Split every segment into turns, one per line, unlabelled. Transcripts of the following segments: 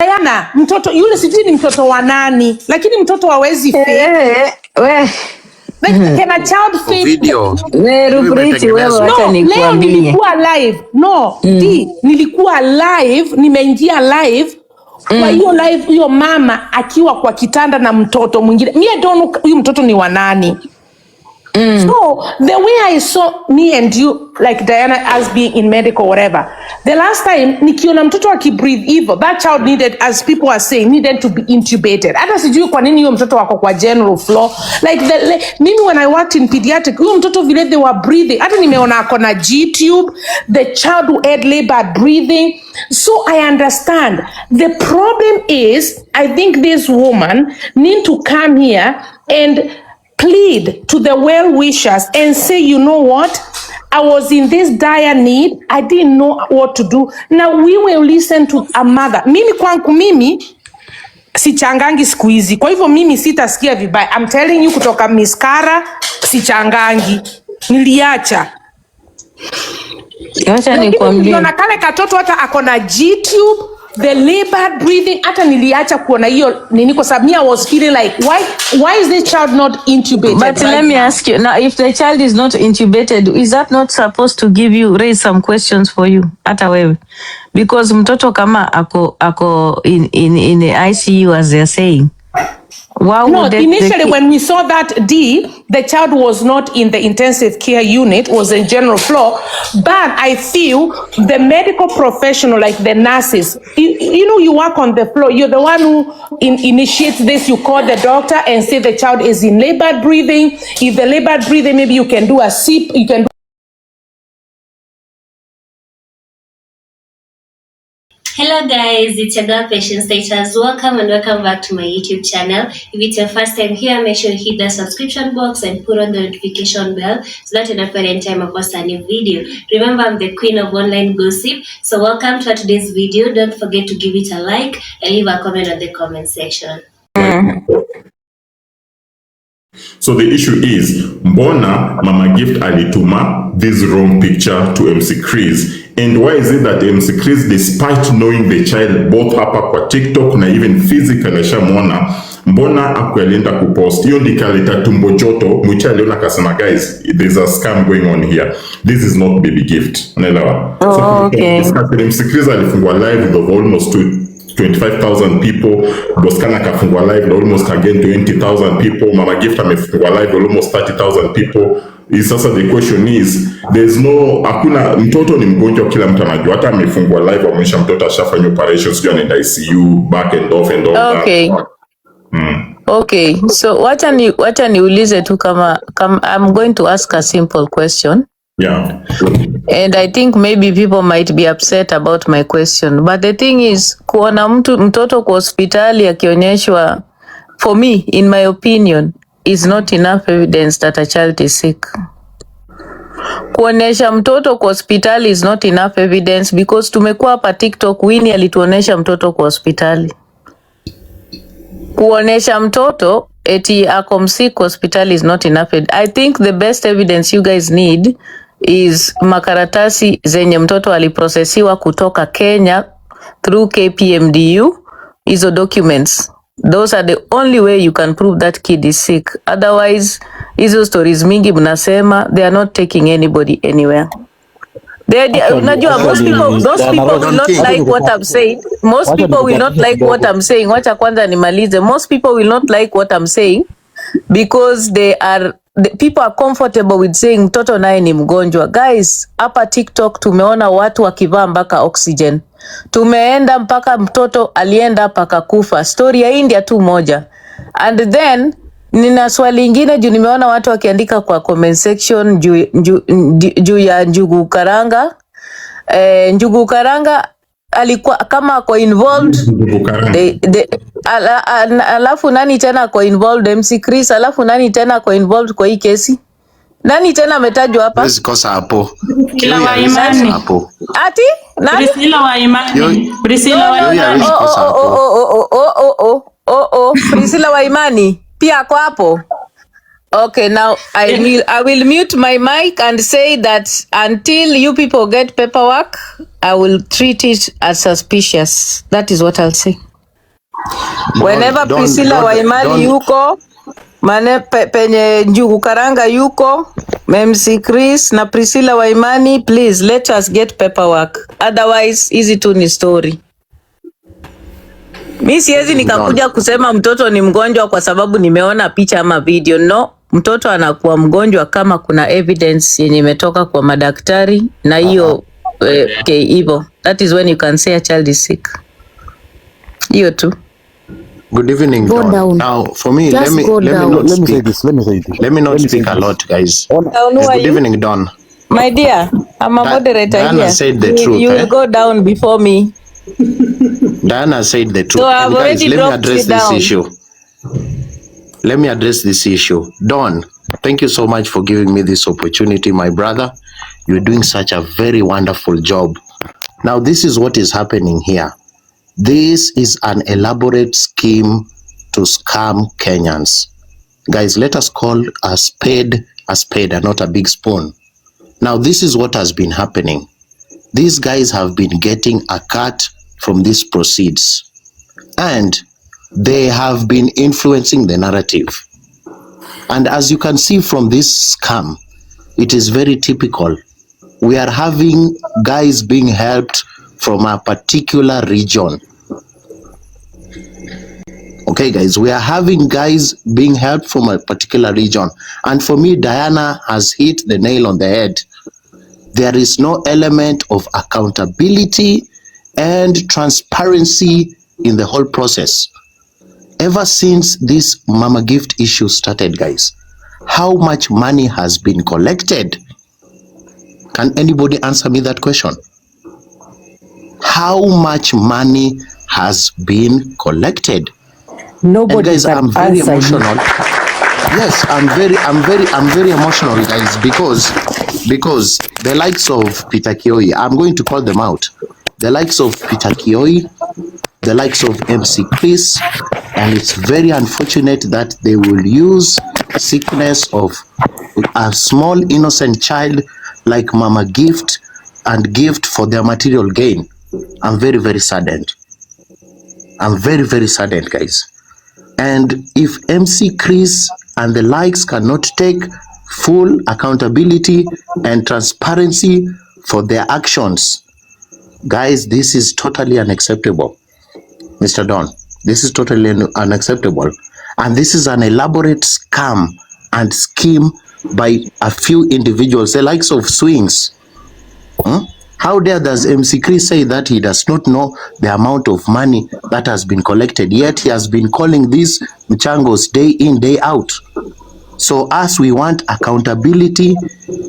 Diana, mtoto yule sijui ni mtoto wa nani, lakini mtoto hawezi fake. Like, can a child fake
video?
No, leo nilikuwa live. No, nilikuwa live, nimeingia live. Kwa hiyo live hiyo mama akiwa kwa kitanda na mtoto mwingine. Mimi I don't know huyu mtoto ni wa nani. So the way I saw me and you, like Diana, as being in medical whatever, the last time nikiona mtoto akibreathe evil, that child needed, as people are saying, needed to be intubated. Hata sijui kwa nini huyo mtoto wako kwa general floor. Like mimi when I worked in pediatric, huyo mtoto vile they were breathing, hata nimeona ako na G-tube, the child who had labored breathing. So I understand. The problem is, I think this woman need to come here and plead to the well-wishers and say, you know what? I was in this dire need. I didn't know what to do. Now we will listen to a mother. Mimi kwangu mimi sichangangi siku hizi. Kwa hivyo mimi sitasikia vibaya. I'm telling you kutoka miskara sichangangi. Niliacha.
Acha nikwambie.
Na kale katoto hata akona G-tube, the labored breathing, hata niliacha kuona hiyo nini kwa sababu I was feeling like why is this child not intubated?
But let me ask you now, if the child is not intubated, is that not supposed to raise some questions for you hata wewe? Because mtoto kama ako in the ICU as they're saying. Wow,
no, initially when we saw that the child was not in the intensive care unit, was in general floor, but I feel the medical professional, like the nurses, you know, you work on the floor, you're the one who initiates this, you call the doctor and say the child is in labored breathing. If the labored breathing, maybe you can do a sip, you can do.
Hello guys, it's your girl Patient Status. Welcome and welcome back to my YouTube channel. If it's your first time here, make sure you hit the subscription box and put on the notification bell so that you don't forget any time I post a new video. Remember, I'm the queen of online gossip. So welcome to today's video. Don't forget to give it a like and leave a comment on the comment section.
So the issue is, mbona Mama Gift alituma this wrong picture to MC Chris? And why is it that MC Chris, despite knowing the child both hapa kwa TikTok na even physically shamwona, mbona akualienda kupost? Hiyo ndikaleta tumbo joto, mwicha aliona kasema, guys, there's a scam going on here. This is not Baby Gift. Unaelewa?
Oh, okay.
MC Chris alifungwa live with almost 25,000 people. Boskana kafungwa live almost again 20,000 people. Mama Gift amefungwa live almost 30,000 people. Sasa the question is, there's no, hakuna, mtoto ni mgonjwa kila mtu anajua. Hata amefungwa live ameisha mtoto ashafanya operations juu anaenda ICU, back and off and all
okay.
That.
Okay, so wacha niulize tu kama I'm going to ask a simple question.
Yeah.
And I think maybe people might be upset about my question. But the thing is, kuona mtoto kwa hospitali akionyeshwa, for me, in my opinion, is not enough evidence that a child is sick. Kuonesha mtoto kwa hospitali is not enough evidence because tumekuwa hapa TikTok, Winnie alituonesha mtoto kwa hospitali. Kuonesha mtoto eti ako sick hospitali is not enough. I think the best evidence you guys need is makaratasi zenye mtoto aliprocessiwa kutoka Kenya through KPMDU. Hizo documents, those are the only way you can prove that kid is sick. Otherwise, hizo stories mingi mnasema, they are not taking anybody anywhere. Unajua, most people will not like what I'm saying. Most people will not like what I'm saying. Wacha kwanza nimalize. Most people will not like what I'm saying because people are comfortable with saying mtoto naye ni mgonjwa. Guys, hapa TikTok tumeona watu wakivaa mpaka oxygen. Tumeenda mpaka mtoto alienda mpaka kufa. Story ya India tu moja. And then nina swali lingine juu nimeona watu wakiandika kwa comment section juu ya Njugu Karanga. Njugu Karanga alikuwa kama ako involved. Alafu nani tena ako involved? MC Chris. Alafu nani tena ako involved kwa hii kesi? Nani tena ametajwa hapa?
Wezi kosa hapo.
Priscilla wa Imani.
Ati? Nani?
Priscilla wa Imani. Priscilla wa Imani.
Priscilla wa Imani pia ako hapo. Okay, now I will mute my mic and say that until you people get paperwork, I will treat it as suspicious. That is what I'll say. Whenever Priscilla Waimali yuko, penye Njugu Karanga yuko, MC Chris na Priscilla Waimani, please let us get paperwork. Otherwise, easy tu ni story. Mi siwezi nikakuja kusema mtoto ni mgonjwa kwa sababu nimeona picha ama video. No, mtoto anakuwa mgonjwa kama kuna evidence yenye imetoka kwa madaktari na hiyo hivyo. That is when you can say a child is sick. Hiyo tu.
Good evening, Dawn. Now, for me, let me not speak. Let me not speak a lot, guys. Good evening, Dawn.
My dear, I'm a moderator
Diana
here.
said the truth.
You will go down before me.
Diana said the truth.
So I've
guys,
already
let me address
it
this
down.
issue. Let me address this issue. Dawn, thank you so much for giving me this opportunity, my brother. You're doing such a very wonderful job. Now, this is what is happening here. This is an elaborate scheme to scam Kenyans. Guys, let us call a spade and not a big spoon. Now, this is what has been happening. These guys have been getting a cut from these proceeds, and they have been influencing the narrative. And as you can see from this scam, it is very typical. We are having guys being helped from a particular region. Okay, guys, we are having guys being helped from a particular region. And for me, Diana has hit the nail on the head. There is no element of accountability and transparency in the whole process. Ever since this Mama Gift issue started, guys, how much money has been collected? Can anybody answer me that question? How much money has been collected?
Nobody.
And guys, I'm very emotional. Yes, I'm very emotional, guys, because the likes of Peter Kioi, I'm going to call them out. The likes of Peter Kioi, the likes of MC Chris, and it's very unfortunate that they will use sickness of a small innocent child like Mama Gift and Gift for their material gain. I'm very, very saddened. I'm very, very saddened, guys. And if MC Chris and the likes cannot take full accountability and transparency for their actions, guys, this is totally unacceptable. Mr. Don, this is totally unacceptable. And this is an elaborate scam and scheme by a few individuals, the likes of Swings. How dare does MC Chris say that he does not know the amount of money that has been collected, yet he has been calling these mchangos day in, day out. So as we want accountability,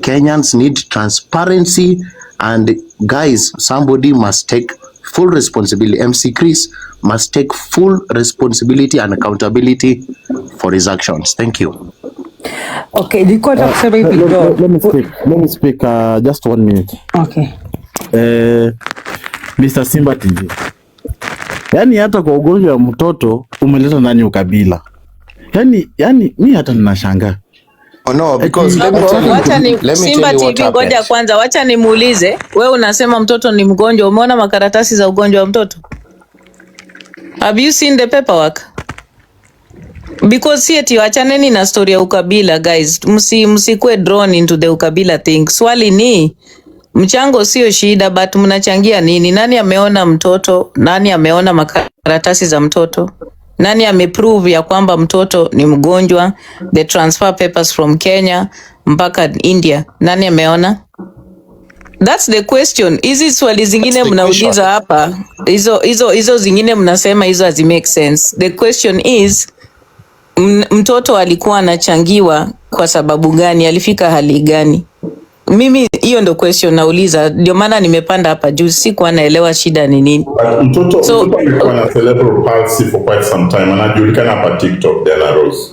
Kenyans need transparency, and guys, somebody must take full responsibility. MC Chris must take full responsibility and accountability for his actions. Thank you.
Okay,
let me speak just 1 minute.
Okay.
Mr. Simba TV. Yaani hata kwa ugonjwa wa mtoto umeleta ndani ukabila. Yaani mimi hata ninashangaa.
Oh no, because let me tell you.
Simba TV, ngoja kwanza, wacha nimuulize. Wewe unasema mtoto ni mgonjwa, umeona makaratasi za ugonjwa wa mtoto? Have you seen the paperwork? Because see eti wachaneni na story ya ukabila, guys. Msikue drawn into the ukabila thing. Swali ni mchango sio shida, but mnachangia nini? Nani ameona mtoto? Nani ameona makaratasi za mtoto? Nani ameprove ya kwamba mtoto ni mgonjwa? The transfer papers from Kenya mpaka India. Nani ameona? That's the question. Hizi swali zingine mnauliza hapa, hizo zingine mnasema hizo hazi make sense. The question is, mtoto alikuwa anachangiwa kwa sababu gani? Alifika hali gani? Mimi hiyo ndo question nauliza, ndio maana nimepanda hapa juu, sikuwa naelewa shida ni nini.
Mtoto alikuwa na cerebral palsy for quite some time, anajulikana hapa TikTok, Dela Rose.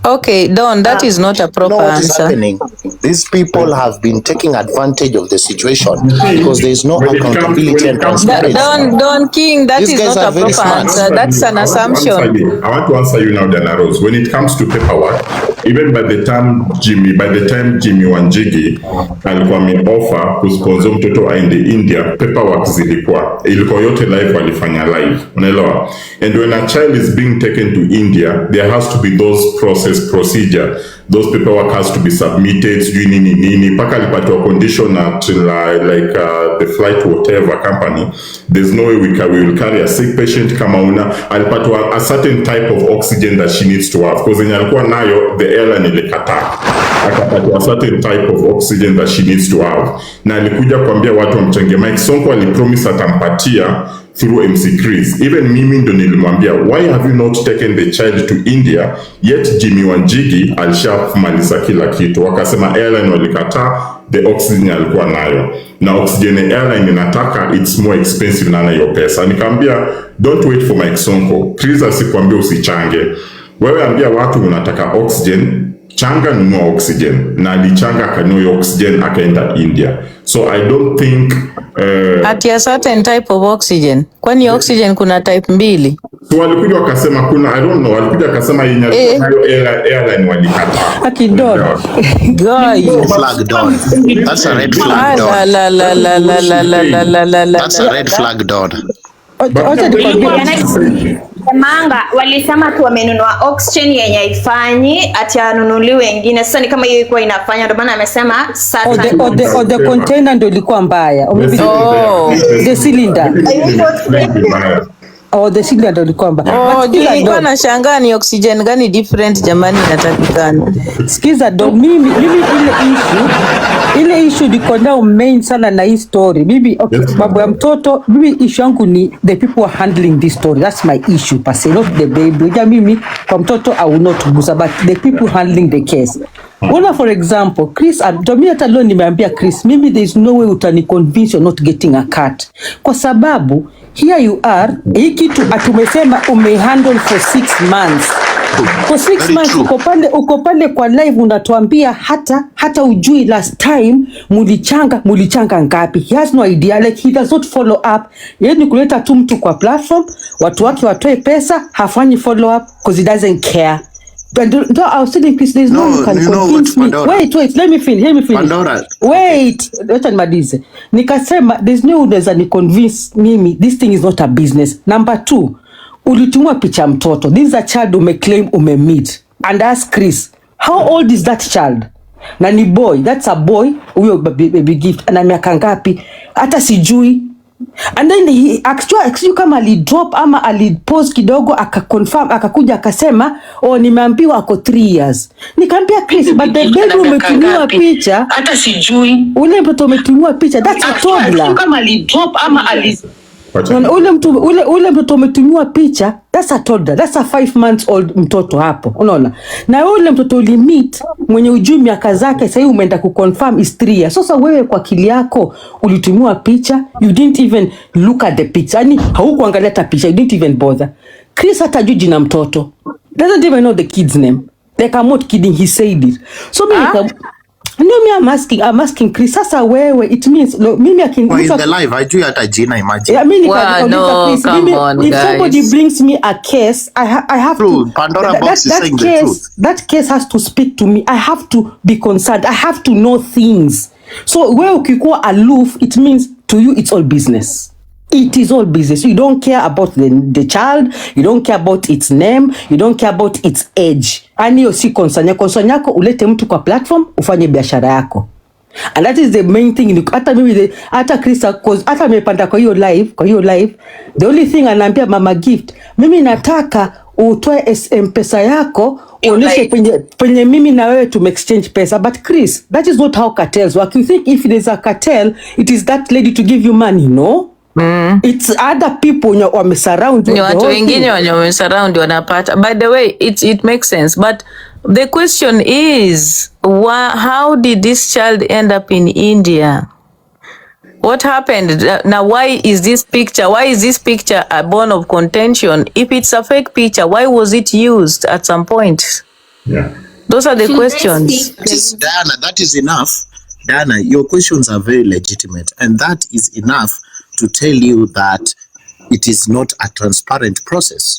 Okay, Don, that is not a proper
what is
answer.
happening? These people have been taking advantage of the situation because there is no
When it comes
accountability and
to
transparency.
Don King, that
These
is
guys
not
are
a
very
proper
smart.
answer. That's an assumption.
I want to answer you now, Dana Rose. When it comes to paperwork, even by the time Jimmy Wanjigi alikuwa ameoffer kusponsor mtoto aende India, paperwork ilikuwa yote live, walifanya live, unaelewa? And when a child is being taken to India, there has to be those procedure. Those paperwork has to be submitted, sijui nini mpaka alipatiwa condition at the flight whatever company. There's no way we will carry a sick patient kama alipatiwa a certain type of oxygen that she needs to have, because yenye alikuwa nayo the airline ilikataa, akapatiwa a certain type of oxygen that she needs to have, na alikuja kuambia watu wamchangie. Mike Sonko alipromise atampatia through MC Chris. Even mimi ndo nilimwambia, why have you not taken the child to India? Yet Jimmy Wanjigi alishamaliza kila kitu. Wakasema airline walikataa, the oxygen alikuwa nayo. Na oxygen airline inataka, it's more expensive na hiyo pesa. Nikamwambia, don't wait for Mike Sonko. Chris asikwambia usichange. Wewe ambia watu unataka oxygen, changa nunua oxygen, na alichanga akanunua oxygen akaenda India. So I don't think
at a certain type of oxygen. Kwani oxygen kuna type mbili?
So walikuja wakasema kuna, I don't know, walikuja wakasema yenye airline walikataa.
Akidon.
Flag Don. That's a red flag Don. That's a red flag Don.
Manga walisema tu wamenunua oxygen yenye haifanyi ati anunuliwe wengine. Sasa ni kama hiyo ilikuwa inafanya, ndio maana amesema
the container ndio ilikuwa mbaya. The cylinder. The cylinder ndio ilikuwa mbaya.
Nilikuwa nashangaa ni oxygen gani different jamani inatakikana.
Sikiza ndo mimi ile issue liko nao main sana na hii story. Bibi babu ya mtoto, bibi issue yangu ni the people are handling this story. That's my issue per se, not the baby. Ja mimi kwa mtoto I will not gusa, but the people handling the case. Una for example, Chris, mimi hata leo nimeambia Chris, mimi there is no way utani convince you're not getting a cut. Kwa sababu here you are, hii kitu atumesema umehandle for 6 months. For 6 months uko pale kwa live unatuambia hata ujui last time mulichanga ngapi. He has no idea, like he does not follow up. Yeye ni kuleta tu mtu kwa platform, watu wake watoe pesa, hafanyi follow up because he doesn't care. But I was telling Chris, there's no you can convince me. Wait, let me finish. Pandora. Wait, wacha nimalize. Nikasema there's no way there's any convince mimi this thing is not a business. Number 2, ulitumwa picha mtoto. This is a child umeclaim meet. And ask Chris, how old is that child? Na ni boy, that's a boy, huyo baby gift. Ana miaka ngapi? Hata sijui. And then he actually kama alidrop ama alipose kidogo akaconfirm akakuja akasema nimeambiwa ako 3 years. Nikamwambia Chris, but the baby umetumiwa picha hata sijui. Ule mtoto umetumiwa picha, that's a toddler. Kama alidrop ama ule mtoto umetumiwa picha, that's a toddler, that's a 5 months old mtoto hapo, unaona. Na ule mtoto ulimit mwenye ujui miaka zake, sasa umeenda kuconfirm is 3 years. Sasa wewe kwa akili yako ulitumiwa picha, you didn't even look at the picture, yani haukuangalia hata picha, you didn't even bother. Chris hata juu jina mtoto, doesn't even know the kid's name. Like I'm not kidding, he said it. So I'm asking Chris, sasa wewe, it means mimi
in the live ajui hata jina, imagine.
Yeah, mimi
come on,
if
guys.
somebody brings me a case, I have
True.
to
Pandora box is saying the truth.
That case has to speak to me. I have to be concerned. I have to know things. So wewe ukikuwa aloof, it means to you it's all business. It is all business. You don't care about the child. You don't care about its name. You don't care about its age. Ani yo si concern yako ulete mtu kwa platform ufanye biashara yako. And that is the main thing. Hata mimi hata Krista cause hata nimepanda kwa hiyo live. The only thing anaambia Mama Gift, mimi nataka utoe M-Pesa yako uoneshe penye mimi na wewe to exchange pesa. But Chris, that is not how cartels work. You think if there's a cartel, it is that lady to give you money, no? It's other people wamesurround.
Ni watu wengine wamesurround wanapata. By the way, it makes sense, but the question is, how did this child end up in India? What happened? Now, why is this picture a bone of contention? If it's a fake picture, why was it used at some point?
Yeah.
Those are the questions.
Diana, that is enough. Diana, your questions are very legitimate, and that is enough to tell you that it is not a transparent process.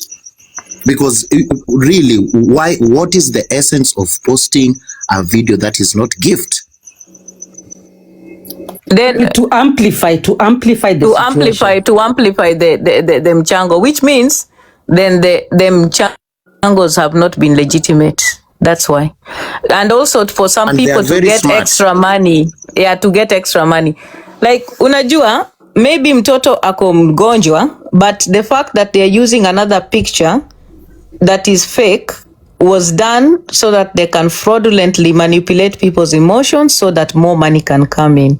Because really, what is the essence of posting a video that is not gift?
Then
to amplify the situation.
to amplify the mchango, which means then the mchangos have not been legitimate. That's why. And also for some people to get extra money. Yeah, to get extra money. Like unajua, maybe mtoto ako mgonjwa, but the fact that they are using another picture that is fake was done so that they can fraudulently manipulate people's emotions so that more money can come in.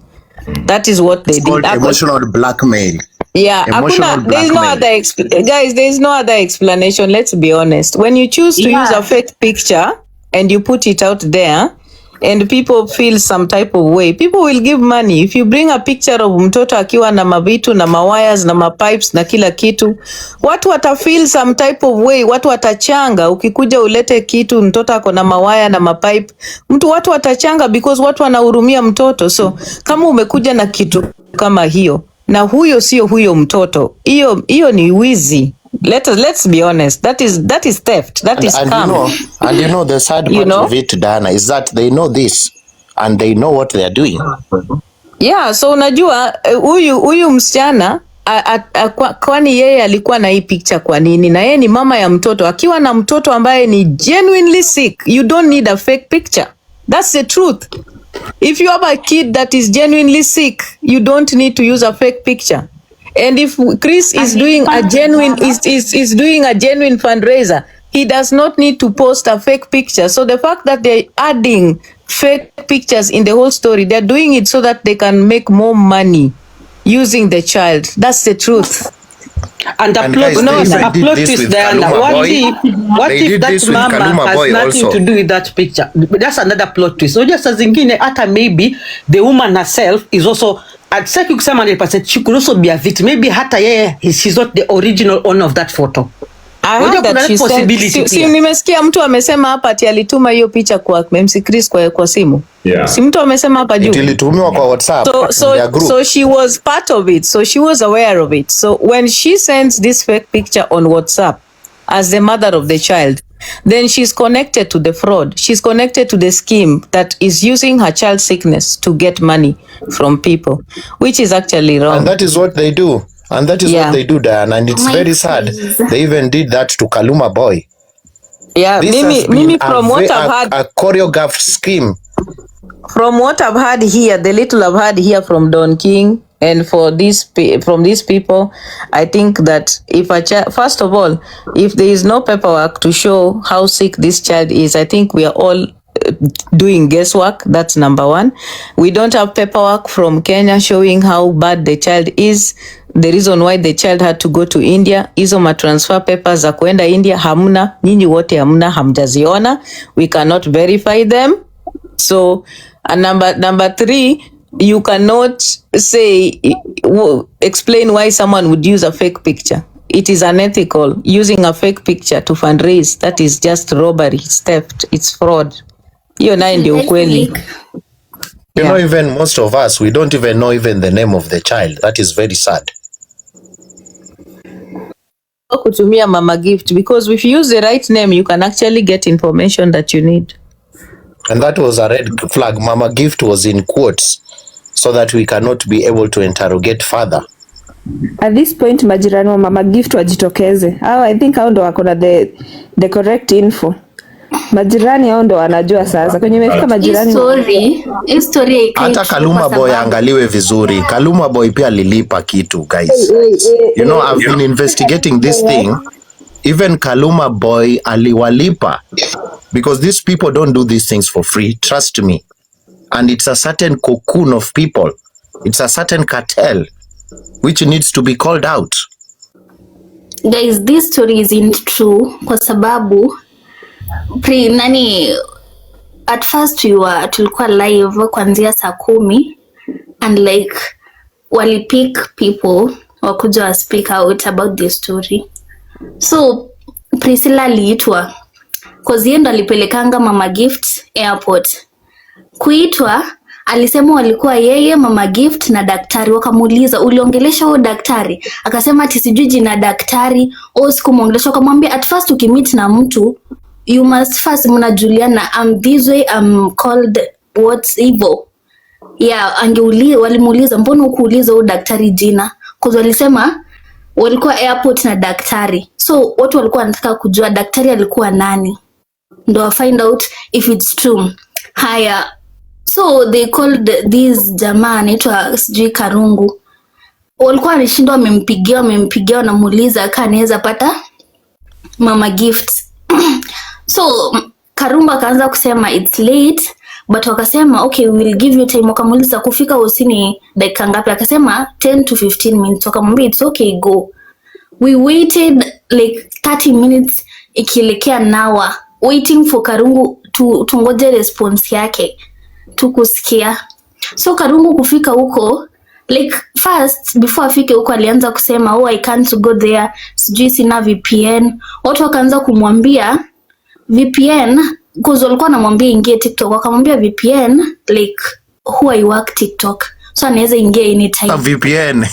That is what they did.
Emotional blackmail.
Yeah, there's no other guys, there's no other explanation. Let's be honest. When you choose to use a fake picture and you put it out there and people feel some type of way, people will give money. If you bring a picture of mtoto akiwa na mavitu na mawires na mapipes na kila kitu, watu wata feel some type of way, watu watachanga. Ukikuja ulete kitu mtoto ako na mawaya na mapipe, watu watachanga because watu wanahurumia mtoto. So kama umekuja na kitu kama hiyo na huyo sio huyo mtoto, hiyo ni wizi. Let's be honest. That is theft. That is scam.
And you know the sad part of it, Diana, is that they know this and they know what they are doing.
Yeah, so unajua huyu msichana kwani yeye alikuwa na hii picture kwa nini? Na yeye ni mama ya mtoto. Akiwa na mtoto ambaye ni genuinely sick, you don't need a fake picture. That's the truth. If you have a kid that is genuinely sick, you don't need to use a fake picture. And if Chris is doing a genuine is doing a genuine fundraiser, he does not need to post a fake picture. So the fact that they're adding fake pictures in the whole story, they're doing it so that they can make more money using the child. That's the truth.
And a plot twist, Diana. What if that mama has nothing also to do with that picture? That's another plot twist. So just as zingine, hata maybe the woman herself is also at 100%, she could also be a victim. Maybe hata yeye, she's not the original owner of that photo.
I heard that she said, nimesikia mtu amesema hapa ati alituma hiyo picha kwa MC Chris kwa simu.
Yeah.
Si mtu amesema hapa juu.
Ilitumiwa kwa WhatsApp.
So she was part of it. So she was aware of it. So when she sends this fake picture on WhatsApp as the mother of the child, then she's connected to the fraud. She's connected to the scheme that is using her child's sickness to get money from people, which is actually wrong.
And that is what they do. And that is what they do, Diana. And it's very sad. They even did that to Kaluma Boy.
Yeah, Mimi from what I've heard,
a choreographed scheme.
From what I've heard here, the little I've heard here from Don King and from these people, I think that if first of all, if there is no paperwork to show how sick this child is, I think we are all doing guesswork. That's number one. We don't have paperwork from Kenya showing how bad the child is. The reason why the child had to go to India, hizo matransfer papers za kuenda India hamna, nyinyi wote hamna, hamjaziona. We cannot verify them. So number three, you cannot say explain why someone would use a fake picture. It is unethical using a fake picture to fundraise. That is just robbery, it's theft, it's fraud. Hiyo naye ndio ukweli.
You know, even most of us, we don't even know even the name of the child. That is very sad.
Kutumia Mama Gift, because if you use the right name, you can actually get information that you need.
And that was a red flag. Mama Gift was in quotes so that we cannot be able to interrogate further.
At this point, majirani wa Mama Gift wajitokeze. I think hao ndo wako na the correct info. Majirani hao ndo wanajua sasa. Kwenye imefika majirani.
History
hata Kaluma Boy angaliwe vizuri. Kaluma Boy pia lilipa kitu, guys. You know, I've been investigating this thing. Even Kaluma Boy aliwalipa. Because these people don't do these things for free. Trust me. And it's a certain cocoon of people. It's a certain cartel which needs to be called out.
Guys, this story isn't true kwa sababu at first tulikuwa live kuanzia saa 10 and like walipick people wakuja wa speak out about this story. So Priscilla aliitwa
cause yeye ndo alipelekanga Mama Gift airport. Kuitwa alisema walikuwa yeye, Mama Gift na daktari. Wakamuuliza uliongelesha huyo daktari? Akasema ati sijui jina daktari au sikumuongelesha. Akamwambia at first ukimit na mtu you must first mnajuliana, I'm this way, I'm called what's evil. Yeah, walimuuliza mbona ukuuliza huyo daktari jina? Cause walisema walikuwa airport na daktari. So watu walikuwa wanataka kujua daktari alikuwa nani. Ndo find out if it's true. Haya. So they called this jamaa anaitwa sijui Karangu. Walikuwa wanashindwa wamempigia wanamuuliza kama anaweza pata Mama Gift. So Karangu akaanza kusema it's late, but wakasema okay we will give you time. Wakamuuliza kufika usini dakika ngapi? Akasema 10 to 15 minutes. Wakamwambia it's okay go. We waited like 30 minutes ikielekea nawa waiting for Karangu tungoje response yake tukusikia. So Karangu kufika huko like first before afike huko alianza kusema oh I can't go there, sijui sina VPN. Watu wakaanza kumwambia VPN cause walikuwa wanamwambia ingie TikTok. Wakamwambia VPN like who I work TikTok, so anaweza ingia anytime.
VPN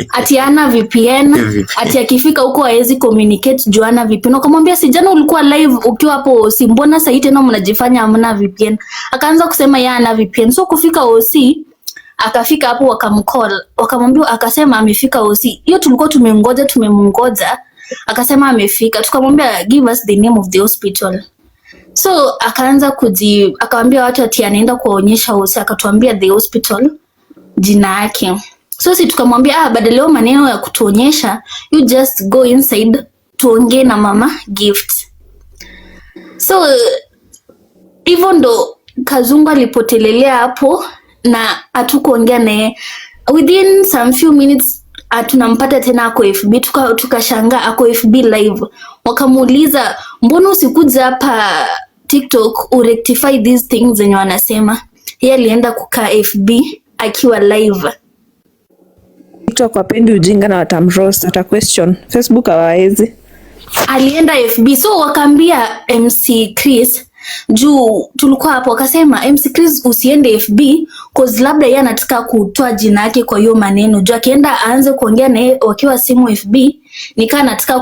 ati ana VPN ati akifika huko haezi communicate juana VPN. Wakamwambia si jana ulikuwa live ukiwa hapo, si mbona sasa tena mnajifanya hamna VPN? Akaanza kusema yeye ana VPN. So kufika OC akafika hapo wakamcall, wakamwambia akasema amefika OC. Hiyo tulikuwa tumemngoja akasema amefika. Tukamwambia give us the name of the hospital. So akaanza akamwambia watu ati anaenda kuonyesha OC, akatuambia the hospital jina yake. So si tukamwambia badala ya maneno ya kutuonyesha you just go inside tuongee na Mama Gift. So hivyo ndo Kazungu alipotelelea hapo na hatukuongea naye. Within some few minutes tunampata tena ako FB. Tukashangaa ako FB live. Wakamuuliza mbona usikuja hapa TikTok urectify these things zenye wanasema? Yeye alienda kukaa FB akiwa live.
TikTok wapendi ujinga na watamroast ata question. Facebook hawaezi.
Alienda FB. So wakaambia MC Chris juu tulikuwa hapo, wakasema MC Chris usiende FB cause labda yeye anataka kutoa jina yake kwa hiyo maneno. Juu akienda aanze kuongea naye wakiwa simu FB nikaa anataka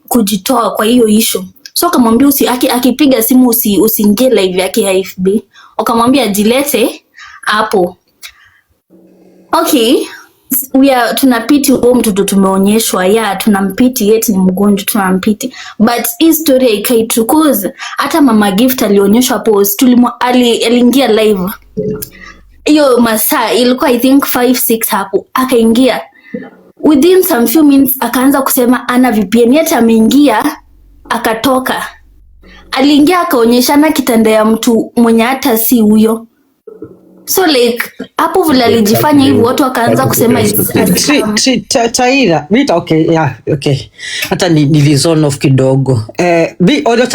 kujitoa kwa hiyo issue. So akamwambia akipiga simu usiingie live yake ya FB. Wakamwambia jilete hapo. Okay, tunapiti huo mtoto tumeonyeshwa, tunampiti yeti ni mgonjwa tunampiti. But hii story ikaitukuza. Hata Mama Gift alionyeshwa post, aliingia live. Hiyo masaa ilikuwa I think 5-6 hapo. Akaingia. Within some few minutes akaanza kusema ana VPN, yet ameingia akatoka. Aliingia akaonyeshana kitanda ya mtu mwenye hata si huyo. So like hapo vile alijifanya hivyo watu wakaanza kusema
Taira mita okay hata nilizone off kidogo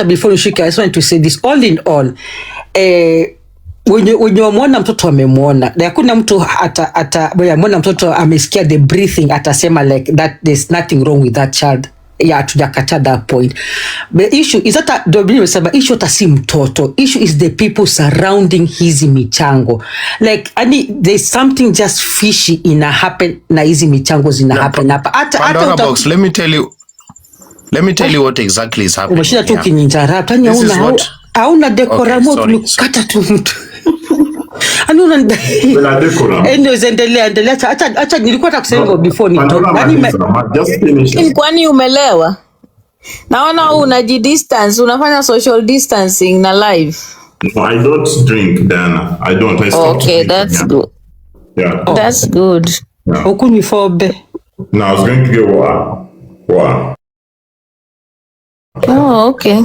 before you shika. I just want to say this all in all wenye wamwona mtoto amemwona, na hakuna mtu amwona mtoto amesikia the breathing atasema like that there's nothing wrong with that child. Tujakata that point. The issue is that issue hata si mtoto. Issue is the people surrounding hizi michango. Like there's something just fishy ina happen na hizi michango zina happen hapa.
Box, let me tell you what exactly is happening.
Umeshinda tu kininjarata. Hauna decorum kata tu mtu. Endelea. Acha nilikuwa nakusema before
kwani umelewa? Naona unajidistance, unafanya social distancing na live.
No, I don't drink, Diana. I don't. I stopped
drinking, that's good.
Yeah.
That's good.
Okuni fobe.
No, I was going to get water.
Oh, okay.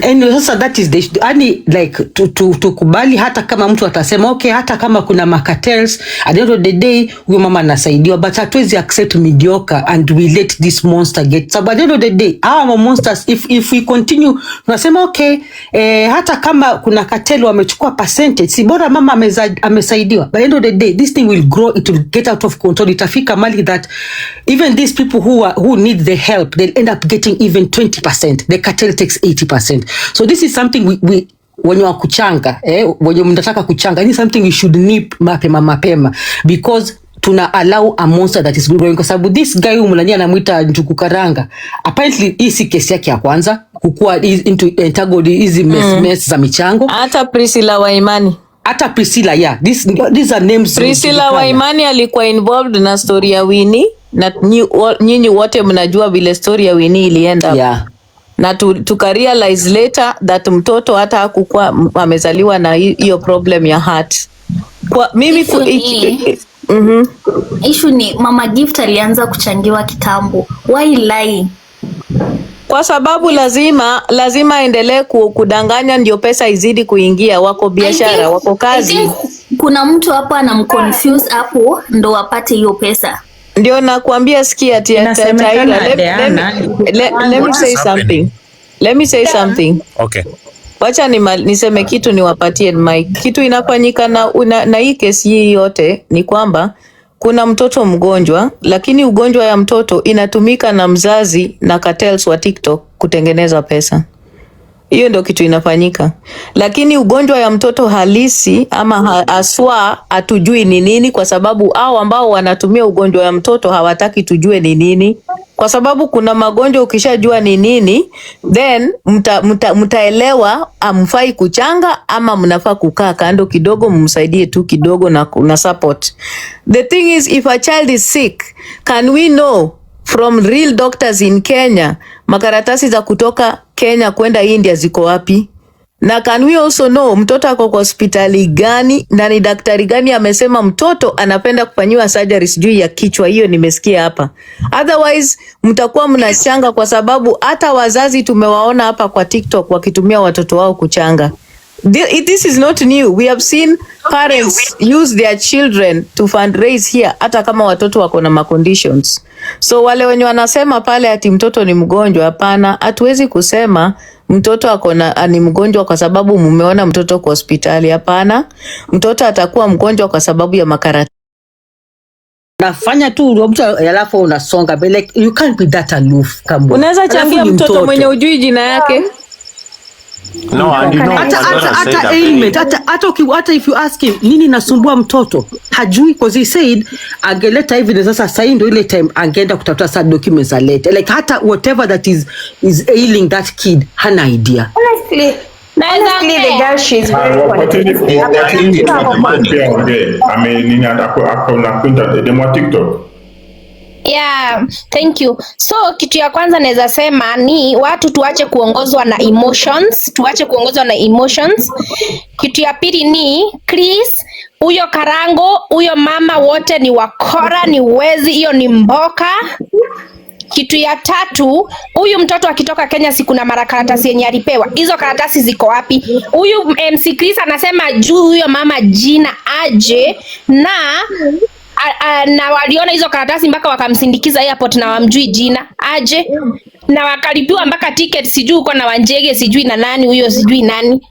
Anyway, sasa that is the like tukubali hata kama mtu atasema okay, hata kama kuna cartels at the end of the day huyo mama anasaidiwa, but hatuwezi accept mediocre and we let this monster get. So by the end of the day our monsters, if we continue tunasema okay hata kama kuna cartel wamechukua percentage, si bora mama amesaidiwa. By the end of the day this thing will grow, it will get out of control. Itafika mali that even these people who need the help, they'll end up getting even 20%. The cartel daktari takes 80%. So this is something we when you are kuchanga, when you mnataka kuchanga, this is something we should nip mapema because tuna allow a monster that is growing, kwa sababu this guy umulania anamuita Njuku Karanga, apparently hii si kesi yake ya kwanza kukua into entangled hizi mess za michango.
Hata Priscilla Waimani,
yeah, these are names.
Priscilla Waimani alikuwa involved na story ya Winnie, na nyinyi wote mnajua vile story ya Winnie ilienda.
Yeah.
Na tukarealize later that mtoto hata hakukuwa amezaliwa na hiyo problem ya heart. Kwa mimi
issue ni Mama Gift alianza kuchangiwa kitambo. Why lie?
Kwa sababu lazima aendelee kudanganya ndio pesa izidi kuingia. Wako biashara, wako kazi.
Kuna mtu hapa anamconfuse hapo ndo apate hiyo pesa.
Ndio nakwambia, sikia Taira. Let me say something.
Okay.
Wacha niseme kitu, niwapatie mic. Kitu inafanyika na hii kesi hii yote ni kwamba kuna mtoto mgonjwa, lakini ugonjwa ya mtoto inatumika na mzazi na cartels wa TikTok kutengeneza pesa. Hiyo ndio kitu inafanyika. Lakini ugonjwa ya mtoto halisi ama aswa hatujui ni nini, kwa sababu hao ambao wanatumia ugonjwa ya mtoto hawataki tujue ni nini. Kwa sababu kuna magonjwa ukishajua ni nini, then mtaelewa amfai kuchanga ama mnafaa kukaa kando kidogo mumsaidie tu kidogo na support. The thing is, if a child is sick, can we know from real doctors in Kenya makaratasi za kutoka Kenya kwenda India ziko wapi? Na can we also know mtoto ako kwa hospitali gani na ni daktari gani amesema mtoto anapenda kufanyiwa surgery sijui ya kichwa? Hiyo nimesikia hapa. Otherwise mtakuwa mnachanga, kwa sababu hata wazazi tumewaona hapa kwa TikTok wakitumia watoto wao kuchanga. This is not new. We have seen parents use their children to fundraise here, hata kama watoto wako na conditions. So wale wenye wanasema pale ati mtoto ni mgonjwa, hapana, hatuwezi kusema mtoto ni mgonjwa kwa sababu mumeona mtoto kwa hospitali. Hapana, mtoto atakuwa mgonjwa kwa sababu ya makaratasi.
Nafanya tu mtu alafu unasonga, but like you can't be that aloof. Kama
unaweza changia mtoto mwenye ujui jina yake.
No, and you know,
hata if you ask him nini nasumbua mtoto hajui, because he said angeleta hivi sasa ndio ile time angeenda kutafuta sa documents alete, like hata whatever that is ailing that kid hana idea.
Honestly the girl, she's very
TikTok.
Yeah, thank you. So kitu ya kwanza naweza sema ni watu tuache kuongozwa na emotions. Kitu ya pili ni Chris, huyo Karango, huyo mama, wote ni wakora, ni wezi, hiyo ni mboka. Kitu ya tatu, huyu mtoto akitoka Kenya siku na makaratasi yenye alipewa, hizo karatasi ziko wapi? Huyu MC Chris anasema juu huyo mama jina aje na waliona hizo karatasi mpaka wakamsindikiza airport na wamjui jina aje, na wakalipiwa mpaka ticket, sijui uko na Wanjege sijui na nani huyo sijui nani.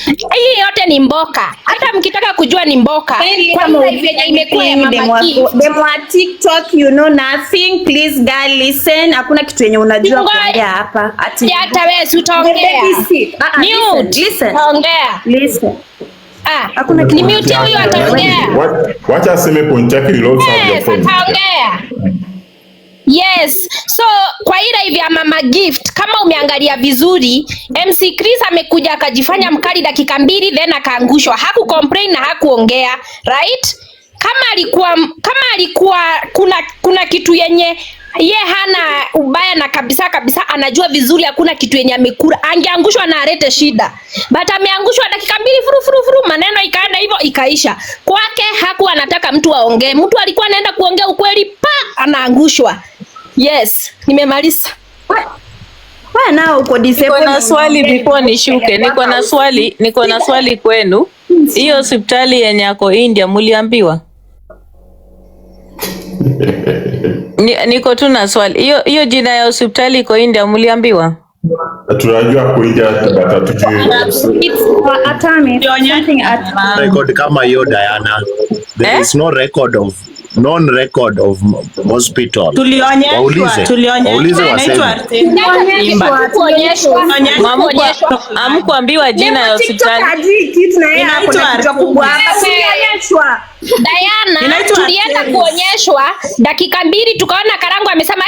Hii yote ni mboka. Hata mkitaka kujua ni mboka, kwanza hivi yenye imekuwa ya Mama Gift.
Demo wa TikTok, you know nothing. Please girl, listen. Hakuna kitu yenye unajua kuongea hapa. Ati
hata wewe utaongea.
Listen.
Ongea.
Listen.
Hakuna ni mute huyo ataongea.
Wacha aseme point yake ni low sound.
Ataongea. Yes. So kwa ila hivi ya Mama Gift, kama umeangalia vizuri, MC Chris amekuja akajifanya mkali dakika 2 then akaangushwa. Haku complain na hakuongea, right? Kama alikuwa kuna kitu yenye ye hana ubaya na kabisa anajua vizuri hakuna kitu yenye amekula, angeangushwa na arete shida. But ameangushwa dakika 2 furu maneno ikaenda hivyo ikaisha. Kwake haku anataka mtu aongee. Mtu alikuwa anaenda kuongea ukweli, anaangushwa. Yes, nimemaliza.
Nao uko disable.
Niko na swali before nishuke. Niko na swali kwenu. Hiyo hospitali yenye ako India muliambiwa? Niko tu na swali. Hiyo jina ya hospitali iko India muliambiwa?
Tunajua kwa India batatujui.
Record kama hiyo Diana. There is no record of known record of hospital. Waulize waseme.
Hamkuambiwa jina ya hospitali.
Diana, tulienda kuonyeshwa dakika 2 tukaona Karangu amesema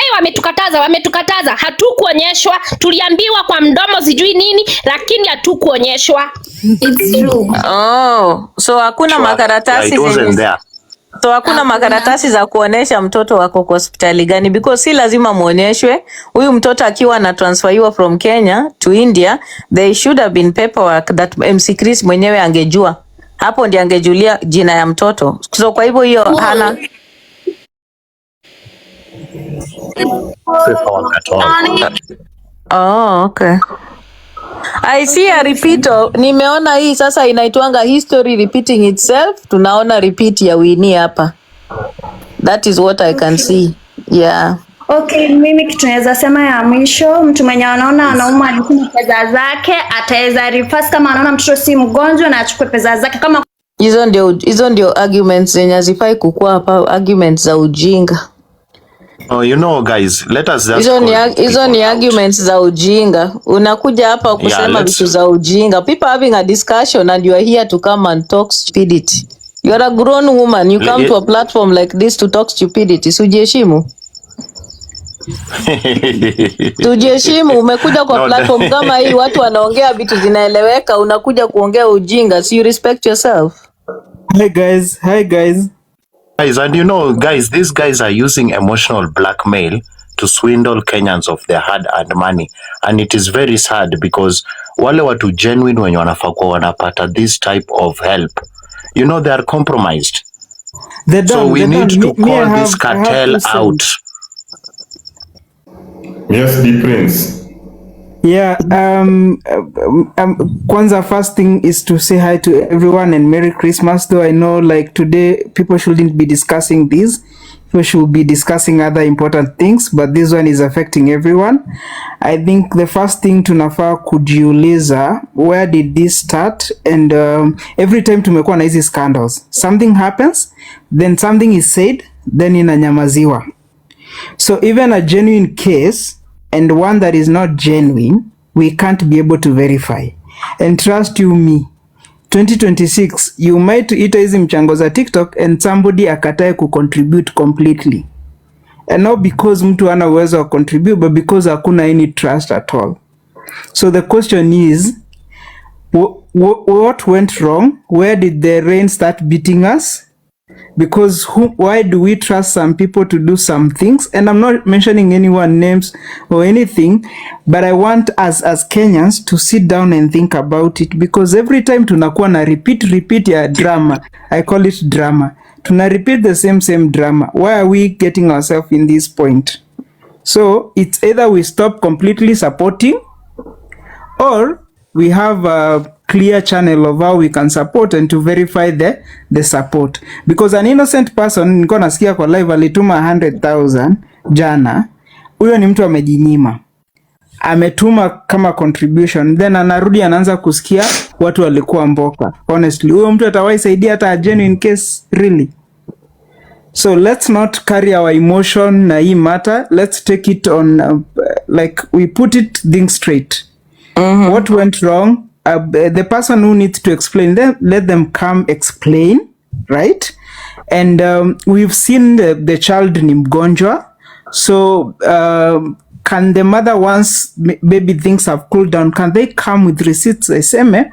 wametukataza. Hatukuonyeshwa, tuliambiwa kwa mdomo sijui nini, lakini hatukuonyeshwa.
It's true.
Oh, so hakuna makaratasi So hakuna makaratasi za kuonesha mtoto wako kwa hospitali gani, because si lazima muonyeshwe. Huyu mtoto akiwa na transferiwa from Kenya to India, they should have been paperwork that MC Chris mwenyewe angejua. Hapo ndiye angejulia jina ya mtoto. So kwa hivyo hiyo hana Oh, okay. I see a repeat. Nimeona hii sasa inaitwanga history repeating itself. Tunaona repeat ya Winnie hapa. That is what I can see. Yeah.
Okay, mimi kitu naweza sema ya mwisho, mtu mwenye anaona anauma alikuwa pesa zake, ataweza reverse kama anaona mtoto si mgonjwa na achukue pesa zake kama
Hizo ndio arguments zenye hazifai kukua hapa, arguments za ujinga.
Oh, you know guys, let us just
Hizo ni arguments za ujinga. Unakuja hapa kusema vitu za ujinga. People having a discussion and you are here to come and talk stupidity. You are a grown woman. You come to a platform like this to talk stupidity. Sujiheshimu. Tujiheshimu. Umekuja kwa platform kama hii, watu wanaongea vitu zinaeleweka, unakuja kuongea ujinga. So you respect yourself.
Hi guys.
Guys, and you know, guys, these guys are using emotional blackmail to swindle Kenyans of their hard-earned money, and it is very sad because wale watu genuine wenye wanafaa kuwa wanapata this type of help, you know, they are compromised. So we need to call this cartel out.
Yes, the prince.
Yeah, Kwanzaa, first thing is to say hi to everyone and Merry Christmas. Though I know like today people shouldn't be discussing this. People should be discussing other important things, but this one is affecting everyone. I think the first thing tunafaa kujiuliza, where did this start? And every time tumekuwa na hizi scandals, something happens, then something is said, then inanyamaziwa. So even a genuine case and one that is not genuine, we can't be able to verify. And trust you me, 2026, you might ita hizi mchango za TikTok and somebody akatae kucontribute completely. And not because mtu ana uwezo wa contribute, but because hakuna any trust at all. So the question is, what went wrong? Where did the rain start beating us? Because why do we trust some people to do some things? And I'm not mentioning anyone's names or anything, but I want us as Kenyans to sit down and think about it, because every time tunakuwa na repeat ya drama, I call it drama. Tuna repeat the same drama. Why are we getting ourselves in this point? So it's either we stop completely supporting, or we have a clear channel of how we can support and to verify the support. Because an innocent person, nilikuwa nasikia kwa live, alituma 100,000 jana. Huyo ni mtu amejinyima, ametuma kama contribution, then anarudi anaanza kusikia watu walikuwa mboka. Honestly, huyo mtu atawahi saidia hata a genuine case really? So let's not carry our emotion na hii matter. Let's take it on like we put it things straight. What went wrong? The person who needs to explain, let them come explain, right? And we've seen the child ni mgonjwa. So can the mother, once maybe things have cooled down, can they come with receipts? Iseme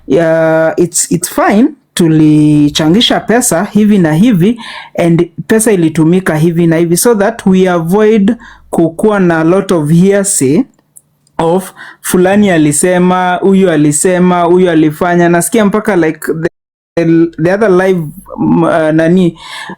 it's fine, tulichangisha pesa hivi na hivi and pesa ilitumika hivi na hivi, so that we avoid kukuwa na a lot of hearsay of fulani alisema, huyu alisema, huyu alifanya. Nasikia mpaka like the other live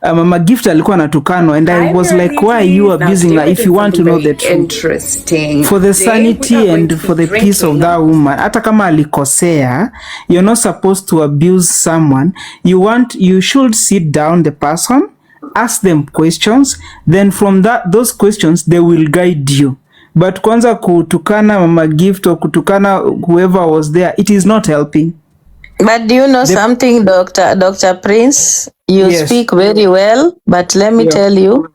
Mama Gift alikuwa anatukanwa, and I was like, why are you abusing her if you want to know the truth? For the sanity and for the peace of that woman. Hata kama alikosea, you're not supposed to abuse someone. You should sit down the person, ask them questions, then from those questions they will guide you. But kwanza kutukana Mama Gift or kutukana whoever was there, it is not helping.
But do you know something, Dr. Prince? You speak very well, but let me tell you,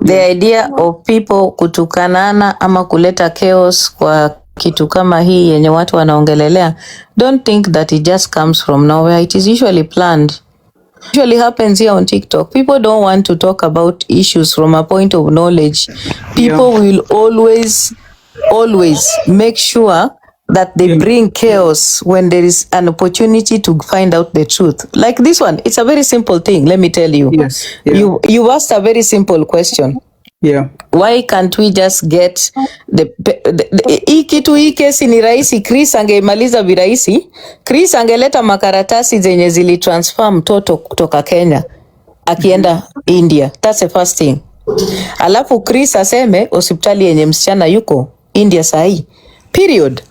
the idea of people kutukanana ama kuleta chaos kwa kitu kama hii yenye watu wanaongelelea, don't think that it just comes from nowhere. It is usually planned. Usually happens here on TikTok. People don't want to talk about issues from a point of knowledge. People will always make sure that they bring chaos when there is an opportunity to find out the truth. Like this one, it's a very simple thing, let me tell you. You asked a very simple question. Why can't we just get hii kesi ni rahisi. Chris angeimaliza virahisi. Chris angeleta makaratasi zenye zili transfer mtoto kutoka Kenya akienda India. That's the first thing. Alafu Chris aseme hospitali yenye msichana yuko India sahi. Period.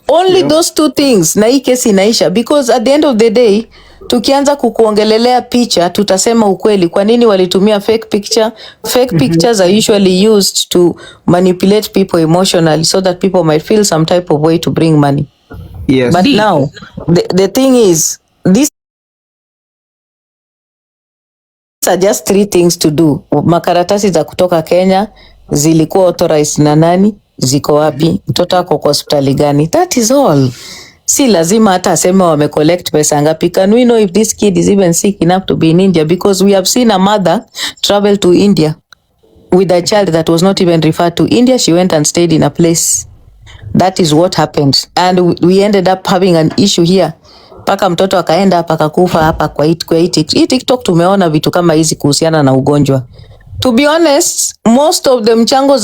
Only those two things na hii kesi inaisha, because at the end of the day tukianza kukuongelelea picha tutasema ukweli. Kwa nini walitumia fake picture? Fake pictures are usually used to manipulate people emotionally so that people might feel some type of way to bring money. But now the thing is, these are just three things to do. Makaratasi za kutoka Kenya zilikuwa authorized na nani? Ziko wapi? Mtoto ako kwa hospitali gani? That is all. Si lazima hata aseme wame collect pesa ngapi. Can we know if this kid is even sick enough to be in India? Because we have seen a mother travel to India with a child that was not even referred to India. She went and stayed in a place. That is what happened. And we ended up having an issue here. Paka mtoto akaenda hapa akakufa hapa kwa hii TikTok tumeona vitu kama hizi kuhusiana na ugonjwa. To be honest, most of the mchango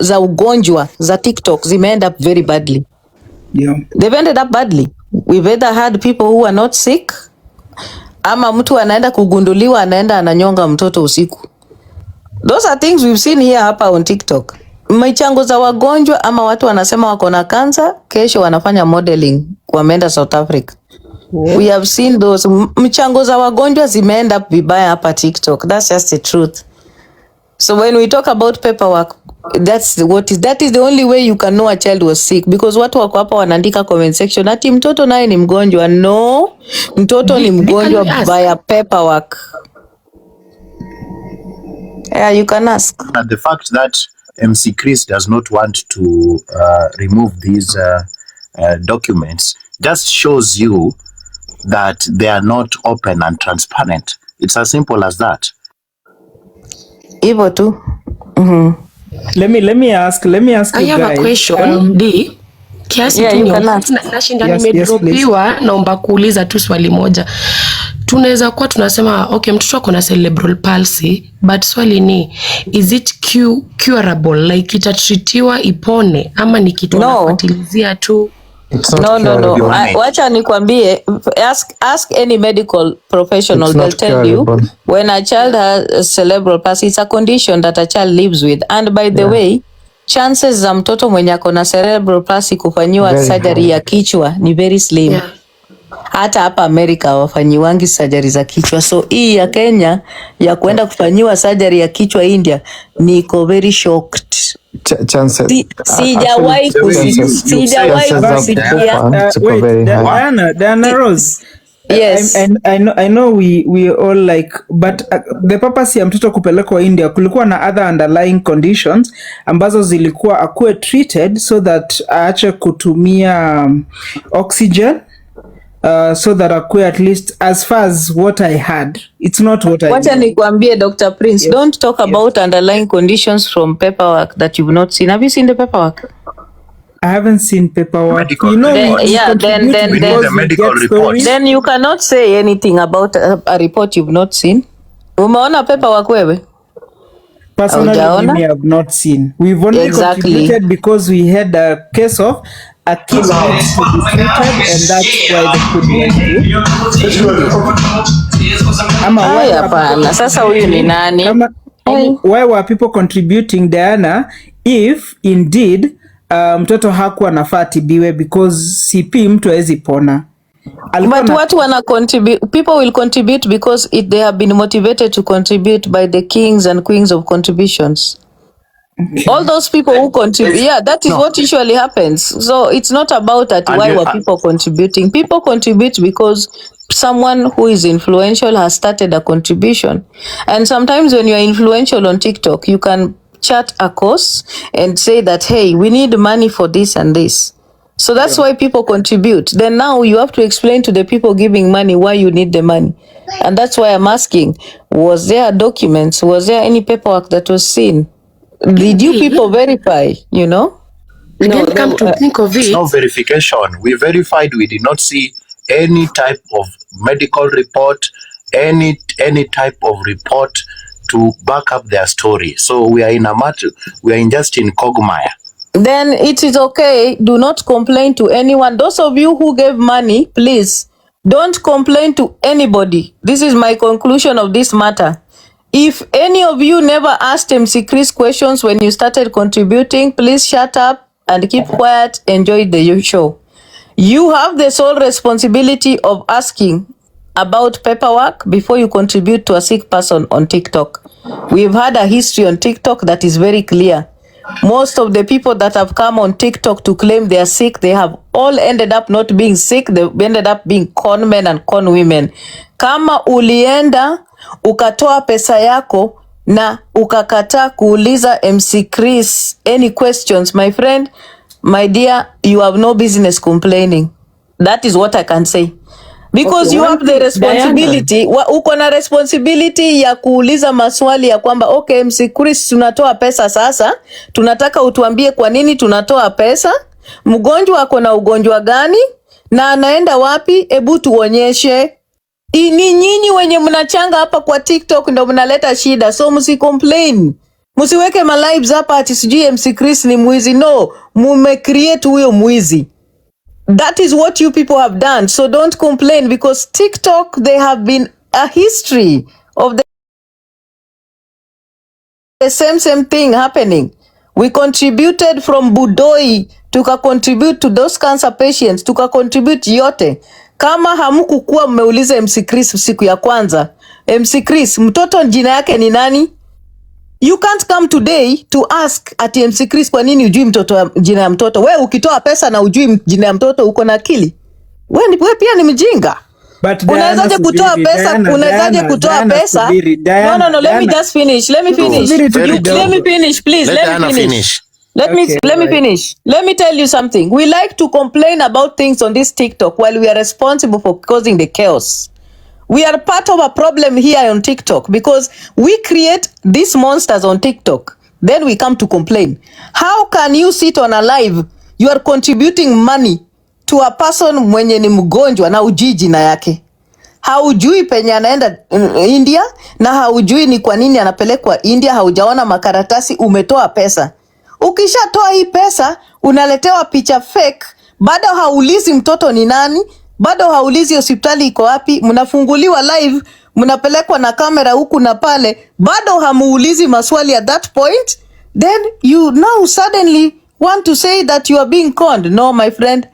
za ugonjwa za TikTok zime end up very badly. They've ended up badly. We've either had people who are not sick, ama mtu anaenda kugunduliwa anaenda ananyonga mtoto usiku. Those are things we've seen here hapa on TikTok. Michango za wagonjwa ama watu wanasema wako na cancer, kesho wanafanya modeling wameenda South Africa. We have seen those. Mchango za wagonjwa zimeenda up vibaya hapa TikTok. That's just the truth. So when we talk about paperwork, that is the only way you can know a child was sick, because watu wako hapa wanaandika comment section ati mtoto naye ni mgonjwa. No, mtoto ni mgonjwa by a paperwork. Yeah, you can ask.
The fact that MC Chris does not want to remove these documents just shows you that they are not open and transparent. It's as simple as that.
Hivyo tu.
Let me ask you guys.
I have a question. Kiasi tu nashinda nimedropiwa, naomba kuuliza tu swali moja. Tunaweza kuwa tunasema okay, mtoto ako na cerebral palsy, but swali ni, is it curable? Like itatritiwa ipone ama ni kitu nafuatilizia tu?
No. Wacha nikwambie, ask any medical professional. They'll tell you when a child has cerebral palsy, it's a condition that a child lives with. And by the way, chances za mtoto mwenye ako na cerebral palsy kufanyiwa surgery ya kichwa ni very slim. Hata hapa Amerika wafanyiwangi surgery za kichwa. So hii ya Kenya ya kuenda kufanyiwa surgery ya kichwa India, niko very shocked. Sijawahi kusikia.
Diana Rose.
Yes.
I know we all like, but the purpose ya mtoto kupelekwa India, kulikuwa na other underlying conditions ambazo zilikuwa akuwe treated so that aache kutumia oxygen. So that akuwe at least, as far as what I had, it's not what I
Wacha nikwambie Dr. Prince, don't talk about underlying conditions from paperwork that you've not seen. Have you seen the paperwork?
I haven't seen paperwork. You know,
then you cannot say anything about a report you've not seen. Umeona paperwork wewe?
Personally, me have not seen. We've only contributed because we had a case of a kid needs to be treated, and that's why the kid went to.
Sasa huyu ni nani?
Why were people contributing, Diana, if indeed mtoto hakuwa nafaa atibiwe, because CP mtu hawezi pona?
But watu wana contribute, people will contribute because they have been motivated to contribute by the kings and queens of contributions. All those people who contribute, yeah, that is what usually happens. So it's not about that why were people contributing. People contribute because someone who is influential has started a contribution. And sometimes when you're influential on TikTok, you can chat a course and say that, hey, we need money for this and this. So that's why people contribute. Then now you have to explain to the people giving money why you need the money. And that's why I'm asking, was there documents? Was there any paperwork that was seen? Did you people verify, you know?
No, come to think of it. No verification. We verified. We did not see any type of medical report, any type of report to back up their story. So we are in a matter. We are just in quagmire.
Then it is okay. Do not complain to anyone. Those of you who gave money, please don't complain to anybody. This is my conclusion of this matter. If any of you never asked MC Chris questions when you started contributing, please shut up and keep quiet. Enjoy the show. You have the sole responsibility of asking about paperwork before you contribute to a sick person on TikTok. We've had a history on TikTok that is very clear. Most of the people that have come on TikTok to claim they are sick, they have all ended up not being sick. They ended up being con men and con women. Kama ulienda ukatoa pesa yako na ukakataa kuuliza MC Chris any questions, my friend, my dear, you have no business complaining. That is what I can say. Because okay, you have the responsibility, uko na responsibility ya kuuliza maswali ya kwamba okay, MC Chris, tunatoa pesa sasa, tunataka utuambie kwa nini tunatoa pesa, mgonjwa ako na ugonjwa gani na anaenda wapi, ebu tuonyeshe. Ni nyinyi wenye mnachanga hapa kwa TikTok ndio mnaleta shida, so msicomplain. Msiweke ma lives hapa ati sijui MC Chris ni mwizi. No, mume create huyo mwizi. That is what you people have done. So don't complain because TikTok, they have been a history of the same thing happening. We contributed from Budoi, tuka contribute to those cancer patients, tuka contribute yote. Kama hamkukuwa mmeuliza MC Chris siku ya kwanza, MC Chris, mtoto jina yake ni nani? You can't come today to ask at MC Chris kwa nini ujui mtoto jina ya mtoto. Wewe ukitoa pesa na ujui jina ya mtoto uko na akili? Wewe pia ni mjinga. Unawezaje kutoa pesa? Unawezaje kutoa pesa? No, let me just finish. Let me finish. Let me finish, please. Let me finish. Let me finish. Let me tell you something. We like to complain about things on this TikTok while we are responsible for causing the chaos. We are part of a problem here on TikTok because we create these monsters on TikTok. Then we come to complain. How can you sit on a live? You are contributing money to a person mwenye ni mgonjwa na ujui jina yake. Haujui penye anaenda India na haujui ni kwa nini anapelekwa India, haujaona makaratasi, umetoa pesa. Ukishatoa hii pesa, unaletewa picha fake, bado haulizi mtoto ni nani, bado haulizi hospitali iko wapi, mnafunguliwa live, mnapelekwa na kamera huku na pale, bado hamuulizi maswali at that point, then you now suddenly want to say that you are being conned. No, my friend,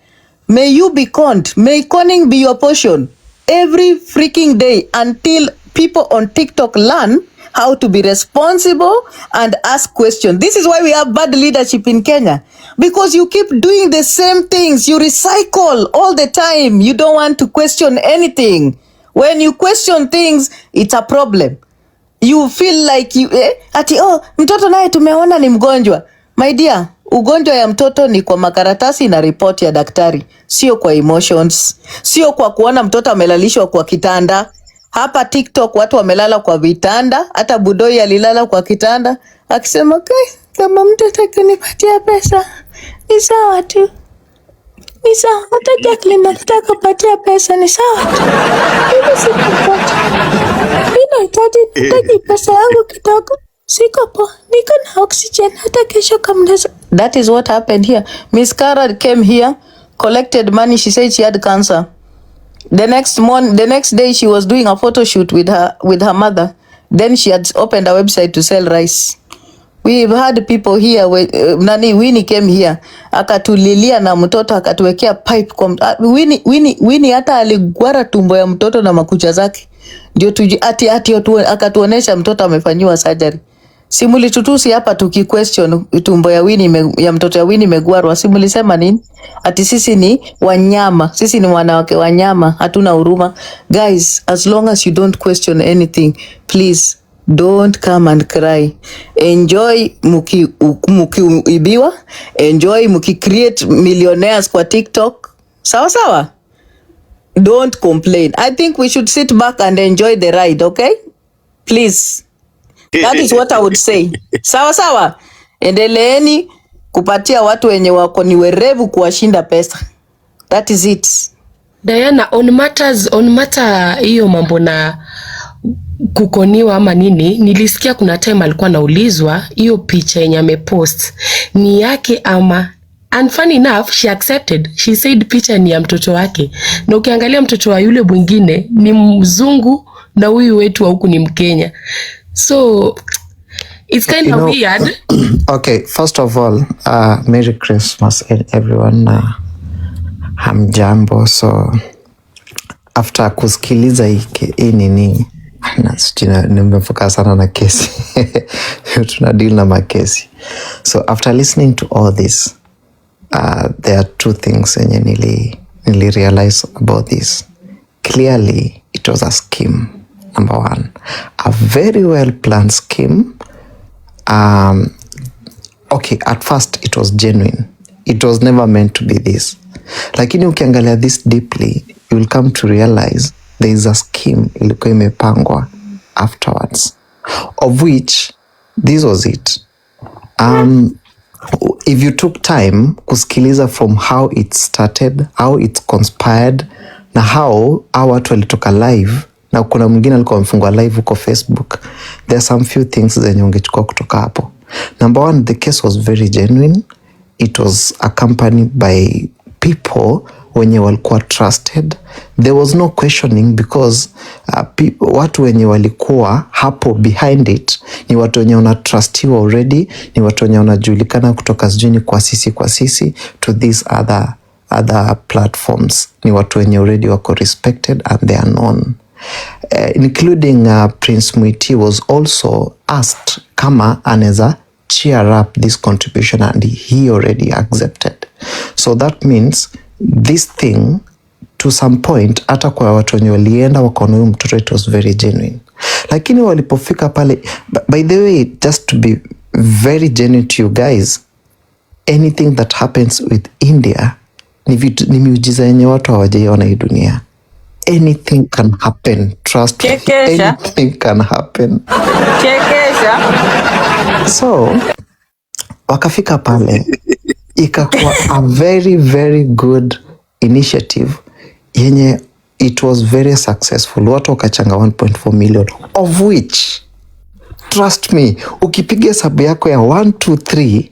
may you be conned. May conning be your portion every freaking day until people on TikTok learn how to be responsible and ask questions. This is why we have bad leadership in Kenya. Because you keep doing the same things. You recycle all the time. You don't want to question anything. When you question things, it's a problem. You feel like ati mtoto naye tumeona ni mgonjwa. My dear, ugonjwa ya mtoto ni kwa makaratasi na report ya daktari, sio kwa emotions, sio kwa kuona mtoto amelalishwa kwa kitanda. Hapa TikTok watu wamelala kwa vitanda, hata Budoi alilala kwa kitanda akisema okay, kama mtu atakunipatia pesa ni sawa tu. Ni sawa, hata Jacqueline nataka kupatia pesa ni sawa tu. Mimi sikupata. Nahitaji pesa yangu kidogo. Siko poa, niko na oxygen hata kesho kamneza. That is what happened here. Miss Kara came here, collected money. She said she had cancer. The next day she was doing a photo shoot with her mother. Then she had opened a website to sell rice. We've had people here Winnie came here akatulilia na mtoto akatuwekea pipe Winnie hata aligwara tumbo ya mtoto na makucha zake ndio akatuonesha mtoto amefanyiwa surgery. Simuli tutusi hapa tuki-question tumbo ya Winnie ya mtoto ya Winnie imegwarwa. Simuli sema nini? Ati sisi ni wanyama. Sisi ni wanawake wanyama. Hatuna huruma. Guys, as long as you don't question anything, please don't come and cry. Enjoy mukiibiwa. Enjoy muki-create millionaires kwa TikTok. Sawa sawa? Don't complain. I think we should sit back and enjoy the ride, okay? Please. That is what I would say. Sawa sawa. Endeleeni kupatia watu wenye wako ni werevu kuwashinda pesa. That is it.
Diana, on matter hiyo mambo na kukoniwa ama nini, nilisikia kuna time alikuwa naulizwa hiyo picha yenye amepost ni yake ama, and funny enough she accepted. She said picha ni ya mtoto wake, na ukiangalia mtoto wa yule mwingine ni mzungu na huyu wetu wa huku ni Mkenya. So it's kind of weird.
Okay, first of all, Merry Christmas everyone. Hamjambo. So after kusikiliza hii nini, nimefoka sana na kesi. Tuna deal na makesi. So after listening to all this, there are two things yenye nili realize about this. Clearly, it was a scheme. Number one, a very well planned scheme. Okay, at first it was genuine. It was never meant to be this. Lakini ukiangalia this deeply, you will come to realize there is a scheme ilikuwa imepangwa afterwards, of which this was it. If you took time kusikiliza from how it started, how it conspired, na how watu walitoka live, na kuna mwingine alikuwa amefungwa live huko Facebook, there are some few things zenye ungechukua kutoka hapo. Number one, the case was very genuine. It was accompanied by people wenye walikuwa trusted. There was no questioning because watu wenye walikuwa hapo behind it ni watu wenye wanatrustiwa already, ni watu wenye wanajulikana kutoka sijini kwa sisi to these other platforms. Ni watu wenye already wako respected and they are known. Including Prince Mwiti was also asked kama aneza cheer up this contribution, and he already accepted. So that means this thing to some point, hata kwa watu wenye walienda wakaona huyu mtoto, it was very genuine. Lakini walipofika pale, by the way, just to be very genuine to you guys, anything that happens with India ni miujiza yenye watu hawajaiona hii dunia. Anything can happen. Trust me. Anything can happen. So, wakafika pale, ikakuwa a very, very good initiative yenye it was very successful. Watu wakachanga 1.4 million, of which, trust me, ukipiga hesabu yako ya 1, 2, 3,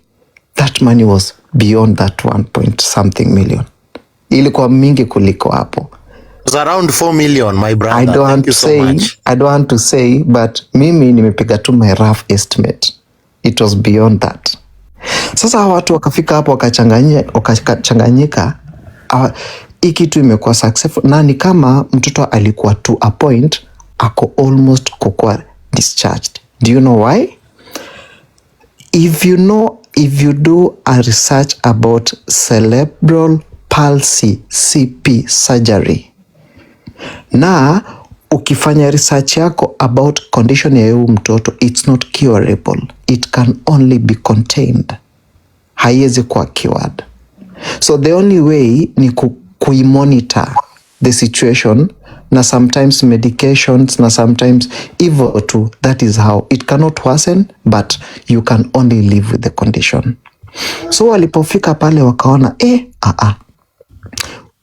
that money was beyond that 1 point something million. Ilikuwa mingi kuliko hapo.
It was around 4 million, my brother.
I don't want to say, but mimi nimepiga tu my rough estimate. It was beyond that. Sasa watu wakafika hapo wakachanganyika. Hii kitu imekuwa successful, na ni kama mtoto alikuwa to a point ako almost kukua discharged. Do you know why? If you do a research about cerebral palsy CP surgery, na ukifanya research yako about condition ya huyu mtoto, it's not curable. It can only be contained. Haiwezi kuwa cured. So the only way ni kuimonitor the situation, na sometimes medications, na sometimes evil too. That is how it cannot worsen, but you can only live with the condition. So walipofika pale wakaona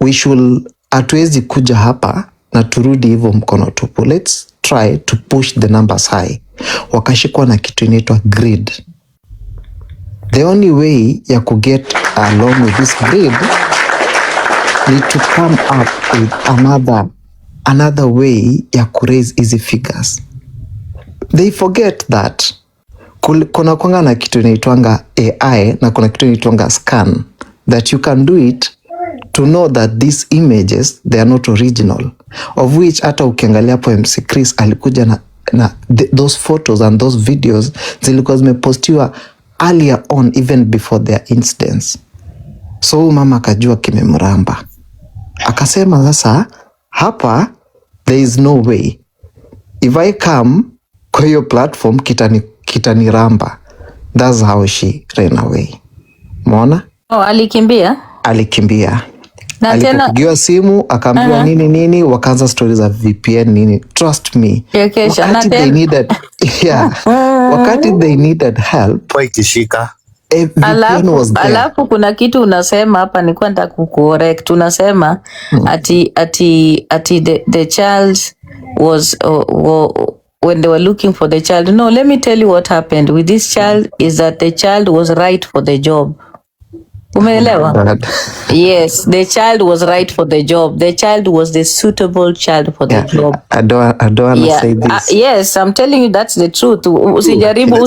we should, hatuwezi kuja hapa na turudi hivyo mkono tupu. Let's try to push the numbers high. Wakashikwa na kitu inaitwa grid. The only way ya kuget along with this grid need to come up with another way ya raise easy figures. They forget that kuna kwanga na kitu inaitwanga AI na kuna kitu inaitwanga scan, that you can do it to know that these images, they are not original, of which hata ukiangalia hapo MC Chris alikuja na those photos and those videos zilikuwa zimepostiwa earlier on, even before their incidents. So mama akajua kimemramba, akasema sasa hapa there is no way if I come kwa hiyo platform kitani ramba. That's how she ran away. Mona?
Alikimbia
na alipopigiwa simu akaambiwa nini, wakaanza stories za VPN nini. Trust me, wakati they needed wakati they needed help
ikishika
VPN was there.
Alafu kuna kitu unasema hapa, nilikuwa nataka kucorrect. Unasema ati the child was when they were looking for the child. No, let me tell you what happened with this child is that the child was right for the job. Umeelewa? Yes, the child was right for the job. The child was the suitable child for the job.
I don't want to say this.
Yes, I'm telling you that's the truth. Usijaribu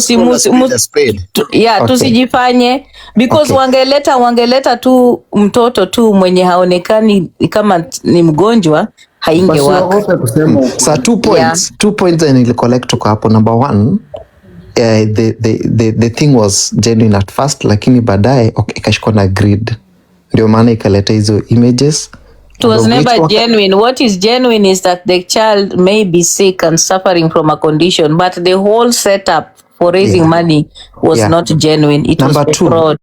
tusijifanye because wangeleta tu mtoto tu mwenye haonekani kama ni mgonjwa haingewaka.
So 2 points and I'll collect kwa hapo. Number 1, the thing was genuine at first, lakini baadaye ikashikwa na grid, ndio maana ikaleta hizo images.
It was never genuine. What is genuine is that the child may be sick and suffering from a condition, but the whole setup for raising money was not genuine. It was fraud.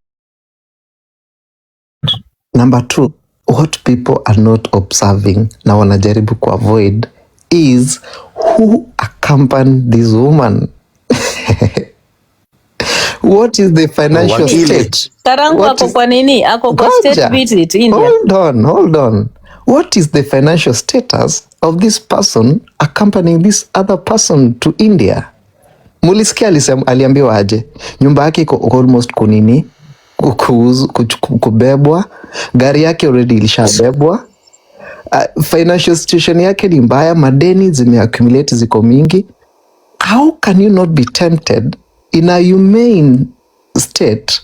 Number 2, what people are not observing na wanajaribu ku avoid is who accompanied this woman. What is the financial state?
Karangu ako kwa nini? Ako kwa state visit India.
Hold on. What is the financial status of this person accompanying this other person to India? Mulisikia aliambiwa aje? Nyumba yake iko almost kunini? Kubebwa. Gari yake already ilishabebwa. Financial situation yake ni mbaya, madeni zimeaccumulate ziko mingi. How can you not be tempted in a humane state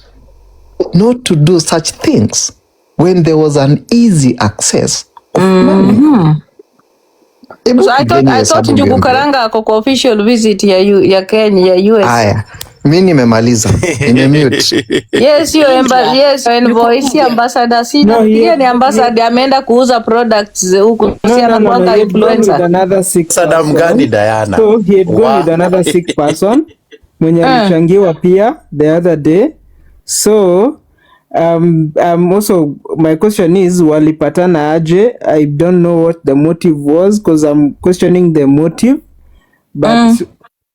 not to do such things when there was an easy access of money?
So I thought Njugu Karanga ako kwa official visit ya Kenya, ya US.
Aya, mimi nimemaliza. Nimemute.
Yes, envoy si ambassador, si nafikiria ni ambassador ameenda kuuza products huko, si anakuanga influencer.
Another sick Saddam Gani Diana. So he had gone with another sick person mwenye alichangiwa pia the other day. So also my question is walipatana aje? I don't know what the motive was because I'm questioning the motive, but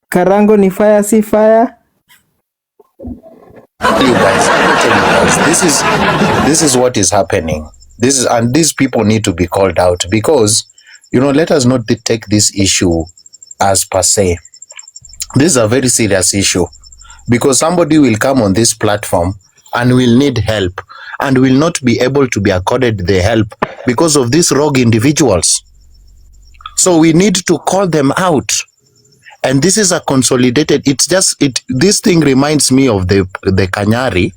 Karango ni fire si fire.
You guys, this is what is happening. And these people need to be called out because, let us not take this issue as per se. This is a very serious issue because somebody will come on this platform and will need help and will not be able to be accorded the help because of these rogue individuals. So we need to call them out. And this is a consolidated, this thing reminds me of the Kanyari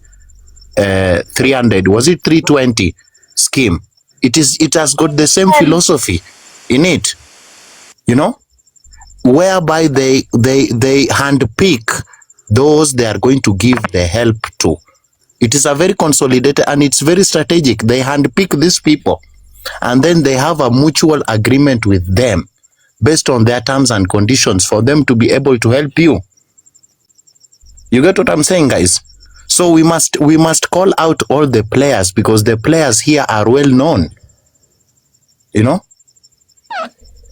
300, was it 320 scheme? It has got the same philosophy in it, whereby they handpick those they are going to give the help to. It is a very consolidated and it's very strategic. They handpick these people and then they have a mutual agreement with them based on their terms and conditions for them to be able to help you. You get what I'm saying, guys? So we must call out all the players because the players here are well known.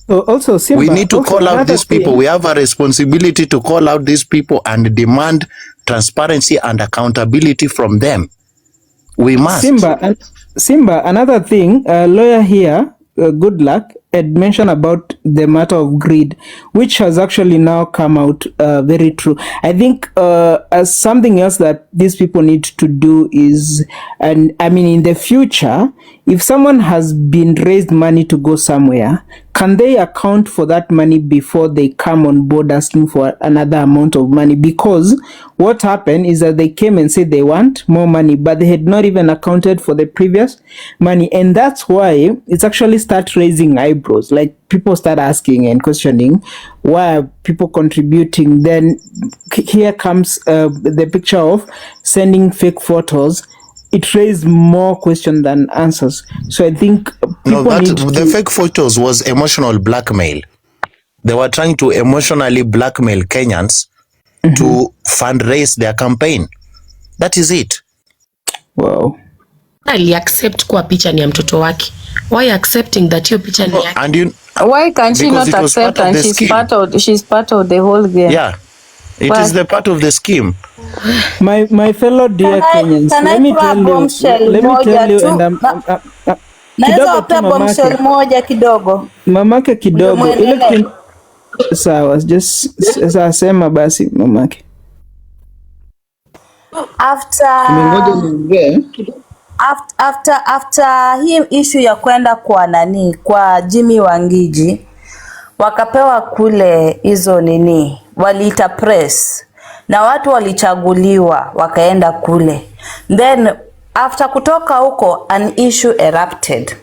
Also, Simba,
we need to call out these people. We have a responsibility to call out these people and demand transparency and accountability from them. We must.
Simba, another thing, lawyer here, good luck, had mentioned about the matter of greed, which has actually now come out very true. I think as something else that these people need to do is, and I mean in the future, if someone has been raised money to go somewhere,
can they account for that money before they come on board asking for another amount of money? Because what happened is that they came and said they want more money, but they had not even accounted for the previous money. And that's why it's actually start raising eyebrows. Like people start asking and questioning, why are people contributing? Then here comes the picture of sending fake photos. It raised more questions than answers. So I think people
the fake photos was emotional blackmail. They were trying to emotionally blackmail Kenyans to fundraise their campaign. That is it.
Wow.
Ali accept kwa picha ni ya mtoto wake. Why accepting that hiyo picha ni yake?
And
why can't she not accept and she's part of the whole game?
Yeah. It is the part of the scheme.
My fellow dear Kenyans, let me tell you, and
naweza upea bombshell moja kidogo.
Mamake kidogo. Ile sawa, just sema basi mamake.
After hii issue ya kwenda kwa Jimmy Wangiji, wakapewa kule hizo waliita press na watu walichaguliwa wakaenda kule. Then after kutoka huko, an issue erupted,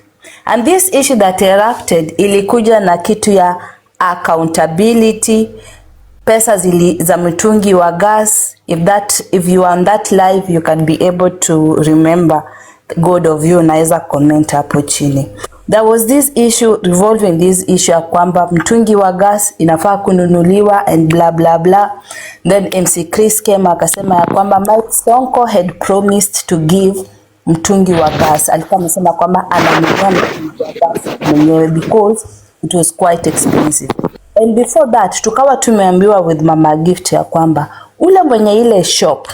and this issue that erupted ilikuja na kitu ya accountability, pesa za mtungi wa gas. If you are on that live, you can be able to remember God of you, naweza comment hapo chini. There was this issue revolving this issue ya kwamba mtungi wa gas inafaa kununuliwa and blah blah blah. Then MC Chris came akasema ya kwamba Mike Sonko had promised to give mtungi wa gas. Alikuwa amesema kwamba ananunua mtungi wa gas mwenyewe because it was quite expensive. And before that tukawa tumeambiwa with Mama Gift ya kwamba ule mwenye ile shop,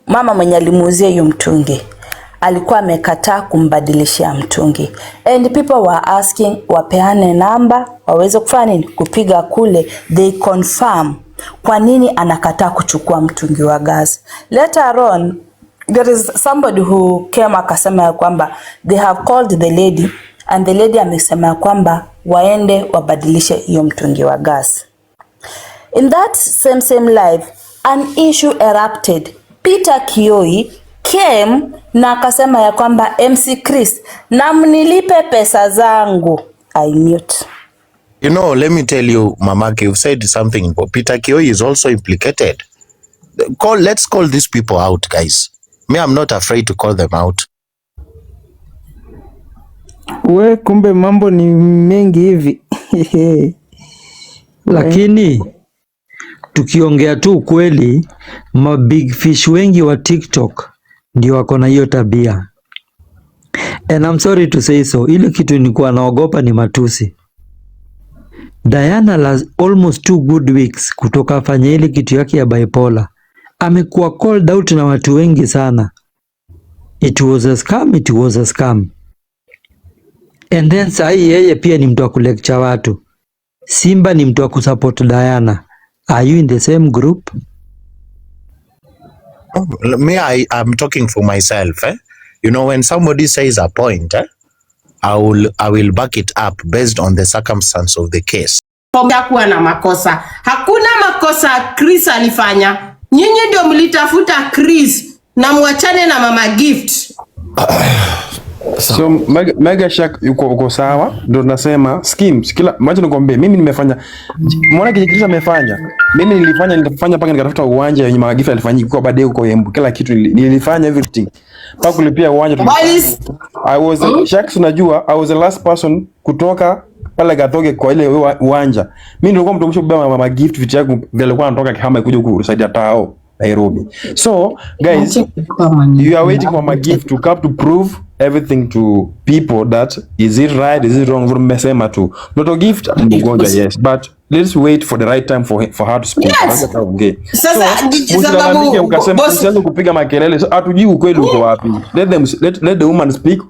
mama mwenye alimuuzia hiyo mtungi, alikuwa amekataa kumbadilishia mtungi. And people were asking wapeane namba waweze kufanya nini, kupiga kule they confirm kwa nini anakataa kuchukua mtungi wa gas. Later on there is somebody who came akasema ya kwamba they have called the lady and the lady amesema ya kwamba waende wabadilishe hiyo mtungi wa gas. In that same live, an issue erupted. Peter Kioi came na akasema ya kwamba MC Chris, na mnilipe pesa zangu. I mute.
You know, let me tell you, Mamake, you've said something. Peter Kioi is also implicated. Let's call these people out, guys. Me, I'm not afraid to call them out.
We, kumbe mambo ni mengi hivi.
Lakini tukiongea tu ukweli, big fish wengi wa TikTok ndio wako na hiyo tabia. And I'm sorry to say so, ile kitu nilikuwa naogopa ni matusi. Diana last almost 2 good weeks kutoka afanye ile kitu yake ya bipolar. Amekuwa called out na watu wengi sana. It was a scam. And then sahi yeye pia ni mtu wa kulecture watu. Simba ni mtu wa kusupport Diana. Are you in the same group?
Me, I'm talking for myself. You know, when somebody says a point, I will back it up based on the circumstance of the case.
Kuwa na makosa. Hakuna makosa Chris alifanya. Nyinyi ndio mlitafuta Chris na muachane na Mama Gift.
So Mega Shark uko sawa, ndio tunasema schemes kila macho nikwambie, mimi nimefanya muone kijikisha amefanya, mimi nilifanya paka nikatafuta uwanja yenye Mama Gift alifanyika kwa baadaye huko Embu, kila kitu nilifanya everything paka kulipia uwanja. I was Sharks, unajua I was the last person kutoka pale Gatoge kwa ile uwanja. Mimi nilikuwa mtu mwisho kubeba Mama Gift vitu yangu vile alikuwa anatoka Kihama kuja kusaidia tao Nairobi. So guys, you are waiting for Mama Gift to come to prove everything to people that is it right, is it wrong. Mmesema tu not a gift mgonja, yes, but let's wait for the right time for her to speak.
Yes.
Sasa sababu ukasema kupiga makelele, so hatujui ukweli uko wapi. Let the woman speak,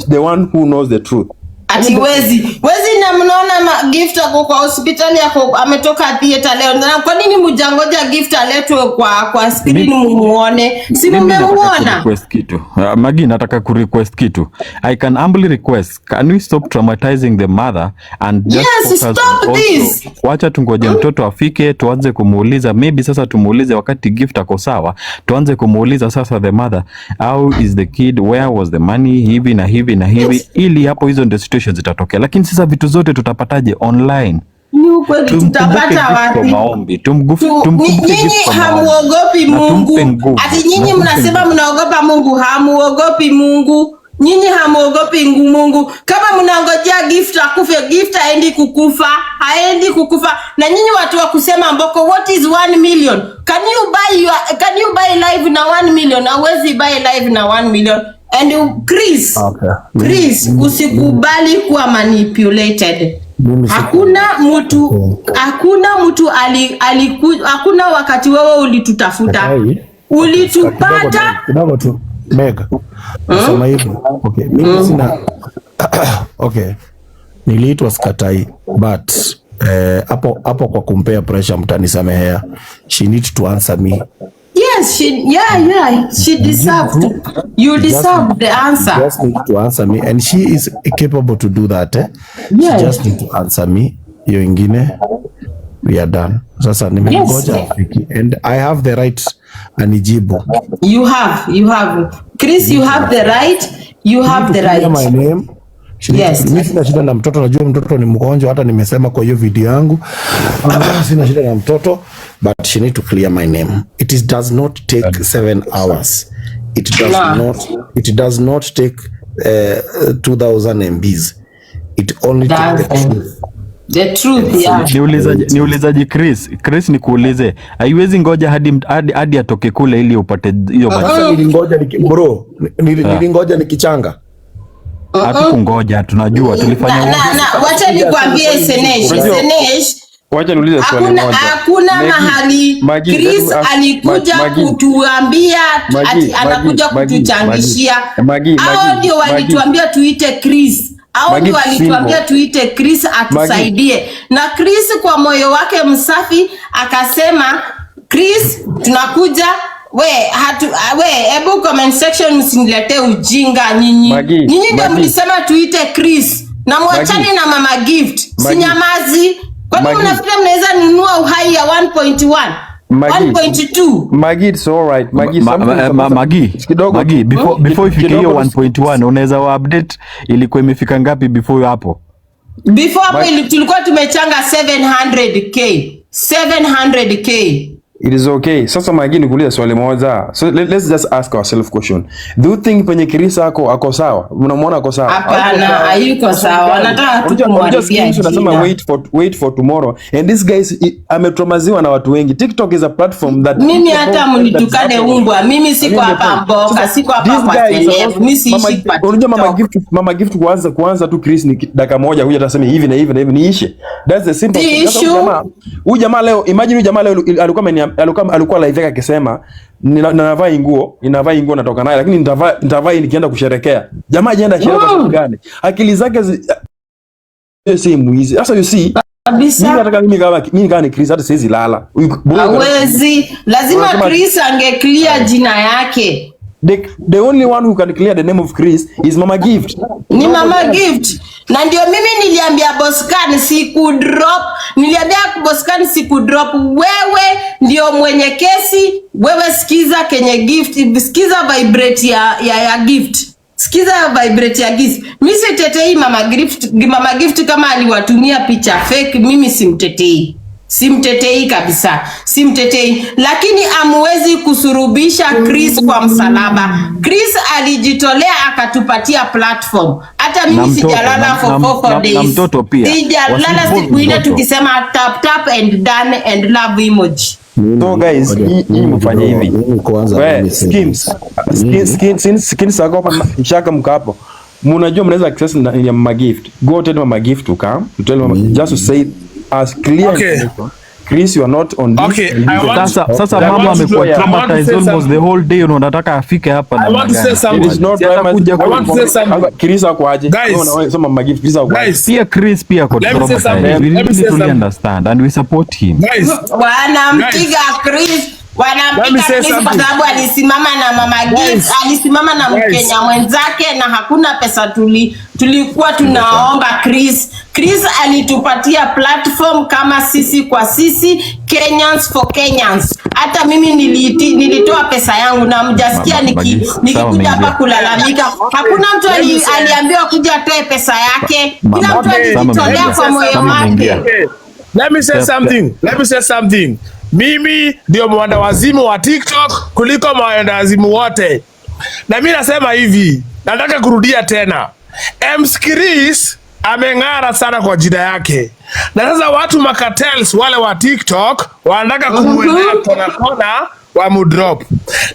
the one who knows the truth.
Ati wezi
na mnaona Gift ako kwa hospitali yako ametoka theater leo. Na kwa nini mjangoja Gift aletwe kwa screen muone? Si mmemuona?
Request kitu. Magi nataka ku request kitu. I can humbly request, can we stop traumatizing the mother and just
stop this.
Wacha tungoje mtoto afike tuanze kumuuliza, maybe sasa tumuulize wakati Gift ako sawa, tuanze kumuuliza sasa the mother, how is the kid, where was the money, hivi na hivi na hivi, ili hapo hizo ndio situations zitatokea. Lakini sasa vitu zote tutapataje online?
Ni ukweli tutapata wapi?
Maombi
nyinyi hamuogopi Mungu. Ati nyinyi mnasema mnaogopa Mungu, hamuogopi Mungu. Nyinyi hamuogopi Mungu. Kama mnangojea Gift akufe, Gift haendi kukufa. Na nyinyi watu wa kusema mboko, what is 1 million? Can you buy live na 1 million? Hawezi buy live na 1 million. And Chris, usikubali kuwa manipulated. Hakuna mtu hakuna wakati wewe ulitutafuta. Ulitupata
kidogo tu Mega. Sema hivyo. Okay, mimi sina okay. Niliitwa Skatai but hapo kwa compare pressure mtanisamehea. She needs to answer me.
Yes, she deserves to. You deserve the answer.
She just need to answer me and she is capable to do that. Yes. She just need to answer me. Hiyo ingine we are done. Sasa nimengoja afiki and I have the right anijibu.
You have. Chris, you have the right. You have the right.
My name. Yes. Mimi sina shida na mtoto, najua mtoto ni mgonjwa, hata nimesema kwa hiyo video yangu. Sina shida na mtoto, but she need to clear my name. It does not take 7 hours. It does not take 2000 MBs. It only takes
the truth. Yeah.
Niulizaji Chris nikuulize. Haiwezi ngoja hadi atoke kule ili upate hiyo
bro. Nilingoja nikichanga.
Hatukungoja, tunajua tulifanya.
Wacha nikwambie Senesh.
Wacha niulize swali moja.
Hakuna mahali Chris alikuja kutuambia ati anakuja kutuchangishia. Hao ndio walituambia tuite Chris. Hao ndio walituambia tuite Chris atusaidie. Na Chris kwa moyo wake msafi akasema, Chris tunakuja. Hebu comment section msiniletee ujinga nyinyi. Nyinyi ndio mlisema tuite Chris. Na mwachani na Mama Gift. Sinyamazi. Kwani mnafikiri mnaweza nunua uhai ya 1.1? 1.2.
Magi, it's all right.
Magi, before ifike hiyo 1.1 unaweza wa update ilikuwa imefika ngapi before hapo?
Before hapo tulikuwa tumechanga 700k.
It is okay. Sasa Magi, nikuuliza swali moja. So let's just ask ourselves question. Do you think penye Chris ako sawa? Unamwona ako sawa?
Hapana, hayuko sawa. Anataka tukumharibia.
Unasema wait for tomorrow. And this guys ametraumaziwa na watu wengi. TikTok is a platform that
mimi hata mnitukane umbwa. Mimi siko hapa mboka, siko hapa kwa telef. Mimi siishi kwa.
Unajua Mama Gift kuanza tu Chris ni dakika moja huja atasema hivi na hivi na hivi niishe. That's the simple thing. Huyu jamaa leo, imagine huyu jamaa leo alikuwa live yake akisema ninavaa nguo natoka naye, lakini nitavaa nikienda kusherekea. Jamaa ajienda sherehe gani? Akili zake si mwizi. Sasa you see kabisa. Mimi nataka mimi kama Chris hata siwezi lala.
Hawezi. Lazima Chris ange clear jina yake.
The only one who can clear the name of Chris is Mama Gift.
Ni Mama Gift. Na ndio mimi niliambia Boscan sikudrop. Wewe ndio mwenye kesi. Wewe sikiza kenye Gift, sikiza vibrate ya Gift. Sikiza vibrate ya Gift. Mimi sitetei Mama Gift kama aliwatumia picha fake, mimi simtetei kabisa. Lakini amwezi kusurubisha Chris kwa msalaba. Chris alijitolea akatupatia platform. Hata mimi sijalala for 4 days.
Na mtoto pia.
Sijalala siku ile tukisema tap and done and love emoji.
So guys, mfanye hivi. Skins agopa shaka mkapo. Mnajua mnaweza access na Mama Gift. Go to Mama Gift to come. To tell Mama just to say as clear Chris, you are not on this.
Okay,
Sasa mama amekuwa traumatized almost the whole day, unataka afike hapa na
want to say something.
It is not
I want to say something.
Chris akwaje?
Guys,
pia Chris pia iko traumatized. We really truly understand and we support him.
Guys,
wanampiga Chris, wanampiga Chris kwa sababu alisimama na mama Gift, alisimama na Mkenya mwenzake na hakuna pesa tulikuwa tunaomba Chris. Chris alitupatia platform kama sisi kwa sisi, Kenyans for Kenyans. Hata mimi nilitoa pesa yangu na mjasikia nikikuja hapa kulalamika. Hakuna mtu aliambiwa kuja atoe pesa yake. Kila mtu alijitolea kwa moyo wake.
Let me say something. Mimi ndio mwanda wazimu wa TikTok kuliko mwanda wazimu wote. Na mimi nasema hivi, nataka kurudia tena. Chris ameng'ara sana kwa jina yake. Na sasa watu makatels wale wa TikTok wanataka kumwendea kona wa mudrop.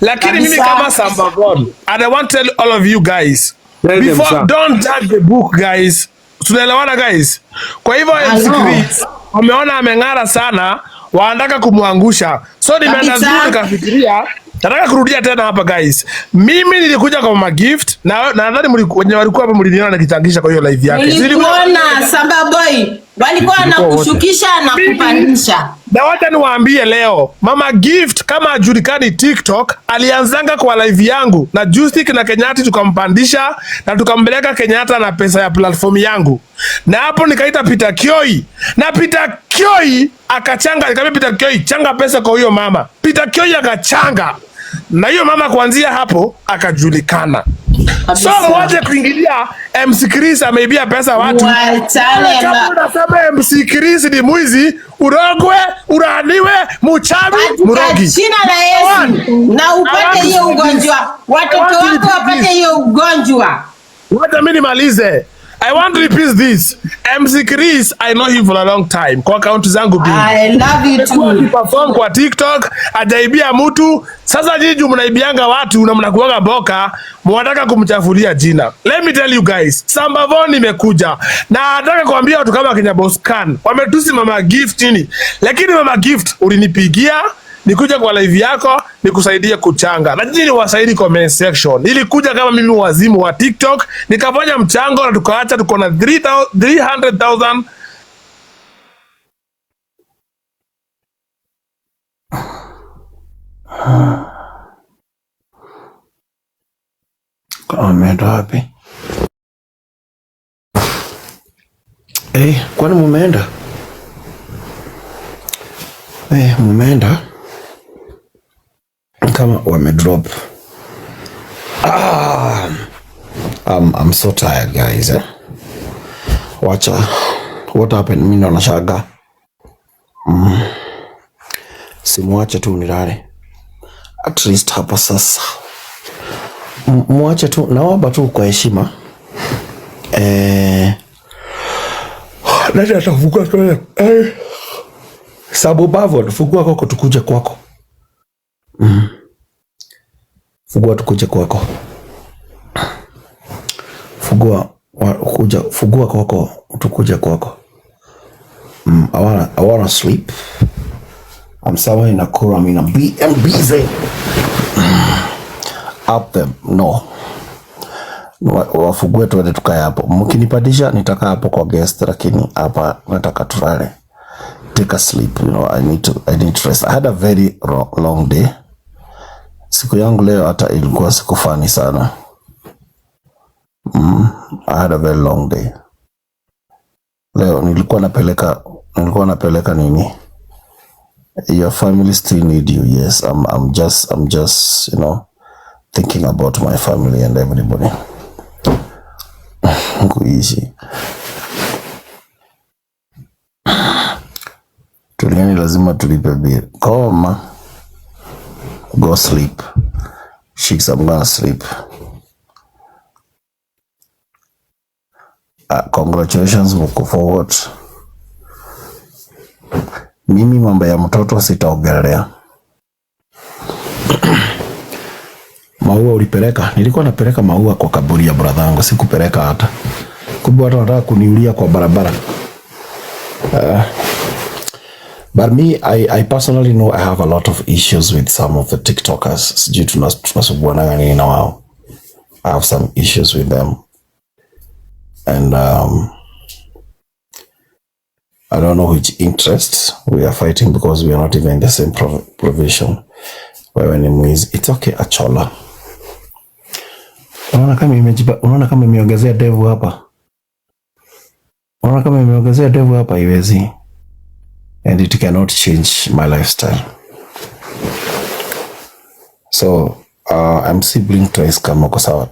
Lakini mimi kama Sambavon, and I want to tell all of you guys, before don't judge the book guys. Tunaelewana guys? Kwa hivyo Chris wameona ameng'ara sana, wanataka kumwangusha. So nimeenda zuri nikafikiria nataka kurudia tena hapa guys. Mimi nilikuja kwa Mama Gift na nadhani wenye walikuwa hapa mliniona nikichangisha kwa hiyo live yake.
Nilikuona Samba Boy walikuwa wanakushukisha na kupandisha.
Na wacha niwaambie leo, Mama Gift kama ajulikani TikTok, alianzanga kwa live yangu na Justic na Kenyatta tukampandisha na tukampeleka Kenyatta na pesa ya platform yangu. Na hapo nikaita Peter Kioi. Na Peter Kioi akachanga, nikamwambia Peter Kioi changa pesa kwa huyo mama. Peter Kioi akachanga. Na hiyo mama kuanzia hapo akajulikana. So mwaje kuingilia MC Chris ameibia pesa watu. Kama unasema MC Chris ni mwizi, urogwe, uraniwe, muchawi, murogi.
Jina la Yesu na upate hiyo ugonjwa. Watoto wako wapate hiyo ugonjwa.
Wacha mimi nimalize. I want to repeat this. MC Chris, I know him for a long time. Kwa account zangu bingi.
I love you too.
Perform kwa TikTok, ajaibia mtu. Sasa jiju mnaibianga watu na mnakuanga boka, mwataka kumchafulia jina. Let me tell you guys, Sambavon imekuja. Na nataka kuambia watu kama Kenya Boss Khan, wametusi Mama Gift nini. Lakini Mama Gift ulinipigia, nikuja kwa live yako, nikusaidia kuchanga. Na jini wasaidi comment section. Nilikuja kama mimi wazimu wa TikTok, nikafanya mchango na tukaacha tuko na 300,000.
Ameenda wapi? Kwani mumeenda? Mumeenda? Kama wamedrop. I'm so tired guys. Wacha. What happened? Mimi ndo nashaga. Simwache tu nilale. At least hapa sasa. Mwache tu, naomba tu kwa heshima. Nani atafungua kwa Sabu Bavon, fungua kwako tukuje kwako. Fungua tukuje kwako. Fungua kwako tukuje kwako. I wanna sleep. I'm somewhere in Nakuru. I'm in a busy. Up them. No. Wafugue tuende tukae hapo. Mkinipadisha nitaka hapo kwa guest, lakini hapa nataka tulale. Take a sleep, you know. I need to rest. I had a very long day. Siku yangu leo hata ilikuwa siku fani sana. I had a very long day. Leo nilikuwa napeleka nini? Your family still need you. Yes, I'm just, you know, thinking about my family and everybody. Kuishi. Tuliani lazima tulipe bill. Koma. Go sleep. Sheiks, I'm gonna sleep. Congratulations for what? Mimi mambo ya mtoto sitaongelea. Maua ulipeleka? Nilikuwa napeleka maua kwa kaburi ya brother yangu, sikupeleka hata. Kumbe watu wanataka kuniulia kwa barabara. But me, I personally know I have a lot of issues with some of the TikTokers. Due to I have some issues with them. And I don't know which interests we are fighting because we are not even in the same provision. It's okay, Achola. Unaona kama imeongezea devu hapa. Iwezi. And it cannot change my lifestyle. So, I'm sibling twice kama kwa sawa.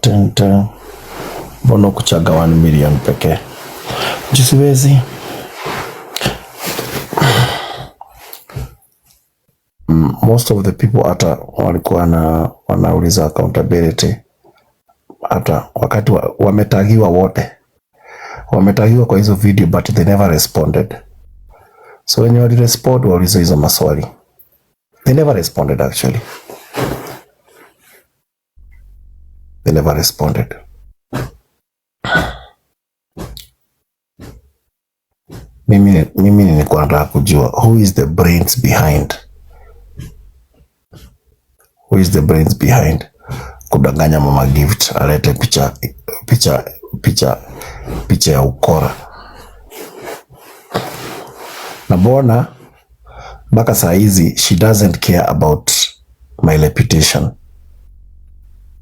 Bono kuchaga 1 million peke. Jisiwezi. Most of the people hata walikuwa wanauliza accountability. Hata wakati wametagiwa wote. Wametagiwa kwa hizo video but they never responded. So when you respond, wauliza hizo maswali. They never responded actually. They never responded. Mimi nilikuwa nataka kujua who is the brains behind. Who is the brains behind kudanganya Mama Gift alete picha ya ukora. Na bona mpaka saa hizi she doesn't care about my reputation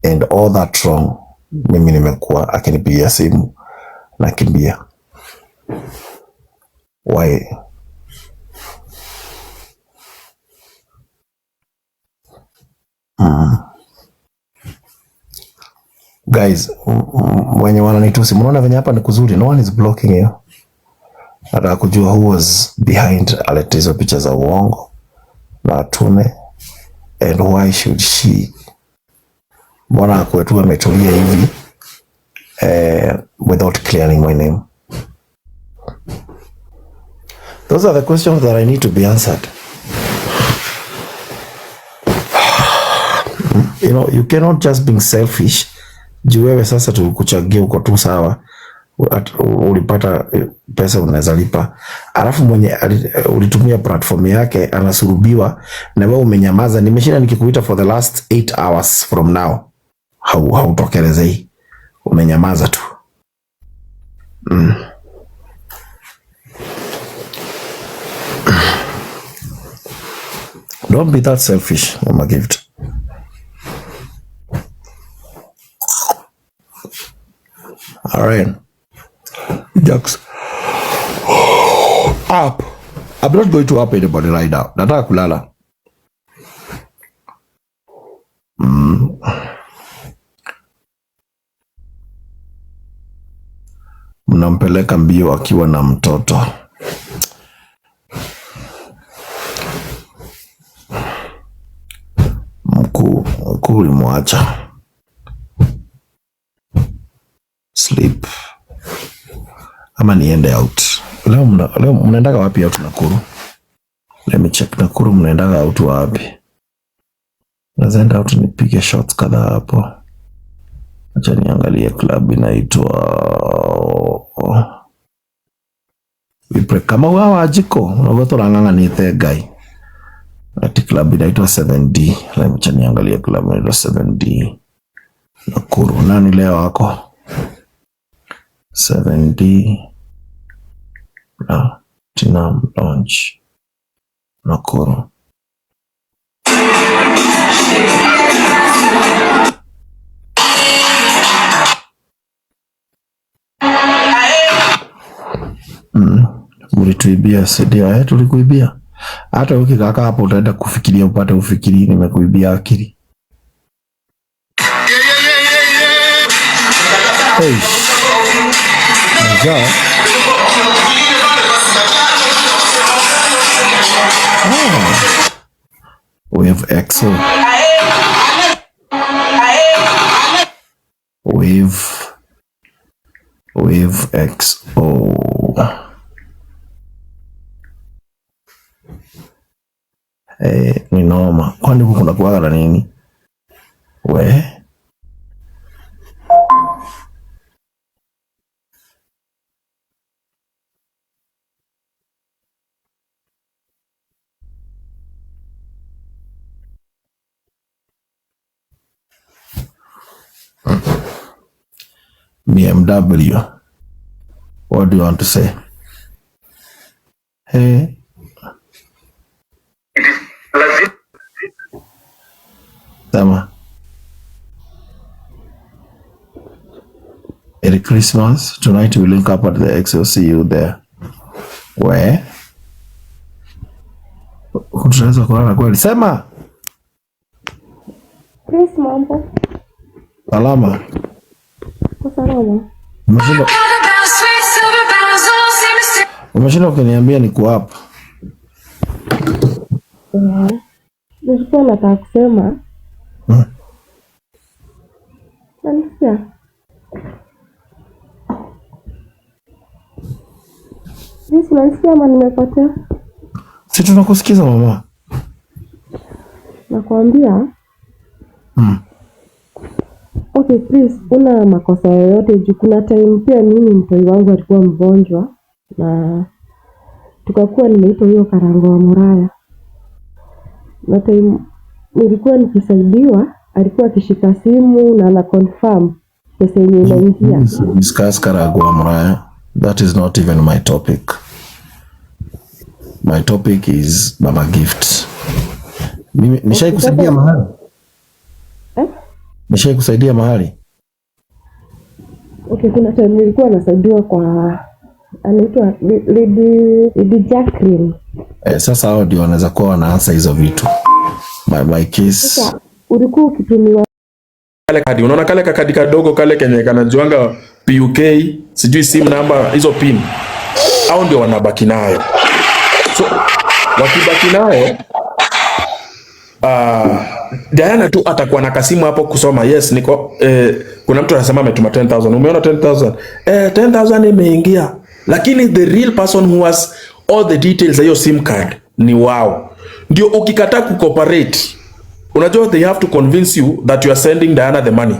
and all that wrong. Mimi nimekuwa akinipigia simu na kimbia. Why? Guys, wenye wananitusi, mnaona venye hapa ni kuzuri. No one is blocking you. Nataka kujua who was behind alete hizo picha za uongo na atume, and why should she? Mbona kwetu ametulia hivi without clearing my name? Those are the questions that I need to be answered. You know, you cannot just be selfish. Juu wewe sasa tukuchagia uko tu sawa. Ulipata pesa unaweza lipa. Alafu mwenye ulitumia platform yake anasurubiwa na wewe umenyamaza. Nimeshinda nikikuita for the last 8 hours from now. Hautokelezei. Umenyamaza tu. Don't be that selfish, Mama Gift. All right. Jokes. Up. I'm not going to up anybody right now. Nataka kulala. Mnampeleka mbio akiwa na mtoto. Mkuu ulimwacha. Sleep. Ama niende out. Leo mnaendaga wapi out Nakuru? Let me check Nakuru mnaendaga out wapi? Naenda out nipige shots kadhaa hapo. Acha niangalie club inaitwa Wipre kama wawa ajiko. Unagoto ranganga ni the guy. Ati club inaitwa 7D. Acha niangalie club inaitwa 7D. Nakuru nani leo wako? 7D Platinum Lounge Nakuru. Mulituibia sedia tulikuibia. Hata ukikaka hapo utaenda kufikiria upate ufikiri nimekuibia akili. Hey. Mzaa. We have EXO. Wave XO. Ni noma. Kwani huku kuna kuwaga na nini? We? BMW. What do you want to say? Hey. Sema. Merry Christmas. Tonight we link up at the X. See you there. Where? Tunaweza kulala kweli. Sema.
Chris, mambo.
Salama.
Salama.
Umeshinda ukiniambia niko hapa.
Nilikuwa nataka kusema. Nalisikia. Sisi nalisikia ama nimepotea?
Si tunakusikiza mama.
Nakwambia. Okay, please, una makosa yoyote juu kuna time pia mimi mtoi wangu alikuwa mgonjwa na tukakuwa nimeitwa hiyo Karangu wa Muraya. Na time nilikuwa nikisaidiwa, alikuwa akishika simu na ana confirm pesa yenye inaingia.
Discuss Karangu wa Muraya. That is not even my topic. My topic is Mama Gift. Mimi nishai kusaidia mahali. Nishai kusaidia mahali.
Okay, kuna time nilikuwa nasaidiwa kwa anaitwa Lady Jacqueline.
Sasa hao ndio wanaweza kuwa wanaanza hizo vitu. My case.
Sasa ulikuwa ukitumiwa
kale kadi, unaona kale kadi kadogo kale kenye kanajuanga PUK, sijui sim number, hizo pin. Hao ndio wanabaki nayo. So wakibaki nayo Diana tu atakuwa na kasimu hapo kusoma yes niko kuna mtu anasema ametuma 10,000. Umeona 10,000? 10,000 imeingia. Lakini the real person who has all the details hiyo sim card ni wao. Ndio ukikataa kucooperate, unajua they have to convince you that you are sending Diana the money.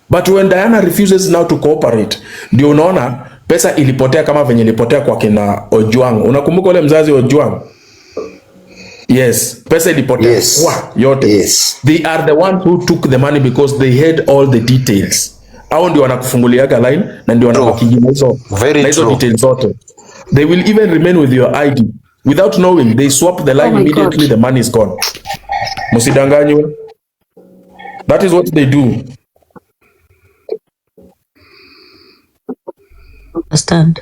But when Diana refuses now to cooperate, ndio unaona pesa ilipotea kama venye ilipotea kwa kina Ojwang. Unakumbuka ule mzazi Ojwang? Yes, pesa ilipotea.
Yes.
Yote. Yes. They are the ones who took the money because they had all the details. Hao ndio wanakufunguliaga line na ndio wanakujia hizo details zote. They will even remain with your ID without knowing. They swap the line immediately. The money is gone. Musidanganywe. That is what they do.
Understand?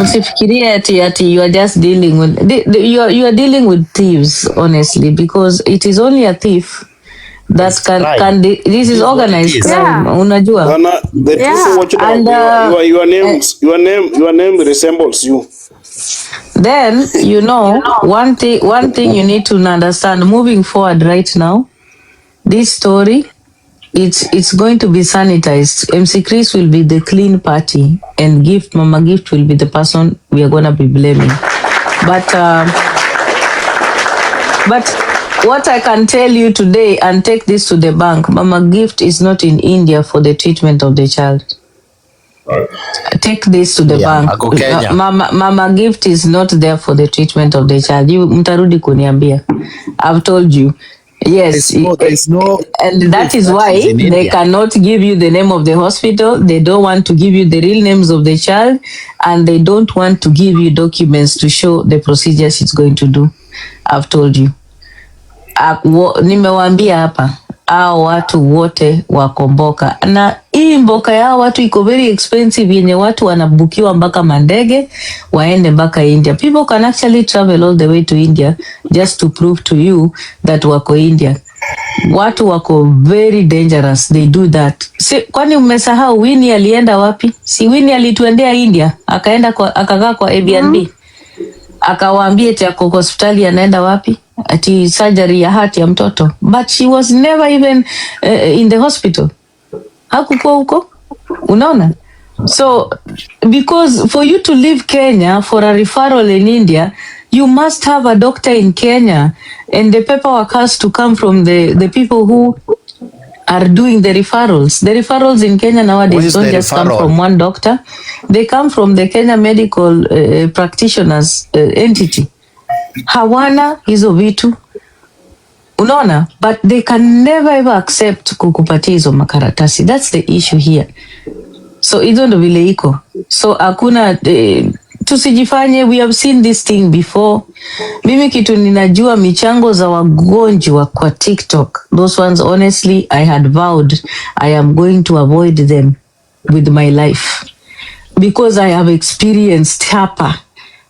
Msifikirie ati you are just dealing with you are dealing with thieves, honestly, because it is only a thief that can this is organized crime. Unajua?
The people watching and your name resembles you.
Then you know one thing you need to understand moving forward right now. This story, it's going to be sanitized. MC Chris will be the clean party and Mama Gift will be the person we are going to be blaming. But what I can tell you today, and take this to the bank, Mama Gift is not in India for the treatment of the child. Take this to the bank. Mama Gift is not there for the treatment of the child. You mtarudi kuniambia. I've told you. Yes, there's no, and that is why they cannot give you the name of the hospital. They don't want to give you the real names of the child, and they don't want to give you documents to show the procedures it's going to do. I've told you. Nimewaambia hapa, hao watu wote wakomboka. Na hii mboka ya watu iko very expensive, yenye watu wanabukiwa mpaka mandege waende mpaka India. People can actually travel all the way to India just to prove to you that wako India. Watu wako very dangerous, they do that. Kwani umesahau Winnie alienda wapi? Si Winnie alituendea India, akakaa kwa Airbnb. Akawaambia eti ako hospitali anaenda wapi? Ati surgery ya heart ya mtoto. But she was never even in the hospital. Hakukuwa huko. Unaona? So because for you to leave Kenya for a referral in India, you must have a doctor in Kenya, and the paperwork has to come from the people who are doing the referrals. The referrals in Kenya nowadays don't just come from one doctor. They come from the Kenya Medical Practitioners entity. Hawana hizo vitu. Unaona? But they can never ever accept kukupatia hizo makaratasi. That's the issue here. So hizo ndo vile iko. So hakuna tusijifanye, we have seen this thing before. Mimi kitu ninajua michango za wagonjwa kwa TikTok, those ones honestly I had vowed I am going to avoid them with my life because I have experienced hapa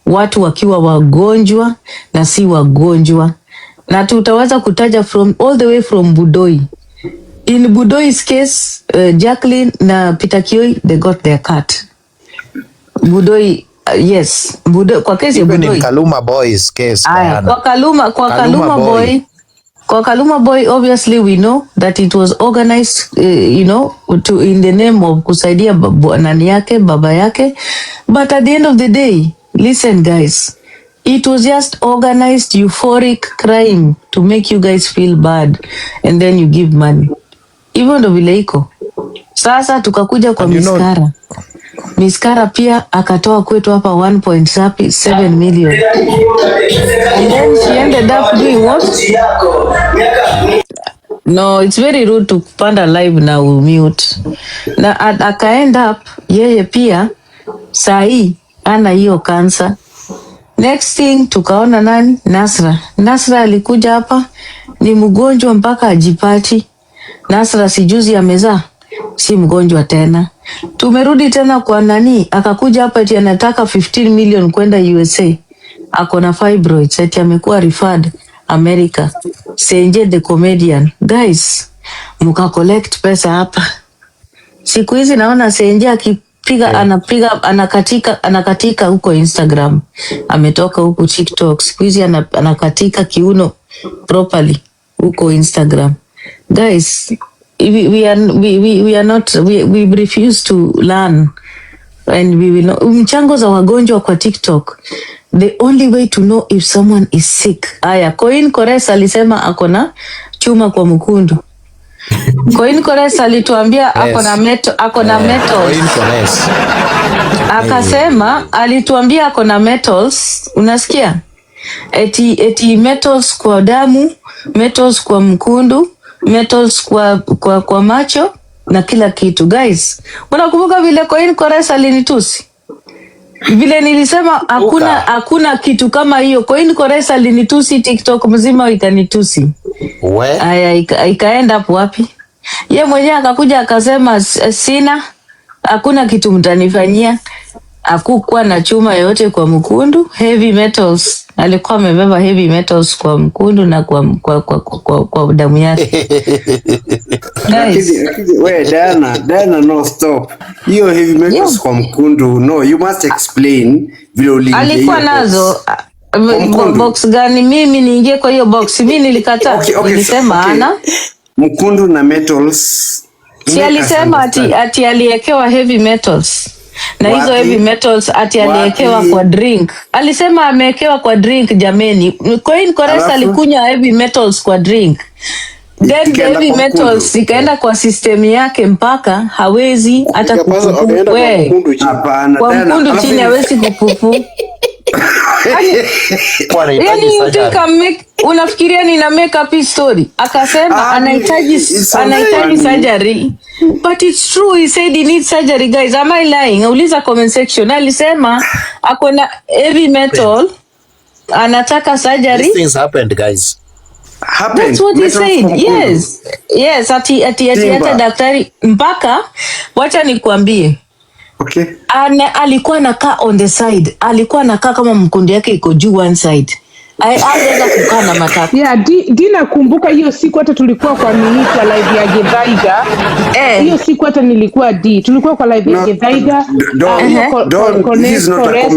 watu wakiwa wagonjwa na si wagonjwa, na tutaweza kutaja from all the way from Budoi. In Budoi's case, Jacqueline na Peter Kioi, they got their cut. Budoi, yes. Budoi, kwa kesi ya Budoi.
Even in Kaluma Boy's case,
Kwa Kaluma Boy. Kwa Kaluma Boy, obviously we know that it was organized, in the name of kusaidia nani yake, baba yake. But at the end of the day, listen guys, it was just organized euphoric crime to make you guys feel bad and then you give money. Hivyo ndo vile iko. Sasa tukakuja kwa Miskara. Miskara pia akatoa kwetu hapa 1.7 million. And then she ended up doing what? No, it's very rude to panda live na mute. Na aka-end up yeye pia sahi ana hiyo kansa. Next thing tukaona nani? Nasra alikuja hapa ni mgonjwa mpaka ajipati. Nasra sijuzi amezaa, si mgonjwa tena. Tumerudi tena kwa nani? Akakuja hapa eti anataka 15 million kwenda USA. Akona fibroids eti amekuwa referred America. Senje the comedian. Guys, muka collect pesa hapa. Siku hizi naona Senje akipiga anakatika huko Instagram. Ametoka huko TikTok. Siku hizi anakatika kiuno properly huko Instagram. Guys, we refuse to learn, and we will not. Mchango za wagonjwa kwa TikTok, the only way to know if someone is sick. Aya, Coin Kores alisema akona chuma kwa mkundu. Coin Kores alituambia akona metals. Akasema alituambia akona metals, unasikia? Eti metals kwa damu, metals kwa mkundu, metals kwa macho na kila kitu. Guys, unakumbuka vile Coin Kores alinitusi? Vile nilisema hakuna kitu kama hiyo. Coin Kores alinitusi, TikTok mzima ikanitusi. Aya, ikaenda hapo wapi? Ye mwenyewe akakuja akasema sina, hakuna kitu mtanifanyia. Hakukuwa na chuma yote kwa mkundu, heavy metals. Alikuwa amebeba heavy metals kwa mkundu na kwa damu yake. Guys,
wait, Diana, no stop. Hiyo heavy metals kwa mkundu, no, you must explain vile uliingia.
Alikuwa nazo box gani? Mimi niingie kwa hiyo box? Mimi nilikataa. Nilisema ana
mkundu na metals.
Si alisema ati aliekewa heavy metals. Na hizo heavy metals ati aliekewa kwa drink. Alisema amewekewa kwa drink jameni. Coin Kores alikunywa heavy metals kwa drink. Then the heavy metals ikaenda kwa system yake mpaka hawezi hata kupupu. Kwa mkundu chini hawezi kupupu. Yani unafikiria nina make up his story? Akasema anahitaji surgery. But it's true, he said he needs surgery. Guys, am I lying? Uliza comment section. Alisema akona heavy metal, anataka surgery.
These things happened, guys.
That's what he said. Yes, ati hata daktari mpaka wacha nikwambie.
Okay.
Alikuwa anakaa on the side. Alikuwa anakaa kama mkundi yake iko juu one side. Aliweza kukaa na matatu.
Yeah, Dina kumbuka hiyo siku hata tulikuwa kwa kwa live ya Gedaiga. Hiyo siku hata nilikuwa tulikuwa kwa live ya Gedaiga.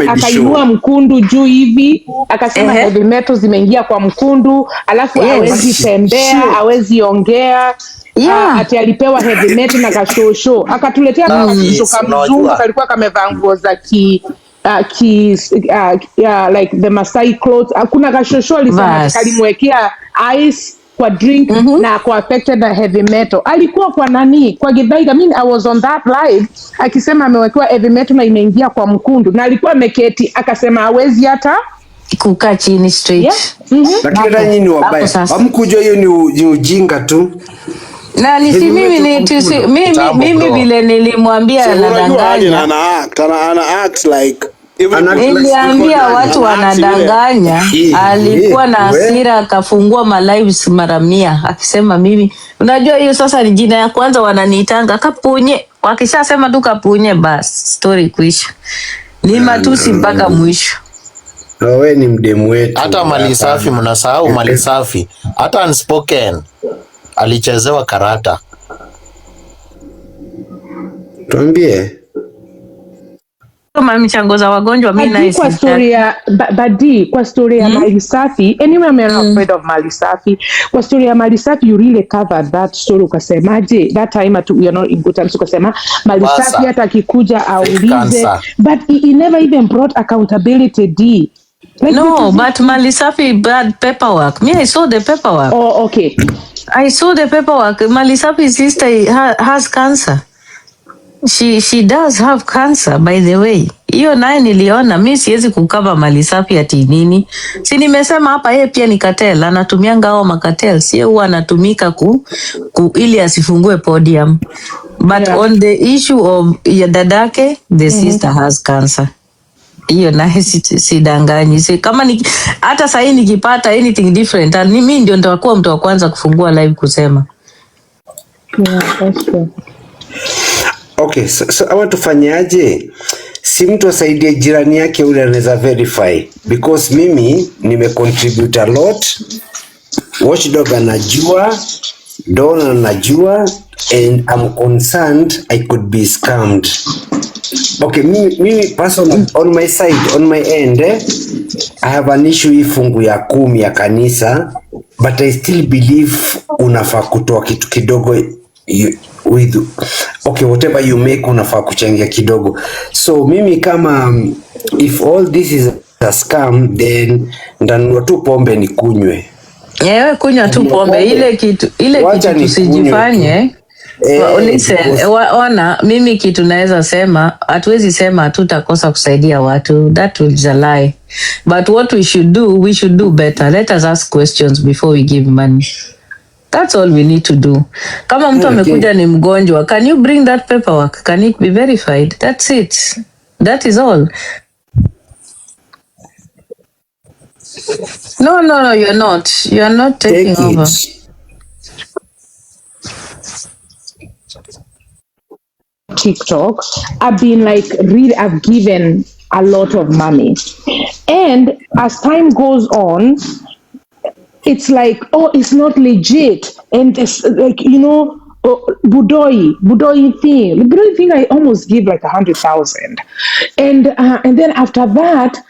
Akainua mkundu juu hivi, akasema heavy metals zimeingia kwa mkundu, alafu hawezi tembea, hawezi ongea. Ati alipewa heavy metal na kashosho. Akatuletea kashosho kama mzungu alikuwa kamevaa nguo za like the Masai clothes. Hakuna kashosho alisema kalimwekea ice kwa drink na kwa affected na heavy metal. Alikuwa kwa nani? Kwa Githaiga. I was on that live akisema amewekewa heavy metal na imeingia kwa mkundu, na alikuwa ameketi akasema hawezi hata
kukaa chini straight.
Lakini hata nyinyi ni wabaya. Hamkujua hiyo ni ujinga tu.
Na nisi mimi vile nilimwambia anadanganya.
Ana act like
niliambia watu wanadanganya. Alikuwa na hasira akafungua malives mara 100 akisema mimi, unajua hiyo sasa ni jina ya kwanza wananiitanga Kapunye. Wakishasema tu Kapunye basi story kuisha. Ni matusi mpaka mwisho.
Wewe ni mdemu wetu.
Hata mali safi mnasahau mali safi. Hata unspoken alichezewa karata.
Tuambie.
Kama michango za wagonjwa mimi na
kwa story ya Badi, kwa story ya mali safi, anyway I'm not afraid of mali safi. Kwa story ya mali safi you really covered that story ukasemaje that time at we are not in good times ukasema mali safi hata akikuja aulize, but he never even brought accountability D.
Like no, but mali safi bad paperwork. Me, I saw the paperwork.
Oh, okay.
I saw the paperwork. Mali safi's sister has cancer. She does have cancer, by the way. Hiyo naye niliona. Mimi siwezi kukava mali safi ati nini. Si nimesema hapa yeye pia ni cartel, anatumianga hao makatel. Sio huwa anatumika ili asifungue podium. But on the issue of ya dadake, the sister has cancer. Hiyo naye sidanganyi. Si kama ni hata sasa nikipata anything different, mimi ndio nitakuwa mtu wa kwanza kufungua live kusema.
Yeah, that's true.
Okay, so ama tufanyaje? Si mtu asaidie jirani yake ule anaweza verify, because mimi contribute a lot. Watchdog anajua, Don anajua, and I'm concerned I could be scammed. Okay, mimi personally on my side, on my end, I have an issue hii fungu ya 10 ya kanisa, but I still believe unafaa kutoa kitu kidogo with okay, whatever you make unafaa kuchangia kidogo. So mimi kama if all this is a scam, then ndanunua tu pombe ni kunywe.
Yewe kunywa tu pombe, ile kitu tusijifanye. Listen, ona mimi kitu naweza sema, hatuwezi sema hatutakosa kusaidia watu. That is a lie. But what we should do better. Let us ask questions before we give money. That's all we need to do. Kama mtu amekuja ni mgonjwa, can you bring that paperwork? Can it be verified? That's it. That is all. No, you're not. You're not taking over.
TikTok, I've been like really, I've given a lot of money. And as time goes on, it's like, oh, it's not legit. And it's like, you know, Budoi thing, I almost give like 100,000. And then after that,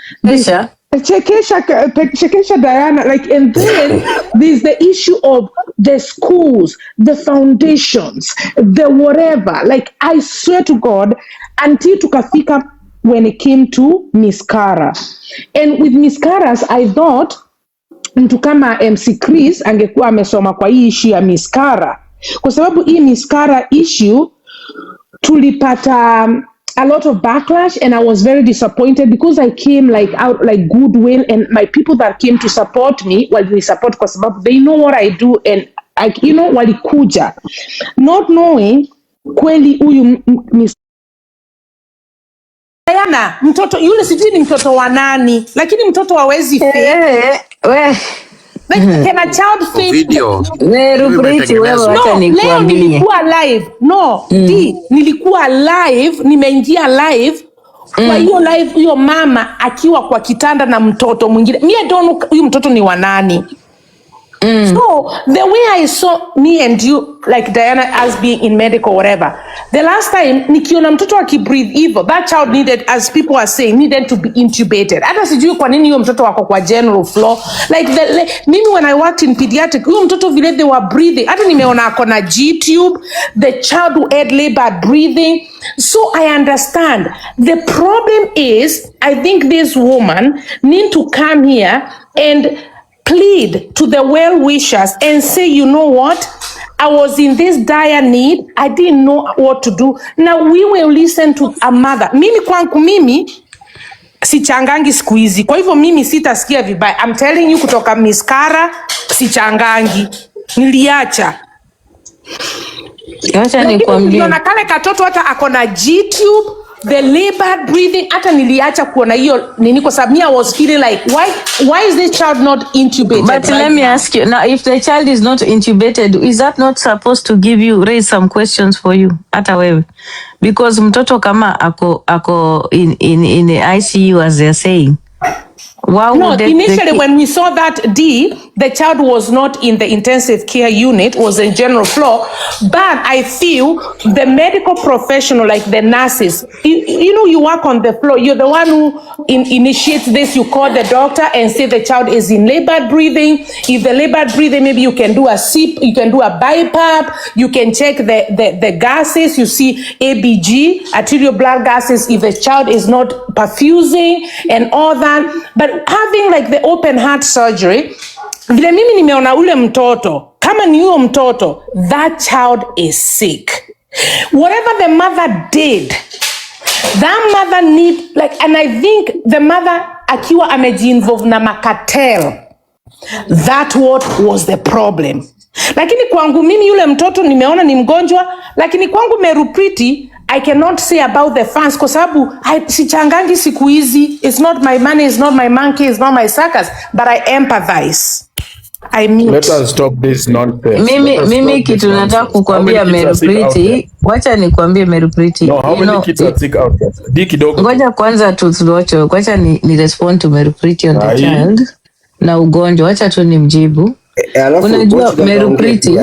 Chekesha Diana, like, and then there's the issue of the schools, the foundations, the whatever. Like, I swear to God, until tukafika when it came to Miss Kara. And with Miss Kara's, I thought mtu kama MC Chris angekuwa amesoma kwa hii issue ya Miss Kara. Kwa sababu hii Miss Kara issue tulipata a lot of backlash, and I was very disappointed because I came like out like goodwill, and my people that came to support me, they support kwa sababu they know what I do, and walikuja not knowing kweli huyu Miss Diana mtoto yule sijui ni mtoto wa nani, lakini mtoto hawezi like can a child fake video? Leo nilikuwa live. Nilikuwa live, nimeingia live. Kwa hiyo live hiyo mama akiwa kwa kitanda na mtoto mwingine. Mimi I don't know huyu mtoto ni wa nani. So the way I saw me and you, like Diana, as being in medical whatever, the last time nikiona mtoto akibreathe evil, that child needed, as people are saying, needed to be intubated. Hata sijui kwa nini huyo mtoto wako kwa general floor. Like mimi when I worked in pediatric, huyo mtoto vile they were breathing, hata nimeona ako na G-tube, the child who had labored breathing. So I understand. The problem is, I think this woman need to come here and plead to the well-wishers and say, you know what? I was in this dire need. I didn't know what to do. Now we will listen to a mother. Mimi kwangu mimi sichangangi siku hizi. Kwa hivyo mimi sitasikia vibaya. I'm telling you kutoka Miss Kara sichangangi. Niliacha.
Acha nikwambie.
Niliona kale katoto hata akona G-tube, the labor breathing, hata niliacha kuona hiyo nini kwa sababu I was feeling like why is this child not intubated?
But let me ask you now, if the child is not intubated, is that not supposed to raise some questions for you hata wewe? Because mtoto kama ako in the ICU as they're saying.
No, initially when we saw that the child was not in the intensive care unit, was in general floor. But I feel the medical professional, like the nurses, you work on the floor. You're the one who initiates this. You call the doctor and say the child is in labor breathing. If the labor breathing, maybe you can do a CPAP, you can do a BiPAP, you can check the gases. You see ABG, arterial blood gases, if the child is not perfusing and all that. But having like the open heart surgery, vile mimi nimeona ule mtoto, kama ni huyo mtoto, that child is sick. Whatever the mother did, that mother and I think the mother akiwa ameji-involve na makatel, that what was the problem. Lakini kwangu mimi yule mtoto nimeona ni mgonjwa, lakini kwangu Merupriti, I cannot say about the fans kwa sababu sichangangi siku hizi. It's not my money, it's not my monkey, it's not my circus, but I empathize.
Let us stop this nonsense.
Mimi kitu nataka kukwambia Merupriti, wacha nikwambie Merupriti.
No, how many kids are sick out there? Di kidogo.
Ngoja kwanza tuwacho, wacha ni respond to Merupriti on the child na ugonjwa, wacha tu nimjibu. Unajua Merupriti,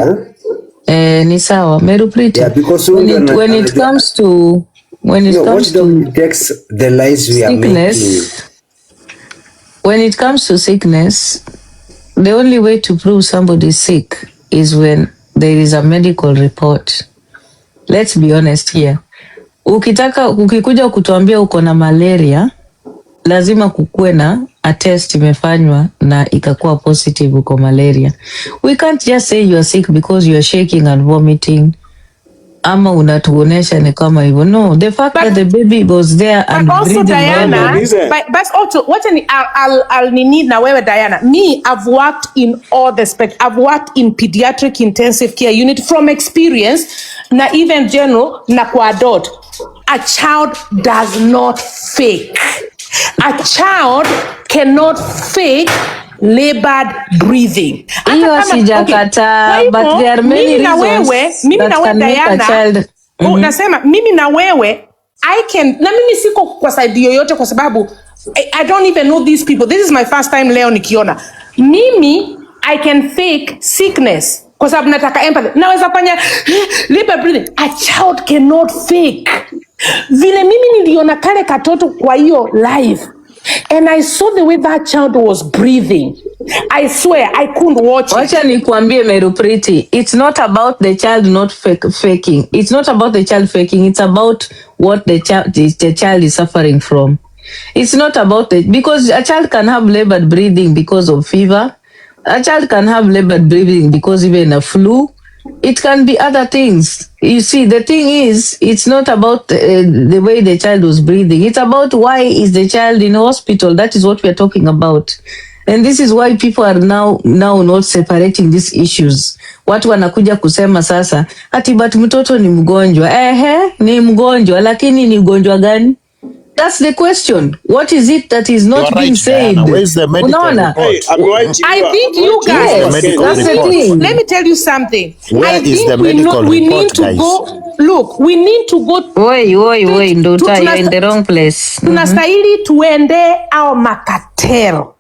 ni sawa Merupriti.
Yeah, because
when it comes to
takes the lives we are making.
When it comes to sickness, the only way to prove somebody is sick is when there is a medical report. Let's be honest here. Ukikuja kutuambia uko na malaria, lazima kukue na a test imefanywa na ikakuwa positive uko malaria. We can't just say you are sick because you are shaking and vomiting. Ama unatuonesha ni kama hivyo. No, the fact that the baby was there and
also Diana, but also what I'll need na wewe Diana. Me, I've worked in all the I've worked in pediatric intensive care unit from experience, na even general na kwa adult. A child does not fake. A child cannot fake labored breathing.
Hiyo sijakata, but there are many reasons that can make a child.
Nasema mimi na wewe I can, na mimi siko kwa side yoyote kwa sababu I don't even know these people. This is my first time leo nikiona. Mimi I can fake sickness kwa sababu nataka empathy. Naweza fanya labor breathing. A child cannot fake. Vile mimi niliona kale katoto kwa hiyo live, and I saw the way that child was breathing. I swear I couldn't watch it.
Wacha nikwambie Merupriti, it's not about the child not faking. It's not about the child faking. It's about what the child is suffering from. It's not about because a child can have labored breathing because of fever. A child can have labored breathing because even a flu. It can be other things. You see, the thing is, it's not about the way the child was breathing. It's about why is the child in hospital. That is what we are talking about. And this is why people are now not separating these issues. Watu wanakuja kusema sasa, ati but mtoto ni mgonjwa. Ni mgonjwa, lakini ni mgonjwa gani? That's the question. What is it that is not being said?
Where's the medical report?
I think you guys, that's the thing. Let me tell you something.
Where is the medical
we
report,
need to
guys?
go. Look, we need to go.
Wait, Ndota, you're in the wrong place.
Tunastahili tuende au makatel.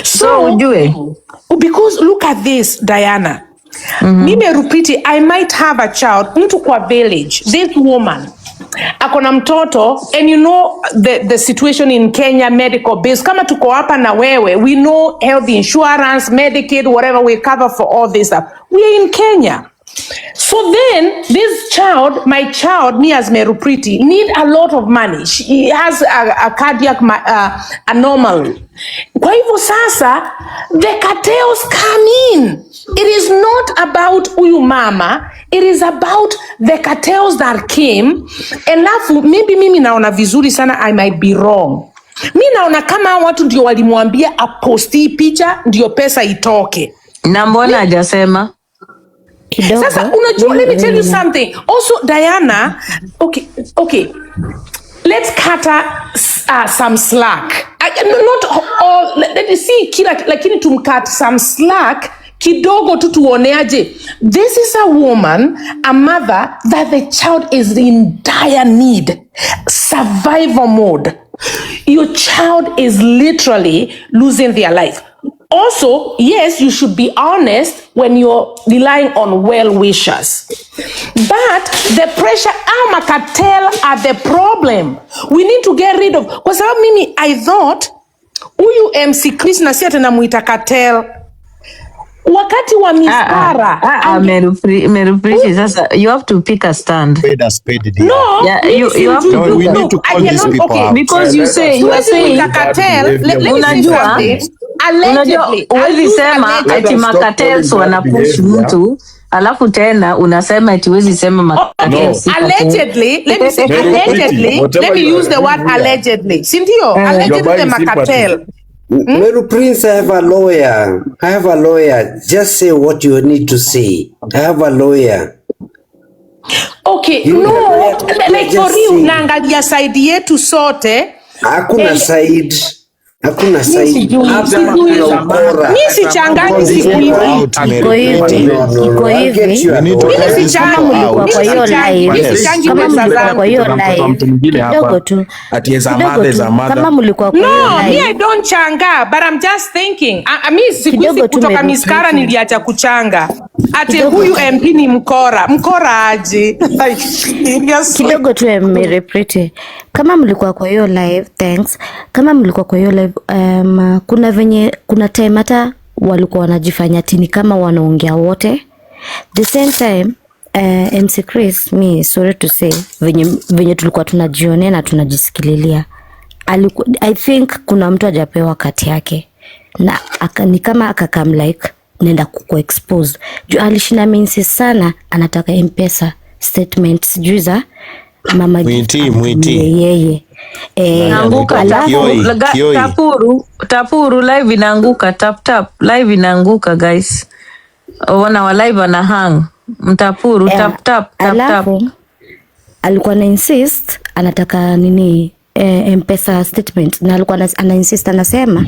So ujue, because look at this, Diana. Mimi Rupiti, I might have a child. Mtu kwa village, this woman akona mtoto, and you know the situation in Kenya, medical bills. Kama tuko hapa na wewe, we know health insurance, Medicaid, whatever we cover for all this stuff. We are in Kenya. So then this child, my child, me as Merupriti, need a lot of money. She has a cardiac anomaly. Kwa hivyo sasa, the cartels come in. It is not about huyu mama. It is about the cartels that came. Alafu, maybe mimi naona vizuri sana, I might be wrong. Mi naona kama watu ndio walimwambia aposti picha ndio pesa itoke.
Na mbona hajasema?
Sasa unajua, let me tell you something. Also Diana, okay. Let's cut her some slack. Not all, let me see kila, lakini tumcut some slack kidogo tu tuoneaje. This is a woman, a mother that the child is in dire need, survival mode. Your child is literally losing their life. Also, yes, you should be honest when you're relying on well-wishers. But the pressure, cartel are the problem. We need to get rid of. Kwa sababu mimi, I thought, huyu MC Chris na siya tenamuita cartel. Wakati wa miskara.
Meruprichi, sasa, you have to pick a stand.
No,
yeah, you have to
we need to call these people out.
Because you are saying
cartel. Let me say something. Allegedly.
Uwezi sema ati makatels wanapush mtu, alafu tena unasema ati uwezi sema makatels.
Allegedly, let me say allegedly. Let me use the word allegedly. Sindio? Allegedly the makatel.
Meru Prince, I have a lawyer. Just say what you need to say. I have a lawyer.
Okay, no, like for real, naangalia side yetu sote.
Hakuna side. Hakuna side.
Mimi sichanganyi siku hizi.
Iko hivi. Kama mlikuwa kwa hiyo live. Kidogo tu. Kama mlikuwa kwa hiyo live.
No, me I don't changa, but I'm just thinking. Mimi siku hizi kutoka miskara niliacha kuchanga. Ate huyu MP ni mkora aje.
Kidogo tu Meruprichi. Kama mlikuwa kwa hiyo live, thanks. Kama mlikuwa kwa hiyo live, kuna time hata walikuwa wanajifanya tini kama wanaongea wote. The same time, MC Chris, sorry to say, venye tulikuwa tunajionea na tunajisikililia. I think kuna mtu hajapewa kati yake. Na ni kama akakam like, nenda kuko-expose. Juu alishinda minsi sana, anataka M-Pesa statement, sijui za mama
Mwiti.
Yeye.
Naanguka tapuru live inaanguka tap live inaanguka guys. Wana wa live ana hang. Mtapuru tap.
Alikuwa na insist anataka nini M-Pesa statement, na alikuwa ana insist anasema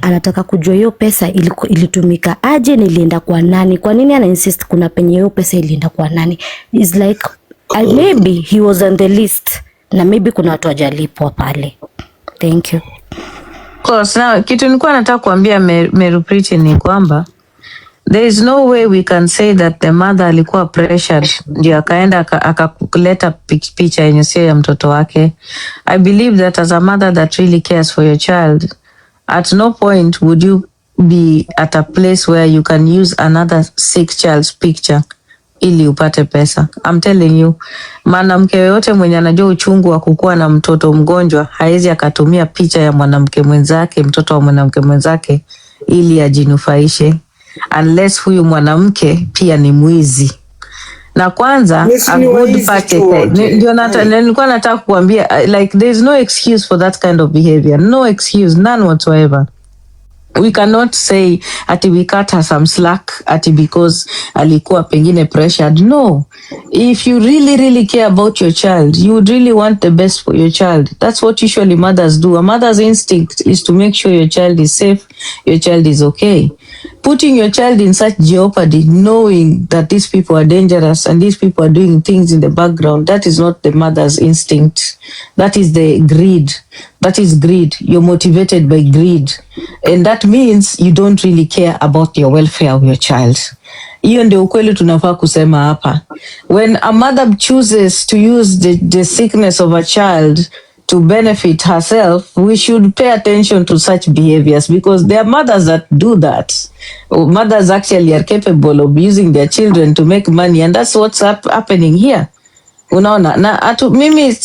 anataka kujua hiyo pesa ilitumika aje, nilienda kwa nani. Kwa nini ana insist kuna penye hiyo pesa ilienda kwa nani? It's like maybe he was on the list na maybe kuna watu wajalipwa pale. Thank you.
Course, now kitu nilikuwa nataka kuambia Meruprichi ni kwamba there is no way we can say that the mother alikuwa pressured ndio akaenda akakuleta picha yenye sio ya mtoto wake. I believe that as a mother that really cares for your child, at no point would you be at a place where you can use another sick child's picture ili upate pesa. I'm telling you, mwanamke yote mwenye anajua uchungu wa kukua na mtoto mgonjwa haezi akatumia picha ya mwanamke mwenzake, mtoto wa mwanamke mwenzake ili ajinufaishe, unless huyu mwanamke pia ni mwizi. Na kwanza a good package. Ndio nilikuwa nataka kuambia, like there is no excuse for that kind of behavior. No excuse, none whatsoever. We cannot say ati we cut her some slack ati because alikuwa pengine pressured. No. If you really care about your child, you would really want the best for your child. That's what usually mothers do. A mother's instinct is to make sure your child is safe, your child is okay. Putting your child in such jeopardy, knowing that these people are dangerous and these people are doing things in the background, that is not the mother's instinct. That is the greed. That is greed. You're motivated by greed. And that means you don't really care about your welfare of your child. Hiyo ndio ukweli tunafaa kusema hapa. When a mother chooses to use the sickness of a child to benefit herself, we should pay attention to such behaviors, because there are mothers that do that. Mothers actually are capable of using their children to make money, and that's what's happening here. Unaona, na mimi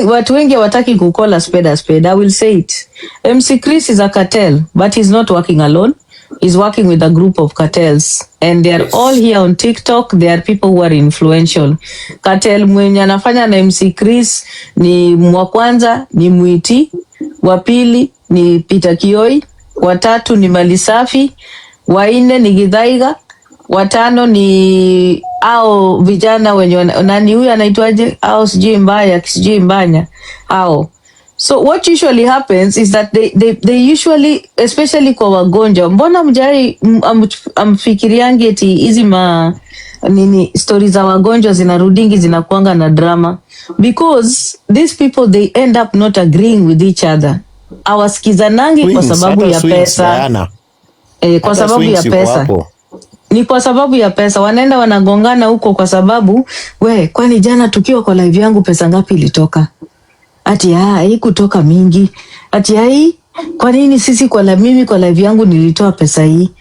watu wengi hawataki kukola spade a spade. I will say it. MC Chris is a cartel, but he's not working alone. He's working with a group of cartels, and they are all here on TikTok. They are people who are influential. Cartel mwenye anafanya na MC Chris ni wa kwanza ni Mwiti, wa pili ni Peter Kioi, wa tatu ni Malisafi, wa nne ni Githaiga, watano ni au vijana wenye nani huyu anaitwaje, au sijui mbaya sijui mbanya au. So what usually happens is that they usually, especially kwa wagonjwa, mbona mjai amfikiriangi eti hizi nini stories za wagonjwa zinarudingi zinakuanga na drama, because these people they end up not agreeing with each other. Awasikizanangi kwa sababu ya pesa. Kwa sababu ya pesa. Ni kwa sababu ya pesa, wanaenda wanagongana huko kwa sababu kwani jana tukiwa kwa live yangu pesa ngapi ilitoka? Ati hii kutoka mingi. Ati kwa nini sisi mimi kwa live yangu nilitoa pesa hii?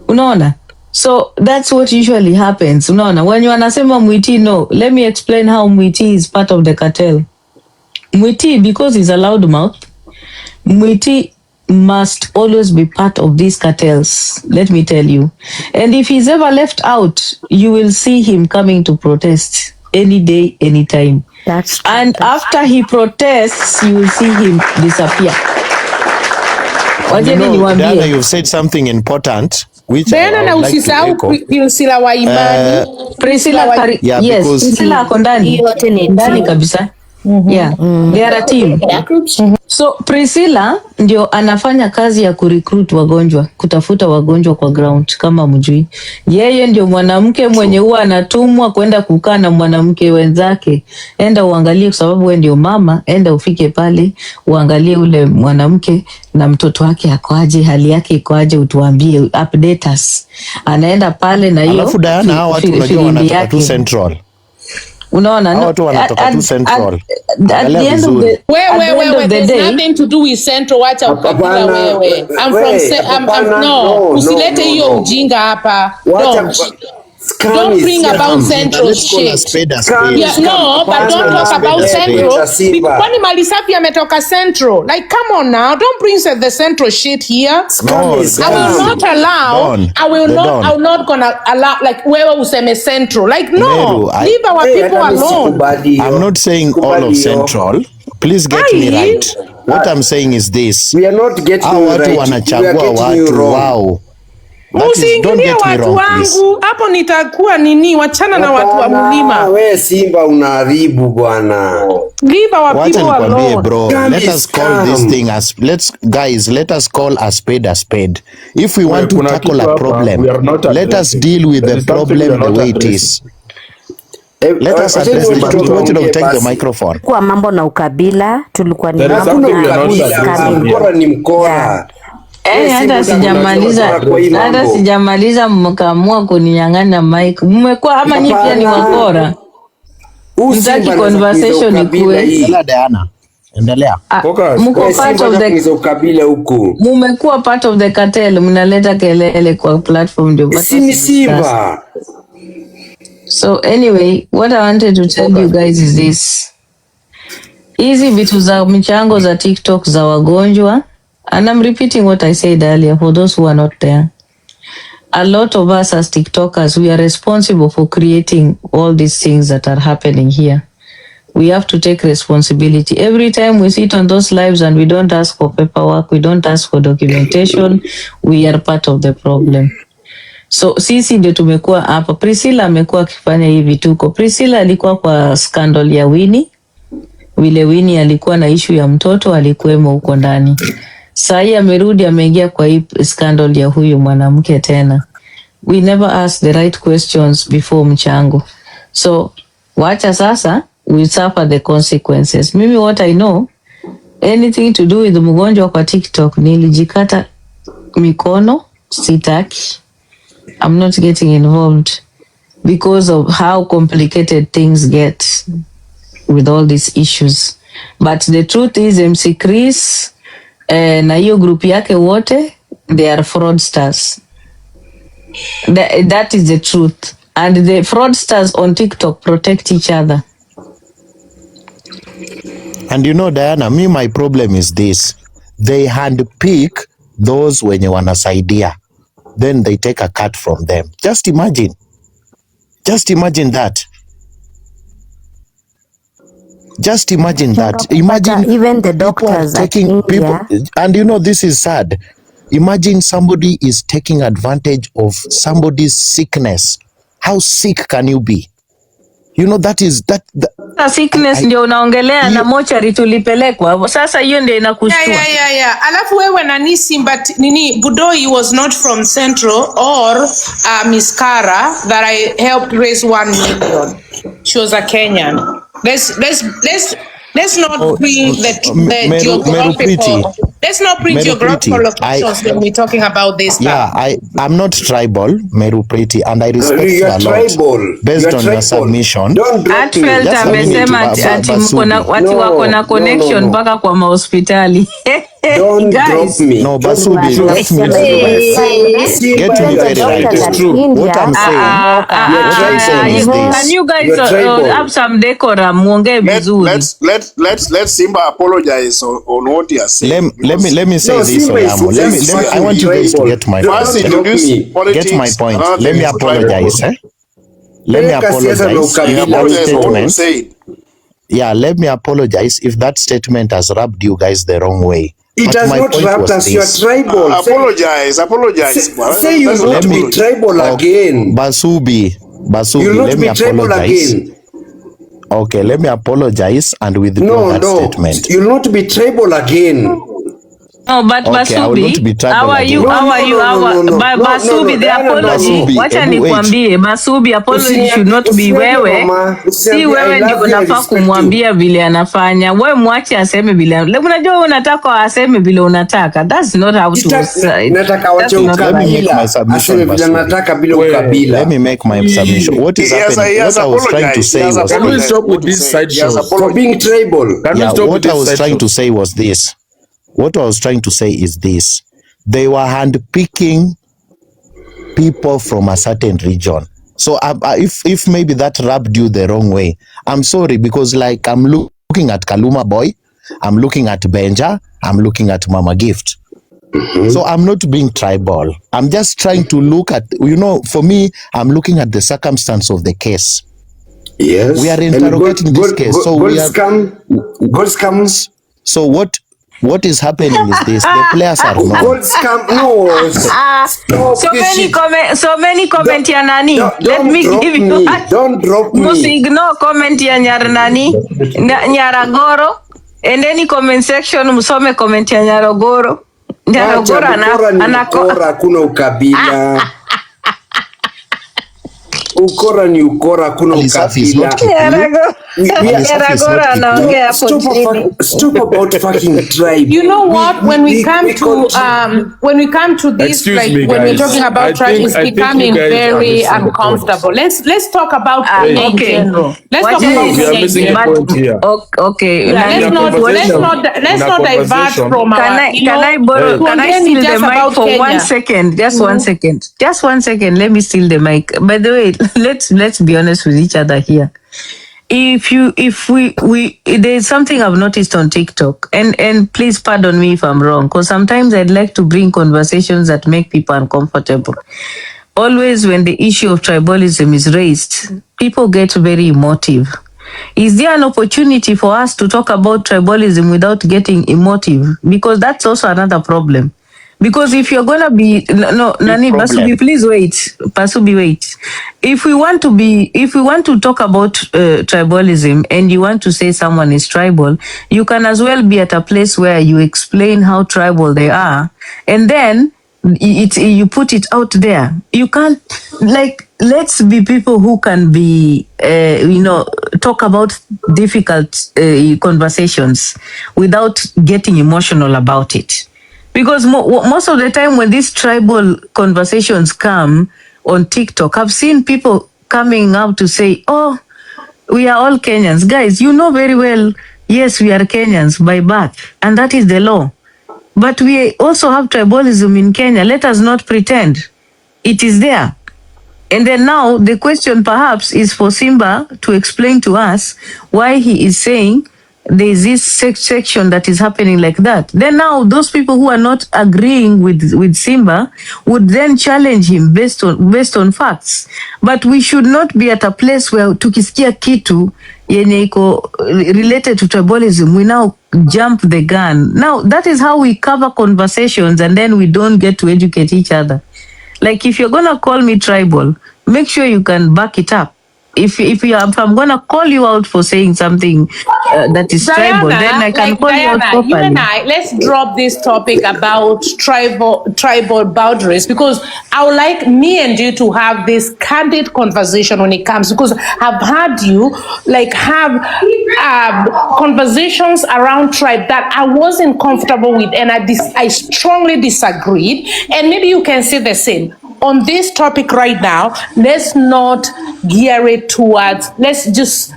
Unaona? So that's what usually happens. Unaona? When you wanasema Mwiti, no, let me explain how Mwiti is part of the cartel. Mwiti, because he's a loudmouth, Mwiti must always be part of these cartels, let me tell you. And if he's ever left out, you will see him coming to protest any day, anytime.
That's true.
And after he protests, you will see him disappear.
Diana, you've said something important, which
Diana,
I
na
would like to echo.
Priscilla wa Imani.
Priscilla, yes, Priscilla ako ndani kabisa. Yeah, they are a team. So Priscilla ndio anafanya kazi ya kurecruit wagonjwa, kutafuta wagonjwa kwa ground kama mjui. Yeye ndio mwanamke mwenye huwa anatumwa kwenda kukaa na mwanamke wenzake. Enda uangalie, kwa sababu wewe ndio mama, enda ufike pale uangalie ule mwanamke na mtoto wake akoaje, hali yake ikoaje, utuambie, update us. Anaenda pale na hiyo.
Alafu Diana, hao watu unajua wanatoka tu Central.
Unaona,
watu wanatoka tu Central.
At the end of the
There's
day,
nothing to do with Central. Wacha ukabila wewe. Usilete hiyo ujinga hapa. Don't bring about Central shit. Yeah, no, but don't talk about Central. Kwani mali safi yametoka Central? Like, come on now, don't bring the Central shit here. I will not gonna allow, like, wewe useme Central. Like, no, leave our people alone.
I'm not saying all of Central. Please get me right. What I'm saying is this.
We are not getting
right.
Watu
wanachagua watu wao.
Usiingilie watu wangu hapo, nitakuwa nini? Wachana na watu wa mlima.
We Simba unaharibu bwana.
Leave our people alone.
Bro, let us call this thing as let us call a spade a spade. If we want to tackle a problem, let us deal with the problem the way it is. Let us address the situation. Take the microphone.
Kwa mambo na ukabila tulikuwa ni
mkora.
Hata sijamaliza mkaamua kuninyang'anya mic. Mmekuwa ama nyinyi pia ni wakora? Mtaki conversation ikuwe.
Diana, endelea.
Mko part of the
ukabila huko.
Mmekuwa part of the cartel, mnaleta kelele kwa platform ndio.
Si Simba.
So anyway, what I wanted to tell you guys is this. Hizi vitu za michango za TikTok za wagonjwa, and I'm repeating what I said earlier for those who are not there. A lot of us as TikTokers, we are responsible for creating all these things that are happening here. We have to take responsibility. Every time we sit on those lives and we don't ask for paperwork, we don't ask for documentation, we are part of the problem. So sisi ndio tumekuwa hapa. Priscilla amekuwa akifanya hivi tuko. Priscilla alikuwa kwa scandal ya Winnie. Vile Winnie alikuwa na issue ya mtoto, alikuwemo huko ndani. Sai amerudi ameingia kwa hii scandal ya huyu mwanamke tena. We never ask the right questions before mchango. So wacha sasa we suffer the consequences. Mimi what I know, anything to do with mgonjwa kwa TikTok, nilijikata mikono, sitaki. I'm not getting involved because of how complicated things get with all these issues. But the truth is MC Chris na hiyo group yake wote, they are fraudsters. That is the truth. And the fraudsters on TikTok protect each other.
And you know, Diana, my problem is this. They handpick those wenye wanasaidia. Then they take a cut from them. Just imagine that. Just imagine that. Imagine
even the doctors
taking people, and you know this is sad. Imagine somebody is taking advantage of somebody's sickness. How sick can you be? You know, that
sickness ndio unaongelea na mochari tulipelekwa. Sasa hiyo ndio inakushtua.
Yeah. Alafu wewe nani Simba nini Budoi was not from Central or Miss Kara that I helped raise 1 million. She was a Kenyan. Let's not bring the geographical. Let's not bring geographical locations when we're talking about this stuff.
Yeah, I'm not tribal, Meru Pretty, and I respect you a lot.
Tribal.
Based on your submission.
Don't drop me.
Amesema ati mkona watu wako na connection mpaka kwa mahospitali.
Don't drop me.
No, Basubi, get me very right. It's true. What I'm saying is this.
Can you guys have some decorum? Muongee vizuri.
Let Simba apologize on what he has said.
Let me say this, Oyamo. I want you guys to get my point. Get my point. Let me apologize. Let me apologize. Yeah, let me apologize if that statement has rubbed you guys the wrong way.
It has not rubbed us. You are tribal.
Apologize.
Say you will not be tribal again.
Basubi, let me apologize. Okay, let me apologize and withdraw that statement.
You will not be tribal again.
No, but
okay,
Basubi, how are you? Basubi, the apology. Wacha nikwambie, Basubi, apology should not be wewe. Si wewe ndio unafaa kumwambia vile anafanya. Wewe mwache aseme vile. Unajua unataka aseme vile unataka. That's not how to say.
Nataka wache ukabila. Aseme vile nataka bila ukabila.
Let me make my submission. What is happening? What I was trying to say was
can we stop with this side show
for being tribal?
What I was trying to say was this. What I was trying to say is this. They were handpicking people from a certain region. So if maybe that rubbed you the wrong way, I'm sorry, because like I'm looking at Kaluma Boy, I'm looking at Benja, I'm looking at Mama Gift. So I'm not being tribal. I'm just trying to look at, for me, I'm looking at the circumstance of the case.
Yes.
We are interrogating this case. So we are...
Goals comes.
So what is happening is this: the players are known.
So many comment ya nani. Let me give you.
Don't drop me.
Must ignore comment ya Nyaragoro. And any comment section musome comment ya Nyaragoro.
Nyaragoro kuna ukabila. Ukora ni ukora, kuna ukabila. Stop about fucking tribe.
You know what? When we come to this, like when we're talking about tribe, it's becoming very uncomfortable. Let's talk about Kenya in general. Let's talk about Kenya in general.
Okay.
Let's not divert from our.
Can I steal the mic for 1 second? Just 1 second. Just 1 second. Let me steal the mic. By the way, let's be honest with each other here. If there's something I've noticed on TikTok, and please pardon me if I'm wrong, because sometimes I'd like to bring conversations that make people uncomfortable. Always when the issue of tribalism is raised, people get very emotive. Is there an opportunity for us to talk about tribalism without getting emotive? Because that's also another problem. Because if you're gonna be Nani, Basubi, please wait. Basubi, wait. If we want to talk about tribalism and you want to say someone is tribal, you can as well be at a place where you explain how tribal they are, and then you put it out there. You can't, like, let's be people who can be talk about difficult conversations without getting emotional about it. Because most of the time when these tribal conversations come on TikTok, I've seen people coming out to say, oh, we are all Kenyans. Guys, you know very well, yes, we are Kenyans by birth, and that is the law. But we also have tribalism in Kenya. Let us not pretend. It is there. And then now the question perhaps is for Simba to explain to us why he is saying there is this section that is happening like that. Then now those people who are not agreeing with Simba would then challenge him based on facts. But we should not be at a place where tukisikia kitu yenye iko related to tribalism, we now jump the gun. Now that is how we cover conversations, and then we don't get to educate each other. Like, if you're gonna call me tribal, make sure you can back it up. If I'm gonna call you out for saying something that is tribal, then I can call you out properly.
You and I, let's drop this topic about tribal boundaries, because I would like me and you to have this candid conversation when it comes, because I've had you like have conversations around tribe that I wasn't comfortable with, and I strongly disagreed, and maybe you can say the same. On this topic right now, let's not gear it towards, let's just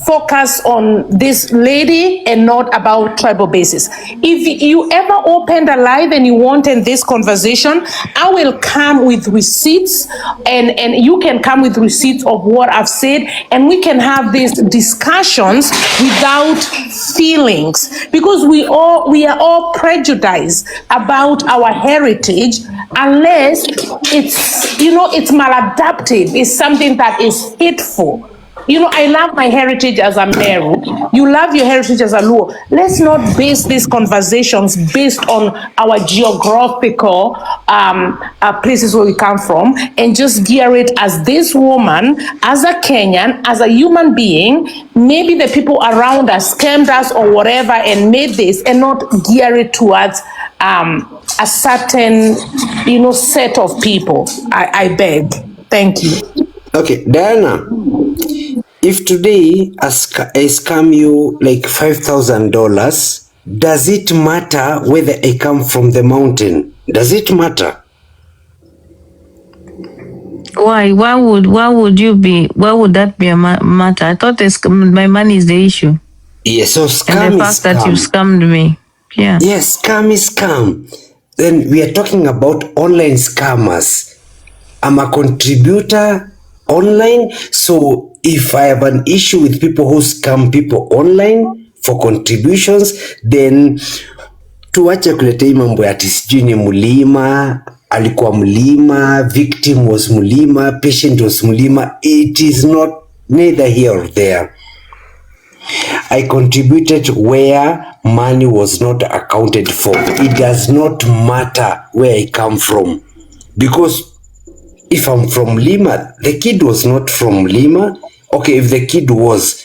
focus on this lady and not about tribal basis. If you ever opened a live and you wanted this conversation, I will come with receipts, and you can come with receipts of what I've said, and we can have these discussions without feelings, because we are all prejudiced about our heritage, unless it's, it's maladaptive, it's something that is hateful. I love my heritage as a Meru. You love your heritage as a Luo. Let's not base these conversations based on our geographical places where we come from, and just gear it as this woman, as a Kenyan, as a human being. Maybe the people around us scammed us or whatever and made this, and not gear it towards a certain, set of people. I beg. Thank you.
Okay, Diana, if today I scam you like $5,000, does it matter whether I come from the mountain? Does it matter?
Why? Why would that be a matter? I thought my money is the issue.
Yes, so scam
and the
is
fact that you scammed me. Yeah.
Yes, scam is scam. Then we are talking about online scammers. I'm a contributor online, so if I have an issue with people who scam people online for contributions, then tuache kuleta hii mambo ya sijui ni mlima, alikuwa mlima, victim was mlima, patient was mlima. It is not neither here or there. I contributed where money was not accounted for. It does not matter where I come from, because if I'm from Lima, the kid was not from Lima. Okay, if the kid was,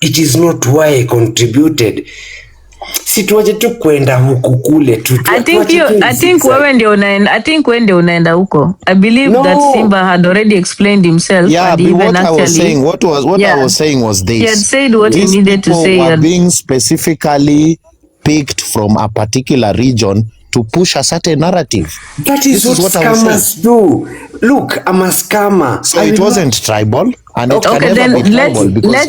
it is not why I contributed. Situaje tu kwenda huku kule tu.
I think wewe ndio unaenda huko. I believe that Simba had already explained himself.
Yeah,
and
but
even
what
actually,
I was saying, I was saying was this.
He had said what he needed to say.
These people were being specifically picked from a particular region to push a certain narrative.
That is what scammers do. Look, I'm a scammer.
So it wasn't tribal, and it can never be tribal, because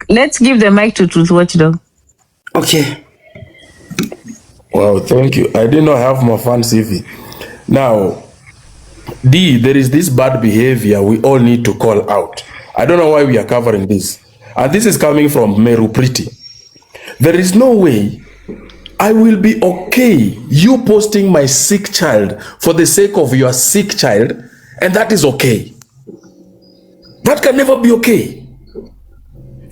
let's give the mic to Truth Watchdog.
Okay.
Wow, thank you. I did not have my fan CV. Now, there is this bad behavior we all need to call out. I don't know why we are covering this. And this is coming from Meru Pretty. There is no way I will be okay you posting my sick child for the sake of your sick child, and that is okay. That can never be okay.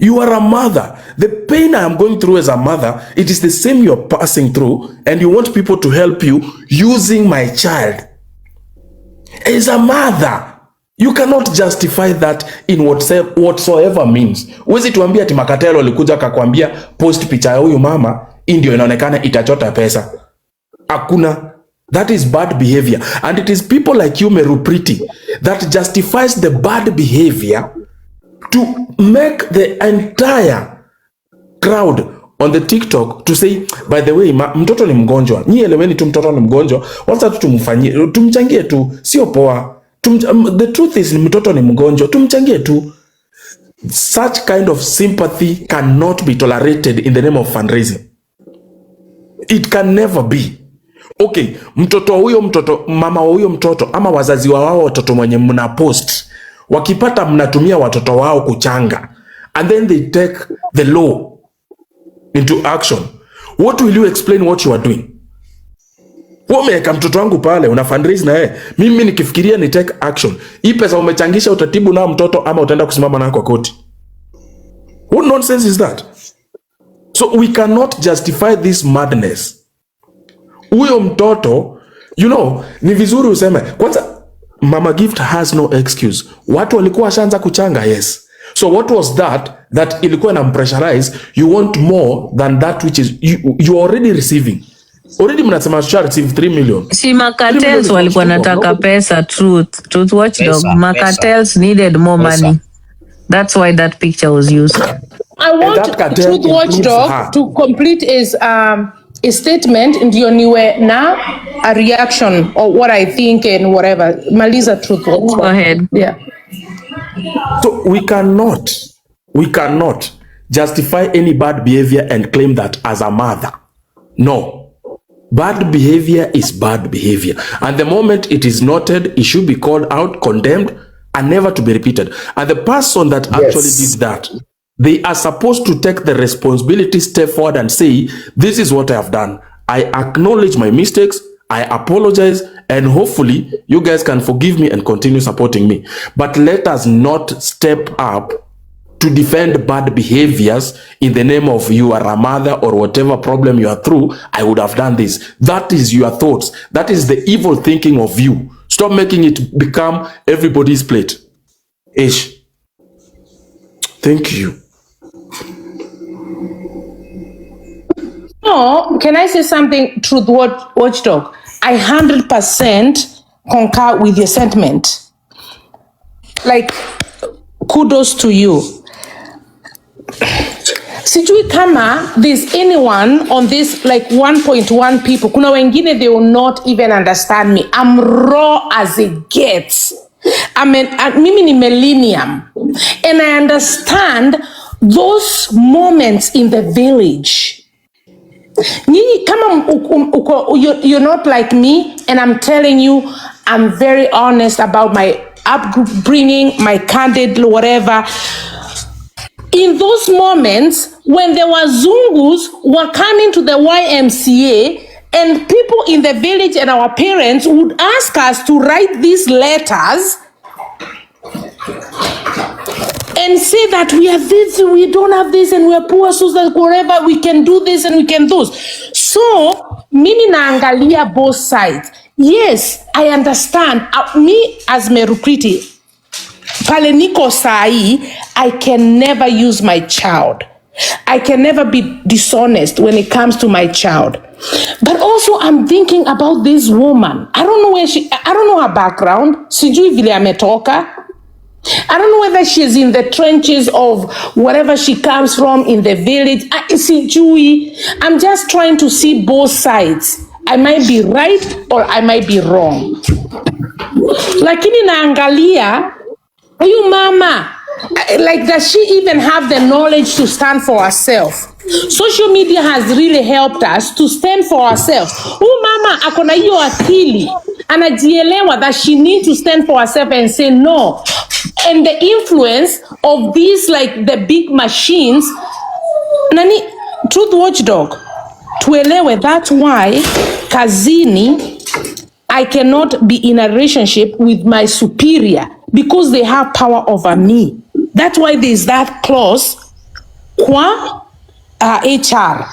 You are a mother. The pain I am going through as a mother, it is the same you're passing through, and you want people to help you using my child. As a mother, you cannot justify that in whatsoever means. Wezi tuambia ati Makatelo alikuja akakwambia post picha ya huyu mama, ndio inaonekana itachota pesa. Hakuna. That is bad behavior. And it is people like you, Meru Pretty, that justifies the bad behavior to make the entire crowd on the TikTok to say, by the way, mtoto ni mgonjwa. Nyi eleweni tu mtoto ni mgonjwa. Wacha tu tumfanyie, tumchangie tu. Sio poa. The truth is mtoto ni mgonjwa. Tumchangie tu. Such kind of sympathy cannot be tolerated in the name of fundraising. It can never be. Okay, mama wa huyo mtoto ama wazazi wa wao watoto mwenye mna post, wakipata mnatumia watoto wao kuchanga, and then they take the law into action. What will you explain what you are doing? Umeweka mtoto wangu pale, una fundraise na yeye. Mimi nikifikiria ni take action. Hii pesa umechangisha utatibu na mtoto ama utaenda kusimama nayo kwa koti?
What nonsense is that? So we cannot justify this madness. Huyo mtoto, you know, ni vizuri useme kwanza, Mama Gift has no excuse. Watu walikuwa washaanza kuchanga, yes. So what was that ilikuwa na pressurize, you want more than that which is you already receiving. Already mnasema share receive 3 million.
Si Makatels walikuwa nataka pesa, truth watchdog. Makatels needed more money. That's why that picture was used.
I want Truth Watchdog to complete his statement ndio niwe na a reaction or what I think and whatever. Maliza Truth Watchdog.
Go ahead.
Yeah.
So we cannot justify any bad behavior and claim that as a mother. No. Bad behavior is bad behavior. And the moment it is noted, it should be called out, condemned, and never to be repeated. And the person that actually did that, they are supposed to take the responsibility, step forward and say, this is what I have done. I acknowledge my mistakes, I apologize, and hopefully you guys can forgive me and continue supporting me. But let us not step up to defend bad behaviors in the name of you are a mother or whatever problem you are through, I would have done this. That is your thoughts. That is the evil thinking of you. Stop making it become everybody's plate. Ish. Thank you.
No, can I say something, Truth Watchdog? I 100% concur with your sentiment. Like, kudos to you. Sijui kama there's anyone on this like 1.1 people. Kuna wengine they will not even understand me. I'm raw as it gets. Mimi ni millennium. And I understand those moments in the village. Nyinyi kama you're not like me, and I'm telling you, I'm very honest about my upbringing, my candid whatever. In those moments when the Wazungus were coming to the YMCA and people in the village and our parents would ask us to write these letters and say that we have this, we don't have this, and we are poor, so that whatever we can do this and we can do this. So, mimi naangalia both sides. Yes, I understand. Me as Merukriti, pale niko sahi, I can never use my child. I can never be dishonest when it comes to my child. But also I'm thinking about this woman. I don't know I don't know her background. Sijui vile ametoka. I don't know whether she's in the trenches of wherever she comes from in the village. Sijui. I'm just trying to see both sides. I might be right or I might be wrong. Lakini naangalia huyu mama, like, does she even have the knowledge to stand for herself? Social media has really helped us to stand for ourselves. Huyu mama akona hiyo akili, anajielewa that she needs to stand for herself and say no. And the influence of these, like the big machines, nani, Truth Watchdog, tuelewe, that's why kazini I cannot be in a relationship with my superior because they have power over me. That's why there's that clause kwa HR.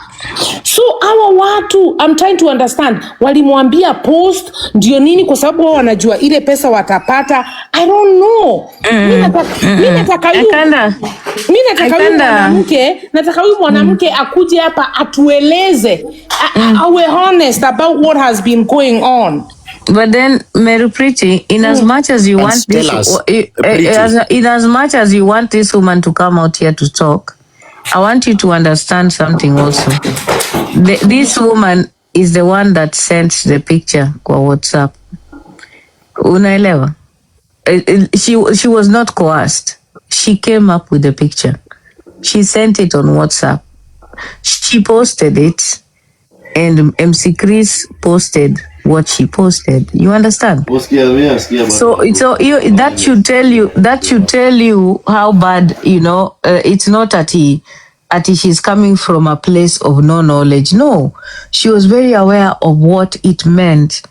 So our watu, I'm trying to understand, walimwambia post ndio nini kwa sababu wao wanajua ile pesa watapata. I don't know. Mimi nataka huyu mwanamke akuje hapa atueleze, awe honest about what has been going on.
But then, Mary Pretty, in as much as you want this, in as much as you want this woman to come out here to talk, I want you to understand something also. This woman is the one that sent the picture kwa WhatsApp. Unaelewa? She was not coerced. She came up with the picture. She sent it on WhatsApp. She posted it, and MC Chris posted what she posted. You understand? So that should tell you how bad, you know, it's not at she's coming from a place of no knowledge. No, she was very aware of what it meant.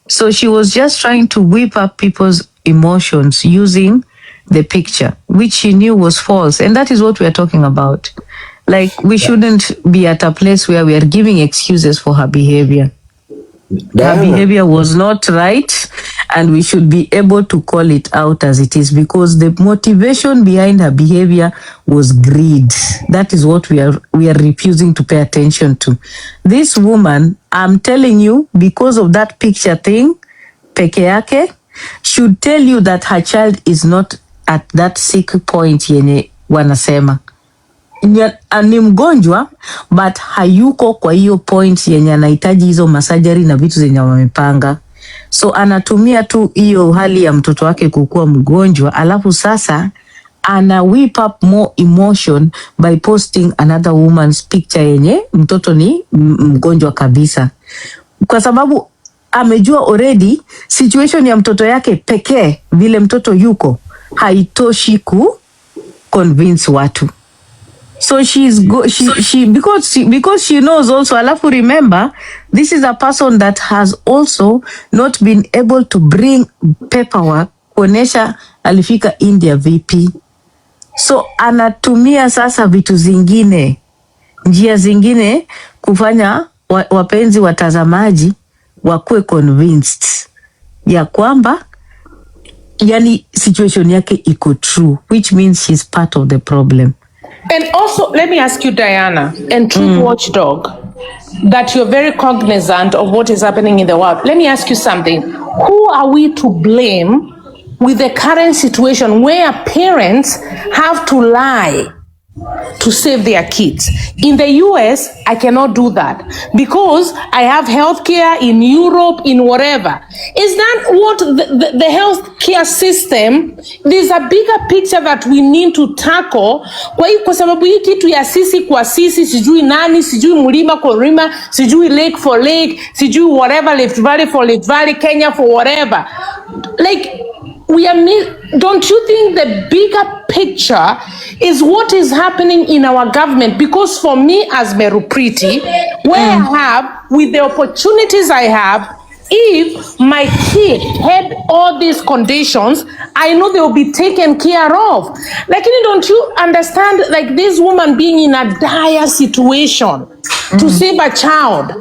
So she was just trying to whip up people's emotions using the picture, which she knew was false. And that is what we are talking about. Like, we shouldn't be at a place where we are giving excuses for her behavior. Her behavior was not right, and we should be able to call it out as it is, because the motivation behind her behavior was greed. That is what we are refusing to pay attention to. This woman, I'm telling you, because of that picture thing, peke yake, should tell you that her child is not at that sick point yenye wanasema. Ni mgonjwa but hayuko kwa hiyo point yenye anahitaji hizo masajari na vitu zenye wamepanga. So anatumia tu hiyo hali ya mtoto wake kukua mgonjwa, alafu sasa ana whip up more emotion by posting another woman's picture yenye mtoto ni mgonjwa kabisa, kwa sababu amejua already situation ya mtoto yake pekee vile mtoto yuko haitoshi ku convince watu. So because she knows also, alafu remember, this is a person that has also not been able to bring paperwork kuonesha alifika India vipi. So anatumia sasa vitu zingine, njia zingine kufanya wapenzi watazamaji wakuwe convinced ya kwamba yani situation yake iko true, which means she's part of the problem.
And also, let me ask you, Diana, and Truth Watchdog, that you're very cognizant of what is happening in the world. Let me ask you something. Who are we to blame with the current situation where parents have to lie to save their kids? In the US, I cannot do that because I have healthcare in Europe, in whatever. Is that what the healthcare system, there's a bigger picture that we need to tackle. Kwa sababu hii kitu ya sisi kwa sisi, sijui nani, sijui mlima kwa mlima, sijui lake for lake, sijui whatever, Rift Valley for Rift Valley, Kenya for whatever. Like, don't you think the bigger picture is what is happening in our government? Because for me as Meru Priti, where I have, with the opportunities I have, if my kid had all these conditions, I know they will be taken care of. Like, don't you understand, like this woman being in a dire situation to save a child?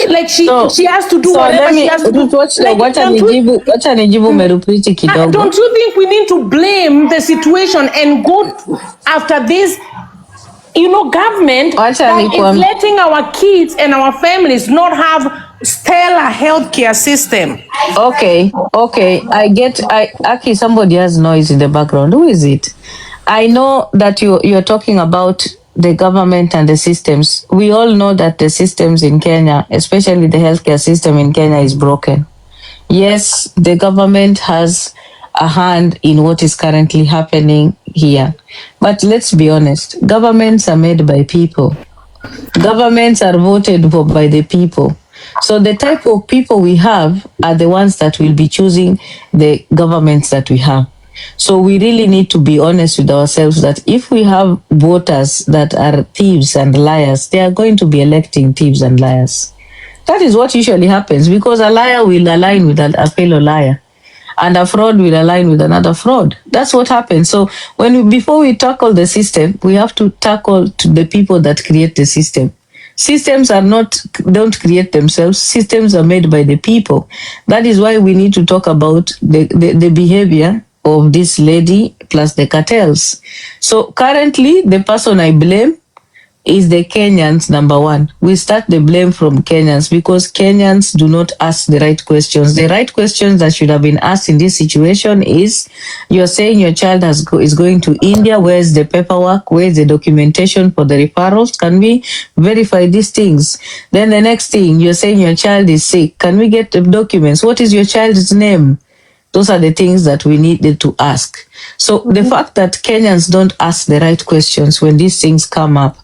Like she has to do whatever she has to do.
Wacha nijibu Meru Priti kidogo.
Don't you think we need to blame the situation and go after this, government that is letting our kids and our families not have stellar healthcare system?
Okay, Aki, somebody has noise in the background. Who is it? I know that you're talking about the government and the systems. We all know that the systems in Kenya, especially the healthcare system in Kenya, is broken. Yes, the government has a hand in what is currently happening here. But let's be honest, governments are made by people. Governments are voted for by the people. So the type of people we have are the ones that will be choosing the governments that we have. So we really need to be honest with ourselves that if we have voters that are thieves and liars, they are going to be electing thieves and liars. That is what usually happens, because a liar will align with a fellow liar, and a fraud will align with another fraud. That's what happens. So before we tackle the system, we have to tackle the people that create the system. Systems don't create themselves. Systems are made by the people. That is why we need to talk about the behavior of this lady plus the cartels. So currently, the person I blame is the Kenyans, number one. We start the blame from Kenyans because Kenyans do not ask the right questions. The right questions that should have been asked in this situation is, you're saying your child is going to India. Where's the paperwork? Where's the documentation for the referrals? Can we verify these things? Then the next thing, you're saying your child is sick. Can we get the documents? What is your child's name? Those are the things that we needed to ask. So the fact that Kenyans don't ask the right questions when these things come up,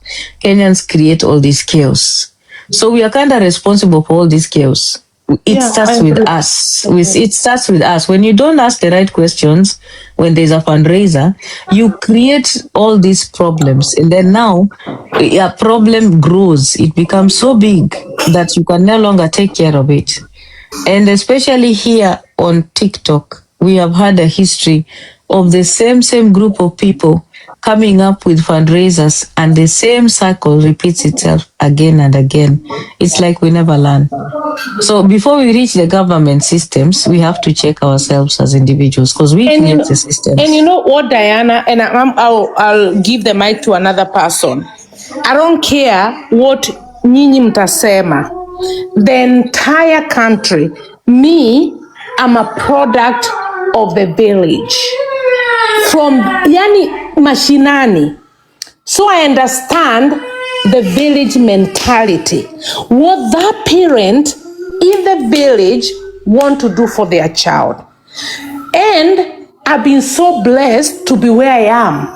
Kenyans create all this chaos. So we are kind of responsible for all this chaos. It starts with us. It starts with us. When you don't ask the right questions, when there's a fundraiser, you create all these problems. And then now a problem grows. It becomes so big that you can no longer take care of it. And especially here on TikTok, we have had a history of the same group of people coming up with fundraisers, and the same cycle repeats itself again and again. It's like we never learn. So before we reach the government systems, we have to check ourselves as individuals, because we create the systems.
And you know what, Diana, and I'll give the mic to another person. I don't care what nyinyi mtasema. The entire country, me, I'm a product of the village. From yani mashinani. So I understand the village mentality. What that parent in the village want to do for their child. And I've been so blessed to be where I am,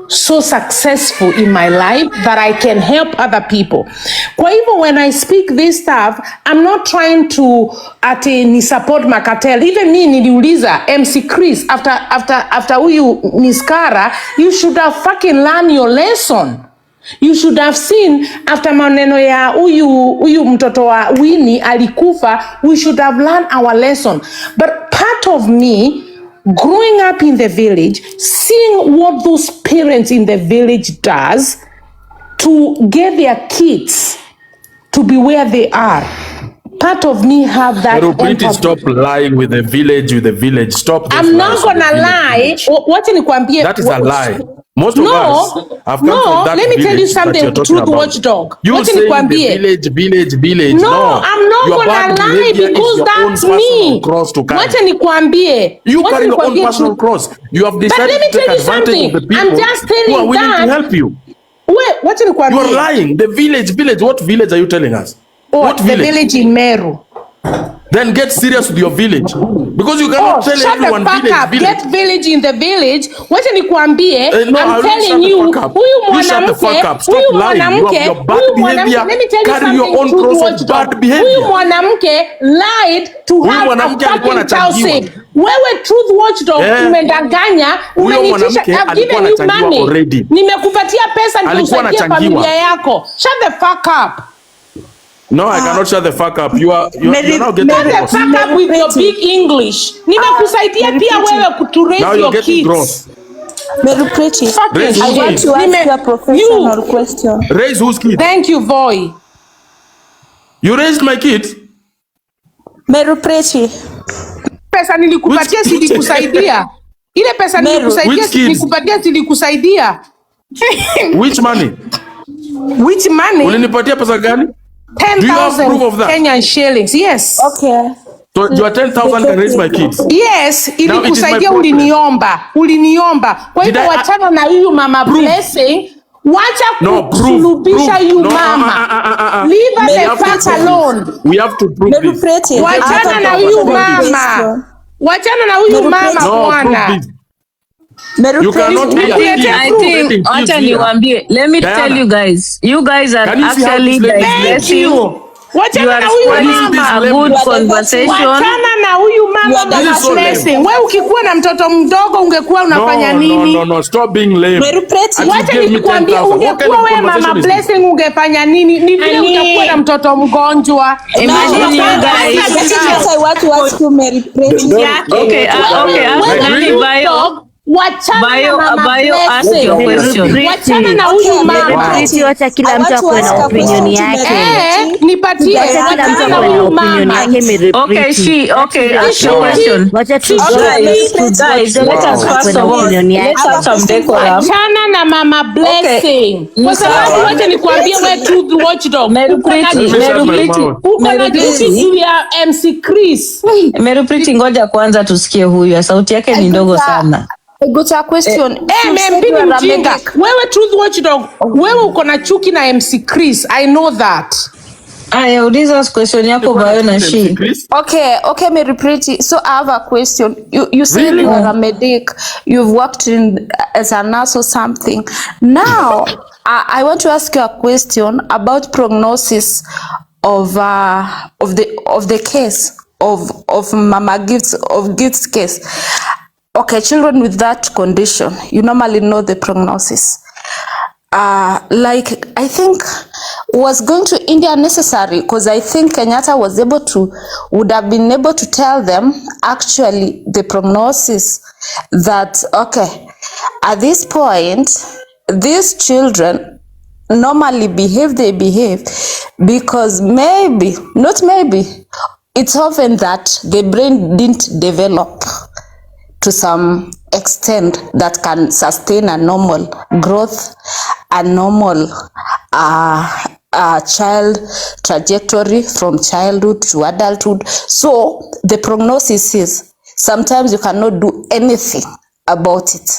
so successful in my life that I can help other people. Kwa hivyo when I speak this stuff, I'm not trying to ni support Makatel. Even me niliuliza MC Chris after huyu Niskara, you should have fucking learned your lesson. You should have seen after maneno ya huyu mtoto wa Winnie alikufa, we should have learned our lesson. But part of me growing up in the village, seeing what those parents in the village does to get their kids to be where they are. Part of me have that empathy.
Stop lying with the village. Stop.
I'm not gonna lie. What nikwambie?
That is a lie. Most of us have come from that
let me tell you something, Truth Watchdog.
You saying the village.
No, I'm not gonna lie because that's me. What nikwambie?
You carry your own personal cross. You have decided to take advantage of the people who are willing to help you.
Wait, what nikwambie?
You're lying. The village. What village are you telling us?
What village? The village in Meru.
Then get serious with your village, because you cannot tell everyone village.
Get village in the village. Wacha nikwambie, I'm telling you, huyu mwanamke, let me tell you something. Huyu mwanamke lied to have a fucking child. Wewe Truth Watchdog umedanganya, umenitisha. I've given you money. Nimekupatia pesa ndio usaidie familia yako. Shut the fuck up.
No, I cannot shut the fuck up. You're now getting
gross. Shut the fuck up with your big English. Nimekusaidia pia wewe to raise your kids.
Gross.
Very pretty. I want to ask you a professional question.
Raise whose kids?
Thank you, boy.
You raised my kids?
Very pretty.
Pesa nilikupatia silikusaidia. Ile pesa nilikupatia silikusaidia.
Which money?
Which money?
Ulinipatia pesa gani?
10,000 Kenyan shillings. Yes.
Okay.
So your 10,000 can raise my kids.
Yes, ilikusaidia, uliniomba. Kwa hivyo wachana na huyu mama Blessing, wacha kusulubisha huyu mama. Leave her the fuck alone.
We have to prove this.
Wachana na huyu mama. Wachana na huyu mama bwana.
You cannot be
I think let me tell you guys are actually digressing. You are spoiling a good conversation.
Wachana na huyu mama Blessing. Wewe ukikuwa na mtoto mdogo ungekuwa unafanya nini?
No, stop being lame.
Wacha nikwambie, ungekuwa wewe mama Blessing ungefanya nini? Ni vile utakuwa na mtoto mgonjwa.
Imagine you guys.
I want to ask you, Mary Pretty.
Okay. Ask your question.
Wachana na huyu mama.
Wacha kila mtu akuwe na opinion yake.
Nipatie
kila mtu akuwe na opinion yake.
Okay, ask your question.
Wacha tu
guys, let us first of all, let's have some decorum.
Wachana na mama Blessing. Kwa sababu wacha nikwambie wewe Truth Watchdog.
Meru Pretty
ya MC Chris.
Meru Pretty, ngoja kwanza tusikie huyu. Sauti yake ni ndogo sana.
I got a question.
Mpini mjinga. Wewe Truth Watchdog, wewe uko na chuki na MC Chris. I know that.
Aya, uliza question yako Bayo na she.
Okay, Mary Pretty. So I have a question. You said you are a medic. You've worked as a nurse or something. Now, I want to ask you a question about prognosis of the case of Mama Gift's case. Okay, children with that condition, you normally know the prognosis. Like, I think was going to India necessary? Because I think Kenyatta would have been able to tell them actually the prognosis that, okay, at this point, these children normally they behave because it's often that the brain didn't develop to some extent that can sustain a normal growth, a normal child trajectory from childhood to adulthood. So the prognosis is sometimes you cannot do anything about it.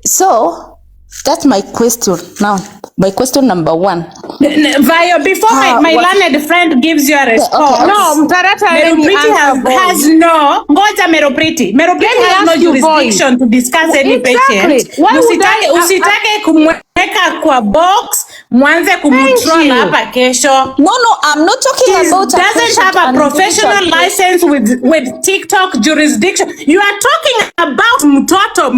So that's my question now. My question number one.
Vio, before my learned friend gives you a response.
Okay.
No, Mtarata has no. Ngoja Meropriti. Meropriti has no jurisdiction to discuss any patient. Usitake kumweka kwa box, mwanze kumtroll hapa kesho.
No, I'm not talking about
She doesn't have a professional license with TikTok jurisdiction. You are talking about mtoto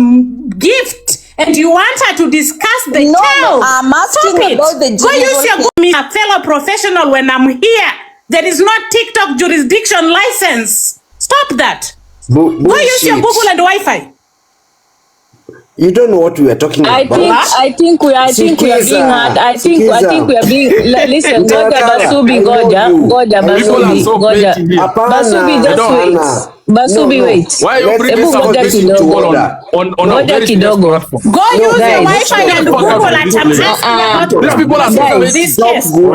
gift. And you want her to discuss the child.
No, I'm asking about the
Go use your fellow professional when I'm here. There is not TikTok jurisdiction license. Stop that. Go use your Google and Wi-Fi.
You don't know what we are talking about.
I think we are being hard. I think we are being listen. Goja Basubi just wait. Basubi wait.
Why you bring this people on a very serious platform?
Go use your Wi-Fi and Google at some
These people are
guys. This case.
Can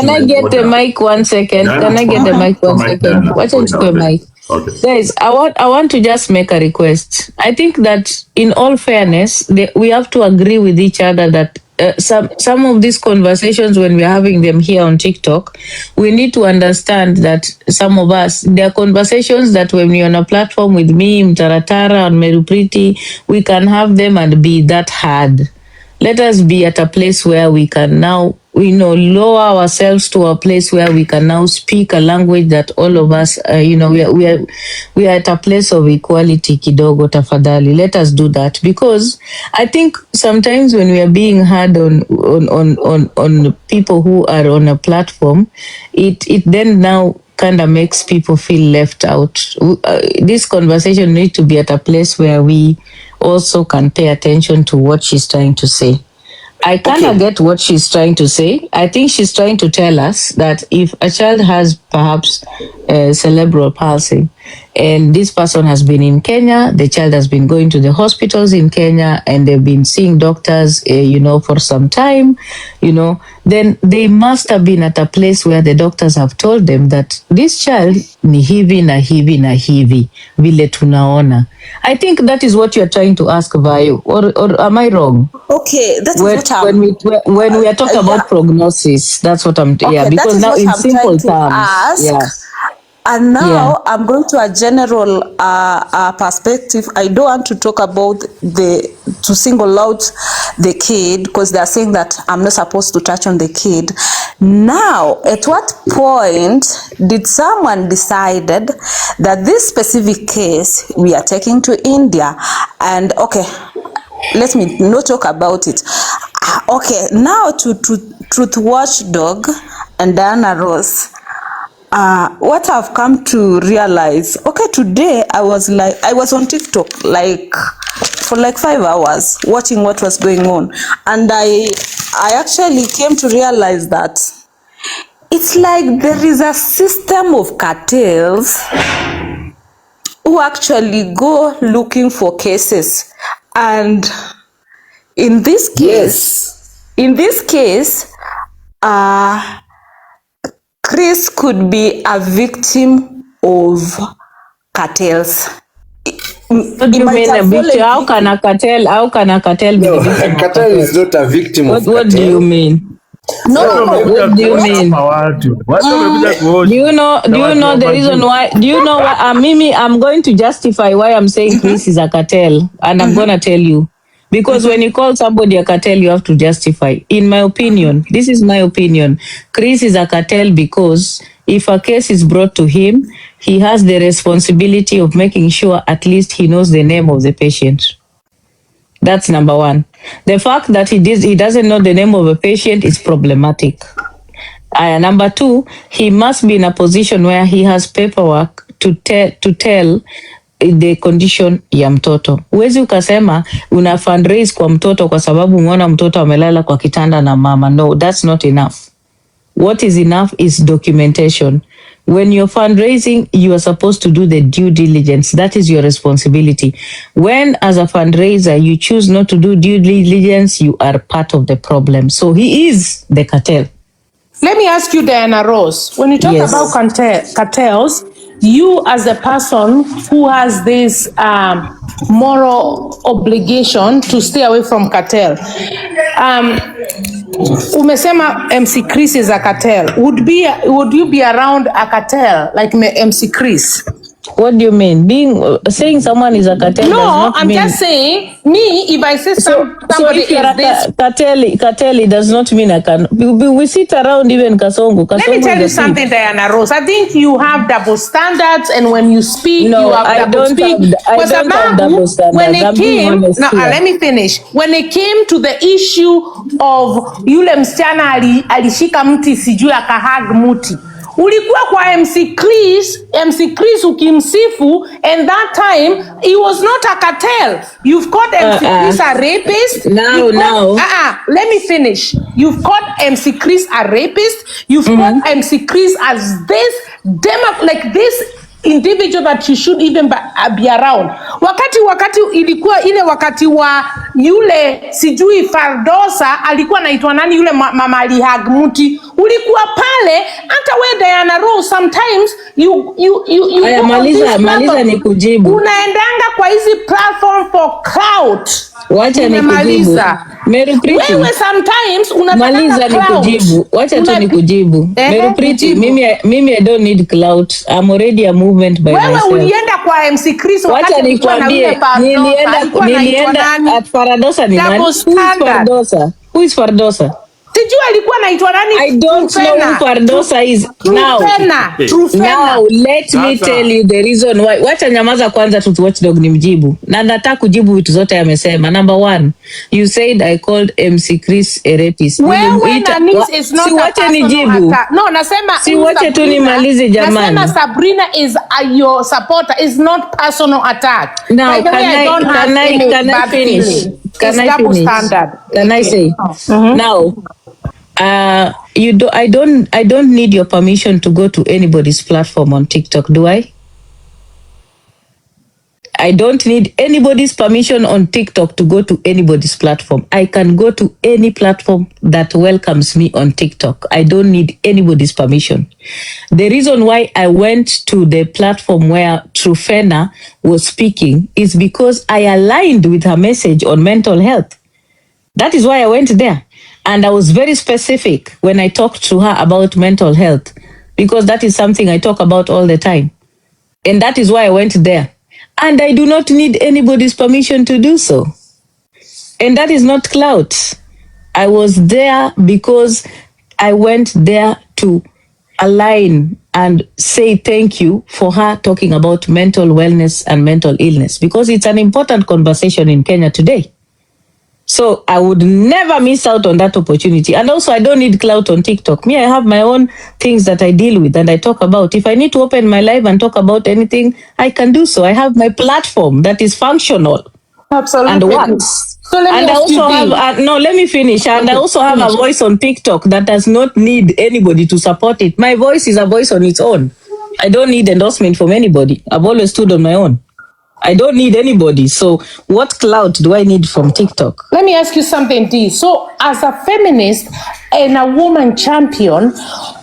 I get the mic 1 second? Can I get the mic 1 second? Watch out for mic.
Okay.
Guys, I want to just make a request. I think that in all fairness, we have to agree with each other that some of these conversations, when we're having them here on TikTok, we need to understand that some of us, there are conversations that when we're on a platform with me, Mtaratara, and Merupriti, we can have them and be that hard. Let us be at a place where we can now, lower ourselves to a place where we can now speak a language that all of us, we are at a place of equality kidogo tafadhali. Let us do that, because I think sometimes when we are being hard on people who are on a platform, it then now kind of makes people feel left out. This conversation needs to be at a place where we also can pay attention to what she's trying to say. I kind of get what she's trying to say. I think she's trying to tell us that if a child has perhaps cerebral palsy, and this person has been in Kenya, the child has been going to the hospitals in Kenya, and they've been seeing doctors, for some time, then they must have been at a place where the doctors have told them that this child ni hivi na hivi na hivi, vile tunaona. I think that is what you're trying to ask, Vayu, or am I wrong?
Okay, that's what
when we are talking about prognosis, that's what I'm because now in simple terms,
and now I'm going to a general perspective. I don't want to talk about to single out the kid, because they're saying that I'm not supposed to touch on the kid. Now, at what point did someone decided that this specific case we are taking to India? And okay, let me not talk about it. Okay, now to Truth Watchdog and Diana Ross. What I've come to realize, okay, today I was on TikTok for 5 hours watching what was going on, and I actually came to realize that it's like there is a system of cartels who actually go looking for cases, and in this case, Chris could be a victim of cartels.
What do you mean a victim? How can a cartel be a victim of
cartel is not a victim of
What do you mean?
No.
What do you mean? Do you know the reason why? Do you know why? Mimi, I'm going to justify why I'm saying Chris is a cartel, and I'm going to tell you. Because when you call somebody a cartel, you have to justify. In my opinion, this is my opinion, Chris is a cartel because if a case is brought to him, he has the responsibility of making sure at least he knows the name of the patient. That's number one. The fact that he doesn't know the name of a patient is problematic. Number two, he must be in a position where he has paperwork to tell the condition ya mtoto. Huwezi ukasema una fundraise kwa mtoto kwa sababu umeona mtoto amelala kwa kitanda na mama. No, that's not enough. What is enough is documentation. When you're fundraising, you are supposed to do the due diligence. That is your responsibility. When, as a fundraiser, you choose not to do due diligence, you are part of the problem. So he is the cartel.
Let me ask you, Diana Rose, when you talk about cartels, you as a person who has this moral obligation to stay away from cartel, umesema MC Chris is a cartel. Would you be around a cartel like MC Chris?
What do you mean? Saying someone is a cartel
no,
does not
I'm
mean...
just saying, me, if I say somebody
so if you're
is this...
cartel, it does not mean I can... We sit around even Kasongo.
Let me tell you something, Diana Rose. I think you have double standards, and when you speak, you have double speak.
I don't have double standards.
When it came... No, let me finish. When it came to the issue of yule msichana alishika mti sijui akahag muti, ulikuwa kwa MC Chris ukimsifu, and that time he was not a cartel. You've called MC Chris a rapist. Let me finish. You've called MC Chris a rapist. You've called MC Chris as this like this individual that you should even be around. Wakati ilikuwa ile wakati wa yule sijui Fardosa alikuwa naitwa nani yule mama alihagmuti, ulikuwa pale. Hata we Diana Rose, sometimes you
maliza ni kujibu.
Unaendanga kwa hizi platform for clout.
Wacha ni kujibu. Mary Pretty.
Wewe sometimes unataka
maliza ni kujibu. Wacha tu ni kujibu. Mary Pretty, mimi I don't need clout. I'm already a movement by myself.
Wewe ulienda kwa MC Chris
wakati nikwambie nilienda at Fardosa ni nani? Who is Fardosa?
Sijui alikuwa anaitwa nani?
I don't know who Fardosa is. Now let me tell you the reason why. Wacha nyamaza kwanza tu watchdog ni mjibu. Na nataka kujibu vitu zote amesema. Number one, you said I called MC Chris a rapist.
Wewe na Nis is not a
nijibu.
No, nasema
si wache tu nimalize jamani.
Nasema Sabrina is your supporter, is not personal attack.
Now can I finish? Can I say? Now I don't need your permission to go to anybody's platform on TikTok, do I? I don't need anybody's permission on TikTok to go to anybody's platform. I can go to any platform that welcomes me on TikTok. I don't need anybody's permission. The reason why I went to the platform where Trufena was speaking is because I aligned with her message on mental health. That is why I went there. And I was very specific when I talked to her about mental health, because that is something I talk about all the time. And that is why I went there. And I do not need anybody's permission to do so. And that is not clout. I was there because I went there to align and say thank you for her talking about mental wellness and mental illness, because it's an important conversation in Kenya today. So I would never miss out on that opportunity. And also I don't need clout on TikTok. Me, I have my own things that I deal with and I talk about. If I need to open my live and talk about anything, I can do so. I have my platform that is functional.
Absolutely.
And works.
So let me
and I also have, let me finish. And I also have a voice on TikTok that does not need anybody to support it. My voice is a voice on its own. I don't need endorsement from anybody. I've always stood on my own. I don't need anybody. So what clout do I need from TikTok?
Let me ask you something, Dee. So as a feminist and a woman champion,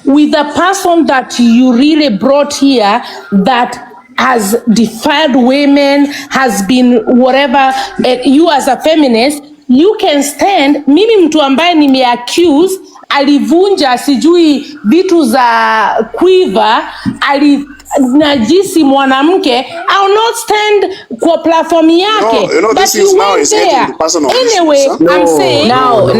with a person that you really brought here that has defied women, has been whatever, you as a feminist, you can stand, mimi mtu ambaye nimeaccuse, alivunja sijui vitu za quiver, najisi mwanamke, I'll not stand kwa platform yake.
No, this is now is getting to personal
anyway,
issues, huh?
I'm saying
no. Let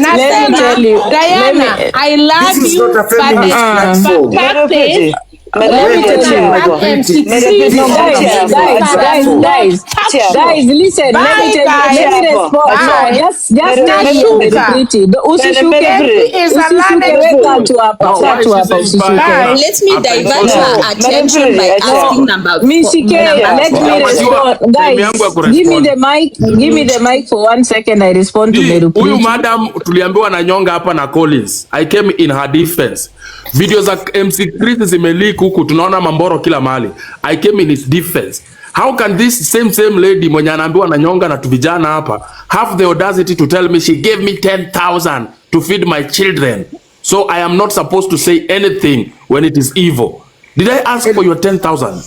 me tell you,
Diana, I love
This is
you,
not a feminist platform.
fact is,
let me tell you, guys, listen, let me tell you, let me respond. No, just tell me very pretty. Usishuke weka tu hapa, usishuke.
Let me divert her attention by asking number 4.
Let me respond. Guys, give me the mic for 1 second. I respond to Meru.
Huyu madam tuliambiwa na nyonga hapa na Collins. I came in her defense. Video za MC Chris zimeleak huku, tunaona mamboro kila mahali. I came in his defense. How can this same lady mwenye anaambiwa na nyonga na tuvijana hapa have the audacity to tell me she gave me 10,000 to feed my children? So I am not supposed to say anything when it is evil. Did I ask for your 10,000?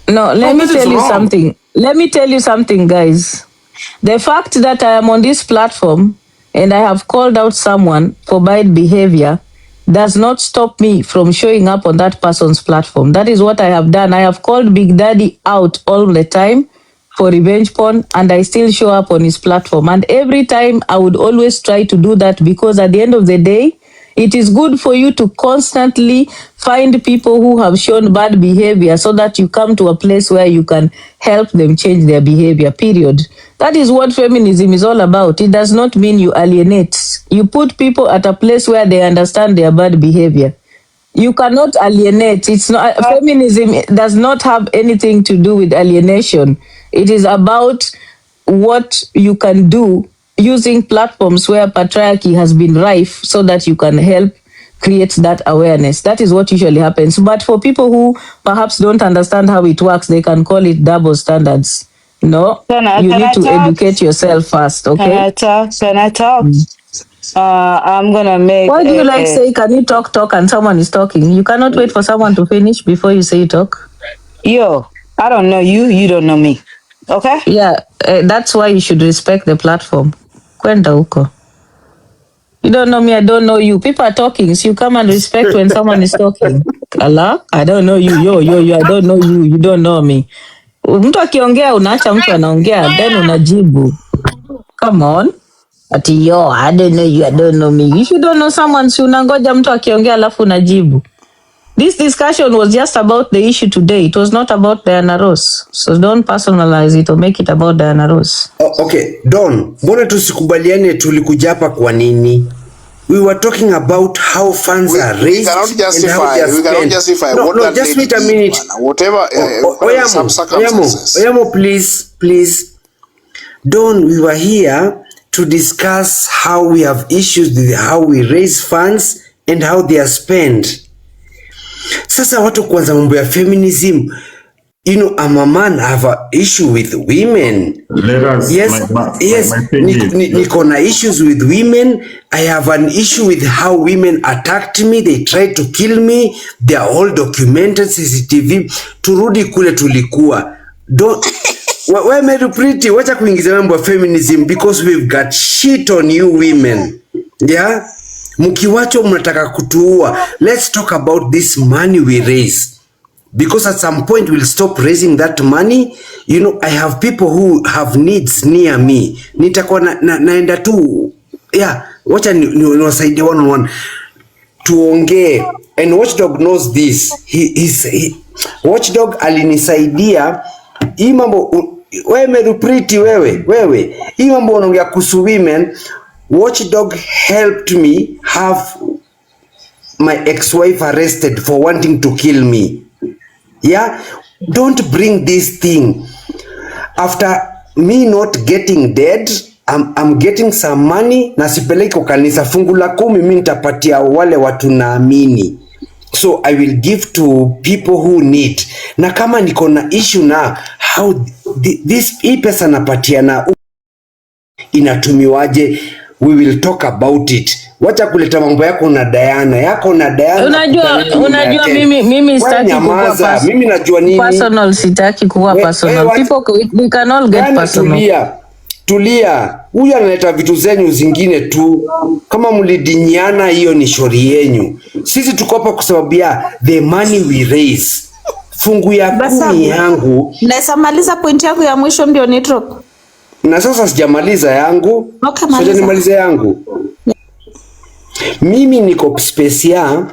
No, let me tell you something. Let me tell you something, guys. The fact that I am on this platform and I have called out someone for bad behavior does not stop me from showing up on that person's platform. That is what I have done. I have called Big Daddy out all the time for revenge porn, and I still show up on his platform. And every time I would always try to do that, because at the end of the day, it is good for you to constantly find people who have shown bad behavior so that you come to a place where you can help them change their behavior, period. That is what feminism is all about. It does not mean you alienate. You put people at a place where they understand their bad behavior. You cannot alienate. It's not feminism does not have anything to do with alienation. It is about what you can do using platforms where patriarchy has been rife so that you can help create that awareness. That is what usually happens. But for people who perhaps don't understand how it works, they can call it double standards. No, you need to educate yourself first, okay?
Can I talk? I'm gonna make.
Why do you like say, can you talk and someone is talking? You cannot wait for someone to finish before you say talk.
Yo, I don't know you, you don't know me. Okay?
Yeah, that's why you should respect the platform. Kwenda huko. You don't know me, I don't know you. People are talking, so you come and respect when someone is talking. Allah, I don't know you. Yo, I don't know you. You don't know me. Mtu akiongea unaacha mtu anaongea, then unajibu. Come on. Ati yo, I don't know you, I don't know me. If you don't know someone, si unangoja mtu akiongea alafu unajibu. This discussion was just about the issue today. It was not about Diana Ross. So don't personalize it or make it about Diana Ross.
Okay, Don, mbona tusikubaliane tulikuja hapa kwa nini? We were talking about how funds are raised.
We cannot justify
no,
what
no,
that
just
lady
wait a minute.
Did, whatever some circumstances.
Oyamo, please. Don, we were here to discuss how we have issues with how we raise funds and how they are spent. Sasa watu kwanza mambo ya feminism. You know, I'm a man, I have an issue with women. Niko na issues with women. I have an issue with how women attacked me. They tried to kill me. They are all documented, CCTV. Turudi kule tulikuwa. Don't... Why Mary Pretty? Wacha kuingiza mambo ya feminism because we've got shit on you women. Yeah? Mkiwacho mnataka kutuua. Let's talk about this money we raise. Because at some point we'll stop raising that money. You know, I have people who have needs near me. Nitakuwa naenda tu. Yeah, wacha niwasaidie one on one. Tuongee. And Watchdog knows this. Watchdog alinisaidia. Hii mambo wewe Mary Pretty wewe. Hii mambo unaongea kuhusu women. Watchdog helped me have my ex-wife arrested for wanting to kill me. Yeah, don't bring this thing. After me not getting dead, I'm getting some money na sipeleki kwa kanisa. Fungu la 10 mimi nitapatia wale watu naamini. So I will give to people who need. Na kama niko na issue na how hii pesa napatia na inatumiwaje, we will talk about it. Wacha kuleta mambo yako na Diana.
Unajua mimi sitaki kuwa
mimi najua nini.
Personal sitaki kuwa personal. People we can all get personal.
tulia. Huyu analeta vitu zenyu zingine tu. Kama mlidinyiana, hiyo ni shauri yenyu. Sisi tuko hapa kwa sababu ya the money we raise. Fungu ya 10 yangu.
Naweza maliza point yangu ya mwisho ndio ni drop.
Na sasa sijamaliza yangu. Sasa nimalize yangu. Mimi niko space ya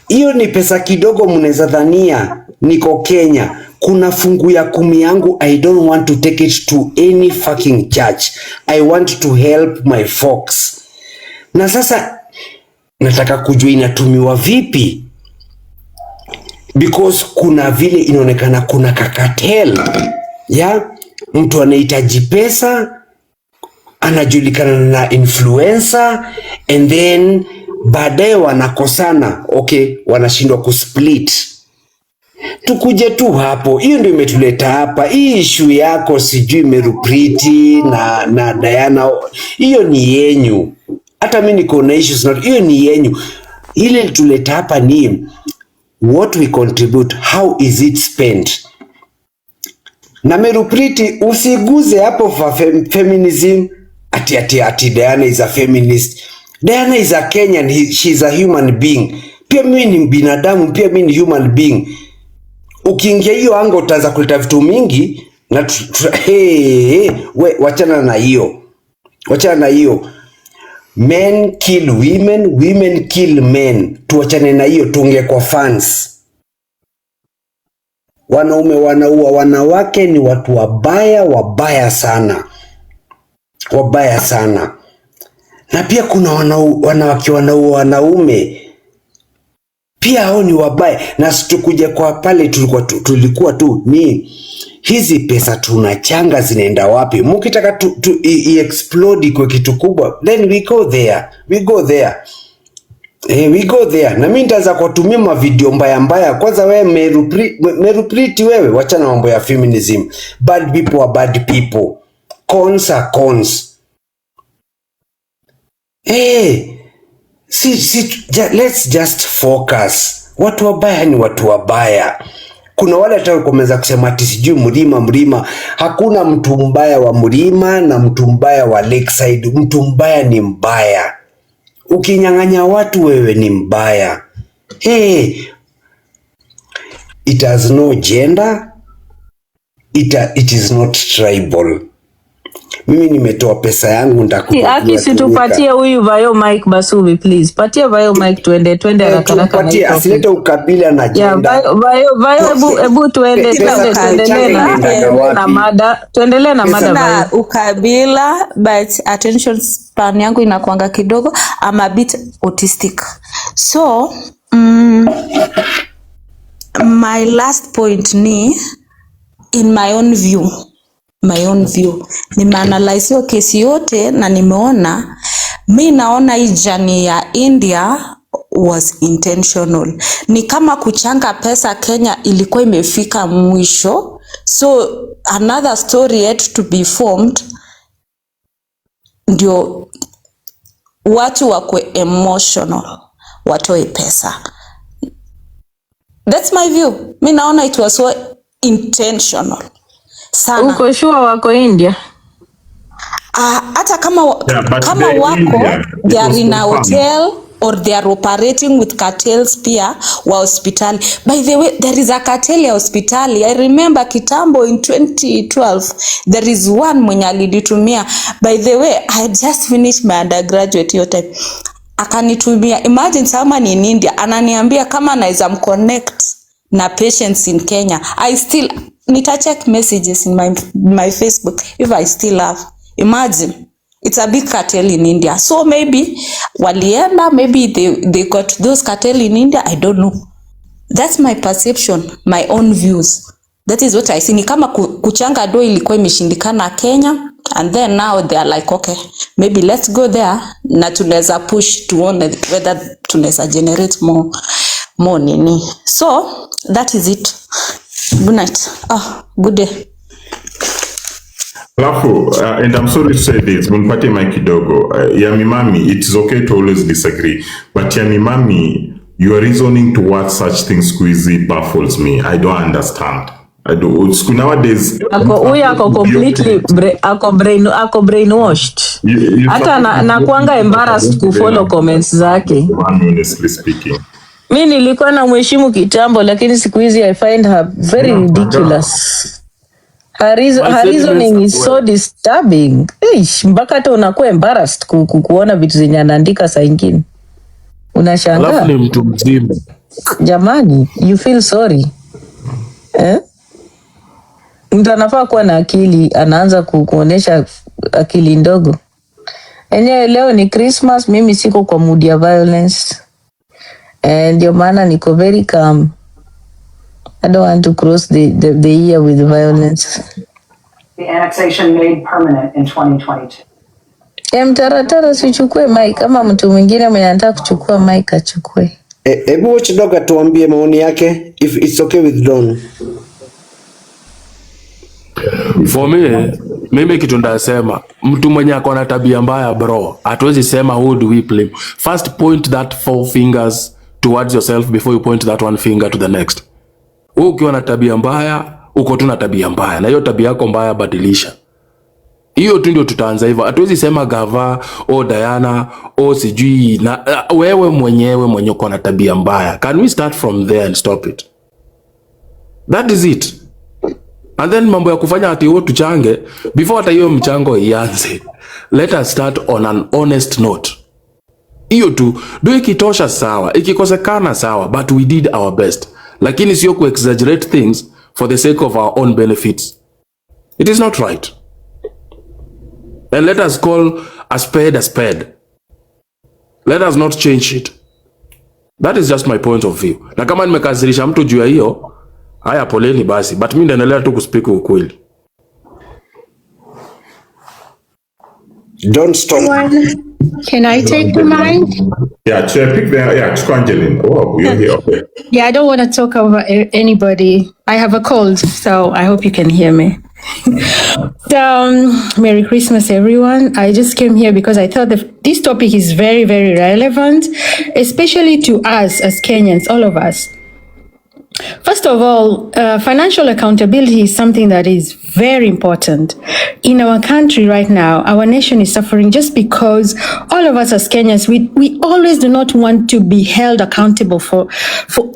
hiyo ni pesa kidogo, mnaweza dhania niko Kenya. Kuna fungu ya 10 yangu, I don't want to take it to any fucking church. I want to help my folks. Na sasa nataka kujua inatumiwa vipi, because kuna vile inaonekana kuna kakatel ya mtu anahitaji pesa, anajulikana na influencer, and then baadaye wanakosana. Okay, wanashindwa kusplit. Tukuje tu hapo, hiyo ndio imetuleta hapa. Hii issue yako sijui Merupriti na Diana, hiyo ni yenyu. Hata mimi niko na issues not, hiyo ni yenyu. Ile tuleta hapa ni what we contribute, how is it spent. Na Merupriti usiguze hapo for feminism. Ati Diana is a feminist. Diana is a Kenyan, she's a human being. Pia mimi ni binadamu, pia mimi ni human being. Ukiingia hiyo anga utaanza kuleta vitu mingi na wachana na hiyo. Wachana na hiyo. Men kill women, women kill men. Tuachane na hiyo, tuongee kwa fans. Wanaume wanaua wanawake, ni watu wabaya sana. Wabaya sana. Na pia kuna wanawake wanaua wanaume. Pia hao ni wabaya. Na situkuja kwa pale tulikuwa tu ni hizi pesa tunachanga zinaenda wapi? Mkitaka explode kwa kitu kubwa, then we go there. We go there. Na mimi nitaanza kutumia mavideo mbaya. Kwanza wewe Merupriti wewe, wachana mambo ya feminism. Bad people are bad people. Cons are cons. Let's just focus. Watu wabaya ni watu wabaya. Kuna wale hata kumeza kusema ati sijui mlima. Hakuna mtu mbaya wa mlima na mtu mbaya wa lakeside. Mtu mbaya ni mbaya. Ukinyang'anya watu wewe ni mbaya. It has no gender. It is not tribal. Mimi nimetoa pesa yangu nitakupa.
Aki situpatie huyu Vayo Mike Basubi please. Patia Vayo Mike tuende haraka.
Patia asilete ukabila na agenda.
Vayo ebu tuendelee na mada. Tuendelee na mada Vayo.
Ukabila, but attention span yangu inakuanga kidogo. I'm a bit autistic. So, my last point ni in my own view. Nimeanalyze hiyo kesi yote na nimeona, mi naona hii journey ya India was intentional. Ni kama kuchanga pesa Kenya ilikuwa imefika mwisho. So another story yet to be formed. Ndio watu wakwe emotional, watoe pesa. That's my view. Mi naona it was so intentional. Sana.
Uko sure wako India?
Hata kama wako, they are in a hotel or they are operating with cartels pia wa hospitali. By the way, there is a cartel ya hospitali. I remember kitambo in 2012, there is one mwenye alitumia. By the way, I just finished my undergraduate hiyo time. Akanitumia, imagine someone in India, ananiambia kama anaweza mconnect na patients in Kenya. I still nita check messages in my Facebook if I still have. Imagine, it's a big cartel in India. So maybe walienda, maybe they got those cartel in India. I don't know. That's my perception, my own views. That is what I see. Ni kama kuchanga do ilikuwa imeshindikana Kenya, and then now they are like, okay, maybe let's go there na tunaweza push tuone whether tunaweza generate more nini. So that is it. Good night. Good day.
Alafu, and I'm sorry to say this, munipatie mic kidogo. Yami Mami, it is okay to always disagree, but Yami Mami, your reasoning towards such things squeezy baffles me. I don't understand. I do. School nowadays.
Huyo ako brainwashed. Hata na kuanga embarrassed kufollow comments zake.
Honestly speaking.
Mi nilikuwa na mheshimu kitambo, lakini siku hizi I find her very ridiculous. Her reasoning is so disturbing. Mpaka hata unakuwa embarrassed kuona vitu zenye anaandika saa ingine. Unashangaa.
Alafu ni mtu mzima.
Jamani, you feel sorry. Mtu anafaa kuwa na akili, anaanza kuonesha akili ndogo. Enyewe leo ni Christmas, mimi siko kwa mood ya violence. Ndio maana niko very calm. I don't want to cross the year with violence.
The annexation made permanent in 2022.
Mtaratara sichukue mic, kama mtu mwingine mwenye anataka kuchukua mic achukue.
Hebu Watchdog tuambie maoni yake if it's okay with Don.
For me, mimi kitu ndasema, mtu mwenye ako na tabia mbaya bro, hatuwezi sema who do we blame. First point that 4 fingers towards yourself before you point that 1 finger to the next. Wewe ukiwa na tabia mbaya, uko tu na tabia mbaya, na hiyo tabia yako mbaya badilisha. Hiyo tu ndio tutaanza hivyo. Hatuwezi sema Gava o Diana o sijui na wewe mwenyewe mwenye uko na tabia mbaya. Can we start from there and stop it? That is it. And then mambo ya kufanya ati wewe tuchange before hata hiyo mchango ianze. Let us start on an honest note. Hiyo tu do ikitosha sawa, ikikosekana sawa, but we did our best. Lakini sio ku exaggerate things for the sake of our own benefits. It is not right. And let us call a spade a spade. Let us not change it. That is just my point of view. Na kama nimekazirisha mtu juu ya hiyo, haya poleni basi, but mimi naendelea tu kuspiki ukweli.
Don't stop.
Can I take the mic?
Yeah, Chair, pick there. Yeah, Angeline. Oh, you're here. Okay.
Yeah, I don't want to talk over anybody. I have a cold, so I hope you can hear me. So, Merry Christmas, everyone. I just came here because I thought this topic is very, very relevant, especially to us as Kenyans, all of us. First of all, financial accountability is something that is very important. In our country right now, our nation is suffering just because all of us as Kenyans, we always do not want to be held accountable for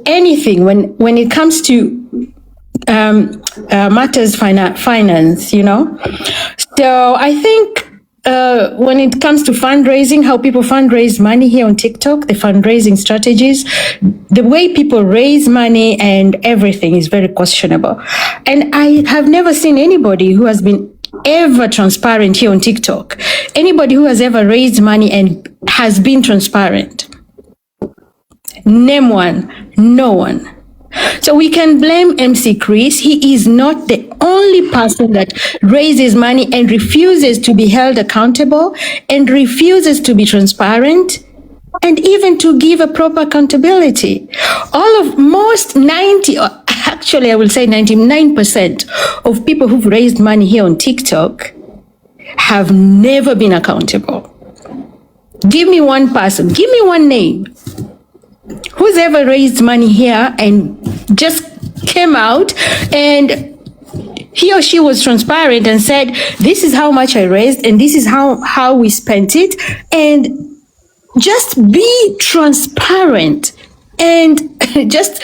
anything when it comes to matters finance, you know. So I think when it comes to fundraising, how people fundraise money here on TikTok, the fundraising strategies, the way people raise money and everything is very questionable. And I have never seen anybody who has been ever transparent here on TikTok. Anybody who has ever raised money and has been transparent. Name one. No one. So we can blame MC Chris. He is not the only person that raises money and refuses to be held accountable and refuses to be transparent and even to give a proper accountability. Most 90, actually I will say 99% of people who've raised money here on TikTok have never been accountable. Give me one person, give me one name. Who's ever raised money here and just came out and he or she was transparent and said, this is how much I raised and this is how we spent it, and just be transparent and just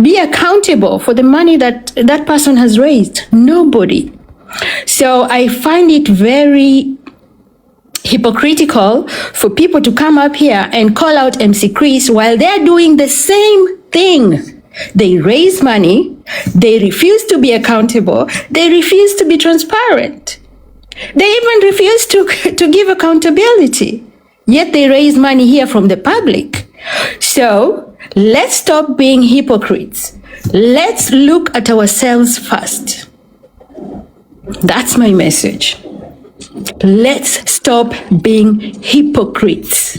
be accountable for the money that person has raised? Nobody. So I find it very hypocritical for people to come up here and call out MC Chris while they're doing the same thing. They raise money, they refuse to be accountable, they refuse to be transparent. They even refuse to give accountability, yet they raise money here from the public. So let's stop being hypocrites. Let's look at ourselves first. That's my message. Let's stop being hypocrites.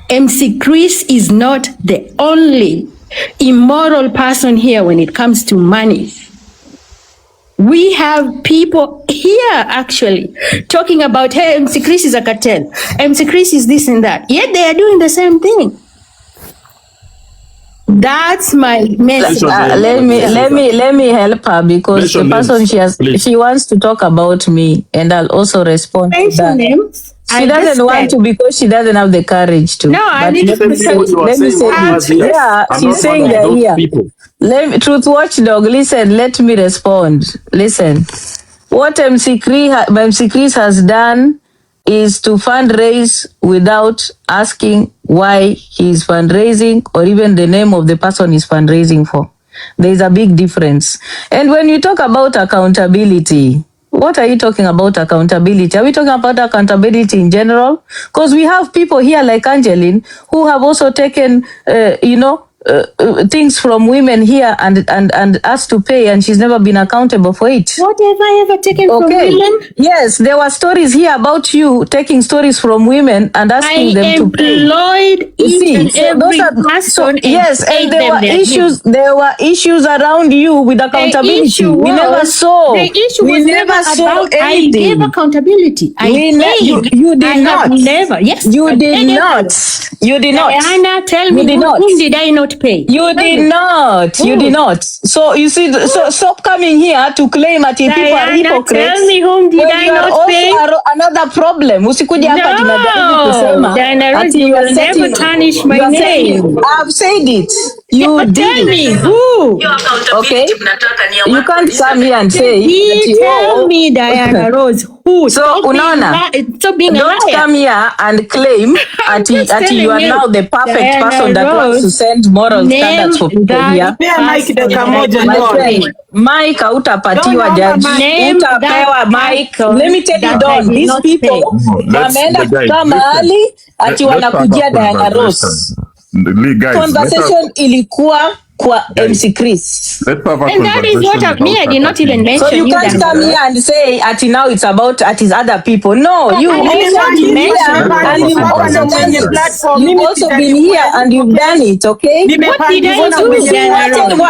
MC Chris is not the only immoral person here when it comes to money. We have people here actually talking about, hey, MC Chris is a cartel. MC Chris is this and that. Yet they are doing the same thing. That's my message.
Let me help her because the person she wants to talk about me, and I'll also respond to that. Names. She doesn't want to because she doesn't have the courage to.
No, I need to
let me say this. Yeah, she's saying they're here. Truth Watchdog, listen, let me respond. Listen, what MC Chris has done is to fundraise without asking why he is fundraising or even the name of the person he's fundraising for. There is a big difference. And when you talk about accountability, what are you talking about accountability? Are we talking about accountability in general? Because we have people here like Angeline who have also taken, things from women here and asked to pay, and she's never been accountable for it.
What have I ever taken from women?
Yes, there were stories here about you taking stories from women and asking them to pay.
I employed each and every person.
Yes, and there were issues. There were issues around you with accountability. We never saw.
The issue was never about. I gave accountability. I paid.
You did
I
not.
have never. Yes,
you did not. You did not.
Diana, tell me whom did I not pay?
You did not. You did not. So you see, so stop coming here to claim that people are hypocrites.
Tell me whom did I not pay?
Another problem. Usikuja hapa tunajaribu kusema
Diana, you will never tarnish my name.
I've said it. You did.
Tell me who.
Okay. You can't come here and say
tell me Diana Rose who.
So unaona, don't come here and claim that you are now the perfect person that wants to send moral standards for people here. Mike hautapatiwa judge. Utapewa Mike. Let me tell you, Don, these people wameenda kukaa mahali ati wanakujia Diana Rose. Conversation ilikuwa kwa MC Chris.
And that is what I did not even mention.
So you can't come here and say at now it's about at his other people. No, you've also been here and you've done it, okay?
What did I do?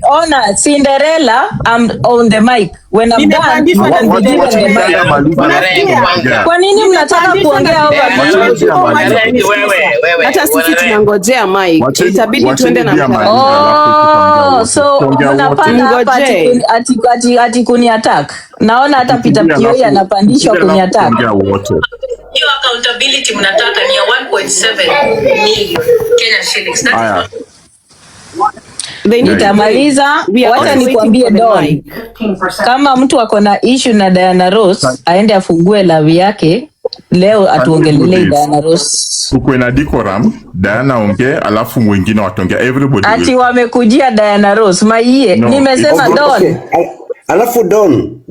Honor, Cinderella, I'm on the mic. When I'm done, I'm the mic. Kwa nini mnataka kuongea
hata sisi tunangojea mic. Itabidi tuende na
so unapanda hapa ati kuni attack. Naona hata Peter Kioi anapandishwa kuni attack. Hiyo accountability mnataka ni ya 1.7 million Kenya shillings. Nitamaliza, wacha nikwambie Don, kama mtu ako na issue na Diana Rose aende afungue lavi yake leo, atuongelee Diana Rose.
Uko na decorum, Diana ongee, alafu wengine watongea, everybody
ati wamekujia Diana Rose maie. Nimesema Don.
Alafu Don,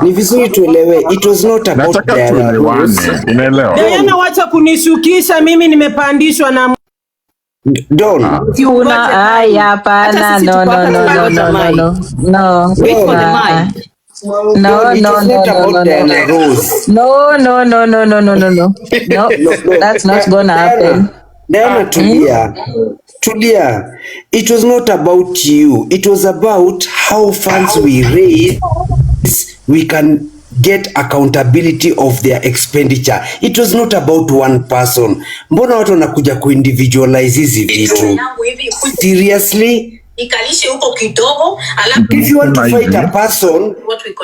ni vizuri tuelewe, it was not about Diana Rose.
Unaelewa?
Diana, wacha kunishukisha, mimi nimepandishwa na
Don.
Hapana, no. That's not gonna happen.
Diana, tulia. It was not about you. It was about how funds we raise, we can get accountability of their expenditure. It was not about one person. Mbona watu wanakuja ku-individualize hizi vitu? Seriously?
Ikalishe huko kidogo,
if you want to fight a person,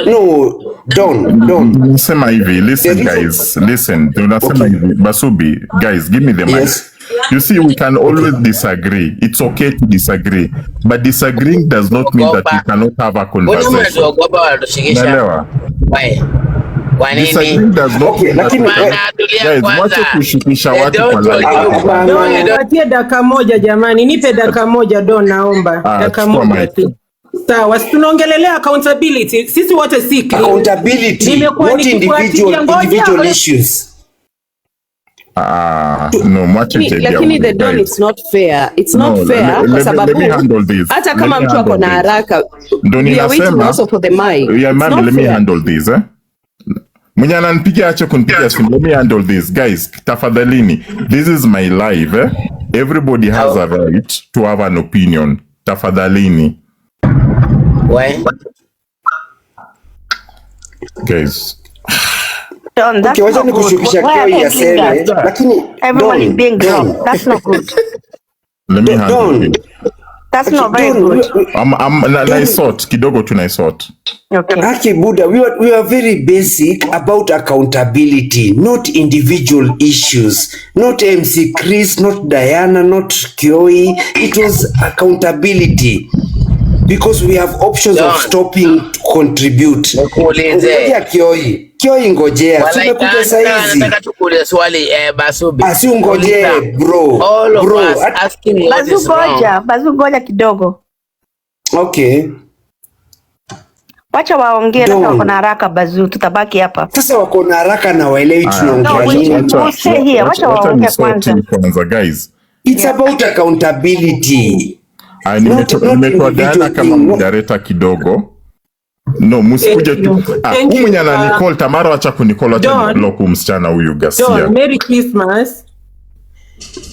no, don't.
Nasema hivi, listen guys, listen. Tunasema hivi, Basubi, guys, give me the mic. You see, we can always disagree. It's okay to disagree. But disagreeing does not mean that we cannot have a conversation. Naelewa? Disagreeing does not mean that guys, wacha kushukisha watu kwa live.
Nipatie dakika moja jamani, nipe dakika moja Don, naomba. Dakika moja tu. Sawa, tunaongelelea accountability. Sisi wote si
accountability, not individual issues.
No,
lakini the Don, it's not fair. It's not fair kwa sababu hata kama mtu ako na haraka, we are waiting also for the mic.
Yeah, ma'am, let me handle this, mwenye ananipigia acha kunipigia simu. Let me handle this, guys. Tafadhalini, this is my live, everybody has a right to have an opinion. Tafadhalini.
Why?
Guys.
Don, that's not good. Why are you doing that? Everyone is being grown. That's not good.
Let me handle it.
That's not very good.
Kidogo tunaisort.
Okay.
Aki Buddha, we are very basic about accountability, not individual issues. Not MC Chris, not Diana, not Kioi. It was accountability. Because we have options of stopping to contribute. Ngojea Kioi ngojea. Tumekuja saizi.
Nataka tukuulize swali Basubi.
Asiungojee bro.
Bazu ngoja kidogo.
Okay.
Wacha waongee na wako na haraka Bazu, tutabaki hapa.
Sasa wako na haraka na waelewi tunaongea nini.
Wacha waongee
kwanza guys.
It's about accountability.
Nimetoa Diana kama mjareta kidogo. No, musikuje tu. Mwenye ana Nicole Tamara acha kunicall acha block msichana huyu Gasia.
Merry Christmas.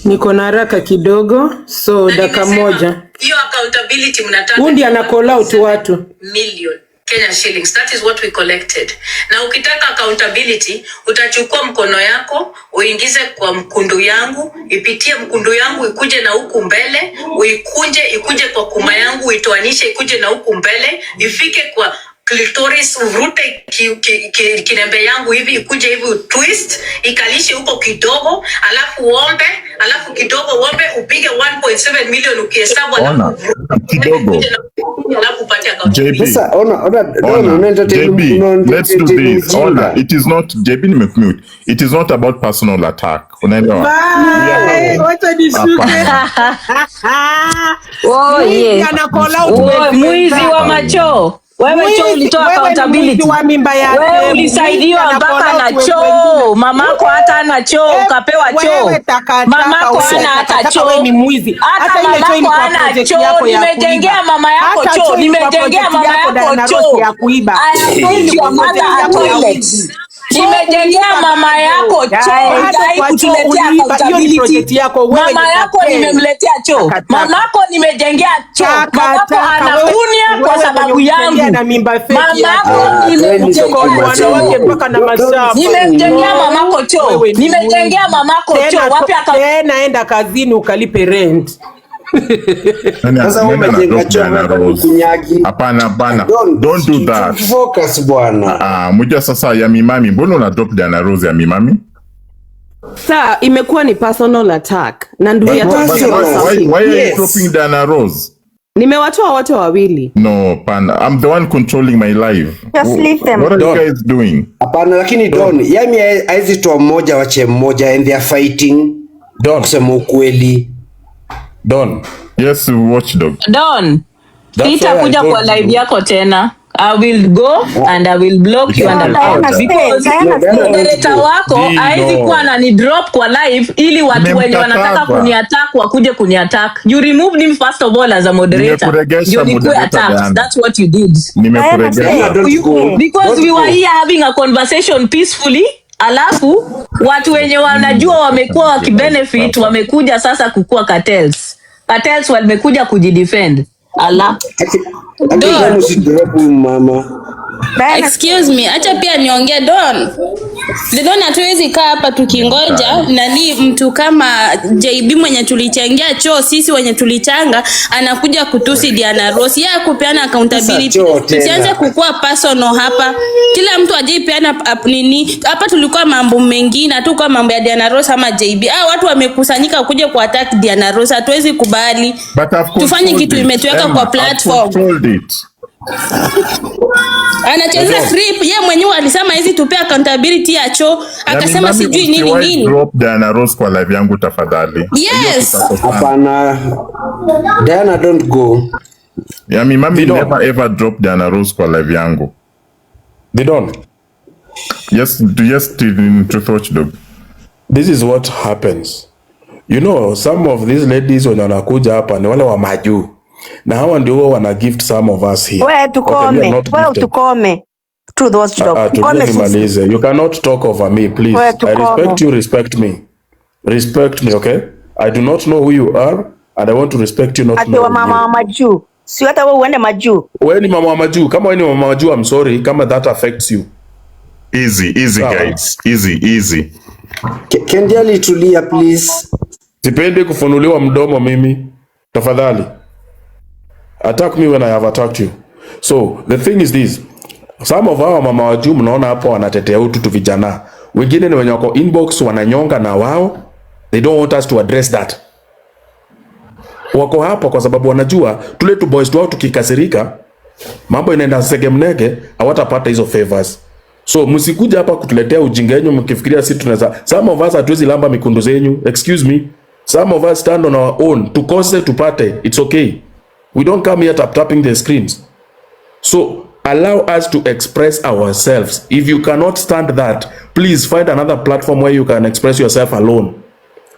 Niko na haraka kidogo, so dakika moja.
Hiyo accountability mnataka.
Undi ana call out watu.
Million Kenya shillings. That is what we collected. Na ukitaka accountability, utachukua mkono yako, uingize kwa mkundu yangu, ipitie mkundu yangu ikuje na huku mbele, uikunje ikuje kwa kuma yangu, uitoanishe ikuje na huku mbele, ifike kwa clitoris, urute kinembe yangu hivi, ikuje hivi twist, ikalishe huko kidogo, alafu uombe, alafu kidogo uombe, upige 1.7 million ukihesabu alafu
kidogo. JB, let's do this. It is not JB nimemute. It is not about personal attack. Unaelewa?
Wacha nishuke.
Oh yeah. Mwizi wa macho. Wewe cho ulitoa accountability. Wewe ulisaidiwa mpaka na choo. Mamako hata ana choo, ukapewa choo. Mamako hana hata choo.
Wewe ni mwizi.
Hata mamako hana choo. Nimejengea mama yako choo. Nimejengea mama yako choo. Nimejengea mama yako choo. Dai kutuletea accountability. Mama yako nimemletea choo. Mamako nimejengea choo. Mamako anakunia kwa sababu yangu. Mamako nimemjengea mamako choo. Nimejengea mamako choo. Wapi
naenda kazini ukalipe rent.
Hapana. Don't do that.
Focus bwana.
Mujua sasa ya mimami. Mbona una drop Diana Rose ya mimami?
Sir, imekuwa ni personal attack. Na ndio
why are you dropping Diana Rose?
Nimewatoa wote wawili.
No, pana. I'm the one controlling my life.
Just leave them.
What are you guys doing?
Hapana, lakini Don, yami haizi toa mmoja wache mmoja and they are fighting.
Don,
kusema ukweli.
Don.
Yes, watchdog.
Don. Sitakuja kwa live yako tena. I will go and I will block you and because moderator wako haizi kuwa anani drop kwa live ili watu wenye wanataka kuniattack wakuje kuniattack. You removed him first of all as a moderator. You attacked. That's what you did. Because we were here having a conversation peacefully. Alafu watu wenye wanajua wamekuwa wakibenefit wamekuja sasa kukua cartels. Cartels wamekuja kujidefend. Allah.
Excuse me, acha pia niongee Don. Don hatuwezi kaa hapa tukingoja nani mtu kama JB mwenye tulichangia choo sisi wenye tulichanga anakuja kutusi Diana Rose. Yeye kupeana accountability. Tusianze kukua personal hapa. Kila mtu ajipeana nini? Hapa tulikuwa mambo mengine tu kwa mambo ya Diana Rose ama JB. Watu wamekusanyika kuja kuattack Diana Rose. Hatuwezi kubali. Tufanye kitu imetuweka kwa platform. Anacheza clip yeye mwenyewe alisema hizi tupe accountability ya choo akasema sijui nini
drop Diana Rose kwa live yangu tafadhali.
Yes.
Hapana. Diana don't go.
Ya mimi never ever drop Diana Rose kwa live yangu.
They don't.
Yes, to watchdog.
This is what happens. You know, some of these ladies when wanakuja hapa ni wale wa majuu. Na hawa ndio wana gift some of us here.
Wewe tukome. Wewe tukome. To the watchdog.
Tukome. You cannot talk over me, please. I respect you, respect me. Respect me, okay? I do not know who you are and I want to respect you not know.
Ati mama wa majuu. Si hata wewe uende majuu.
Wewe ni mama wa majuu. Kama wewe ni mama wa majuu, I'm sorry. Kama that affects you.
Easy guys. Easy.
Kendiali tulia please.
Sipendi kufunuliwa mdomo mimi. Tafadhali. Attack me when I have attacked you. So, the thing is this. Some of our mama wajuu mnaona hapo wanatetea utu tu vijana. Wengine ni wenye wako inbox wananyonga na wao. They don't want us to address that. Wako hapo kwa sababu wanajua tule tu boys tu wao tukikasirika mambo inaenda segemnege, hawatapata hizo favors. So msikuja hapa kutuletea ujinga wenu mkifikiria sisi tunaweza. Some of us hatuwezi lamba mikundu zenyu. Excuse me. Some of us stand on our own. Tukose tupate. It's okay. We don't come here tapping the screens. So allow us to express ourselves. If you cannot stand that, please find another platform where you can express yourself alone.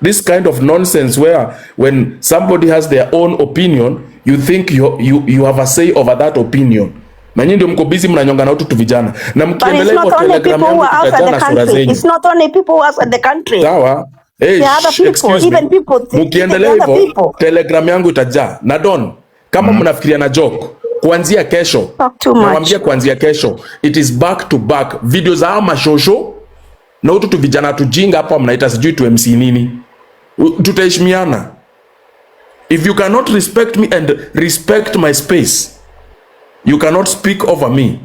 This kind of nonsense where when somebody has their own opinion, you think you have a say over that opinion. Na nyinyi ndio mko busy mnanyonga na watu vijana. Na mkiendelea kwa Telegram yangu tutajana sura zenyu.
It's not only people who are outside the country.
Sawa. Hey,
even people
mkiendelea hivyo Telegram yangu itajaa. Na Don, kama mnafikiria na joke, kuanzia kesho, nawaambia kuanzia kesho, it is back to back video za mashosho na watu tu vijana tujinga hapa mnaita sijui tu MC nini. Tutaheshimiana. If you cannot respect me and respect my space, you cannot speak over me.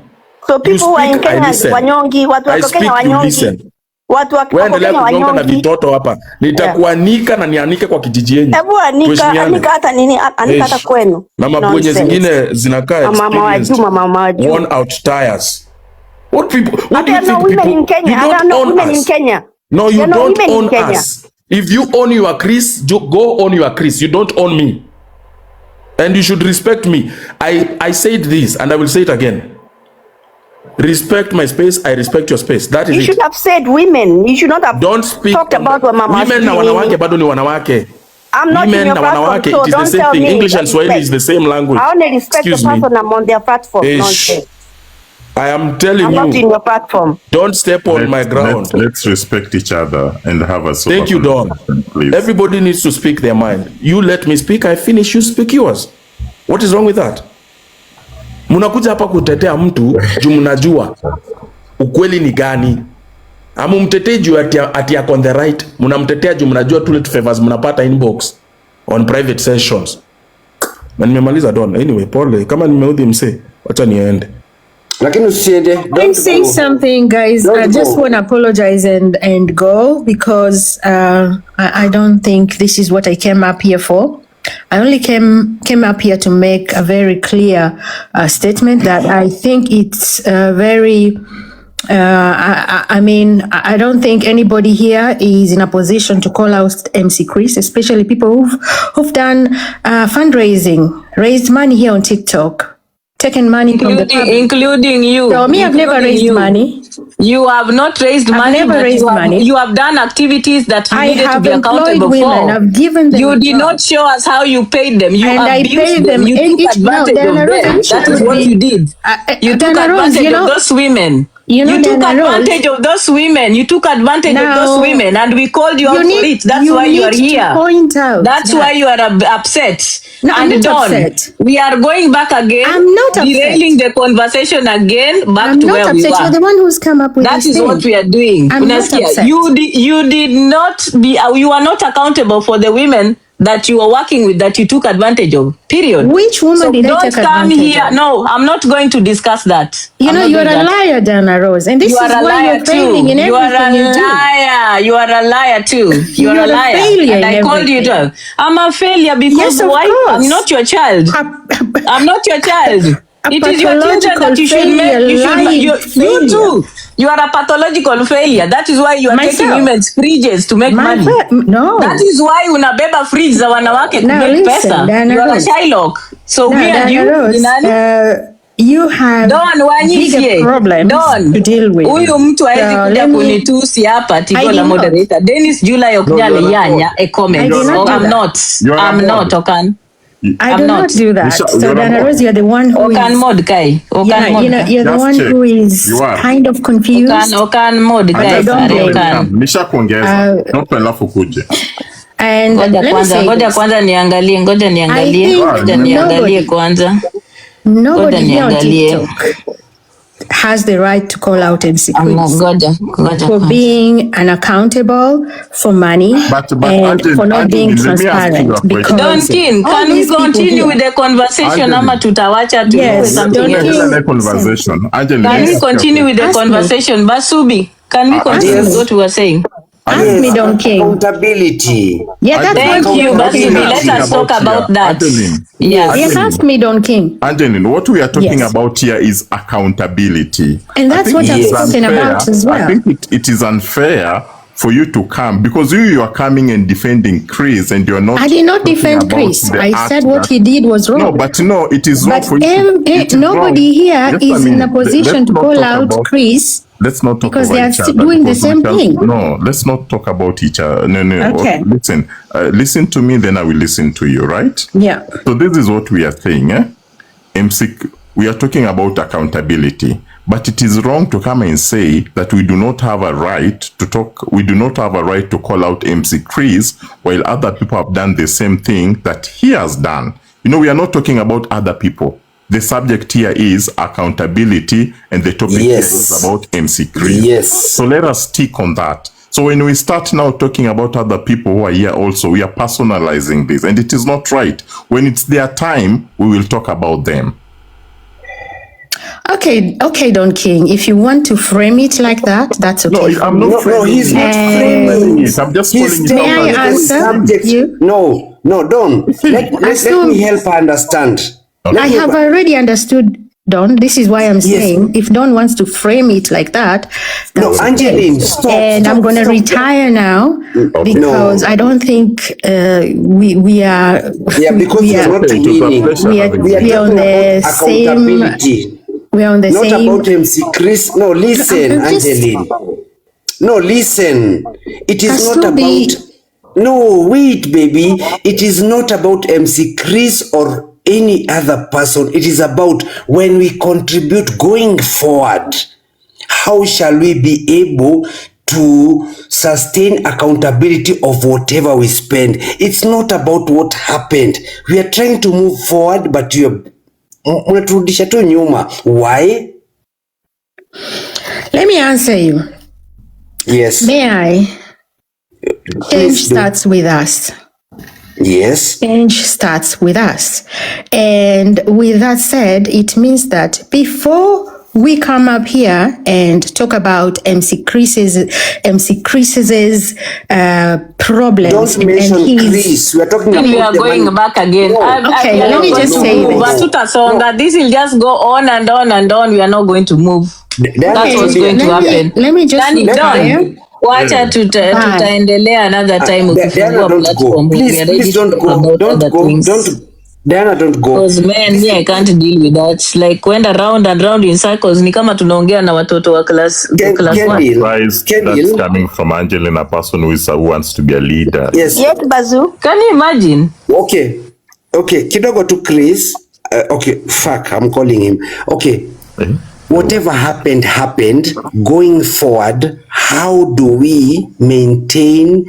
So people who are in Kenya wanyongi, watu wa Kenya wanyongi. Watu wa Kenya wanyongi
na vitoto hapa. Nitakuanika na nianike kwa kijiji yenu.
Hebu anika hata nini? Anika hata kwenu.
Na mabwenye zingine zinakaa
mama wajuu.
Worn out tires. What people? What do you think
people? In Kenya.
You don't own
women
us.
In Kenya.
No, you don't own us. If you own your Chris, go own your Chris. You don't own me. And you should respect me. I said this and I will say it again. Respect my space, I respect your space. That is it.
You should have said women. You should not have talked about what mama.
Women na wanawake bado ni wanawake.
I'm not
women
in your platform, so
it is
don't
the same
tell
thing.
me.
English and Swahili is the same language.
I only respect the person I'm on their platform.
I am telling
I'm
you.
not in your platform.
Don't step on my ground.
Let's respect each other and have a
Thank you, Don. Please. Everybody needs to speak their mind. You let me speak, I finish, you speak yours. What is wrong with that? Munakuja hapa kutetea mtu juu mnajua ukweli ni gani. Amu mtetee juu ati on the right. Munamtetea juu mnajua tule favors mnapata inbox on private sessions. Na nimemaliza Don. Anyway, pole. Kama nimeudhi mse, wacha niende.
Lakini usiende.
I'm saying something, guys. I just want to apologize and go because I don't think this is what I came up here for. I only came up here to make a very clear statement that I think it's very. I mean, I don't think anybody here is in a position to call out MC Chris, especially people who've done fundraising, raised money here on TikTok. Taken money from the public.
Including you.
So me, I've never raised money.
You have not raised money.
I've never raised money.
You have done activities that you needed to be accountable
for. I've given them.
You did not show us how you paid them. You abused them. You took advantage of them. That is what you did. You took advantage of those women. You took advantage of those women. You took advantage of those women, and we called you out for it. That's why you are here.
Point out.
That's why you are upset.
No, I'm not upset.
We are going back again.
I'm not upset.
Derailing the conversation again back to where we were.
You're the one who's come up with
that is thing. What we are doing.
I'm not upset.
You did not be. You are not accountable for the women that you are working with that you took advantage of. Period.
Which woman did I take advantage of?
Don't come here. No, I'm not going to discuss that.
You know, you're a liar, Dana Rose, and this is why you're failing in everything you do.
You are a liar. You are a liar too. You're a liar.
Failure
and I called you to. I'm a failure because why? I'm not your child. I'm not your child. It is your children that you should make. You too. You are a pathological failure. That is why you are taking women's fridges to make money.
No.
That is why unabeba fridge za wanawake to make pesa. You are a Shylock. So me and you,
you have bigger problems to deal with.
Huyu mtu hawezi kuja kunitusi hapa tigola moderator. Dennis July Oknyale yanya a comment. I'm not Okan.
I do not do that. So Dana Rose, you're the one who
Okan mod Kai.
You're the one who is kind of confused.
Okan mod Kai.
Nisha kuongeza. Nope alafu kuje.
And
ngoja kwanza niangalie kwanza.
Nobody here on TikTok has the right to call out MC Chris for being unaccountable for money and for not being transparent. Because
Don King, can we continue with the conversation ama tutawacha to do something else?
Conversation.
Can we continue with the conversation? Basubi, can we continue with what we were saying?
Ask me, Don King.
Accountability.
Yeah, that's
Thank
what
you, Basubi. Let us talk about that.
Yes, ask me, Don King.
Angeline, what we are talking about here is accountability.
And that's what I'm talking about as well.
I think it is unfair for you to come because you are coming and defending Chris and you're not.
I did not defend Chris. I said what he did was wrong.
No, but no, it is wrong for you.
Nobody here is in a position to call out Chris.
Let's not talk
because
about
they are
each other.
doing the same thing.
No, let's not talk about each other. No.
Okay.
Listen, listen to me, then I will listen to you, right?
Yeah.
So this is what we are saying. We are talking about accountability, but it is wrong to come and say that we do not have a right to talk. We do not have a right to call out MC Chris while other people have done the same thing that he has done. You know, we are not talking about other people. The subject here is accountability, and the topic here is about MC Chris.
Yes.
So let us stick on that. So when we start now talking about other people who are here also, we are personalizing this, and it is not right. When it's their time, we will talk about them.
Okay, Don King. If you want to frame it like that, that's okay.
No, I'm not framing
he's
it.
not framing
it. I'm just calling it.
May I answer you?
No, Don. Let me help understand.
I have already understood, Don. This is why I'm saying if Don wants to frame it like that, that's
Angeline, stop.
And I'm going to retire now because I don't think we are.
Yeah, because we are not winning.
We are on the same. We are on the
not
same.
Not about MC Chris. No, listen, Angeline. No, listen. It is not about. No, wait, baby. It is not about MC Chris or any other person. It is about when we contribute going forward. How shall we be able to sustain accountability of whatever we spend? It's not about what happened. We are trying to move forward, but unaturudisha tu nyuma. Why?
Let me answer you.
Yes.
May I? Change starts with us.
Yes.
Change starts with us. And with that said, it means that before we come up here and talk about MC Chris's problems.
Don't mention Chris. We are talking about.
We are going back again.
Okay, let me just say this.
This will just go on and on and on. We are not going to move. That's what's going to happen.
Let me just
done. Wacha tutaendelea another time ukifungua platform.
Please don't go. Don't go. Diana, don't go.
Because me, I can't deal with that. Like kwenda round and round in circles ni kama tunaongea na watoto wa class 1.
That's coming from Angeline, a person who wants to be a leader.
Yes.
Yes, Bazu.
Can you imagine?
Okay. Kidogo to Chris. I'm calling him. Okay. Whatever happened. Going forward, how do we maintain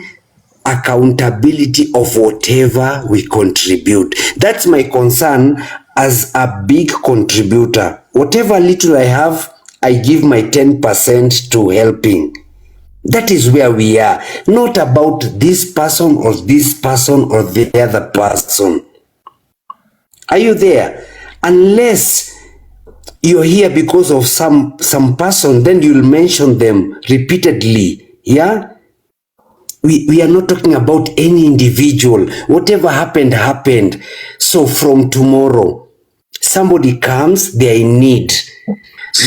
accountability of whatever we contribute? That's my concern as a big contributor. Whatever little I have, I give my 10% to helping. That is where we are. Not about this person or the other person. Are you there? Unless you're here because of some person, then you'll mention them repeatedly. Yeah? We are not talking about any individual. Whatever happened. So from tomorrow, somebody comes, they're in need.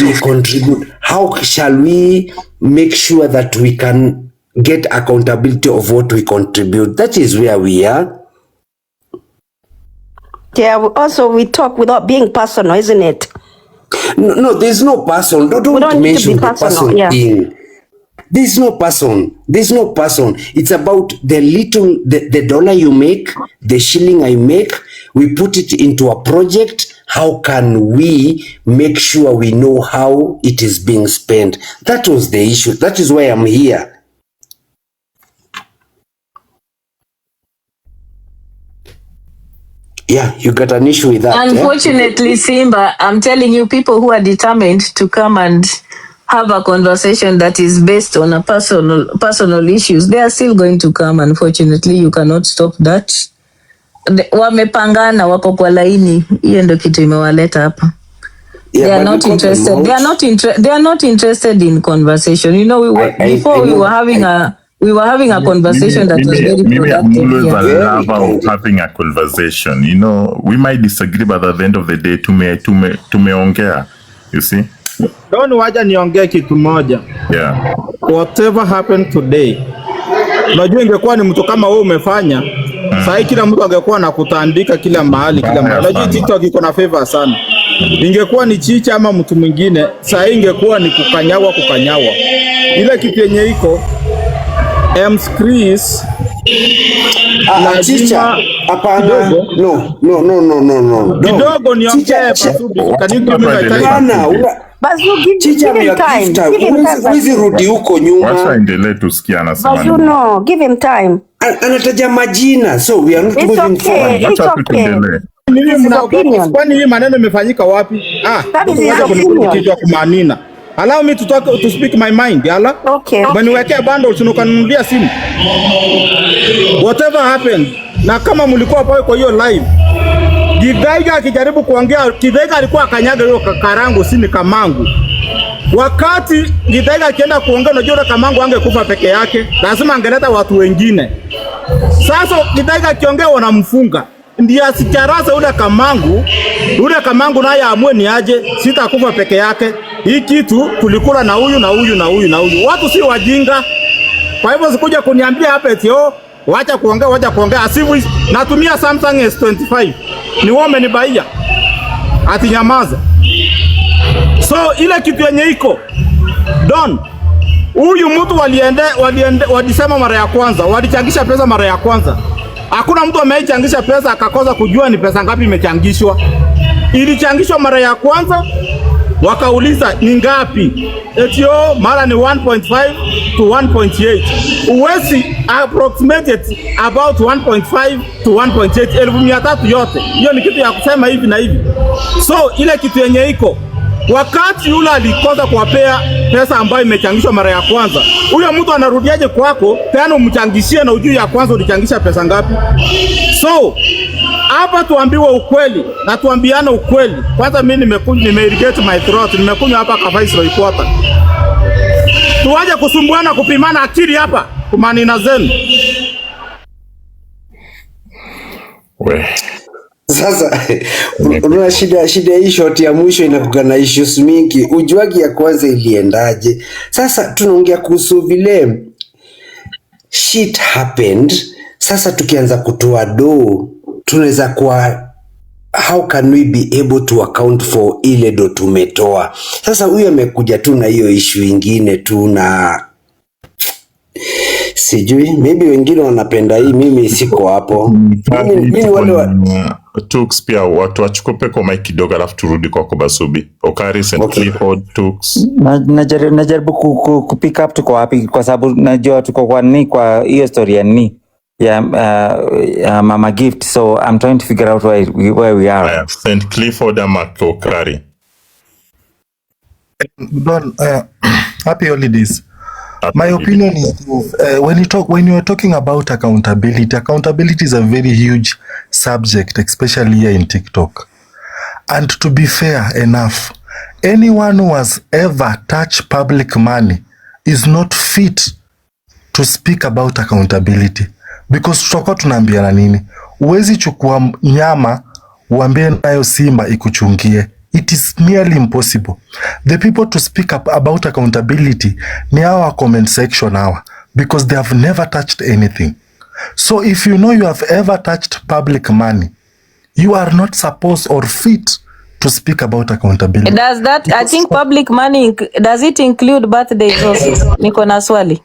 We contribute. How shall we make sure that we can get accountability of what we contribute? That is where we are.
Yeah, also we talk without being personal, isn't it?
No, there's no person. Don't mention the person thing. There's no person. It's about the dollar you make, the shilling I make. We put it into a project. How can we make sure we know how it is being spent? That was the issue. That is why I'm here. Yeah, you got an issue with that.
Unfortunately, Simba, I'm telling you, people who are determined to come and have a conversation that is based on a personal issues, they are still going to come. Unfortunately, you cannot stop that. Wamepangana, wapo kwa laini, hiyo ndio kitu imewaleta hapa. They are not interested. They are not interested in conversation. You know, before we were having a conversation that was very productive.
I'm always a lover of having a conversation. You know, we might disagree, but at the end of the day, tumeongea. You see?
Don't waja niongee kitu moja.
Yeah.
Whatever happened today. Unajua ingekuwa ni mtu kama wewe umefanya, sasa kila mtu angekuwa nakutandika kila mahali. Unajua TikTok iko na favor sana. Ingekuwa ni Chicha ama mtu mwingine, sasa ingekuwa ni kukanyawa. Ile kitu yenye iko Chris
Chicha hapana. No. Kidogo
niongee Basubi. Can you give me my time?
Bazu, give him time. Give him time.
Wizi rudi huko nyuma.
Wacha endelee tusikia anasema.
Bazu, no, give him time.
Anataja majina, so we are not moving forward.
It's okay.
Kwani hii maneno imefanyika wapi? Kichwa kumanina. Allow me to speak my mind, yala.
Okay.
Umeniwekea bundles unanunulia simu. Whatever happened, na kama mlikuwa pale kwa hiyo live, Githaiga akijaribu kuongea, Githaiga alikuwa akanyaga hiyo Karangu sini Kamangu. Wakati Githaiga akienda kuongea, unajua Kamangu angekufa peke yake, lazima angeleta watu wengine. Sasa Githaiga akiongea wanamfunga. Ndiye asicharaza ule Kamangu naye amue ni aje, sitakufa peke yake. Hii kitu tulikula na huyu. Watu si wajinga. Kwa hivyo sikuja kuniambia hapa eti wacha kuongea. Asivu natumia Samsung S25. Ni wome ni baia. Ati nyamaza. So ile kitu yenye iko Don, huyu mtu walisema mara ya kwanza, walichangisha pesa mara ya kwanza. Hakuna mtu amechangisha pesa akakosa kujua ni pesa ngapi imechangishwa. Ilichangishwa mara ya kwanza, wakauliza ni ngapi? Etio mara ni 1.5 to 1.8. Uwezi approximate it about 1.5 to 1.8 1300 yote. Hiyo ni kitu ya kusema hivi na hivi. So ile kitu yenye iko wakati yule alikosa kuwapea pesa ambayo imechangishwa mara ya kwanza, huyo mtu anarudiaje kwako tena umchangishie na ujui ya kwanza ulichangisha pesa ngapi? So hapa tuambiwe ukweli na tuambiane ukweli. Kwanza mimi nimeirrigate my throat, nimekunywa hapa Kavaisro ikwata. Tuwaje kusumbuana kupimana akili hapa kumanina zenu.
Sasa una shida hii short ya mwisho inakuwa na issues mingi. Ujuagi ya kwanza iliendaje? Sasa tunaongea kuhusu vile shit happened. Sasa tukianza kutoa tunaweza kwa how can we be able to account for ile tumetoa. Sasa huyu amekuja tu na hiyo issue ingine tu na sijui, maybe wengine wanapenda hii, mimi siko hapo. Mimi wale
Tux pia watu wachukope kwa mic kidogo alafu turudi kwa Basubi. Okaris and Clifford, Tux.
Najaribu kupick up tuko wapi kwa sababu najua tuko kwa hiyo story ya Mama Gift, so I'm trying to figure out where we are.
St. Clifford ama Okari.
Don, happy holidays. My opinion is when you are talking about accountability is a very huge subject, especially here in TikTok. And to be fair enough, anyone who has ever touched public money is not fit to speak about accountability, because tutakuwa tunaambiana nini? Uwezi chukua nyama uambie nayo simba ikuchungie. It is nearly impossible. The people to speak about accountability ni our comment section because they have never touched anything. So if you know you have ever touched public money, you are not supposed or fit to speak about accountability.
Does that, I think public money, does it include birthdays also? Niko na swali.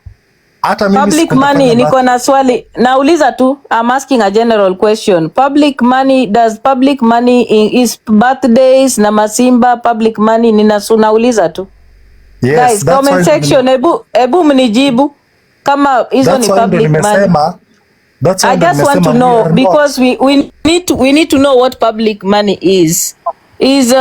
Public money, niko na swali. Nauliza tu, I'm asking a general question. Public money, does public money is birthdays na masimba public money? Nauliza tu.
Yes,
guys, comment section, ebu mnijibu kama hizo ni public money.
That's
I just want to know because we need to know what public money is. Is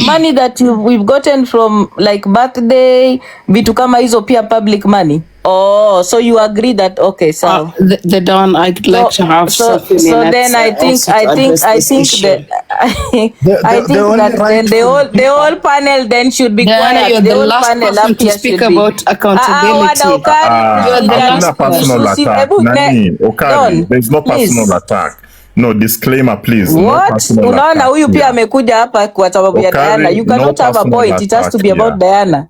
money that we've gotten from like birthday, vitu kama hizo pia public money? Oh, so you agree that okay, so
the Don, I'd like to have something
so
in
then I think that then the whole panel then should be quiet.
You're the last person to speak about accountability.
Hakuna personal attack. Nani, Okari, there's no personal attack. No, disclaimer please.
What? Unaona huyu pia amekuja hapa kwa sababu ya Diana. You cannot have a point. It has to be about Diana.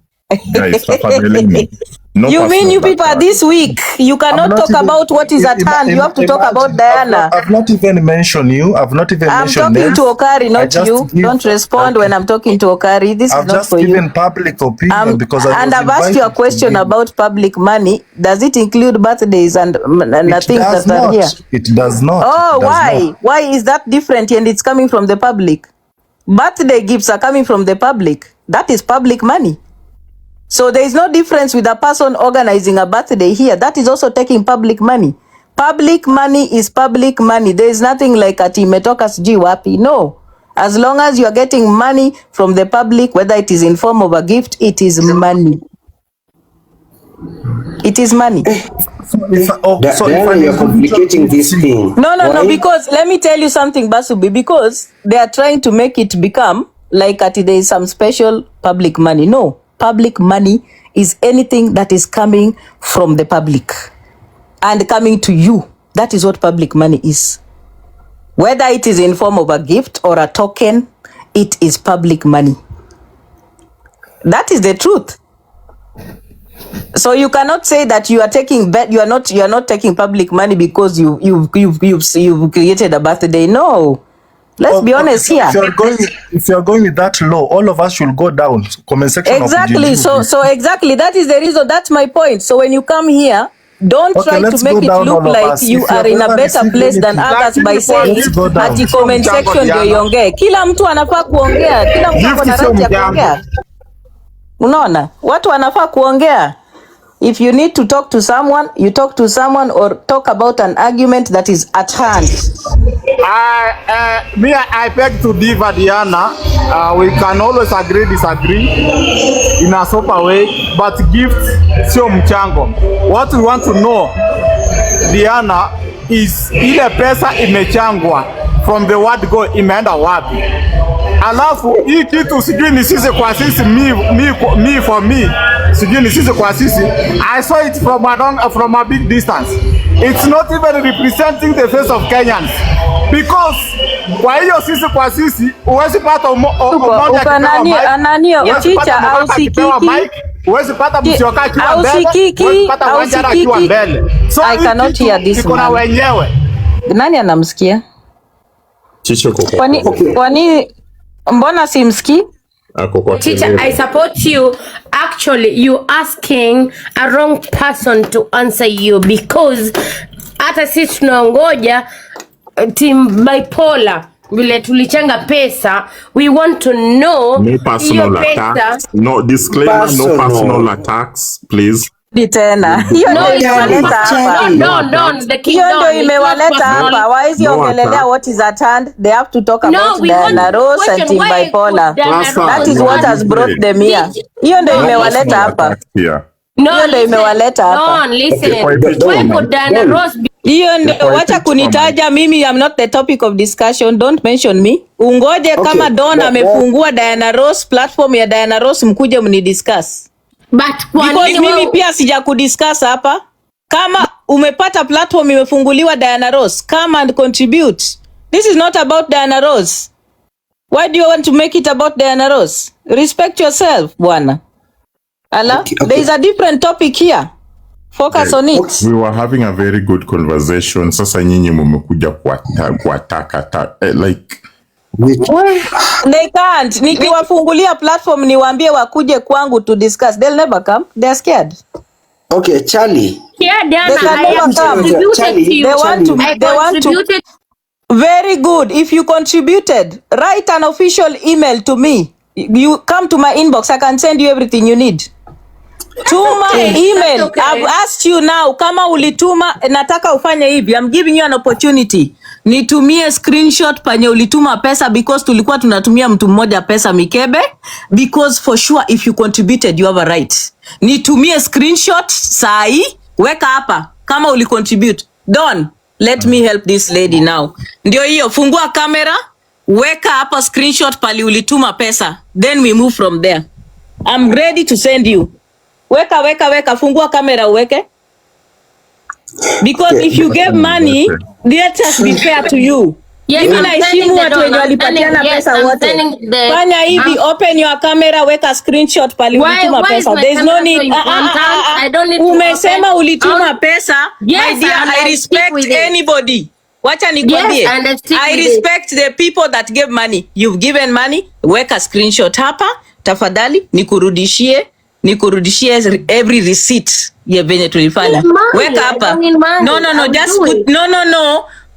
Guys, tafadhalini. No,
you mean you people are this week? You cannot talk about what is at hand. You have to talk about Diana.
I've not even mentioned you. I've not even mentioned
I'm talking to Okari, not you. Don't respond when I'm talking to Okari. This is not for you.
I've just given public opinion because
and I've asked you a question about public money. Does it include birthdays and things that are here?
It does not.
Oh, why? Why is that different and it's coming from the public? Birthday gifts are coming from the public. That is public money. So there is no difference with a person organizing a birthday here. That is also taking public money. Public money is public money. There is nothing like ati imetoka sijui wapi. No. As long as you are getting money from the public, whether it is in form of a gift, it is money. It is money.
So you're complicating this thing.
No, because let me tell you something, Basubi, because they are trying to make it become like ati there is some special public money. No. Public money is anything that is coming from the public and coming to you. That is what public money is. Whether it is in form of a gift or a token, it is public money. That is the truth. So you cannot say that you are taking you are not taking public money because you've created a birthday. No. Let's be honest here.
If you're going with that law, all of us should go down. Comment section.
Exactly. So exactly. That is the reason. That's my point. So when you come here, don't try to make it look like you are in a better place than others by saying ati comment section ndio iongee. Kila mtu anafaa kuongea. Kila mtu ana right ya kuongea. Unaona? Watu wanafaa kuongea. If you need to talk to someone, you talk to someone or talk about an argument that is at hand.
I beg to differ, Diana. We can always agree, disagree in a sober way, but gift sio mchango. What we want to know, Diana, is ile pesa imechangwa from the word go imeenda wapi? Alafu hii kitu sijui ni sisi kwa sisi, me for me, sijui ni sisi kwa sisi. I saw it from a big distance. It's not even representing the face of Kenyans. Because kwa hiyo sisi kwa sisi uwezi pata uwezi pata msioka akiwa mbele, uwezi pata Wanjara akiwa mbele. So
I cannot hear this
man. Wenyewe.
Nani anamsikia?
Chicho
kwani mbona simski?
Teacher, I support you. Actually, you asking a wrong person to answer you because hata sisi tunaongoja team bipolar vile tulichanga pesa, we want to know
no personal attacks, no disclaimer, no personal attacks, please.
Tena hiyo ndio imewaleta hapa. Hiyo ndio imewaleta hapa. Why is ongelelea what is at hand? They have to talk about Diana Ross and team bipolar. That is what has brought them here. Hiyo ndio imewaleta hapa. Hiyo ndio imewaleta hapa. Hiyo ndio, wacha kunitaja mimi. I'm not the topic of discussion. Don't mention me. Ungoje kama Don amefungua Diana Ross platform ya Diana Ross, mkuje mnidiscuss. Because mimi pia sija kudiscuss hapa. Kama umepata platform imefunguliwa Diana Ross, come and contribute. This is not about Diana Ross. Why do you want to make it about Diana Ross? Respect yourself, bwana. There is a different topic here. Focus on it.
We were having a very good conversation. Sasa nyinyi mmekuja kuataka like
they can't. Nikiwafungulia platform niwaambie wakuje kwangu to discuss, they'll never come. They're scared.
Okay, Charlie.
Yeah, Diana, I have contributed to you.
They want to. Very good. If you contributed, write an official email to me. You come to my inbox. I can send you everything you need. Tuma email. Okay. I've asked you now, kama ulituma, nataka ufanye hivi. I'm giving you an opportunity. Nitumie screenshot panye ulituma pesa because tulikuwa tunatumia mtu mmoja pesa mikebe, because for sure if you contributed you have a right. Nitumie screenshot sai, weka hapa kama ulicontribute. Don, let me help this lady now. Ndio hiyo, fungua kamera, weka hapa screenshot pali ulituma pesa. Then we move from there. I'm ready to send you. Weka, fungua kamera uweke. Because if you gave money, let us be fair to you.
Yes,
mimi naheshimu watu wenye walipatiana pesa wote. Fanya hivi, open your camera, weka screenshot pali ulituma pesa. There's no need.
I don't need to
umesema ulituma pesa. My dear, I respect anybody. Wacha nikwambie.
Yes,
I respect the people that gave money. You've given money, weka screenshot hapa. Tafadhali nikurudishie every receipt ya venye tulifanya. Weka hapa. No, just put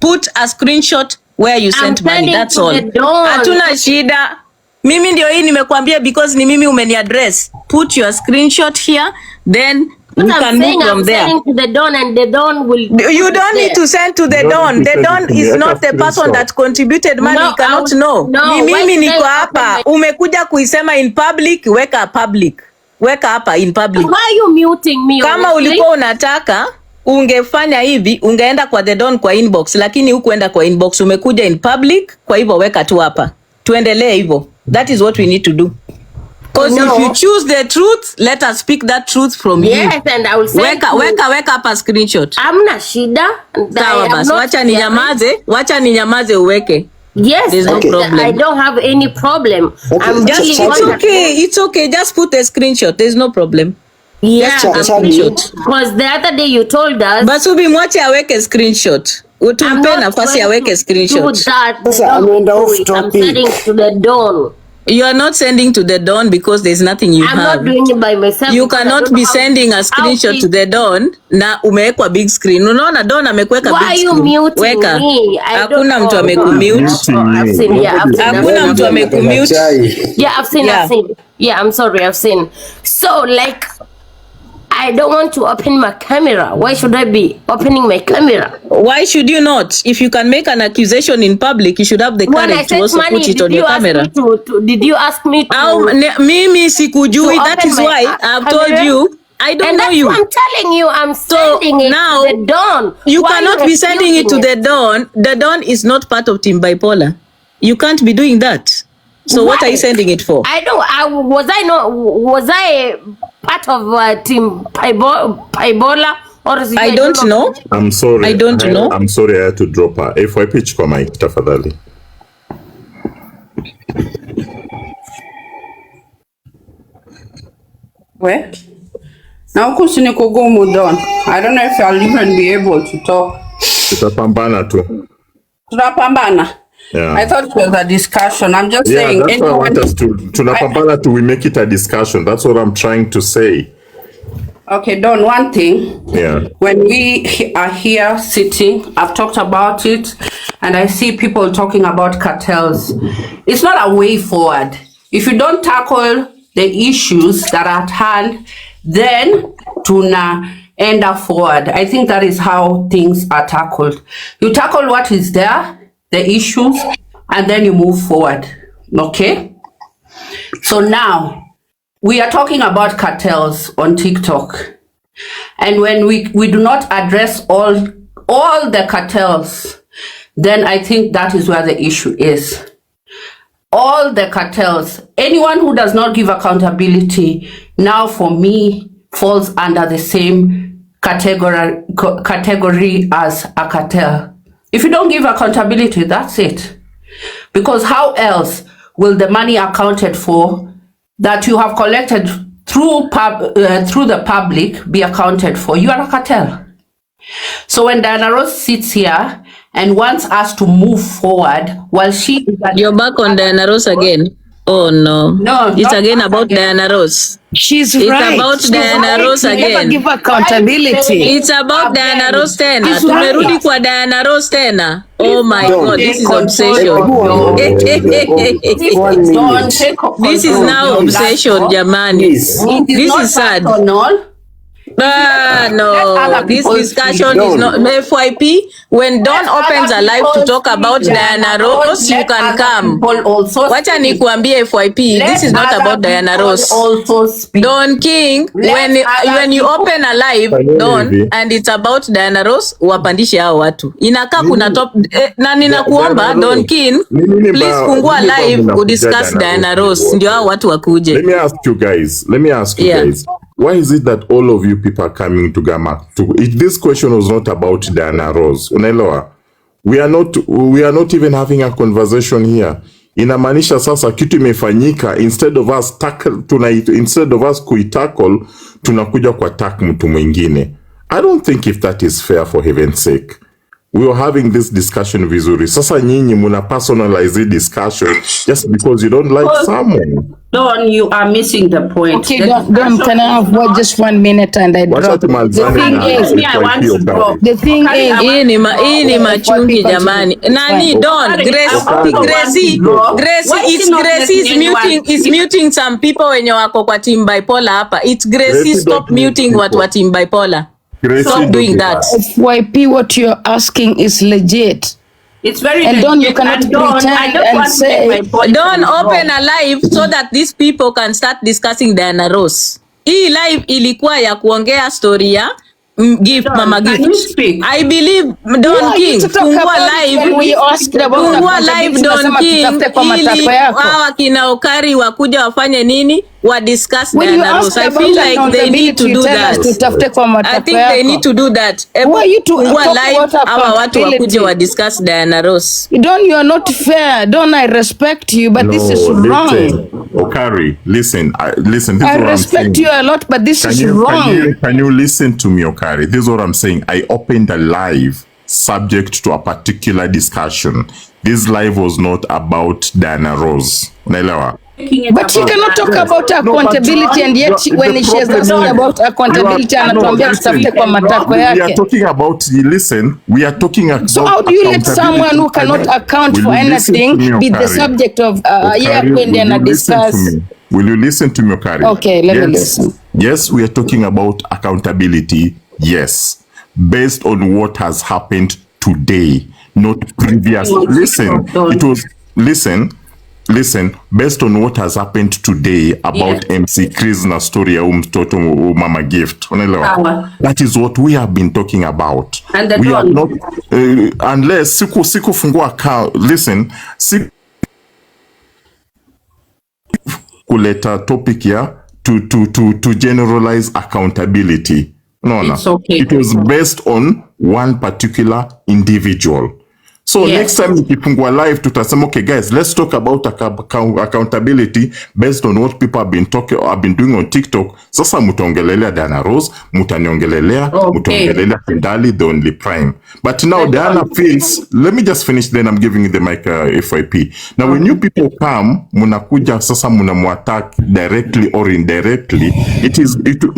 put a screenshot where you sent money. That's all. Hatuna shida. Mimi ndio hii nimekuambia because ni mimi umeni address. Put your screenshot here, then we can move from there.
I'm sending to the Don and the Don will.
You don't need to send to the Don. The Don is not the person that contributed money. You cannot know. Ni mimi niko hapa. Umekuja kuisema in public, weka public. Weka hapa in public.
Why are you muting me?
Kama ulikuwa unataka ungefanya hivi, ungeenda kwa the Don kwa inbox, lakini hukuenda kwa inbox, umekuja in public, kwa hivyo weka tu hapa. Tuendelee hivyo. That is what we need to do. Because if you choose the truth, let us speak that truth from you.
Yes, and I will send
weka hapa screenshot.
Hamna shida.
Sawa basi, wacha ninyamaze uweke.
Yes,
there's no problem.
I don't have any problem.
Okay. It's okay. Just put a screenshot. There's no problem.
Yeah, because the other day you told us.
Basubi mwache aweke screenshot. Utumpe nafasi aweke screenshot.
I'm sending to the Don.
You are not sending to the Don because there's nothing you have.
I'm not doing it by myself.
You cannot be sending a screenshot to the Don na umewekwa big screen. Unaona Don amekuweka big screen.
Why are you muting me?
Hakuna mtu amekumute. Hakuna mtu amekumute.
Yeah, I've seen. Yeah, I'm sorry, I've seen. So like, I don't want to open my camera. Why should I be opening my camera?
Why should you not? If you can make an accusation in public, you should have the courage to also put it on your camera.
Did you ask me to?
Mimi sikujui. That is why I've told you. I don't know you.
I'm telling you, I'm sending it
now,
to the Don.
You cannot be sending it to the Don. The Don is not part of Team Bipolar. You can't be doing that. So what are you sending it for?
I don't. Was I part of Team Bipolar? Or is
I don't know.
I'm sorry.
I don't know.
I'm sorry, I had to drop her. FYP chukua mic tafadhali.
Where? Now kusini kugumu Don. I don't know if I'll even be able to talk.
Tutapambana tu.
Tunapambana.
Yeah.
I thought it was a discussion. I'm just saying.
That's what I want us to. Tunapambana to we make it a discussion. That's what I'm trying to say.
Okay, Don, one thing.
Yeah.
When we are here sitting, I've talked about it, and I see people talking about cartels. It's not a way forward. If you don't tackle the issues that are at hand, then tuna end up forward. I think that is how things are tackled. You tackle what is there, the issues, and then you move forward. Okay? So now, we are talking about cartels on TikTok. And when we do not address all the cartels, then I think that is where the issue is. All the cartels, anyone who does not give accountability, now for me, falls under the same category as a cartel. If you don't give accountability, that's it. Because how else will the money accounted for that you have collected through the public be accounted for? You are a cartel. So when Diana Ross sits here and wants us to move forward, while she is
you're back on Diana Ross again. Oh no.
No,
It's
not
again
back
about
again.
Diana Ross.
She's
It's
right.
about
She's
Diana
right.
Ross
You never
again.
give accountability.
It's about Diana Ross tena.
She's
Tumerudi
right.
kwa Diana Ross tena. Oh my
Don't
God, this is
take
obsession.
control. One
Don't
minute.
take
This is
control of
now
your
obsession,
platform.
jamani.
Please.
It is
This
not
is sad.
personal.
Ah,
Let
no,
other
this
people
discussion
speak.
is not FYP. When Don
Let
opens
other
a live to
people
talk about
speak,
Diana
Diana Ross.
Ross, you
Let
can
other
come.
people also
Wacha
speak.
nikuambie FYP, this
Let
is not
other
about Diana
people
Ross.
also speak.
Don King,
Let other
when you
people-
open a live, Don, and it's about Diana Ross, wapandishe hao watu. Inakaa kuna top, na ninakuomba Don King, please fungua live udiscuss Diana Ross, ndio hao watu wakuje.
Let me ask you guys. Why is it that all of you people are coming to Gama? This question was not about Diana Ross. Unaelewa? We are not even having a conversation here. Inamaanisha sasa kitu imefanyika, instead of us kuitackle, tunakuja kwa attack mtu mwingine. I don't think if that is fair, for heaven's sake. We are having this discussion vizuri. Sasa nyinyi muna personalize the discussion just because you don't like someone.
Don, you are missing the point.
Okay, Don, can I have just 1 minute and I drop? The thing is,
hii ni machungi jamani. Nani Don, Gracie is muting some people wenye wako kwa team bipolar hapa. It's Gracie, stop muting watu wa team bipolar. Stop doing that.
FYP, what you're asking is legit.
It's very
and
legit.
Don, you cannot pretend and say,
Don't open a live so that these people can start discussing Diana Ross. Hii live ilikuwa ya kuongea story ya gift, mama gift. I believe Don King fungua live, Don King ili hawa kina Okari wakuja wafanye nini, wa discuss Diana Ross. I feel like they need to do that. I think they need to do that. Fungua live hawa watu wakuja wa discuss Diana Ross.
Don, you are not fair. Don, I respect you, but this is wrong.
Okari, listen. This is
I
what
respect
I'm saying.
you a lot, but this is wrong.
Can you listen to me, Okari? This is what I'm saying. I opened a live subject to a particular discussion. This live was not about Diana Ross. Naelewa?
But she cannot talk about accountability, and yet when she is asking about accountability, anatuambia tutafute kwa matako yake.
We are talking about, listen, we are talking about.
So how do you let someone who cannot account for anything be the subject of when they discuss?
Will you listen to me, Okari?
Okay, let me listen.
Yes, we are talking about accountability. Yes, based on what has happened today, not previous. Listen, based on what has happened today about MC Chris na story ya mtoto mama gift. Unaelewa? That is what we have been talking about. And we are not unless siku fungua account. Listen, kuleta topic ya to generalize accountability. No.
Okay.
It was based on one particular individual. So next time ikifungua live tutasema, okay guys, let's talk about accountability based on what people have been doing on TikTok. Sasa mutaongelelea Diana Ross, mutaniongelelea, mutaongelelea Kendali, the only prime. But now Diana feels, let me just finish, then I'm giving you the mic, FYP. Now when you people come, munakuja sasa munamuattack directly or indirectly,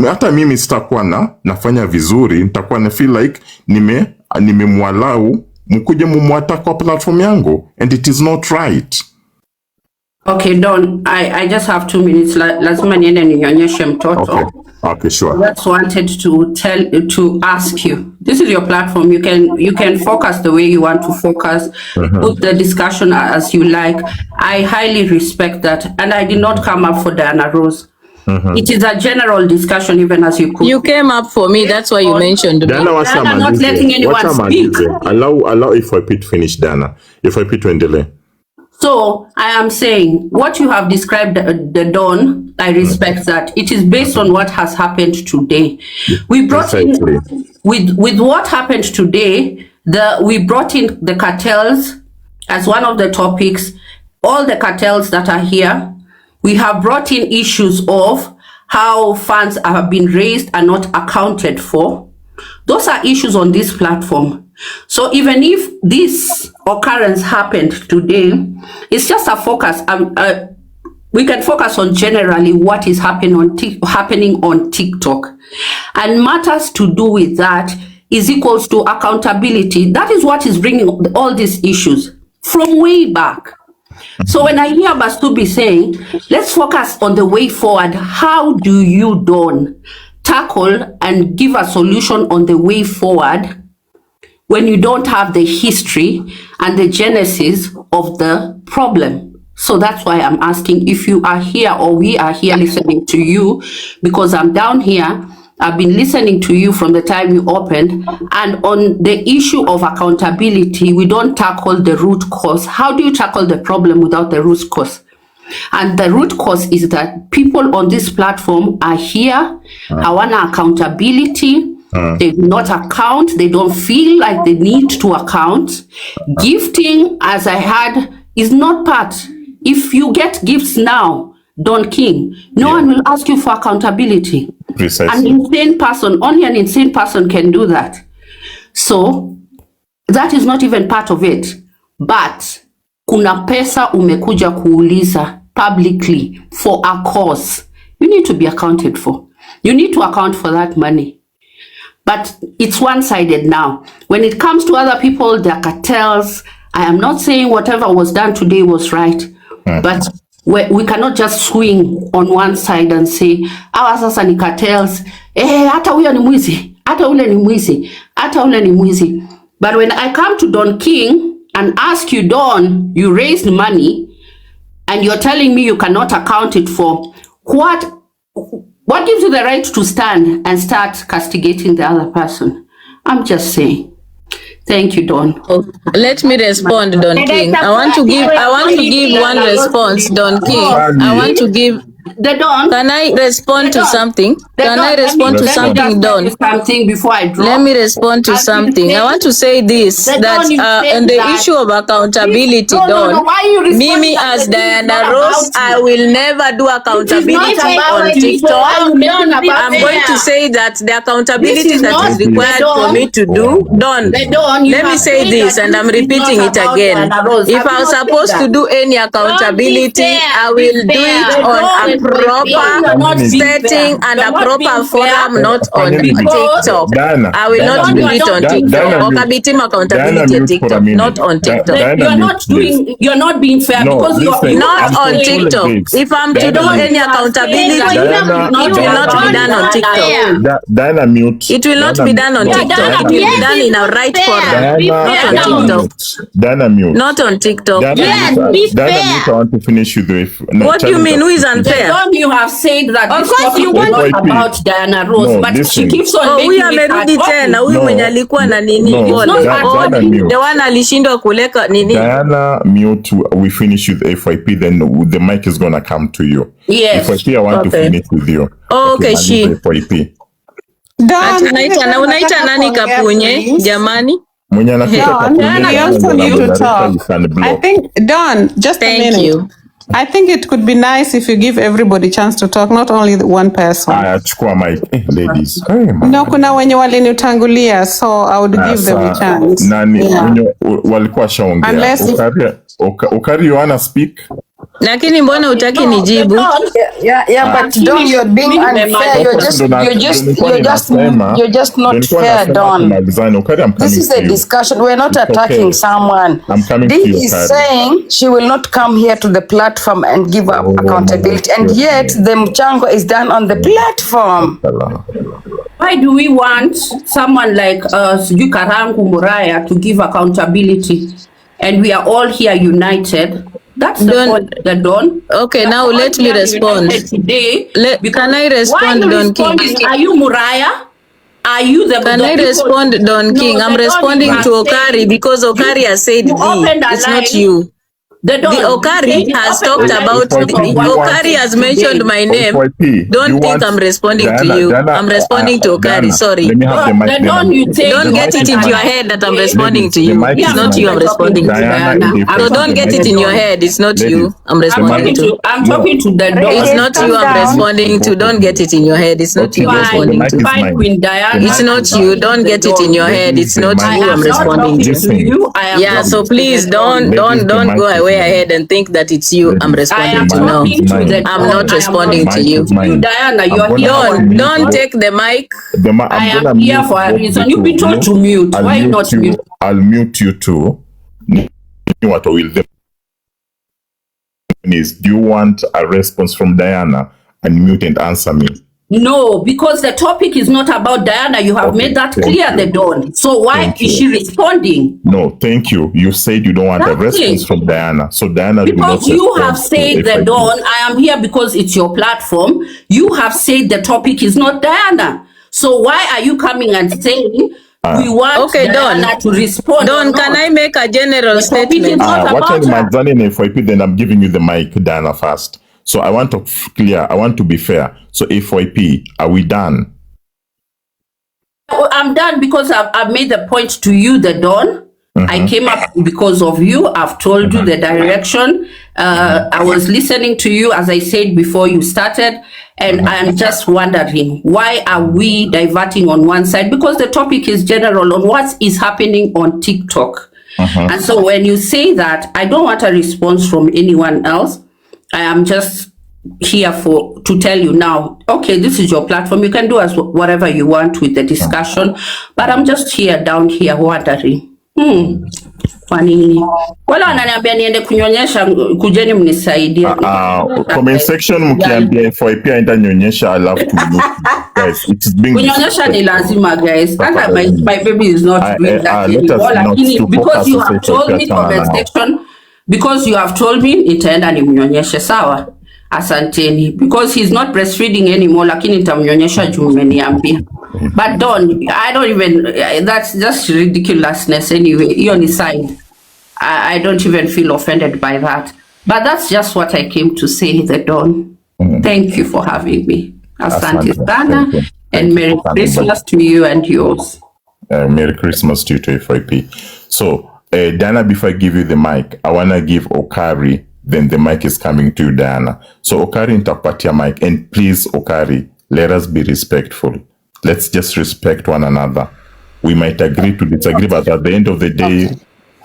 hata mimi sitakuwa nafanya vizuri, nitakuwa na feel like nimemwalau mkuje mumwata kwa platform yangu, and it is not right.
Okay, Don, I just have 2 minutes. Lazima niende nionyeshe mtoto.
Okay, sure.
I just wanted to ask you. This is your platform. You can focus the way you want to focus. Put the discussion as you like. I highly respect that, and I did not come up for Diana Ross. It is a general discussion, even as you could.
You came up for me, that's why you mentioned me.
Diana, I'm not letting anyone speak.
Allow FYP to finish, Diana. FYP to endelea.
So I am saying what you have described, the Don, I respect that. It is based on what has happened today. We brought in, with what happened today, we brought in the cartels as one of the topics, all the cartels that are here. We have brought in issues of how funds have been raised and not accounted for. Those are issues on this platform. So even if this occurrence happened today, it's just a focus. we can focus on generally what is happening on TikTok. And matters to do with that is equals to accountability. That is what is bringing all these issues from way back. So when I hear Basubi saying, let's focus on the way forward, how do you, Dawn, tackle and give a solution on the way forward when you don't have the history and the genesis of the problem? So that's why I'm asking if you are here or we are here listening to you, because I'm down here. I've been listening to you from the time you opened, and on the issue of accountability, we don't tackle the root cause. How do you tackle the problem without the root cause? And the root cause is that people on this platform are here, hawana accountability, they do not account, they don't feel like they need to account. Gifting, as I had, is not part. If you get gifts now, Don King, no one will ask you for accountability.
Precisely.
An insane person, only an insane person can do that. So that is not even part of it. But kuna pesa umekuja kuuliza publicly for a cause. You need to be accounted for. You need to account for that money. But it's one-sided now. When it comes to other people, their cartels, I am not saying whatever was done today was right. But we cannot just swing on one side and say, our sasa ni cartels, hata huyo ni mwizi, hata ule ni mwizi, hata ule ni mwizi. But when I come to Don King and ask you, Don, you raised money and you're telling me you cannot account it for, what gives you the right to stand and start castigating the other person? I'm just saying. Thank you, Don.
Let me respond, Don King. I want to give one response, Don King. I want to give. Can I respond to something? Can I respond to something, Don?
Before I drop.
Let me respond to something. I want to say this, that on the issue of accountability, Don, Mimi as Diana Ross, I will never do accountability on TikTok. I'm going to say that the accountability that is required for me to do, Don, let me say this, and I'm repeating it again. If I was supposed to do any accountability, I will do it on a proper setting and a proper forum, not on TikTok. I will not do it on TikTok. Okabitim accountability on TikTok, not on TikTok.
You're not being fair because you're
not on TikTok. If I'm to do any accountability, it will not be done on TikTok.
Diana, mute.
It will not be done on TikTok. It will be done in a right forum, not on TikTok.
Diana, mute.
Not on TikTok.
Diana, mute. I want to finish with
what do you mean? Who is unfair?
You have said that of course you want about Diana Rose, but she keeps on making it
amerudi tena huyu mwenye alikuwa na nini the one alishindwa kuleka nini.
Diana, mute. We finish with FYP, then the mic is gonna come to you.
Yes.
FYP, I want to finish with you.
Okay, she.
FYP.
Unaita nani Kapunye jamani?
Mwenye anapita Kapunye.
We also need to talk. I think, Don, just a minute.
You.
I think it could be nice if you give everybody a chance to talk, not only the one person.
Chukua mic, ladies.
No, kuna wenye walinitangulia, so I would give them a chance.
Nani, walikuwa shaongea. Ukari, you wanna speak?
Lakini mbona utaki nijibu?
But Don, you're being unfair. You're just not fair, Don. This is a discussion. We're not attacking someone. Dee is saying she will not come here to the platform and give up accountability, and yet the mchango is done on the platform.
Why do we want someone like Karangu, Muraya to give accountability, and we are all here united? That's the point, the Don.
Okay, now let me respond.
Today,
can I respond, Don King?
Are you Muraya? Are you the?
Can I respond, Don King? I'm responding to Okari because Okari has said it's not you. The Okari has talked about Okari has mentioned my name. Don't think I'm responding to you. I'm responding to Okari. Sorry.
Let me have the mic.
Don't get it into your head that I'm responding to you. It's not you I'm responding to. So don't get it in your head. It's not you I'm responding to.
I'm talking to the
It's not you I'm responding to. Don't get it in your head. It's not you I'm responding to. It's not you. Don't get it in your head. It's not you I'm responding to. Yeah. So please don't go away ahead and think that it's you I'm responding to. No, I'm not responding to you.
Diana, you're here.
Don't take the mic.
I am here for a reason. You've been told to mute. Why not mute?
I'll mute you too. What will the is? Do you want a response from Diana? And mute and answer me.
No, because the topic is not about Diana. You have made that clear, the Dawn. So why is she responding?
No, thank you. You said you don't want a response from Diana. So Diana will not
because you have said the Dawn, I am here because it's your platform. You have said the topic is not Diana. So why are you coming and saying we want Diana to respond?
Don, can I make a general statement?
What I'm Manzani FYP, then I'm giving you the mic, Diana, first. So I want to I want to be fair. So FYP, are we done?
I'm done because I've made the point to you, the Dawn. I came up because of you. I've told you the direction. I was listening to you, as I said before you started, and I'm just wondering, why are we diverting on one side? Because the topic is general on what is happening on TikTok. And so when you say that, I don't want a response from anyone else. I am just here to tell you now, okay, this is your platform. You can do as whatever you want with the discussion, but I'm just here down here wondering. Kwa nini? Wala wananiambia niende kunyonyesha, kujeni mnisaidie.
Comment section mkiambia FYP aenda nyonyesha, I love to look. Guys, it's being
kunyonyesha ni lazima, guys. My baby is not doing that anymore. Lakini because you have told me comment section, because you have told me nitaenda nimnyonyeshe, sawa? Asanteni. Because he's not breastfeeding anymore, lakini nitamnyonyesha juu mmeniambia. But I don't even, that's just ridiculousness anyway. You're on the side. I don't even feel offended by that. But that's just what I came to say, the Dawn. Thank you for having me. Asante sana. And Merry Christmas to you and yours.
Merry Christmas to you too, FYP. So, Diana, before I give you the mic, I want to give Okari, then the mic is coming to you, Diana. So, Okari, nitakupatia mic. And please, Okari, let us be respectful. Let's just respect one another. We might agree to disagree, but at the end of the day,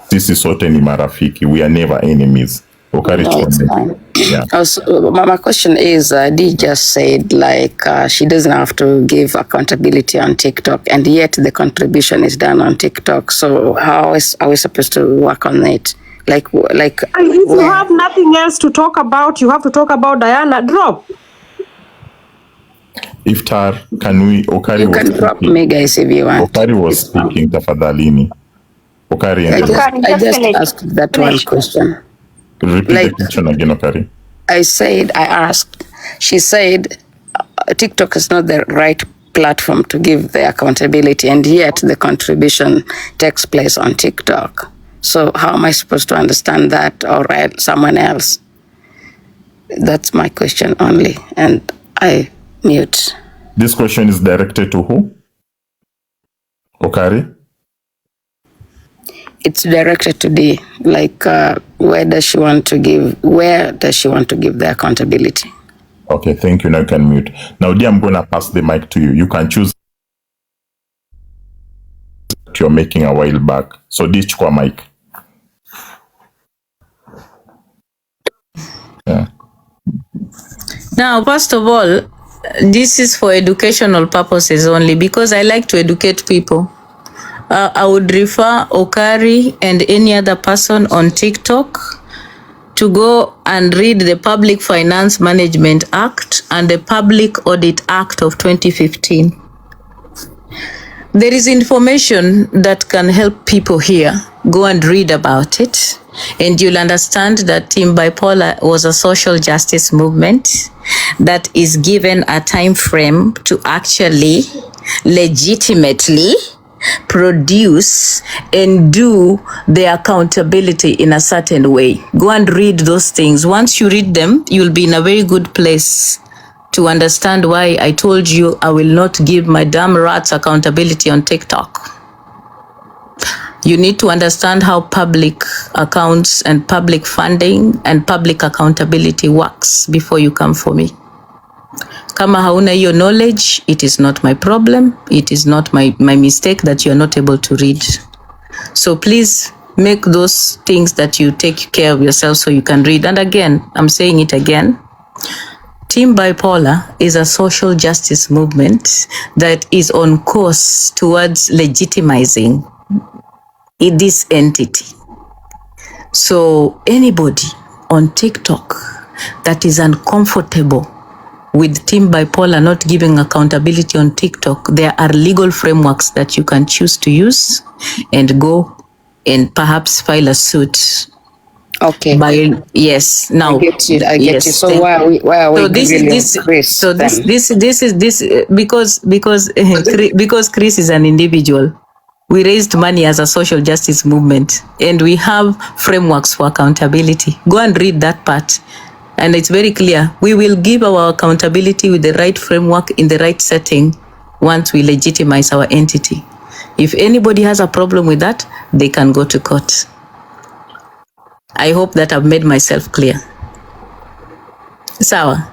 this is certainly marafiki. We are never enemies. Okay,
no, it's fine. Yeah. Also, my question is, Dee just said she doesn't have to give accountability on TikTok, and yet the contribution is done on TikTok. So how are we supposed to work on it? Like
if you have nothing else to talk about, you have to talk about Diana. Drop.
Iftar, Okari
you can drop me, guys, if you want.
Okari was speaking, tafadhalini. Okari,
I just asked that one question.
Repeat the question again, Okari.
I asked, she said, TikTok is not the right platform to give the accountability, and yet the contribution takes place on TikTok. So how am I supposed to understand that, or someone else? That's my question only, and I mute.
This question is directed to who? Okari?
It's directed to Dee. Where does she want to give the accountability?
Okay, thank you. Now you can mute. Now, Dee, I'm going to pass the mic to you. You can choose what you're making a while back. So, Dee, chukua mic. Yeah.
Now, first of all, this is for educational purposes only, because I like to educate people. I would refer Okari and any other person on TikTok to go and read the Public Finance Management Act and the Public Audit Act of 2015. There is information that can help people here. Go and read about it, and you'll understand that Team Bipolar was a social justice movement that is given a time frame to actually legitimately produce and do the accountability in a certain way. Go and read those things. Once you read them, you'll be in a very good place to understand why I told you I will not give my damn rats accountability on TikTok. You need to understand how public accounts and public funding and public accountability works before you come for me. Kama hauna hiyo knowledge, it is not my problem. It is not my mistake that you're not able to read. So please make those things that you take care of yourself so you can read. And again, I'm saying it again, Team Bipolar is a social justice movement that is on course towards legitimizing this entity. So anybody on TikTok that is uncomfortable with Team Bipolar not giving accountability on TikTok, there are legal frameworks that you can choose to use and go and perhaps file a suit.
Okay.
Yes. Now.
I get you. I get
yes,
you. So why are we
so
grilling Chris?
So
then?
this because because Chris is an individual. We raised money as a social justice movement, and we have frameworks for accountability. Go and read that part. And it's very clear. We will give our accountability with the right framework in the right setting once we legitimize our entity. If anybody has a problem with that, they can go to court. I hope that I've made myself clear. Sawa.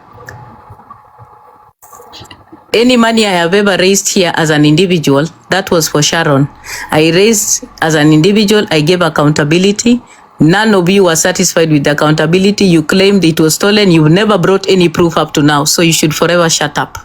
Any money I have ever raised here as an individual, that was for Sharon. I raised as an individual, I gave accountability. None of you were satisfied with the accountability. You claimed it was stolen. You've never brought any proof up to now, so you should forever shut up.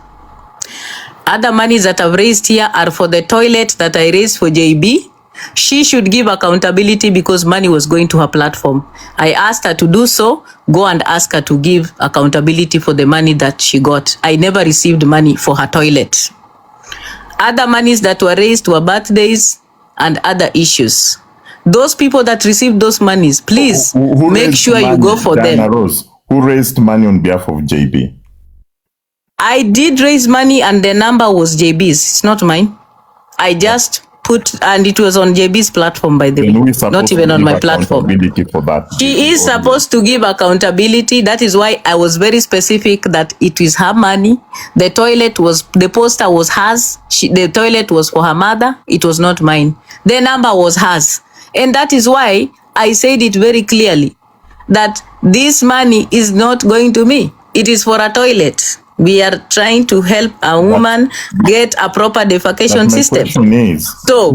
Other monies that I've raised here are for the toilet that I raised for JB. She should give accountability because money was going to her platform. I asked her to do so. Go and ask her to give accountability for the money that she got. I never received money for her toilet. Other monies that were raised were birthdays and other issues. Those people that received those monies, please
who
make
raised
sure you
money?
go for
Diana
them.
Rose, who raised money on behalf of JB?
I did raise money and the number was JB's. It's not mine. I just put, and it was on JB's platform, by the way, not even on my platform.
For that.
She is supposed to give accountability. That is why I was very specific that it is her money. The toilet was, the poster was hers. The toilet was for her mother. It was not mine. The number was hers. And that is why I said it very clearly that this money is not going to me. It is for a toilet. We are trying to help a woman get a proper defecation system. So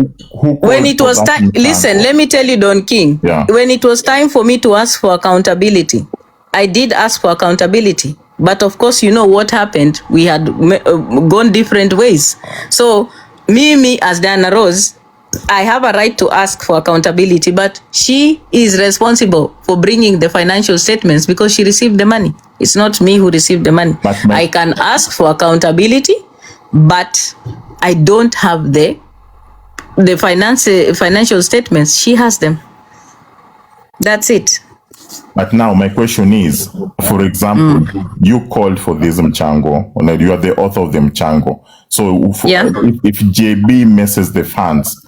when it was time, listen, let me tell you, Don King, when it was time for me to ask for accountability, I did ask for accountability. But of course, you know what happened. We had gone different ways. So me as Diana Rose, I have a right to ask for accountability, but she is responsible for bringing the financial statements because she received the money. It's not me who received the money. I can ask for accountability, but I don't have the financial statements. She has them. That's it.
But now my question is, for example, you called for this mchango, or you are the author of the mchango. So if JB messes the funds,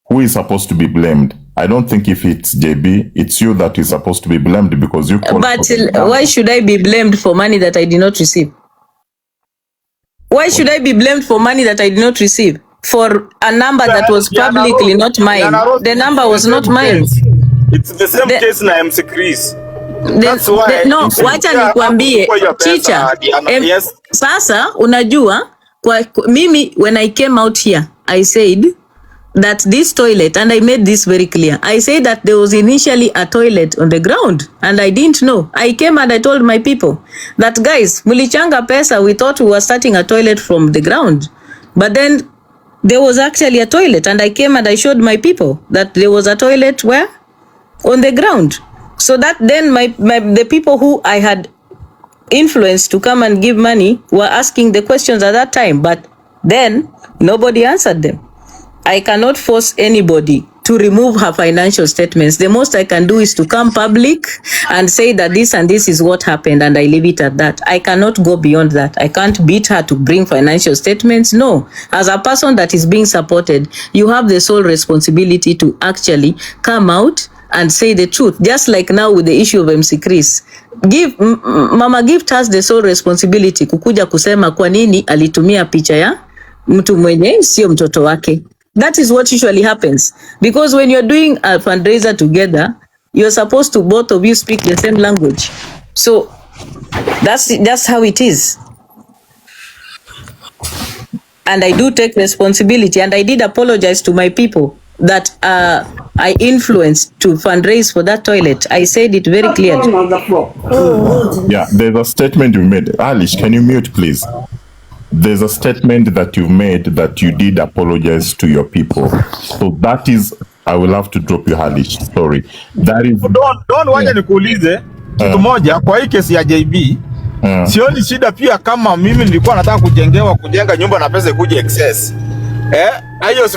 who is supposed to be blamed? I don't think if it's JB, it's you that is supposed to be blamed because you called.
But why should I be blamed for money that I did not receive? Why should I be blamed for money that I did not receive? For a number that was publicly not mine. The number was not mine.
It's the same case na MC Chris. That's why.
No, wacha nikwambie, teacher.
Yes.
Sasa, unajua, mimi, when I came out here, I said that this toilet, and I made this very clear. I said that there was initially a toilet on the ground, and I didn't know. I came and I told my people that, guys, mulichanga pesa, we thought we were starting a toilet from the ground. But then there was actually a toilet, and I came and I showed my people that there was a toilet where? On the ground. So that then the people who I had influenced to come and give money were asking the questions at that time, but then nobody answered them. I cannot force anybody to remove her financial statements. The most I can do is to come public and say that this and this is what happened, and I leave it at that. I cannot go beyond that. I can't beat her to bring financial statements. No. As a person that is being supported, you have the sole responsibility to actually come out and say the truth. Just like now with the issue of MC Chris. Mama Gift has the sole responsibility kukuja kusema kwa nini alitumia picha ya mtu mwenye sio mtoto wake. That is what usually happens. Because when you're doing a fundraiser together, you're supposed to, both of you, speak the same language. So that's how it is. And I do take responsibility, and I did apologize to my people that I influenced to fundraise for that toilet. I said it very clearly.
Yeah, there's a statement you made. Alish, can you mute, please? There's a statement that you made that you did apologize to your people. So that is, I will have to drop you, Alish. Sorry. That is...
Don't wacha nikuulize kitu moja kwa hii kesi ya JB. Sioni shida pia kama mimi nilikuwa nataka kujenga nyumba na pesa kuja excess. Hiyo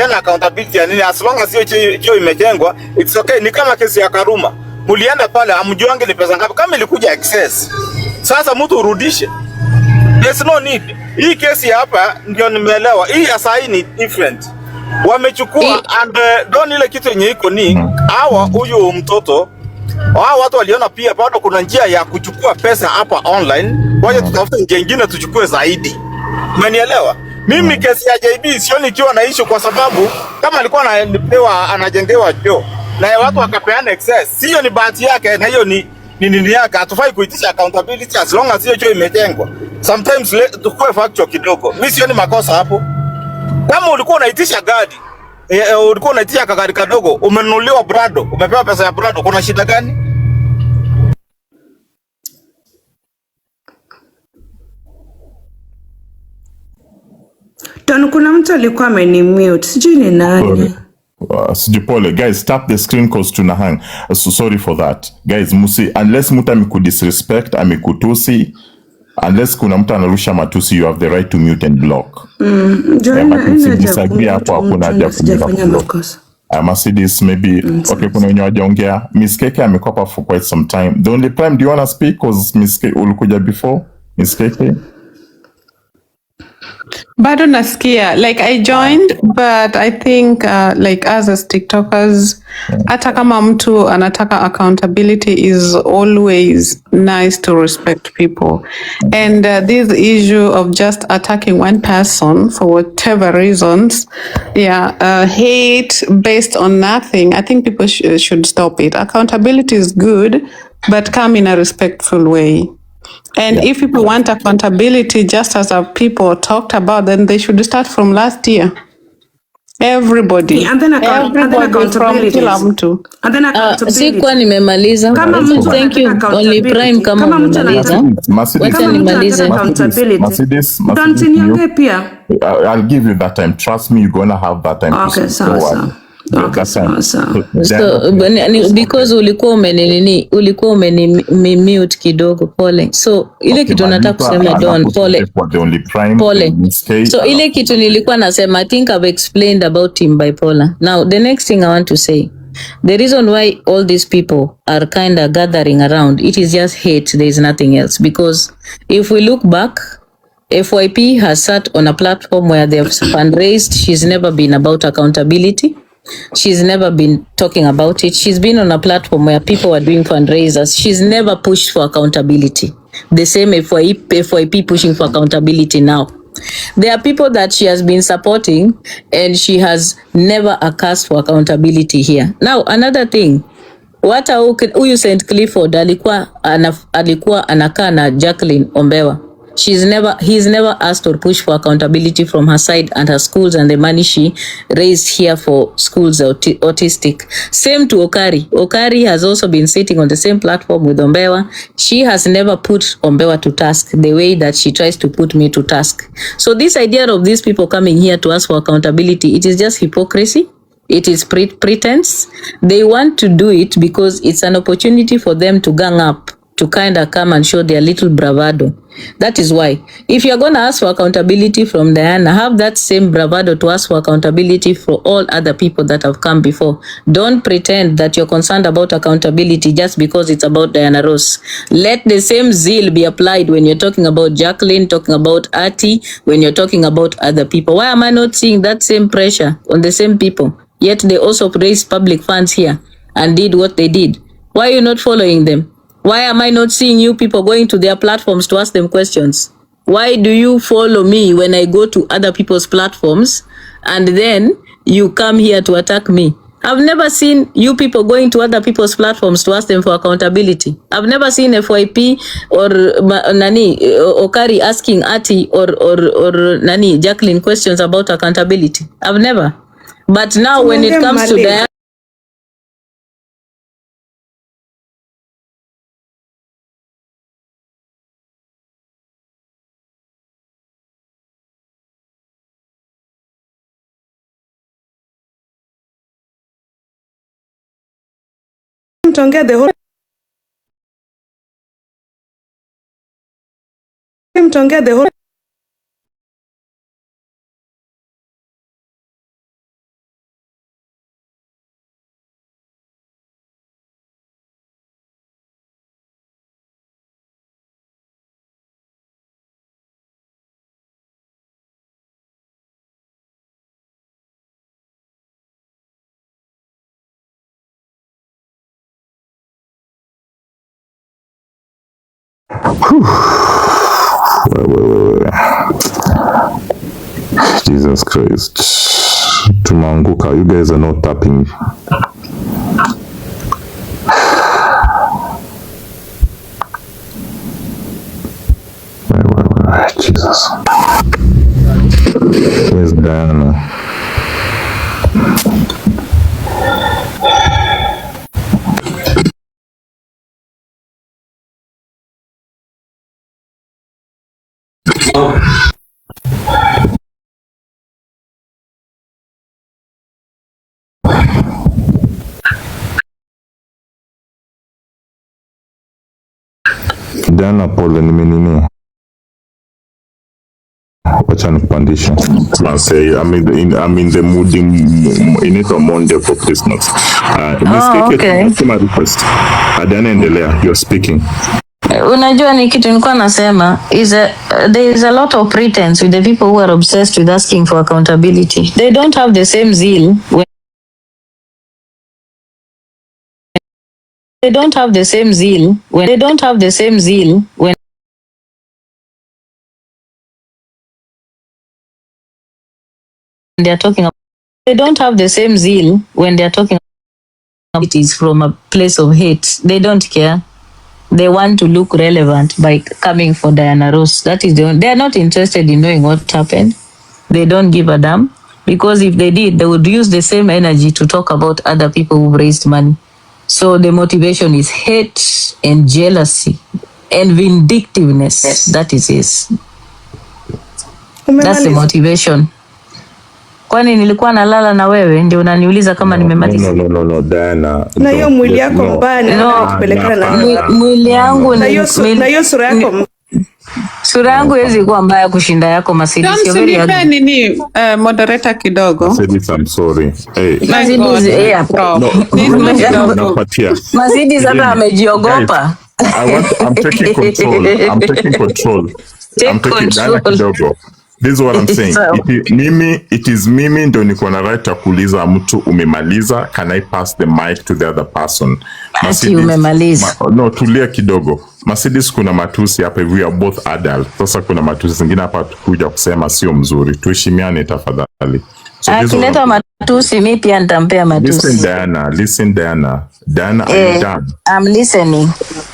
na accountability ya nini, as long as hiyo imejengwa, it's okay. Ni kama kesi ya Karuma. Mulienda pale amjuange ni pesa ngapi, kama ilikuja excess. Sasa mtu urudishe. There's no need. Hii kesi hapa ndio nimeelewa. Hii asai ni different. Wamechukua and don't ile kitu yenye iko ni hawa huyu mtoto. Hao watu waliona pia bado kuna njia ya kuchukua pesa hapa online. Waje tutafute njia nyingine tuchukue zaidi. Umenielewa? Mimi kesi ya JB sioni ikiwa na issue kwa sababu kama alikuwa anajengewa choo na watu wakapeana excess. Sio ni bahati yake na hiyo ni nini yake. Hatufai kuitisha accountability as long as hiyo choo imejengwa. Sometimes tukue factual kidogo. Mimi sioni makosa hapo. Kama ulikuwa unaitisha gari, ulikuwa unaitisha kagari kadogo, umenunuliwa Brado, umepewa pesa ya Brado, kuna shida gani?
Don, kuna mtu alikuwa amenimute, sijui ni nani.
Sijipole, guys, tap the screen cause tunahang. So sorry for that. Guys, unless mtu amekudisrespect, amekutusi, unless kuna mtu anarusha matusi, you have the right to mute and block. Disagree hapo hakuna haja kublock. Mercedes maybe okay, kuna wenye wajaongea. Miss Keke amekopa for quite some time. The only prime, do you wanna speak cause Miss Keke ulikuja before? Miss Keke?
Bado nasikia, like I joined, but I think like us as TikTokers, hata kama mtu anataka accountability, is always nice to respect people. And this issue of just attacking one person for whatever reasons, hate based on nothing, I think people should stop it. Accountability is good, but come in a respectful way. And if people want accountability, just as our people talked about, then they should start from last year. Everybody.
And then accountability. And then accountability.
Sikuwa nimemaliza. Thank you. Only prime kama umemaliza. Wacha nimalize.
Mercedes, I'll give you that time. Trust me, you're gonna have that time.
Okay, so. Okay,
so because ulikuwa umeni-mute kidogo, pole. So ile kitu nataka kusema Don, pole. So ile kitu nilikuwa nasema, I think I've explained about team bipolar. Now the next thing I want to say, the reason why all these people are kind of gathering around, it is just hate, there is nothing else. Because if we look back, FYP has sat on a platform where they have fundraised. She's never been about accountability. She's never been talking about it. She's been on a platform where people are doing fundraisers. She's never pushed for accountability. The same FYP pushing for accountability now. There are people that she has been supporting and she has never asked for accountability here. Now, another thing. Wata huyu St. Clifford alikuwa anakaa na Jacqueline Ombewa. He's never asked or pushed for accountability from her side and her schools and the money she raised here for schools autistic. Same to Okari. Okari has also been sitting on the same platform with Ombewa. She has never put Ombewa to task the way that she tries to put me to task. So this idea of these people coming here to ask for accountability, it is just hypocrisy. It is pretense. They want to do it because it's an opportunity for them to gang up, to kind of come and show their little bravado. That is why, if you're going to ask for accountability from Diana, have that same bravado to ask for accountability for all other people that have come before. Don't pretend that you're concerned about accountability just because it's about Diana Ross. Let the same zeal be applied when you're talking about Jacqueline, talking about Ati, when you're talking about other people. Why am I not seeing that same pressure on the same people? Yet they also raised public funds here and did what they did. Why are you not following them? Why am I not seeing you people going to their platforms to ask them questions? Why do you follow me when I go to other people's platforms and then you come here to attack me? I've never seen you people going to other people's platforms to ask them for accountability. I've never seen FYP or Okari asking Ati or Jacqueline questions about accountability. I've never. But now when it comes to Diana,
Mtaongea the whole
Jesus Christ. Tumaanguka. You guys are not tapping. Jesus. Where's Diana? Diana, pole nimenini. Wacha nikupandishe. I'm in the mood inaitwa Monday for Christmas.
okay.
My request. Diana, endelea. You're speaking.
Unajua ni kitu nilikuwa nasema there is a lot of pretense with the people who are obsessed with asking for accountability. They don't have the same zeal when they don't have the same zeal when they're talking they don't have the same zeal when they're talking it is from a place of hate. They don't care. They want to look relevant by coming for Diana Ross. That is they are not interested in knowing what happened. They don't give a damn, because if they did, they would use the same energy to talk about other people who raised money. So the motivation is hate and jealousy and vindictiveness. Yes. That is it. That's the motivation. Kwani nilikuwa nalala na wewe ndio unaniuliza kama nimemaliza?
No, Diana.
Na hiyo mwili yako mbaya kupelekana na
mwili yangu
na hiyo sura yako.
Sura yangu haiwezi kuwa mbaya kushinda yako Mercedes.
Nini moderator kidogo.
Mercedes, I'm sorry. Hey.
Mercedes, Mercedes hata amejiogopa.
I'm taking control. I'm taking Diana kidogo. This is what I'm saying. It is mimi ndo niko na right ya kuuliza mtu umemaliza, can I pass the mic to the other person?
Ati umemaliza.
No, tulia kidogo. Mercedes, kuna matusi hapa, we are both adult. Sasa kuna matusi zingine hapa tukuja kusema sio mzuri. Tuheshimiane tafadhali.
Akileta matusi mimi pia nitampea matusi.
Listen Diana. Diana, are you done?
I'm listening.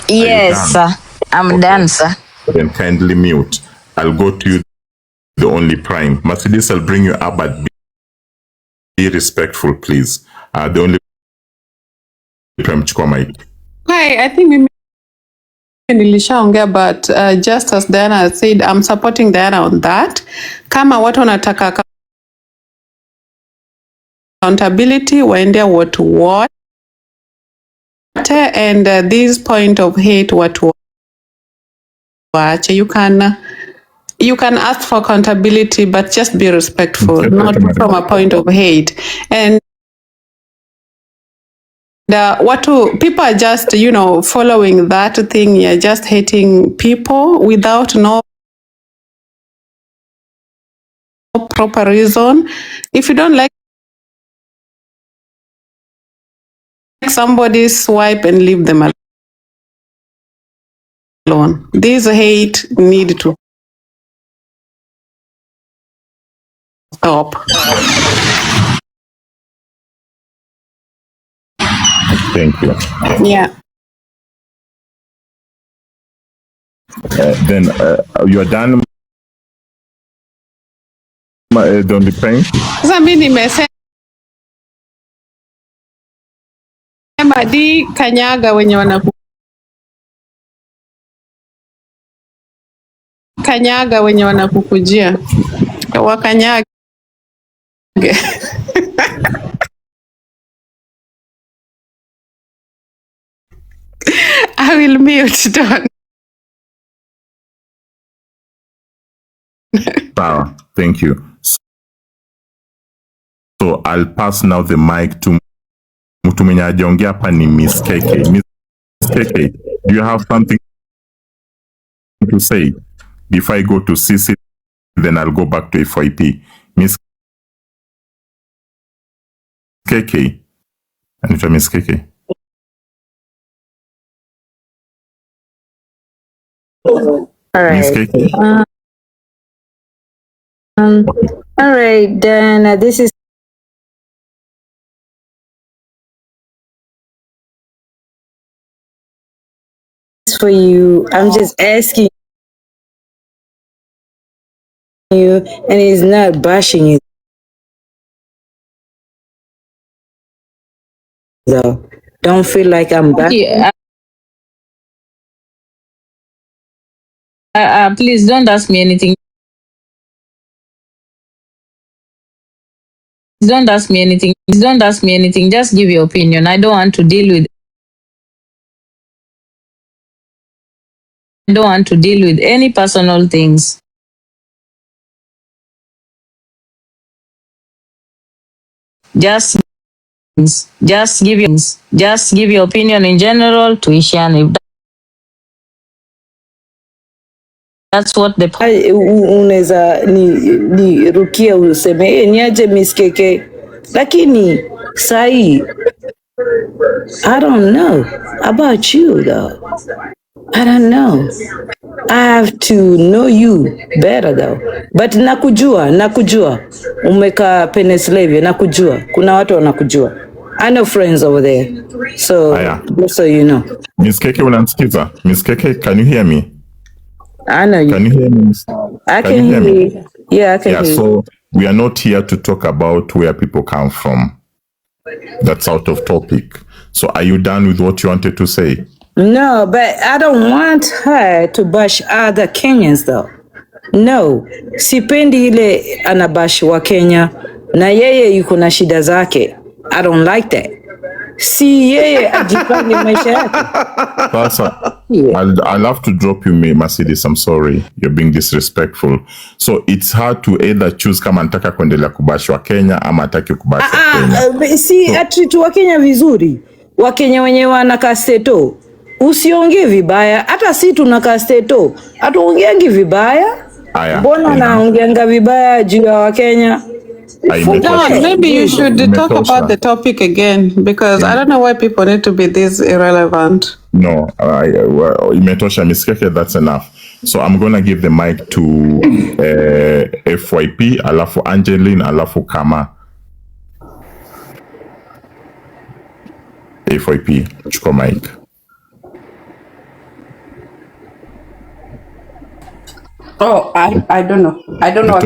Yes, sir. I'm done, sir.
Then kindly mute. I'll go to you, the only prime. Mercedes, I'll bring you up, but be respectful, please. The only prime, chukua mic.
Hi, I think mimi nilishaongea, but just as Diana said, I'm supporting Diana on that. Kama watu wanataka accountability, waende watu wote, and this point of hate watu waache. You can ask for accountability, but just be respectful, not from a point of hate. And people are just, following that thing. You're just hating people without no proper reason. If you don't like somebody, swipe and leave them alone. This hate need to stop.
Thank you.
Yeah.
Then you're done. Don't be praying.
Sasa mimi nimesema Nasema di kanyaga wenye wanakukujia. Wakanyage. I will mute, Don.
Sawa, thank you. So I'll pass now the mic to mtu mwenye hajaongea hapa ni Miss KK. Miss KK, do you have something to say? Before I go to CC, then I'll go back to FYP. Miss KK. Anaitwa Miss KK.
All right.
Miss KK.
All right, then this is for you. I'm just asking you, and he's not bashing you, though. Don't feel like I'm bashing.
Please don't ask me anything. Don't ask me anything. Don't ask me anything. Just give your opinion. I don't want to deal with any personal things. Just give your opinion in general to Ishan. If that's what the
unaweza ni rukia useme niaje Miss KK, lakini sahi I don't know about you though. I don't know. I have to know you better though. But nakujua. Umeka Pennsylvania, nakujua. Kuna watu wanakujua. I know friends over there. So, just so you know.
Miss KK unanisikiza? Miss KK, can you hear me?
I know you.
Can you hear me?
I can hear you. Yeah, I can hear you.
So we are not here to talk about where people come from. That's out of topic. So are you done with what you wanted to say?
No, but I don't want her to bash other Kenyans though. No, sipendi ile anabash wa Kenya na yeye yuko na shida zake. I don't like that. Si yeye ajipange maisha yake.
Sasa, I'll have to drop you, Mercedes. I'm sorry. You're being disrespectful. So it's hard to either choose kama anataka kuendelea kubash wa Kenya ama ataki kubash wa Kenya.
Si atreat wa Kenya vizuri. Wa Kenya wenyewe wanakaa steto. Usiongee vibaya. Hata si tunakaa steto. Hatuongeangi vibaya. Mbona naongeanga vibaya juu ya wa Kenya?
Don, maybe you should talk about the topic again, because I don't know why people need to be this irrelevant.
No, imetosha Miss KK, that's enough. So I'm going to give the mic to FYP, alafu Angeline, alafu Kama. FYP, chukua mic.
Oh, I don't know. I don't know.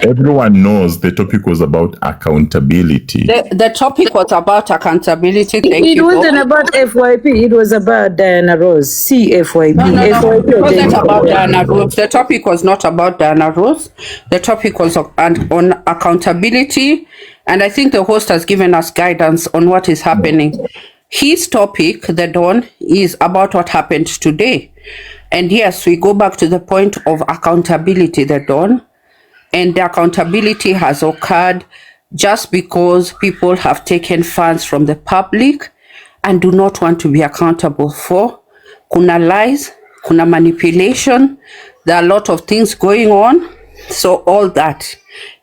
Everyone knows the topic was about accountability.
The topic was about accountability.
It wasn't about FYP. It was about Diana Rose. CFYP.
No. It wasn't about Diana Rose. The topic was not about Diana Rose. The topic was on accountability. And I think the host has given us guidance on what is happening. His topic, the Dawn, is about what happened today. And yes, we go back to the point of accountability, the Dawn. And the accountability has occurred just because people have taken funds from the public and do not want to be accountable for. Kuna lies, kuna manipulation. There are a lot of things going on. So all that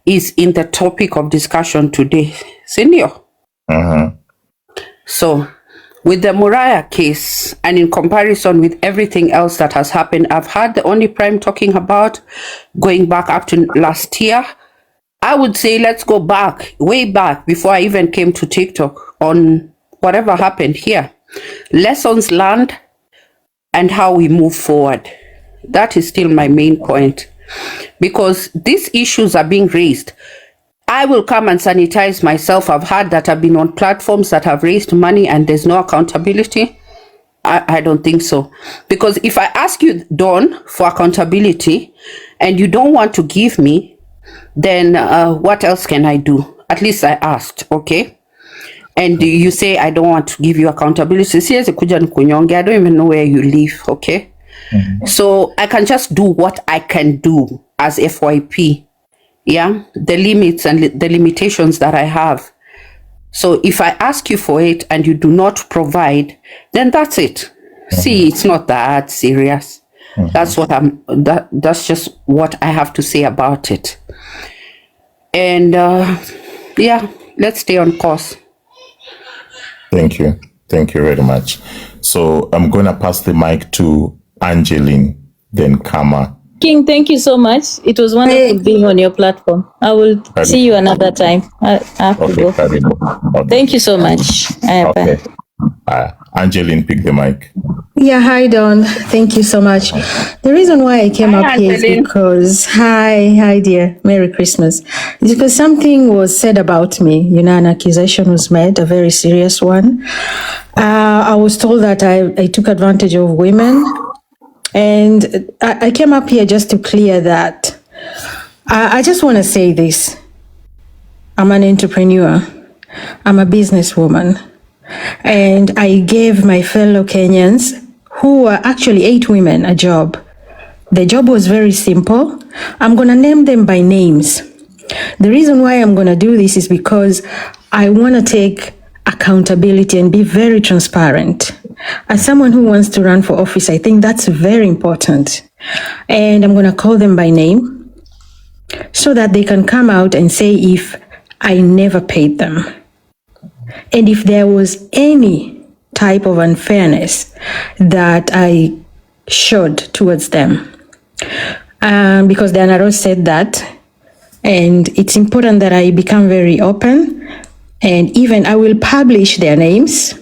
is in the topic of discussion today. Senior. So with the Muraya case, and in comparison with everything else that has happened, I've heard the only prime talking about going back up to last year. I would say let's go back, way back, before I even came to TikTok, on whatever happened here. Lessons learned and how we move forward. That is still my main point. Because these issues are being raised. I will come and sanitize myself. I've heard that I've been on platforms that have raised money and there's no accountability. I don't think so. Because if I ask you, Dawn, for accountability and you don't want to give me, then what else can I do? At least I asked, okay? And you say I don't want to give you accountability. Siwezi kuja nikunyonge. I don't even know where you live, okay? So I can just do what I can do as FYP. Yeah, the limits and the limitations that I have. So if I ask you for it and you do not provide, then that's it. See, it's not that serious. That's just what I have to say about it. And yeah, let's stay on course.
Thank you. Thank you very much. So I'm going to pass the mic to Angeline, then Kama.
King, thank you so much. It was wonderful being on your platform. I will see you another time. I have to go.
Okay.
Thank you so much.
Okay. Angeline, pick the mic.
Yeah, hi Don. Thank you so much. The reason why I came up here is because hi dear, Merry Christmas. It's because something was said about me. You know, an accusation was made, a very serious one. I was told that I took advantage of women, and I came up here just to clear that. I just want to say this. I'm an entrepreneur. I'm a businesswoman. And I gave my fellow Kenyans, who were actually 8 women, a job. The job was very simple. I'm going to name them by names. The reason why I'm going to do this is because I want to take accountability and be very transparent. As someone who wants to run for office, I think that's very important. And I'm going to call them by name so that they can come out and say if I never paid them. And if there was any type of unfairness that I showed towards them. Because the NRO said that, and it's important that I become very open, and even I will publish their names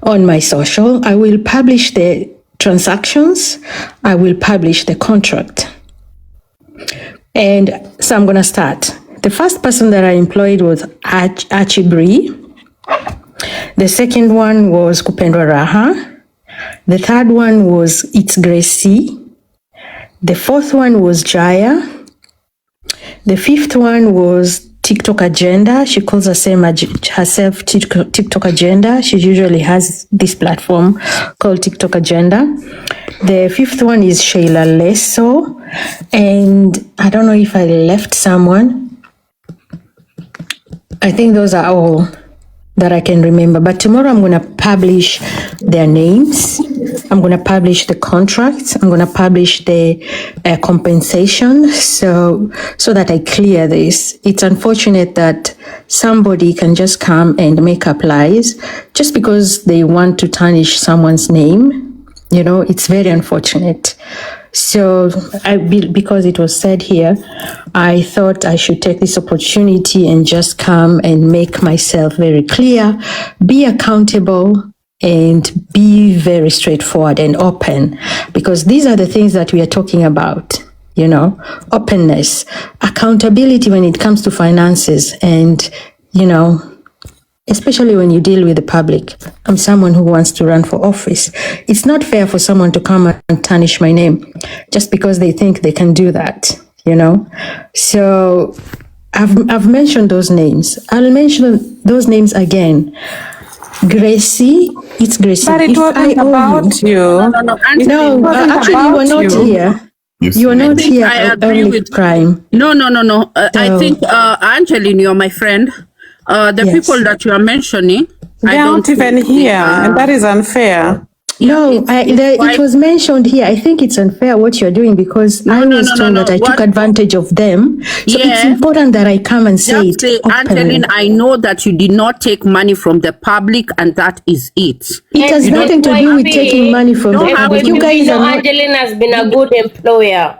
on my social. I will publish the transactions. I will publish the contract. And so I'm going to start. The first person that I employed was Achibri. The second one was Kupendwa Raha. The third one was It's Gracie. The fourth one was Jaya. The fifth one was TikTok Agenda. She calls herself TikTok Agenda. She usually has this platform called TikTok Agenda. The fifth one is Sheila Leso. And I don't know if I left someone. I think those are all that I can remember. But tomorrow I'm going to publish their names. I'm going to publish the contracts. I'm going to publish the compensation so that I clear this. It's unfortunate that somebody can just come and make up lies just because they want to tarnish someone's name. You know, it's very unfortunate. So because it was said here, I thought I should take this opportunity and just come and make myself very clear, be accountable, and be very straightforward and open, because these are the things that we are talking about, you know, openness, accountability when it comes to finances, and, you know, especially when you deal with the public. I'm someone who wants to run for office. It's not fair for someone to come and tarnish my name just because they think they can do that, you know? So I've mentioned those names. I'll mention those names again. Gracie, it's Gracie.
But it wasn't about you.
No,
actually, you were not here. You were not here.
I agree with
Crime.
No. I think, Angeline, you're my friend. The
Yes.
people that you are mentioning,
They aren't even here, and that is unfair.
No, it was mentioned here. I think it's unfair what you're doing because I was told that I took advantage of them. So it's important that I come and say it openly.
Angeline, I know that you did not take money from the public, and that is it.
It has nothing to do with taking money from the public. You guys are not...
Angeline has been a good employer.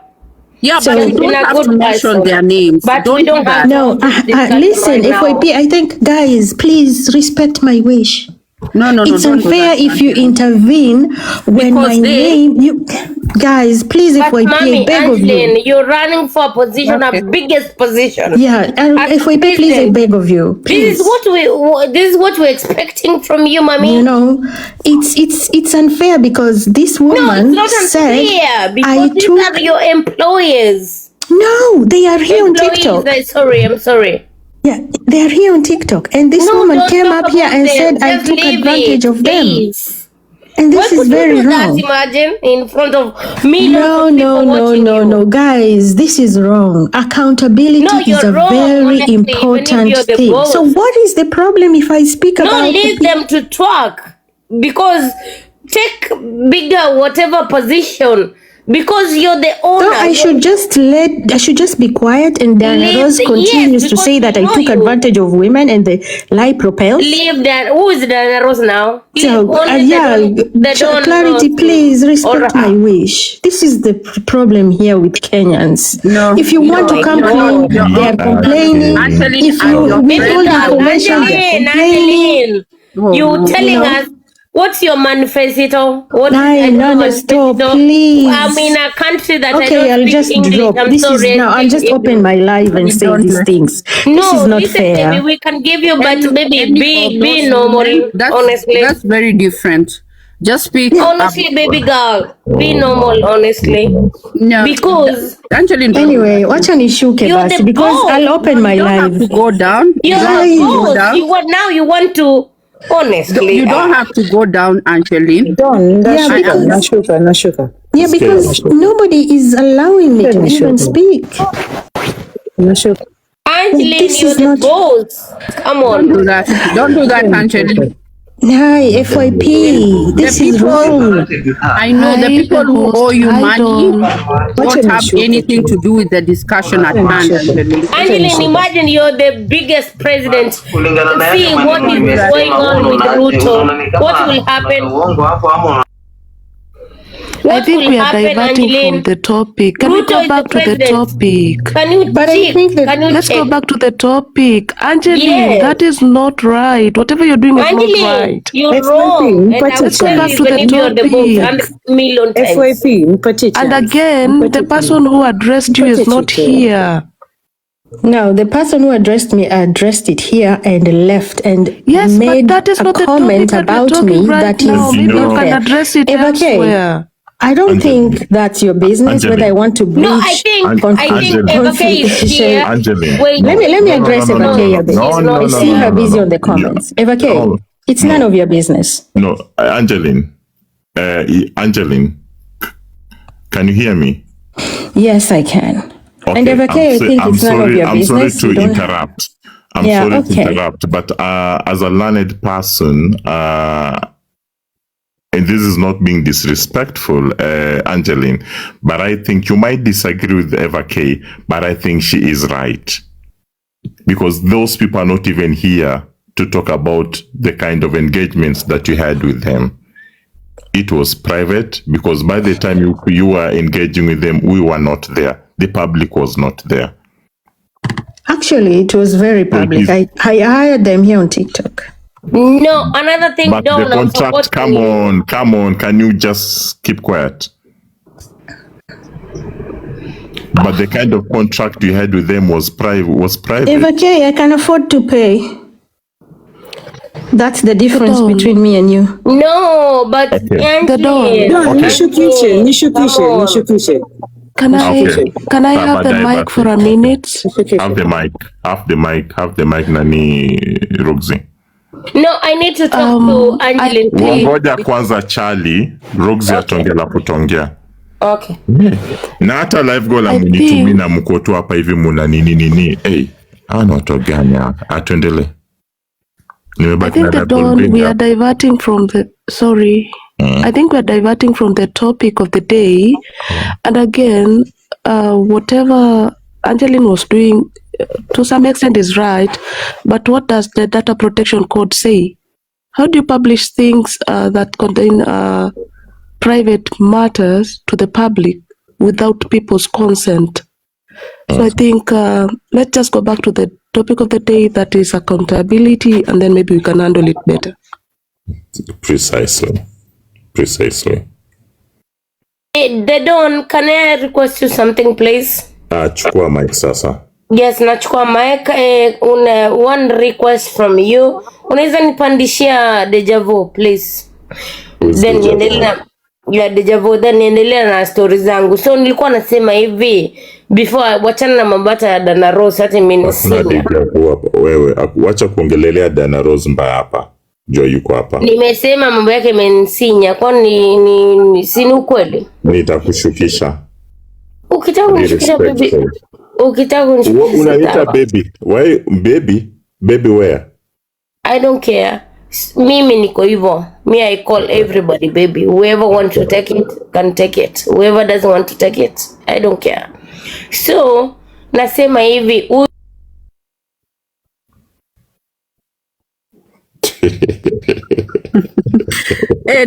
Yeah, so but you don't have to mention their names.
But we don't have
no, listen, FYP, I think, guys, please respect my wish. It's unfair if you intervene when
Because
my name, you guys, please,
But
FYP, I
mommy,
beg of you.
Angeline, you're running for a position, a biggest position.
Yeah, and
As
FYP, please, I
president.
beg of you, please.
This is what we're expecting from you, mommy.
You know, it's unfair because this woman
No, it's not
said
unfair because
I
these
took.
are your employers.
No, they are here on
Employees,
TikTok.
I'm sorry.
Yeah, they are here on TikTok, and this
No,
woman
don't
came
talk
up here
about
and
them.
said I
Just
took
leave
advantage
it,
of
please.
them, and this
Why
is
could
very
you do that,
wrong.
imagine, in front of millions of people watching you?
No, guys, this is wrong. Accountability
No,
is
you're
a
wrong,
very
honestly, even if
important
you're the
thing.
boss.
So what is the problem if I speak
No,
about
leave them to talk because take bigger whatever position because you're the owner.
So I should just be quiet and Diana Rose continues to say that I took advantage of women and the lie propels?
Leave that. Who is Diana Rose now?
So, Clarity, please respect my wish. This is the problem here with Kenyans.
No.
If you want to come clean, they are complaining. If you withhold information, they are complaining.
You telling us what's your manifesto? What is your manifesto?
Please.
I'm in a country that I
Okay,
don't
I'll
speak
just
English.
drop.
I'm
This
sorry.
is now. I'll just open my live and say these things. This is not
listen,
fair.
baby, we can give you, but maybe
Any of
be
those
normal.
women,
Honestly,
that's very different. Just speak
honestly, baby girl, be normal. Honestly,
No,
because
Angeline,
Anyway, wacha nishuke
you're
basi
the
because
boss.
I'll open my
you don't
live.
have to go down.
You're the boss. You want now? You want to? Honestly,
You don't have to go down, Angeline.
Nashuka. Yeah, because nobody is allowing me to even speak.
Angeline,
This
you're
is
the
not.
boss. Come on.
Don't do that. Don't do that, Angeline.
Hi, FYP. This is wrong.
I know the people who owe you money don't have anything to do with the discussion at hand, Angeline.
Angeline, imagine you're the biggest president. See what is going on with Ruto. What will happen?
I think we are diverting from the topic. Can we go back to the topic?
Can you check?
Let's go back to the topic. Angeline,
Yes.
that is not right. Whatever you're doing is not
Angeline,
right.
you're wrong. And
Let's go back to the topic.
Million times.
And again, the person who addressed you is not here.
No, the person who addressed me addressed it here and left and
Yes,
made
but that is
a
not the
comment
topic that we're
about
talking
me
right
that
now.
is
Maybe you
not
can
fair.
address it
Eva K,
elsewhere.
I don't think that's your business whether I want to breach.
No, I think Eva K is here. Wait,
Let me address Eva K a bit.
No,
I see her busy on the comments. Eva K, it's none of your business.
No, Angeline, Angeline, can you hear me?
Yes, I can.
Okay,
And Eva K, I think it's none of your
I'm
business.
sorry to interrupt. I'm sorry to interrupt, but as a learned person, and this is not being disrespectful, Angeline, but I think you might disagree with Eva K, but I think she is right. Because those people are not even here to talk about the kind of engagements that you had with them. It was private because by the time you were engaging with them, we were not there. The public was not there.
Actually, it was very public. I hired them here on TikTok.
No, another thing,
but the contract, come on, can you just keep quiet? But the kind of contract you had with them was private.
Eva K, I can afford to pay. That's the difference between me and you.
No, but
Can I have the mic for a minute?
Have the mic, Nani Roxy.
No, I need to talk to Angeline.
Ngoja kwanza Charlie, Roxy atongea la kutongea.
Okay.
Na hata live goal amenitumia na mkoto hapa hivi muna nini. Hey, ana watu gani hapa? Atuendelee.
I think we are diverting from the I think we are diverting from the topic of the day. And again, whatever Angeline was doing to some extent is right, but what does the data protection code say? How do you publish things that contain private matters to the public without people's consent? So I think let's just go back to the topic of the day, that is accountability, and then maybe we can handle it better.
Precisely.
Hey, Dedon, can I request you something, please?
Chukua mic sasa.
Yes, nachukua mic. Una one request from you. Unaweza nipandishia Deja Vu, please? Then niendelea Deja Vu, then niendelea na story zangu. So nilikuwa nasema hivi before wachana na mabata ya Dana Rose, hata mimi nisina.
Wewe wacha kuongelelea Dana Rose mbaya hapa. Jo yuko hapa.
Nimesema mambo yake imenisinya, kwani ni si ukweli?
Nitakushukisha.
Ukitaka kunishukisha baby. Ukitaka kunishukisha.
Unaita baby. Why baby? Baby where?
I don't care. Mimi niko hivyo. Me, I call everybody baby. Whoever wants to take it can take it. Whoever doesn't want to take it, I don't care. So nasema hivi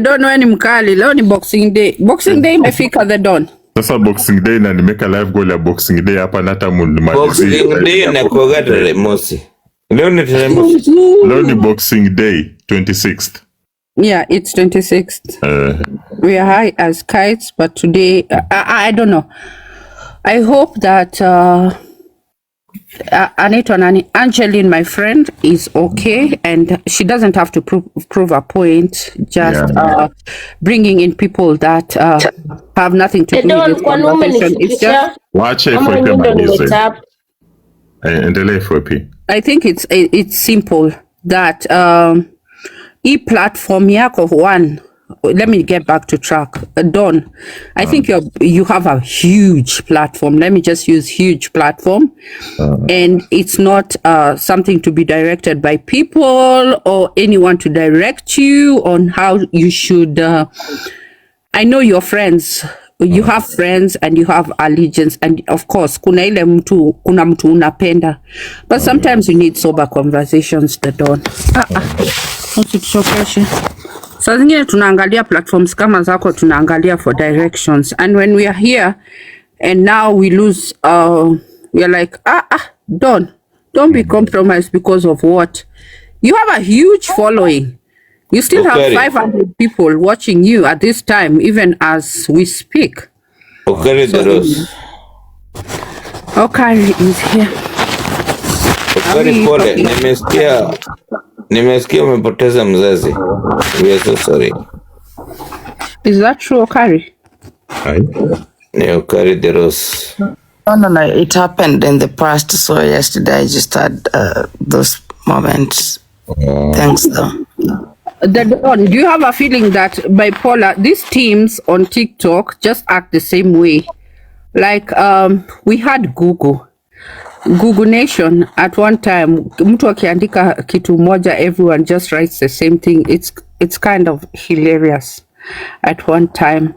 Don wewe ni mkali. Leo ni Boxing Day. Boxing Day imefika the Don.
Sasa Boxing Day na nimeka live goal ya Boxing Day hapa na hata
Boxing Day na kuoga tarehe mosi. Leo ni tarehe mosi.
Leo ni Boxing Day 26th.
Yeah, it's 26th. We are high as kites, but today I don't know. I hope that Angeline, my friend, is okay, and she doesn't have to prove a point. Just bringing in people that have nothing to do with this conversation. It's just I think it's simple that platform yako one. Let me get back to track. Don, I think you have a huge platform. Let me just use huge platform. And it's not something to be directed by people or anyone to direct you on how you should. I know your friends. You have friends and you have allegiance, and of course kuna mtu unapenda, but sometimes you need sober conversations. The Don. Usituchokeshe. Saa zingine tunaangalia platforms kama zako, tunaangalia for directions, and when we are here and now we lose we are like don't be compromised because of what you have a huge following. You still have 500 people watching you at this time, even as we speak.
Okari
is here.
Okari pole, nimesikia umepoteza mzazi. We are so sorry.
Is that true, Okari?
Ni Okari de Rose.
No, it happened in the past, so yesterday I just had those moments. Thanks though.
Do you have a feeling that bipolar, these teams on TikTok just act the same way? Like we had Google Nation at one time. Mtu akiandika kitu moja, everyone just writes the same thing. It's kind of hilarious at one time.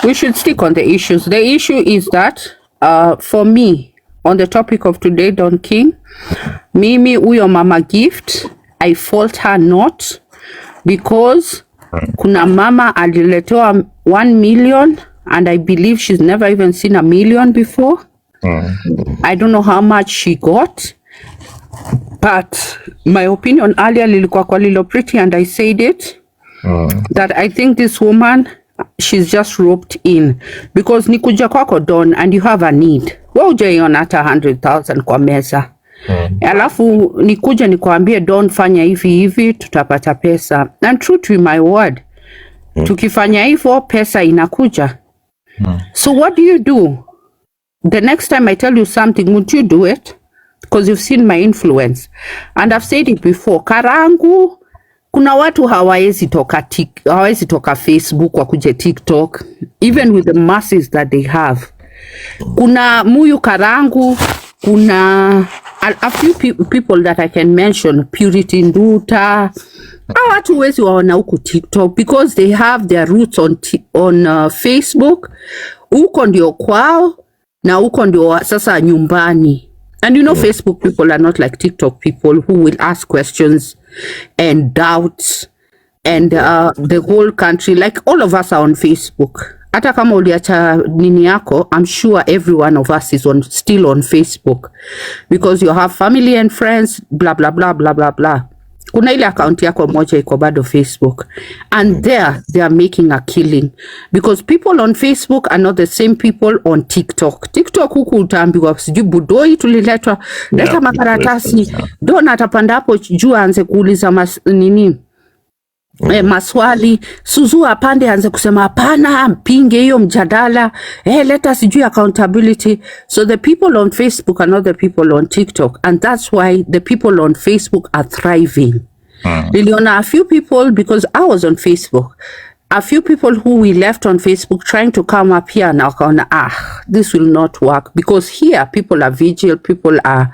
We should stick on the issues. The issue is that for me, on the topic of today, Don King, Mimi uyo mama gift, I fault her not, because kuna mama aliletewa 1 million and I believe she's never even seen a million before. I don't know how much she got, but my opinion earlier lilikuwa kwa Lilo Pretty, and I said it, that I think this woman, she's just roped in, because nikuja kwako Don and you have a need. Wewe hujaiona hata 100,000 kwa meza. Alafu nikuja nikuambie Don fanya hivi tutapata pesa. And true to my word, tukifanya hivyo pesa inakuja. So what do? The next time I tell you something, would you do it? Because you've seen my influence. And I've said it before. Karangu, kuna watu hawawezi toka Facebook wakuje TikTok, even with the masses that they have. Kuna Muyu Karangu, kuna a few people that I can mention, Purity Nduta. Watu huwezi waona huku TikTok because they have their roots on Facebook. Huko ndio kwao na huko ndio sasa nyumbani. And you know, Facebook people are not like TikTok people who will ask questions and doubts, and the whole country, like all of us are on Facebook. Hata kama uliacha nini yako, I'm sure every one of us is still on Facebook, because you have family and friends, blah blah blah blah blah blah. kuna ile account yako moja iko bado Facebook, and there they are making a killing because people on Facebook are not the same people on TikTok. TikTok huku utaambiwa sijui budoi tuliletwa leta makaratasi, Don atapanda hapo juu aanze kuuliza maswali, Suzu apande anze kusema hapana, mpinge hiyo mjadala, leta sijui accountability. So the people on Facebook are not the people on TikTok, and that's why the people on Facebook are thriving. Niliona a few people, because I was on Facebook, a few people who we left on Facebook trying to come up here now, this will not work, because here people are vigilant, people are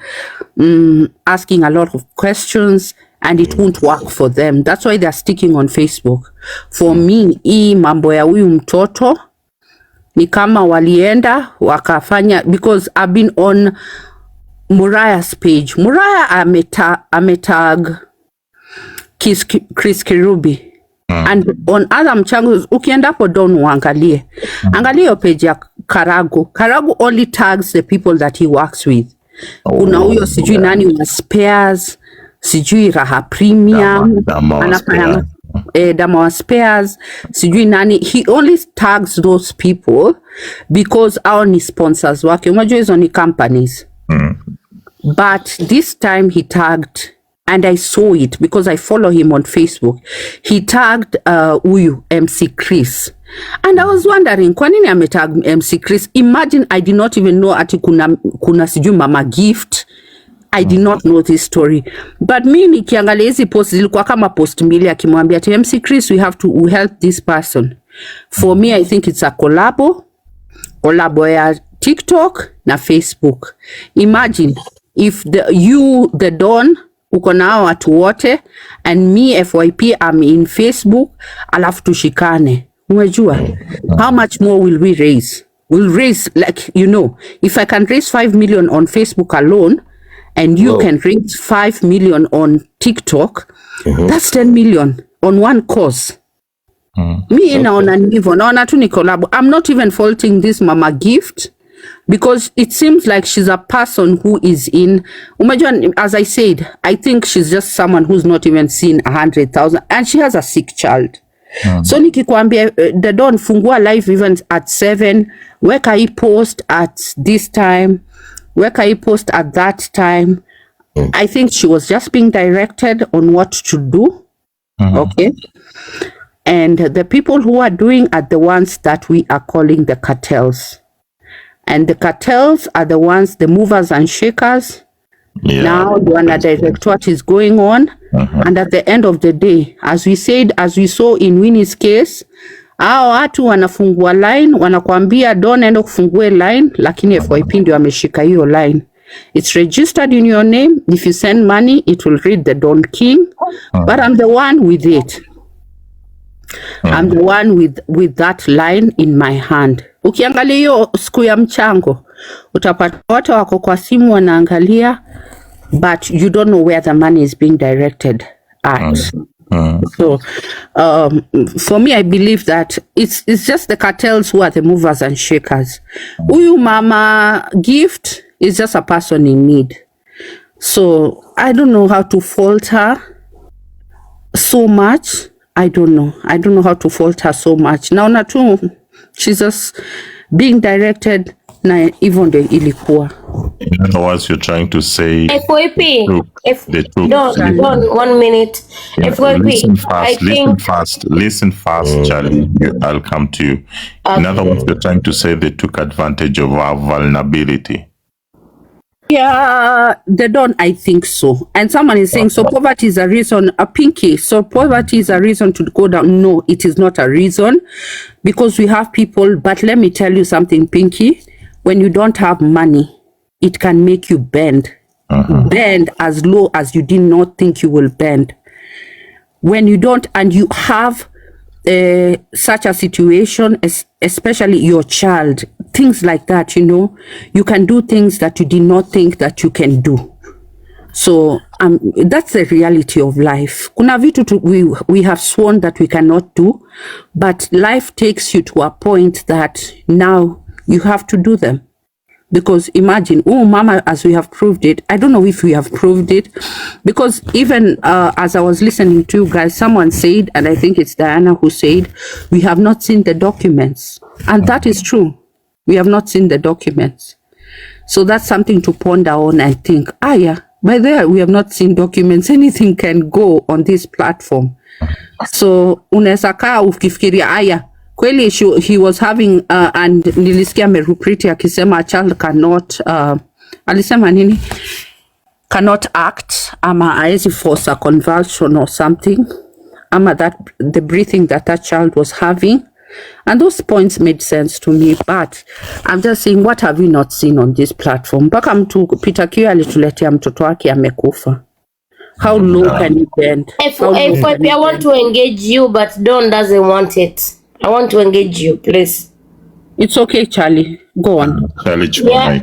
asking a lot of questions, and it won't work for them. That's why they're sticking on Facebook. For me, hii mambo ya huyu mtoto ni kama walienda wakafanya, because I've been on Muraya's page. Muraya ametag Chris Kirubi. And on other mchangos, ukienda hapo Don uangalie. Angalia page ya Karangu. Karangu only tags the people that he works with. Kuna huyo sijui nani wa spares, sijui Raha Premium, anafanya Dama wa spares, sijui nani. He only tags those people because our ni sponsors wake. Unajua hizo ni companies. But this time he tagged, and I saw it because I follow him on Facebook. He tagged huyu MC Chris. And I was wondering, kwa nini ametag MC Chris? Imagine I did not even know ati kuna sijui Mama Gift. I did not know this story. But me nikiangalia hizi post zilikuwa kama post mbili akimwambia ati MC Chris, we have to help this person. For me, I think it's a collabo ya TikTok na Facebook. Imagine if the Don uko nao watu wote, and me FYP I'm in Facebook, alafu tushikane. Umejua how much more will we raise? We'll raise, like, if I can raise 5 million on Facebook alone, and you can raise 5 million on TikTok, that's 10 million on one cause. Me naona hivyo, naona tu ni collab. I'm not even faulting this Mama Gift, because it seems like she's a person who is in, as I said, I think she's just someone who's not even seen 100,000, and she has a sick child. So nikikwambia the Don fungua live events at 7, weka hii post at this time, weka hii post at that time. I think she was just being directed on what to do. Okay. And the people who are doing are the ones that we are calling the cartels. And the cartels are the ones, the movers and shakers. Now they wanna direct what is going on. And at the end of the day, as we saw in Winnie's case, hao watu wanafungua line, wanakuambia Don enda kufungue line, lakini FYP ndio ameshika hiyo line. It's registered in your name. If you send money, it will read the Don King. But I'm the one with it. I'm the one with that line in my hand. Ukiangalia hiyo siku ya mchango, utapata watu wako kwa simu wanaangalia, but you don't know where the money is being directed at. So for me, I believe that it's just the cartels who are the movers and shakers. Huyu Mama Gift is just a person in need. So I don't know how to fault her so much. I don't know how to fault her so much. Naona tu she's just being directed na hivyo ndio ilikuwa.
In other words, you're trying to say
FYP.
The truth.
Don't 1 minute.
Yeah,
FYP.
Listen fast, Charlie. I'll come to you. In other words, you're trying to say they took advantage of our vulnerability.
Yeah, they don't. I think so. And someone is saying, so poverty is a reason, Pinky, so poverty is a reason to go down. No, it is not a reason, because we have people. But let me tell you something, Pinky. When you don't have money, it can make you bend. Bend as low as you did not think you will bend. When you don't, and you have such a situation, especially your child, things like that, you can do things that you did not think that you can do. So that's the reality of life. Kuna vitu we have sworn that we cannot do, but life takes you to a point that now you have to do them. Because imagine, oh mama, as we have proved it, I don't know if we have proved it, because even as I was listening to you guys, someone said, and I think it's Diana who said, we have not seen the documents. And that is true. We have not seen the documents. So that's something to ponder on and think, yeah, by there we have not seen documents. Anything can go on this platform. So unaweza kaa ukifikiria kweli he was having and nilisikia Merupriti akisema a child cannot alisema nini, cannot act ama aezi force a convulsion or something, ama that the breathing that child was having, and those points made sense to me, but I'm just saying, what have we not seen on this platform? Mpaka mtu Peter Kiyo alituletea mtoto wake amekufa. How low can you bend?
If I want to engage you, but Don doesn't want it. I want to engage you, please.
It's okay, Charlie. Go on.
Charlie,
yeah.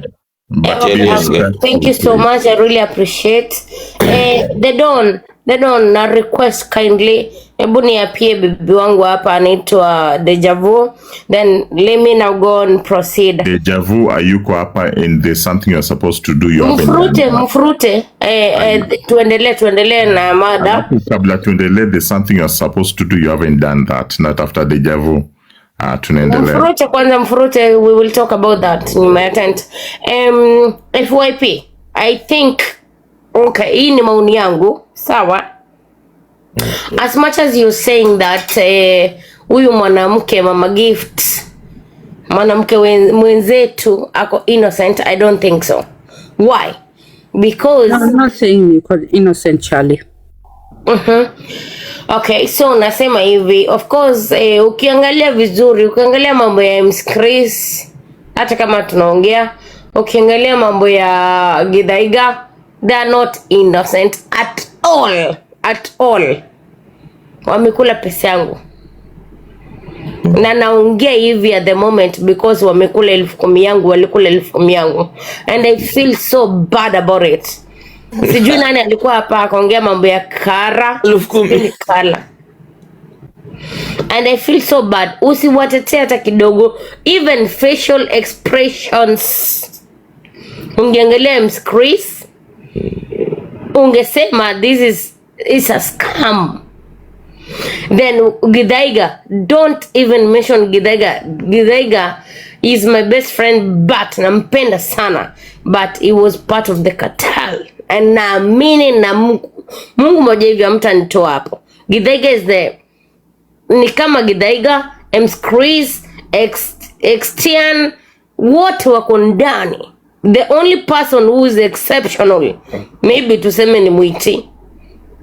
Thank you so much. I really appreciate. The Don, na request kindly. Ebu niapie bibi wangu hapa anaitwa Deja Vu. Then let me now go and proceed.
Deja Vu, ayuko hapa and there's something you're supposed to do.
Mfrute. Tuendelee na mada.
Kabla tuendelee, there's something you're supposed to do. You haven't done that. Not after Deja Vu. Tunaendelea.
Mfrute, we will talk about that in my tent. FYP, I think, okay, hii ni maoni yangu, sawa? As much as you're saying that huyu mwanamke Mama Gift, mwanamke mwenzetu ako innocent, I don't think so. Why? Because
I'm not saying you call innocent, Charlie.
Okay, so nasema hivi, of course ukiangalia vizuri, ukiangalia mambo ya MC Chris, hata kama tunaongea, ukiangalia mambo ya Githaiga, they are not innocent at all. Wamekula pesa yangu. Na naongea hivi at the moment because wamekula 10,000 yangu, walikula 10,000 yangu. And I feel so bad about it. Sijui nani alikuwa hapa akaongea mambo ya Kara 10,000 Kala. And I feel so bad. Usiwatetea hata kidogo. Even facial expressions. Ungeangalia MC Chris, ungesema this is a scam. Then Githaiga, don't even mention Githaiga. Githaiga is my best friend, but nampenda sana, but he was part of the cartel. And naamini na Mungu moja hivi hamtanitoa hapo. Githaiga is ni kama Githaiga, MC Chris, Xtian, wote wako ndani. The only person who is exceptional, maybe tuseme ni Mwiti.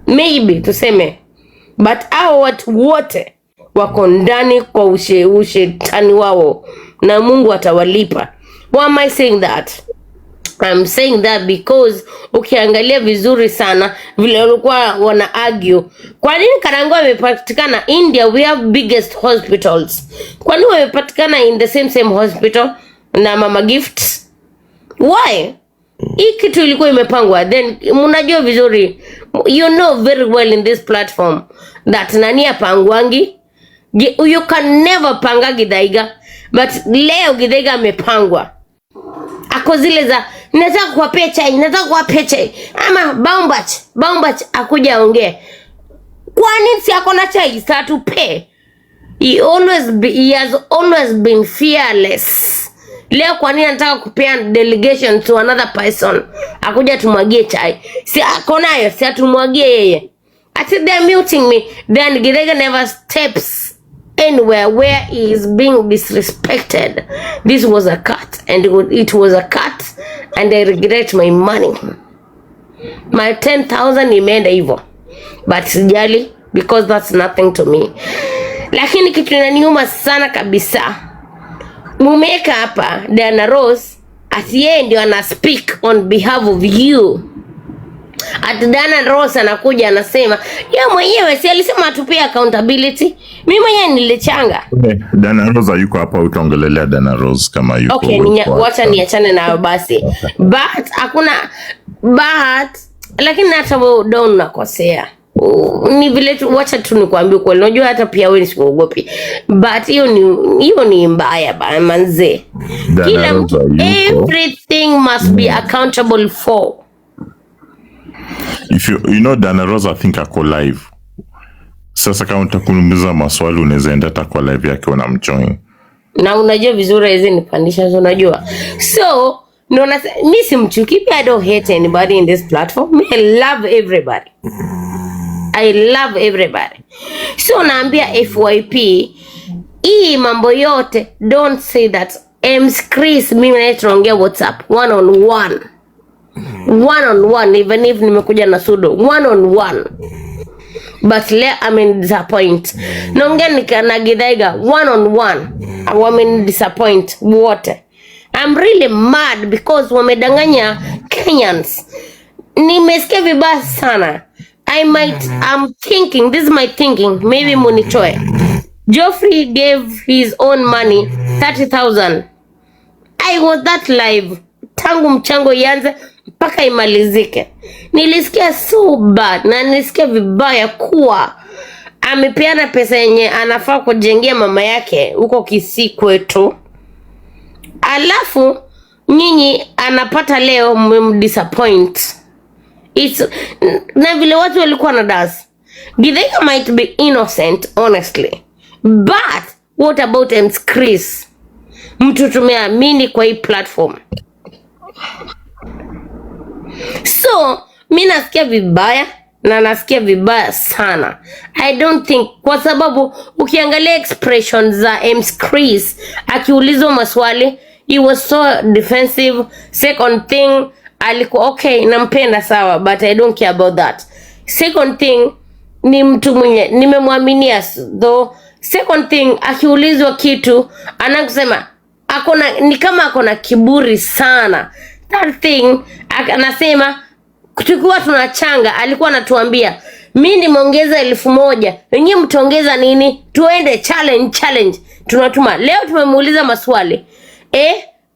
Maybe tuseme. But hao watu wote wako ndani kwa ushetani wao na Mungu atawalipa. Why am I saying that? I'm saying that because ukiangalia vizuri sana vile walikuwa wana argue, kwa nini Karangu wamepatikana India? We have biggest hospitals. Kwa nini wamepatikana in the same hospital na Mama Gift? Why? Hii kitu ilikuwa imepangwa. Then mnajua vizuri, you know very well in this platform that nani apangwangi. You can never panga Githaiga, but leo Githaiga amepangwa. Ako zile za nataka kuwapea chai ama Baumbach akuja ongea. Kwa nini si akona chai satupe? He has always been fearless. Leo kwa nini anataka kupea delegation to another person? Akuja tumwagie chai. Si akonayo, si atumwagie yeye. I think they're muting me. Then Githaiga never steps anywhere where he is being disrespected. This was a cut, and it was a cut, and I regret my money. My 10,000 imeenda hivyo. But sijali, because that's nothing to me. Lakini kitu inaniuma sana kabisa. Mumeka hapa Diana Rose ati yeye ndio ana speak on behalf of you. Ati Diana Rose anakuja anasema yeye mwenyewe si alisema atupie accountability. Mimi mwenyewe nilichanga.
Diana Rose yuko hapa, utaongelelea Diana Rose kama yuko.
Okay, wacha niachane nayo basi. But hakuna lakini hata wewe don't unakosea. ni vile tu, wacha tu nikwambie kweli, unajua hata pia wewe nisikuogopi, but hiyo ni mbaya bana manze. Kila mtu, everything must be accountable for.
If you know Dana Rosa, I think ako live sasa. Kama utakuuliza maswali unaweza enda kwa live yake unamjoin,
na unajua vizuri hizi nipandisha, unajua. So no, mimi simchuki, I don't hate anybody in this platform. I love everybody. I love everybody. So naambia FYP, hii mambo yote, don't say that Chris mimi na tunaongea WhatsApp one on one, even if nimekuja na sudo one on one, but I'm in disappoint. Naongea nikana Githaiga one on one, I'm in disappoint wote. I'm really mad because wamedanganya Kenyans. Nimesikia vibaya sana. I'm thinking, this is my thinking, maybe munitoe. Geoffrey gave his own money 30,000. I was that live tangu mchango ianze mpaka imalizike. Nilisikia so bad na nilisikia vibaya kuwa amepeana pesa yenye anafaa kujengea mama yake huko Kisii kwetu, alafu nyinyi anapata leo mmemdisappoint. Na vile watu walikuwa na dance. Githaiga might be innocent, honestly. But what about Chris? Mtu tumeamini kwa hii platform. So, mimi nasikia vibaya na nasikia vibaya sana. I don't think, kwa sababu ukiangalia expressions za Chris akiulizwa maswali, he was so defensive. Second thing, alikuwa okay, nampenda sawa, but I don't care about that. Second thing, ni mtu mwenye nimemwaminia though. Second thing, akiulizwa kitu anakusema ni kama akona kiburi sana. Third thing, anasema tukikuwa tunachanga alikuwa anatuambia mimi nimeongeza 1,000, wenyewe mtaongeza nini? Tuende challenge. Tunatuma. Leo tumemuuliza maswali.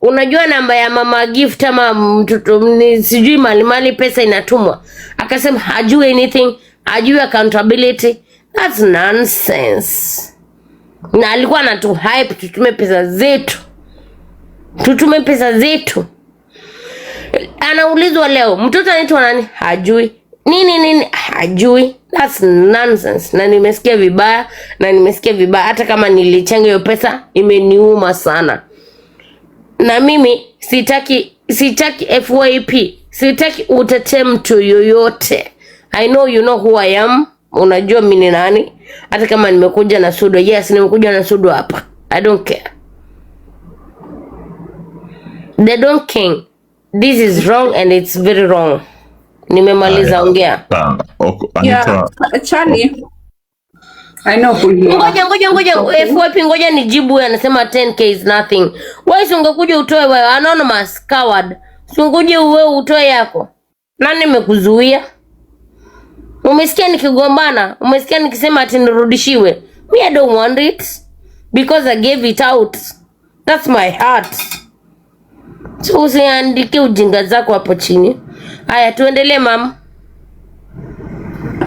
Unajua namba ya mama gift ama mtoto sijui mali pesa inatumwa? Akasema hajui anything, hajui accountability. That's nonsense. Na alikuwa anatu hype tutume pesa zetu. Anaulizwa leo mtoto anaitwa nani? Hajui. Nini hajui. That's nonsense. Na nimesikia vibaya hata kama nilichanga hiyo pesa imeniuma sana. Na mimi sitaki FYP, sitaki utetee mtu yoyote. I know you know who I am. Unajua mimi ni nani. Hata kama nimekuja na sudo, yes, nimekuja na sudo hapa. I don't care. They don't care. This is wrong and it's very wrong. Nimemaliza ongea.
Yeah, Charlie. I know who you are.
Ngoja FYP, ngoja nijibu. Anasema 10k is nothing. Wewe ungekuja utoe wewe, anonymous coward. Ungekuja wewe utoe yako. Nani nimekuzuia? Umesikia nikigombana? Umesikia nikisema ati nirudishiwe? Me, I don't want it because I gave it out. That's my heart. So usiandike ujinga zako hapo chini. Haya, tuendelee mama.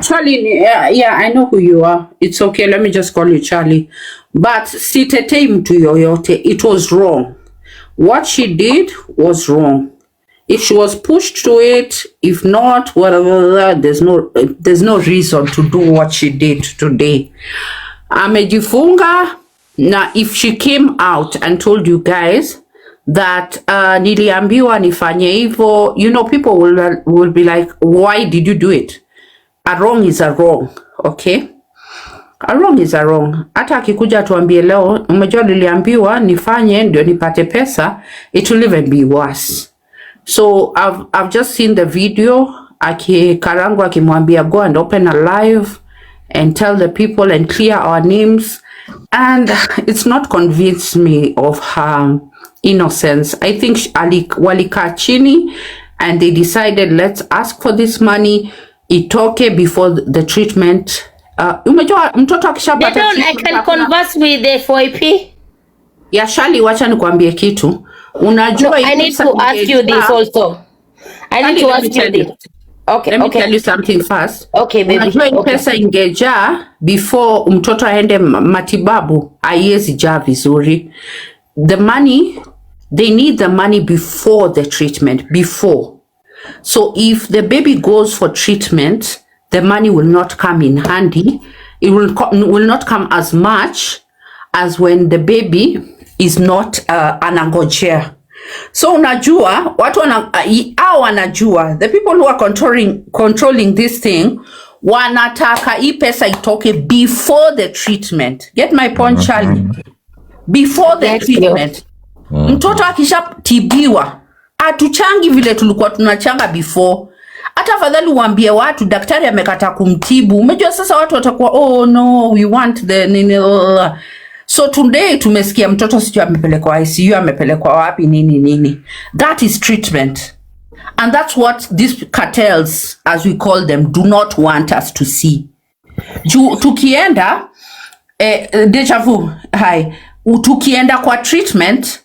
Charlie, yeah, I know who you are. It's okay, let me just call you Charlie. But sitetei mtu yoyote. It was wrong. What she did was wrong. If she was pushed to it, if not, whatever, there's no reason to do what she did today. Amejifunga. Now, if she came out and told you guys that niliambiwa nifanye hivyo, you know, people will be like, why did you do it? A wrong is a wrong, okay? A wrong is a wrong. Hata akikuja tuambie leo, umejua niliambiwa nifanye ndio nipate pesa, it will even be worse. So I've just seen the video Karangu akimwambia go and open a live and tell the people and clear our names, and it's not convinced me of her innocence. I think walikaa chini and they decided, let's ask for this money itoke before the treatment. Umejua mtoto akishapata
I can converse with the FYP.
Ya Shali, wacha nikwambie kitu. Unajua
I need to ask you this also. I need to ask you this.
Let me tell you something first.
Okay, baby.
Unajua hii pesa ingejaa before mtoto aende matibabu, haiwezi jaa vizuri. The money, they need the money before the treatment, before. So if the baby goes for treatment, the money will not come in handy. It will not come as much as when the baby is not anangojea. So unajua watu wanajua, the people who are controlling this thing wanataka hii pesa itoke before the treatment. Get my point, Charlie? Before the treatment. Mtoto akishatibiwa atuchangi vile tulikuwa tunachanga before. Hata afadhali uambie watu daktari amekata kumtibu. Umejua sasa watu watakuwa oh no, we want the So today tumesikia mtoto sijui amepelekwa ICU, amepelekwa wapi nini. That is treatment. And that's what these cartels, as we call them, do not want us to see. Tukienda deja vu, tukienda kwa treatment,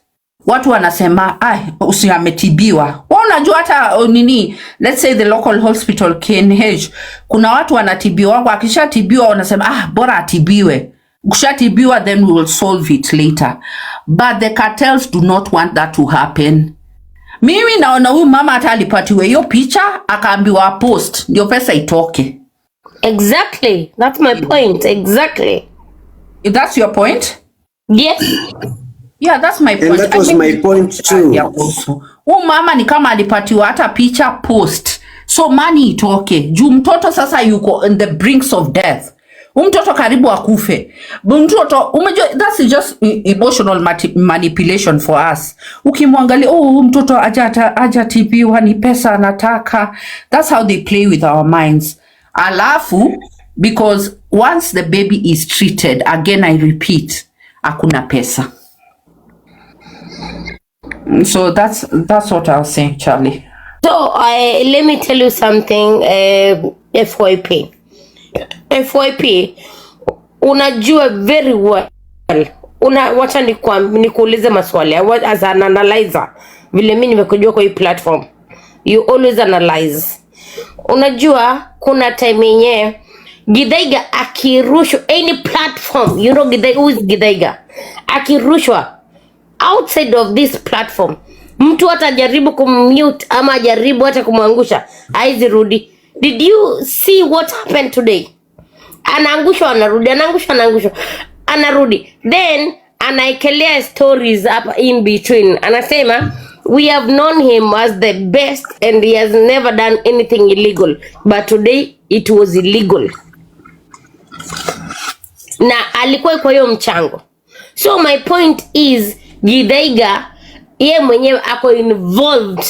watu wanasema usiametibiwa. Unajua hata let's say the local hospital KNH, kuna watu wanatibiwa, wakishatibiwa wanasema bora atibiwe. Ukishatibiwa then we will solve it later. But the cartels do not want that to happen. Mimi naona huyu mama hata alipatiwa hiyo picha akaambiwa post ndio pesa itoke.
Exactly. That's my point. Exactly.
That's your point?
Yes.
Yeah, that's my point.
And that was my point too.
Huyu mama ni kama alipatiwa hata picha post. So money itoke. Juu mtoto sasa yuko on the brinks of death. Mtoto karibu akufe. Mtoto umejua, that's just emotional manipulation for us. Ukimwangalia mtoto hajatibiwa ni pesa anataka. That's how they play with our minds. Alafu because once the baby is treated, again I repeat, hakuna pesa. So that's what I was saying, Charlie.
So let me tell you something, FYP. FYP, unajua very well. Wacha nikuulize maswali as an analyzer. Vile mimi nimekujua kwa hii platform. You always analyze. Unajua kuna time yenyewe Githaiga akirushwa any platform, you know who is Githaiga? Akirushwa outside of this platform, mtu atajaribu kummute ama ajaribu hata kumwangusha, haizi rudi. Did you see what happened today? Anaangushwa anarudi, anarudi. Then anaekelea stories up in between. Anasema we have known him as the best and he has never done anything illegal, but today it was illegal. Na alikuwa kwa hiyo mchango. So my point is Githaiga ye mwenyewe ako involved.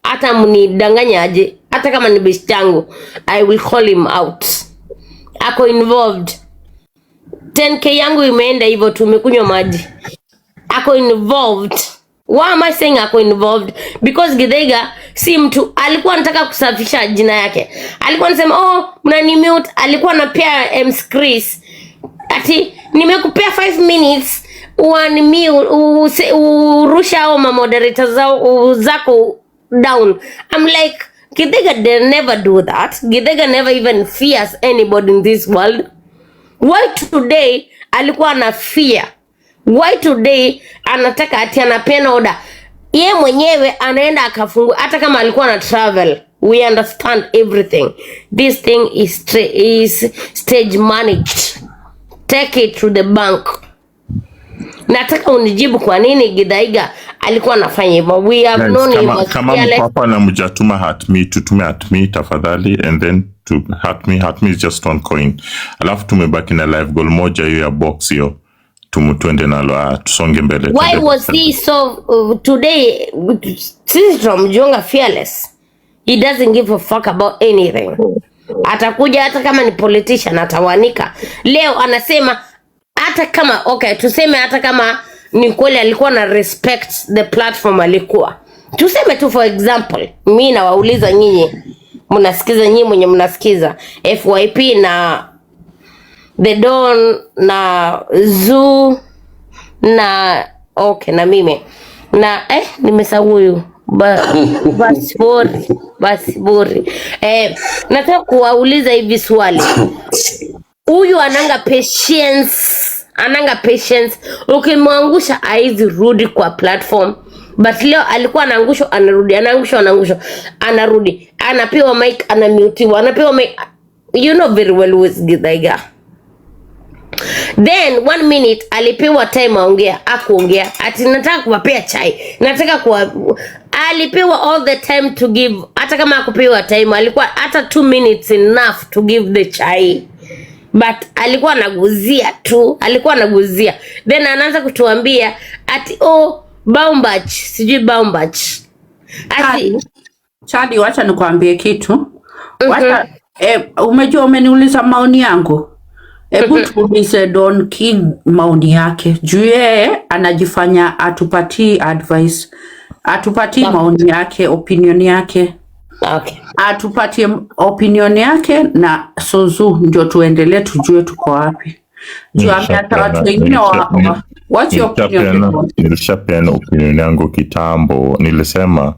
Hata mnidanganya aje, hata kama ni best yangu, I will call him out. Ako involved. 10k yangu imeenda hivyo, tumekunywa maji. Ako involved. Why am I saying ako involved? Because Githaiga si mtu alikuwa anataka kusafisha jina yake. Alikuwa anasema mnani mute, alikuwa anapea Chris ati nimekupea 5 minutes urusha au moderators zako down. I'm like, Githaiga never do that. Githaiga never even fears anybody in this world. Why today alikuwa ana fear? Why today anataka ati anapeana order? Ye mwenyewe anaenda akafungua, hata kama alikuwa na travel. We understand everything. This thing is stage managed. Take it to the bank. Nataka unijibu kwa nini Githaiga alikuwa anafanya hivyo. We have known him
kama mpapa na mjatuma hatmi, tutume hatmi tafadhali, and then to hatmi is just one coin. Alafu tumebaki na live goal moja hiyo ya box hiyo. Tumutuende nalo tusonge mbele.
Why was he so today sisi tunamjonga fearless. He doesn't give a fuck about anything. Atakuja hata kama ni politician atawanika. Leo anasema hata kama tuseme hata kama ni kweli alikuwa na respect the platform alikuwa. Tuseme tu for example, mimi nawauliza nyinyi, mnasikiza nyinyi mwenye mnasikiza FYP na The Don na Zoo na na mimi na nimesahau huyu Basibori. Nataka kuwauliza hivi swali. Huyu ananga patience. Ukimwangusha haizi rudi kwa platform. But leo alikuwa anaangushwa anarudi. Anapewa mic, anamutiwa. Anapewa mic. You know very well who is Githaiga. Then 1 minute alipewa time aongea, akuongea. Ati nataka kuwapea chai. Alipewa all the time to give. Hata kama akupewa time, alikuwa hata 2 minutes enough to give the chai. But alikuwa anaguzia tu. Then anaanza kutuambia ati Baumbach, sijui Baumbach.
Chadi, wacha nikuambie kitu. Wacha umejua umeniuliza maoni yangu. Hebu tuulize Don King maoni yake. Juu yeye anajifanya atupatii advice. Atupatii maoni yake, opinion yake.
Okay.
Atupatie opinion yake na Sozu ndio tuendelee tujue tuko wapi. Juu hata watu wengine what's your opinion?
Nilishapeana opinion yangu kitambo. Nilisema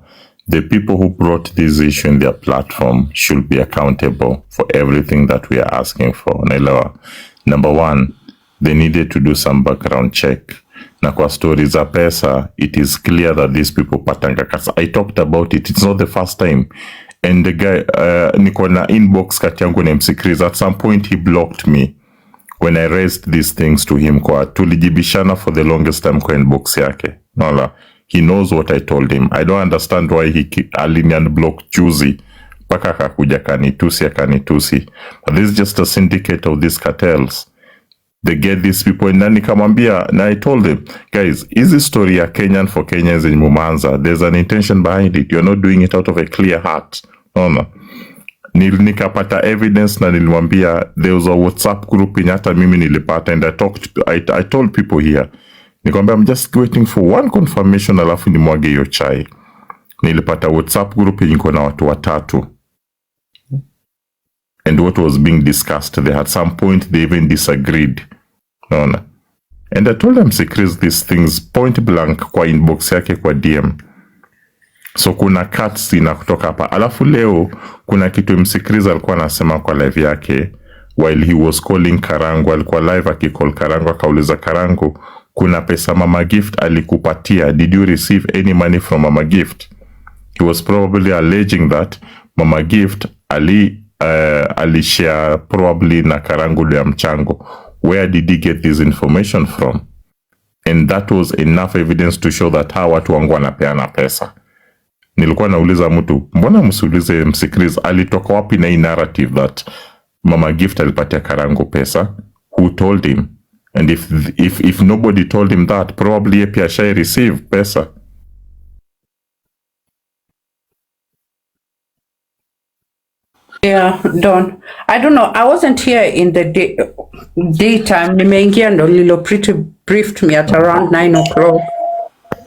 the people who brought this issue in their platform should be accountable for everything that we are asking for. Naelewa. Number one, they needed to do some background check. Na kwa stories za pesa, it is clear that these people patanga kasa. I talked about it. It's not the first time. And the guy, niko na inbox kati yangu na MC Chris. At some point, he blocked me when I raised these things to him. Kwa tulijibishana for the longest time kwa inbox yake. Nala. He knows what I told him. I don't understand why he alinian block juzi. Paka akakuja kanitusi. But this is just a syndicate of these cartels. They get these people and nani kamambia. Na I told them, guys, is this story a Kenyan for Kenyans in Mumanza? There's an intention behind it. You're not doing it out of a clear heart. No. Nikapata evidence na nilimwambia there was a WhatsApp group in hata mimi nilipata and I told people here. Nikwambia I'm just waiting for one confirmation alafu nimwage hiyo chai. Nilipata WhatsApp group yenye na watu 3. And what was being discussed, they had some point they even disagreed. No. And I told them secrets these things point blank kwa inbox yake kwa DM. So kuna cuts ina kutoka hapa. Alafu leo kuna kitu msikriza alikuwa anasema kwa live yake while he was calling Karangu. Alikuwa live akicall Karangu, akauliza Karangu, kuna pesa Mama Gift alikupatia? Did you receive any money from Mama Gift? He was probably alleging that Mama Gift alishare probably na Karangu ya mchango. Where did he get this information from? And that was enough evidence to show that hawa watu wangu wanapeana pesa. Nilikuwa nauliza mtu, mbona msiulize msikriz alitoka wapi na hii narrative that Mama Gift alipatia Karangu pesa? Who told him? And if nobody told him that, probably ye pia shay receive pesa.
Yeah, Don. I don't know. I wasn't here in the daytime. Nimeingia ndo Lilo pretty briefed me at around 9 o'clock.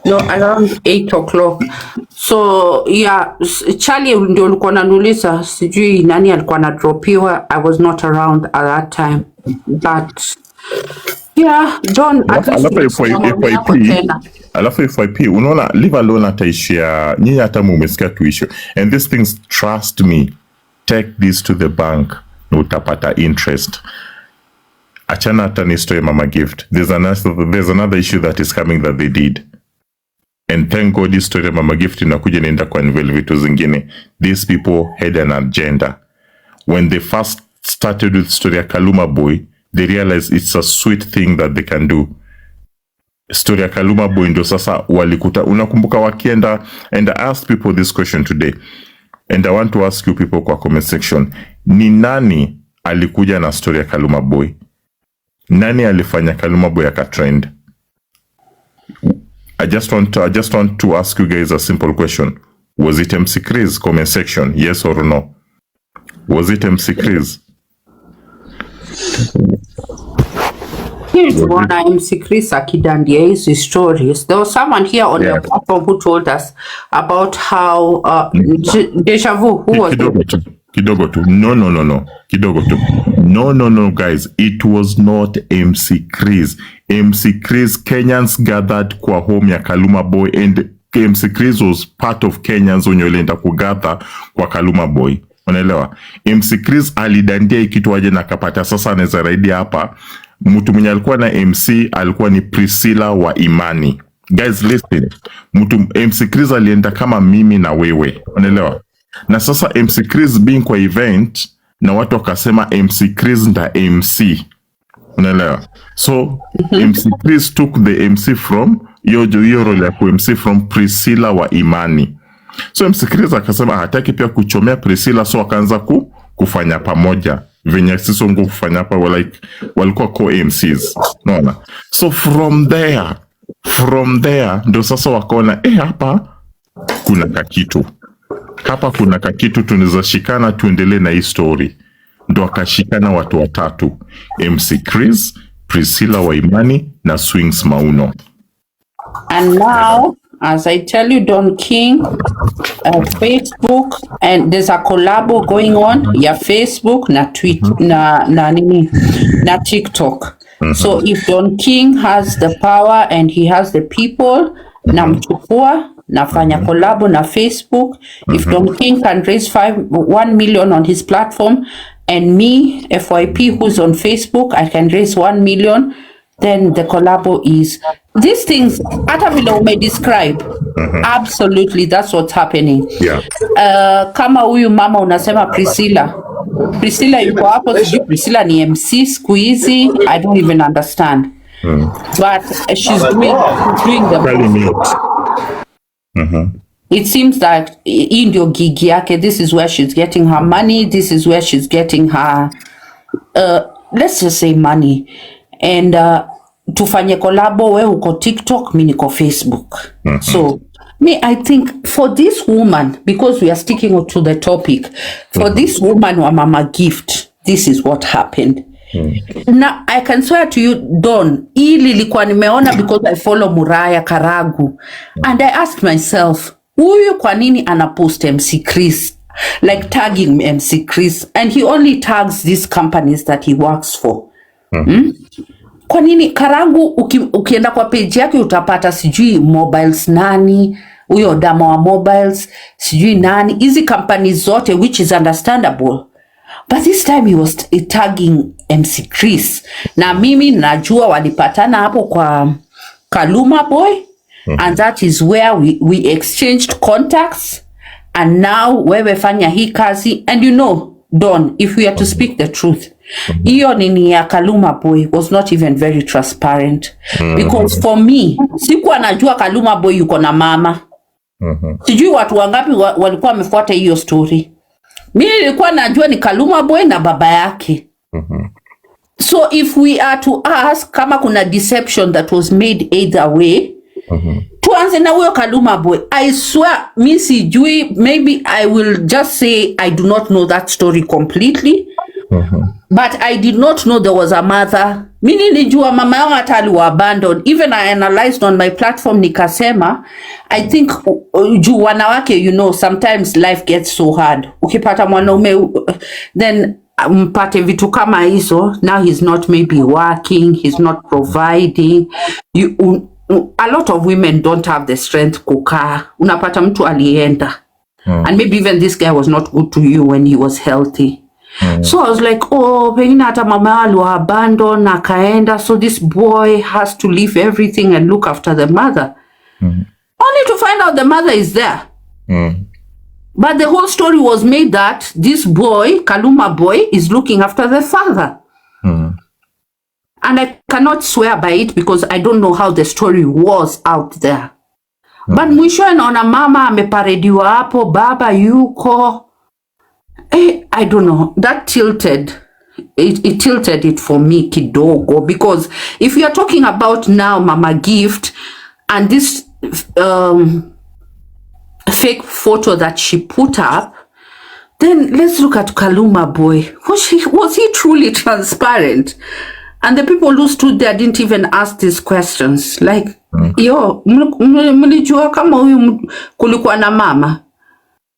No, around 8 o'clock. So, yeah, Charlie ndio alikuwa ananiuliza sijui nani alikuwa anadropiwa. I was not around at that time. But yeah, Don, at least
alafu FYP unaona leave alone ataishia nyinyi hata mumesikia tuisho. And these things, trust me, take this to the bank na utapata interest. Achana hata ni story Mama Gift. There's another issue that is coming that they did. And thank God this story Mama Gift inakuja naenda kwa unveil vitu zingine. These people had an agenda. When they first started with story ya Kaluma Boy, they realized it's a sweet thing that they can do. Story ya Kaluma Boy ndio sasa walikuta. Unakumbuka wakienda, and I asked people this question today. And I want to ask you people kwa comment section. Ni nani alikuja na story ya Kaluma Boy? Nani alifanya Kaluma Boy akatrend? I just want to ask you guys a simple question. Was it MC Chris? Comment section, yes or no? Was it MC Chris?
Here's one MC Chris akidandia hizi stories. There was someone here on the platform who told us about how Deja Vu, who was
Kidogo tu. No. Kidogo tu. No, guys. It was not MC Chris. MC Chris, Kenyans gathered kwa home ya Kaluma Boy and MC Chris was part of Kenyans wenye walienda kugather kwa Kaluma Boy. Unaelewa? MC Chris alidandia ikitu aje na kapata. Sasa anaweza raidi hapa. Mtu mwenye alikuwa na MC alikuwa ni Priscilla wa Imani. Guys listen. MC Chris alienda kama mimi na wewe. Unaelewa? Na sasa MC Chris being kwa event na watu wakasema MC Chris nda MC. Unaelewa? So MC Chris took the MC from hiyo role ya ku MC from Priscilla wa Imani. So MC Chris akasema hataki pia kuchomea Priscilla, so akaanza kufanya pamoja venye sisi wangu kufanya hapa walikuwa co-MCs. Unaona? So from there ndio sasa wakaona hapa kuna kakitu. Hapa kuna kakitu tunaweza shikana tuendelee na hii story. Ndo akashikana watu watatu. MC Chris, Priscilla wa Imani na Swings Mauno.
And now, as I tell you, Don King, Facebook, and there's a collabo going on. Yeah, Facebook, na Twitter, na TikTok. So if Don King has the power and he has the people, namchukua, nafanya collabo na Facebook. If Don King can raise 1 million on his platform, and me, FYP, who's on Facebook, I can raise 1 million, then the collabo is these things. Hata vile ume describe, absolutely, that's what's happening.
Yeah.
Kama huyu mama unasema Priscilla yuko hapo, sijui Priscilla ni MC siku hizi, I don't even understand. But she's doing the It seems that in your gig yake, this is where she's getting her money, this is where she's getting her let's just say money. And tufanye collabo, we uko TikTok, mi niko Facebook. So I think for this woman, because we are sticking to the topic, for this woman wa Mama Gift, this is what happened. Now I can swear to you, Don, ili likuwa nimeona because I follow Muraya Karangu, and I asked myself, huyu kwa nini anapost MC Chris, like tagging MC Chris, and he only tags these companies that he works for. Kwa nini Karangu ukienda kwa page yake utapata sijui mobiles nani, huyo dama wa mobiles, sijui nani, hizi companies zote, which is understandable. But this time he was tagging MC Chris. Na mimi najua walipatana hapo kwa Kaluma Boy, and that is where we exchanged contacts, and now wewe fanya hii kazi. And you know, Don, if we are to speak the truth, hiyo nini ya Kaluma Boy was not even very transparent. Because for me, sikuwa najua Kaluma Boy yuko na mama. Sijui watu wangapi walikuwa wamefuata hiyo story. Mimi nilikuwa najua ni Kaluma Boy na baba yake. So if we are to ask kama kuna deception that was made either way, tuanze na huyo Kaluma Boy. I swear, mi sijui, maybe I will just say I do not know that story completely. But I did not know there was a mother. Mimi nilijua mama yao hata aliwa abandon. Even I analyzed on my platform nikasema, I think juu wanawake, you know, sometimes life gets so hard. Ukipata mwanaume, then mpate vitu kama hizo, now he's not maybe working, he's not providing. A lot of women don't have the strength kukaa. Unapata mtu alienda. And maybe even this guy was not good to you when he was healthy. So I was like, oh, pengine hata mama aliwa abandon akaenda, so this boy has to leave everything and look after the mother. Only to find out the mother is there. But the whole story was made that this boy, Kaluma Boy, is looking after the father. And I cannot swear by it because I don't know how the story was out there. But mwisho naona mama ameparediwa hapo, baba yuko. I don't know. That tilted. It tilted it for me kidogo, because if you are talking about now Mama Gift and this fake photo that she put up, then let's look at Kaluma Boy. Was he truly transparent? And the people who stood there didn't even ask these questions. Like, yo, mlijua kama huyu kulikuwa na mama?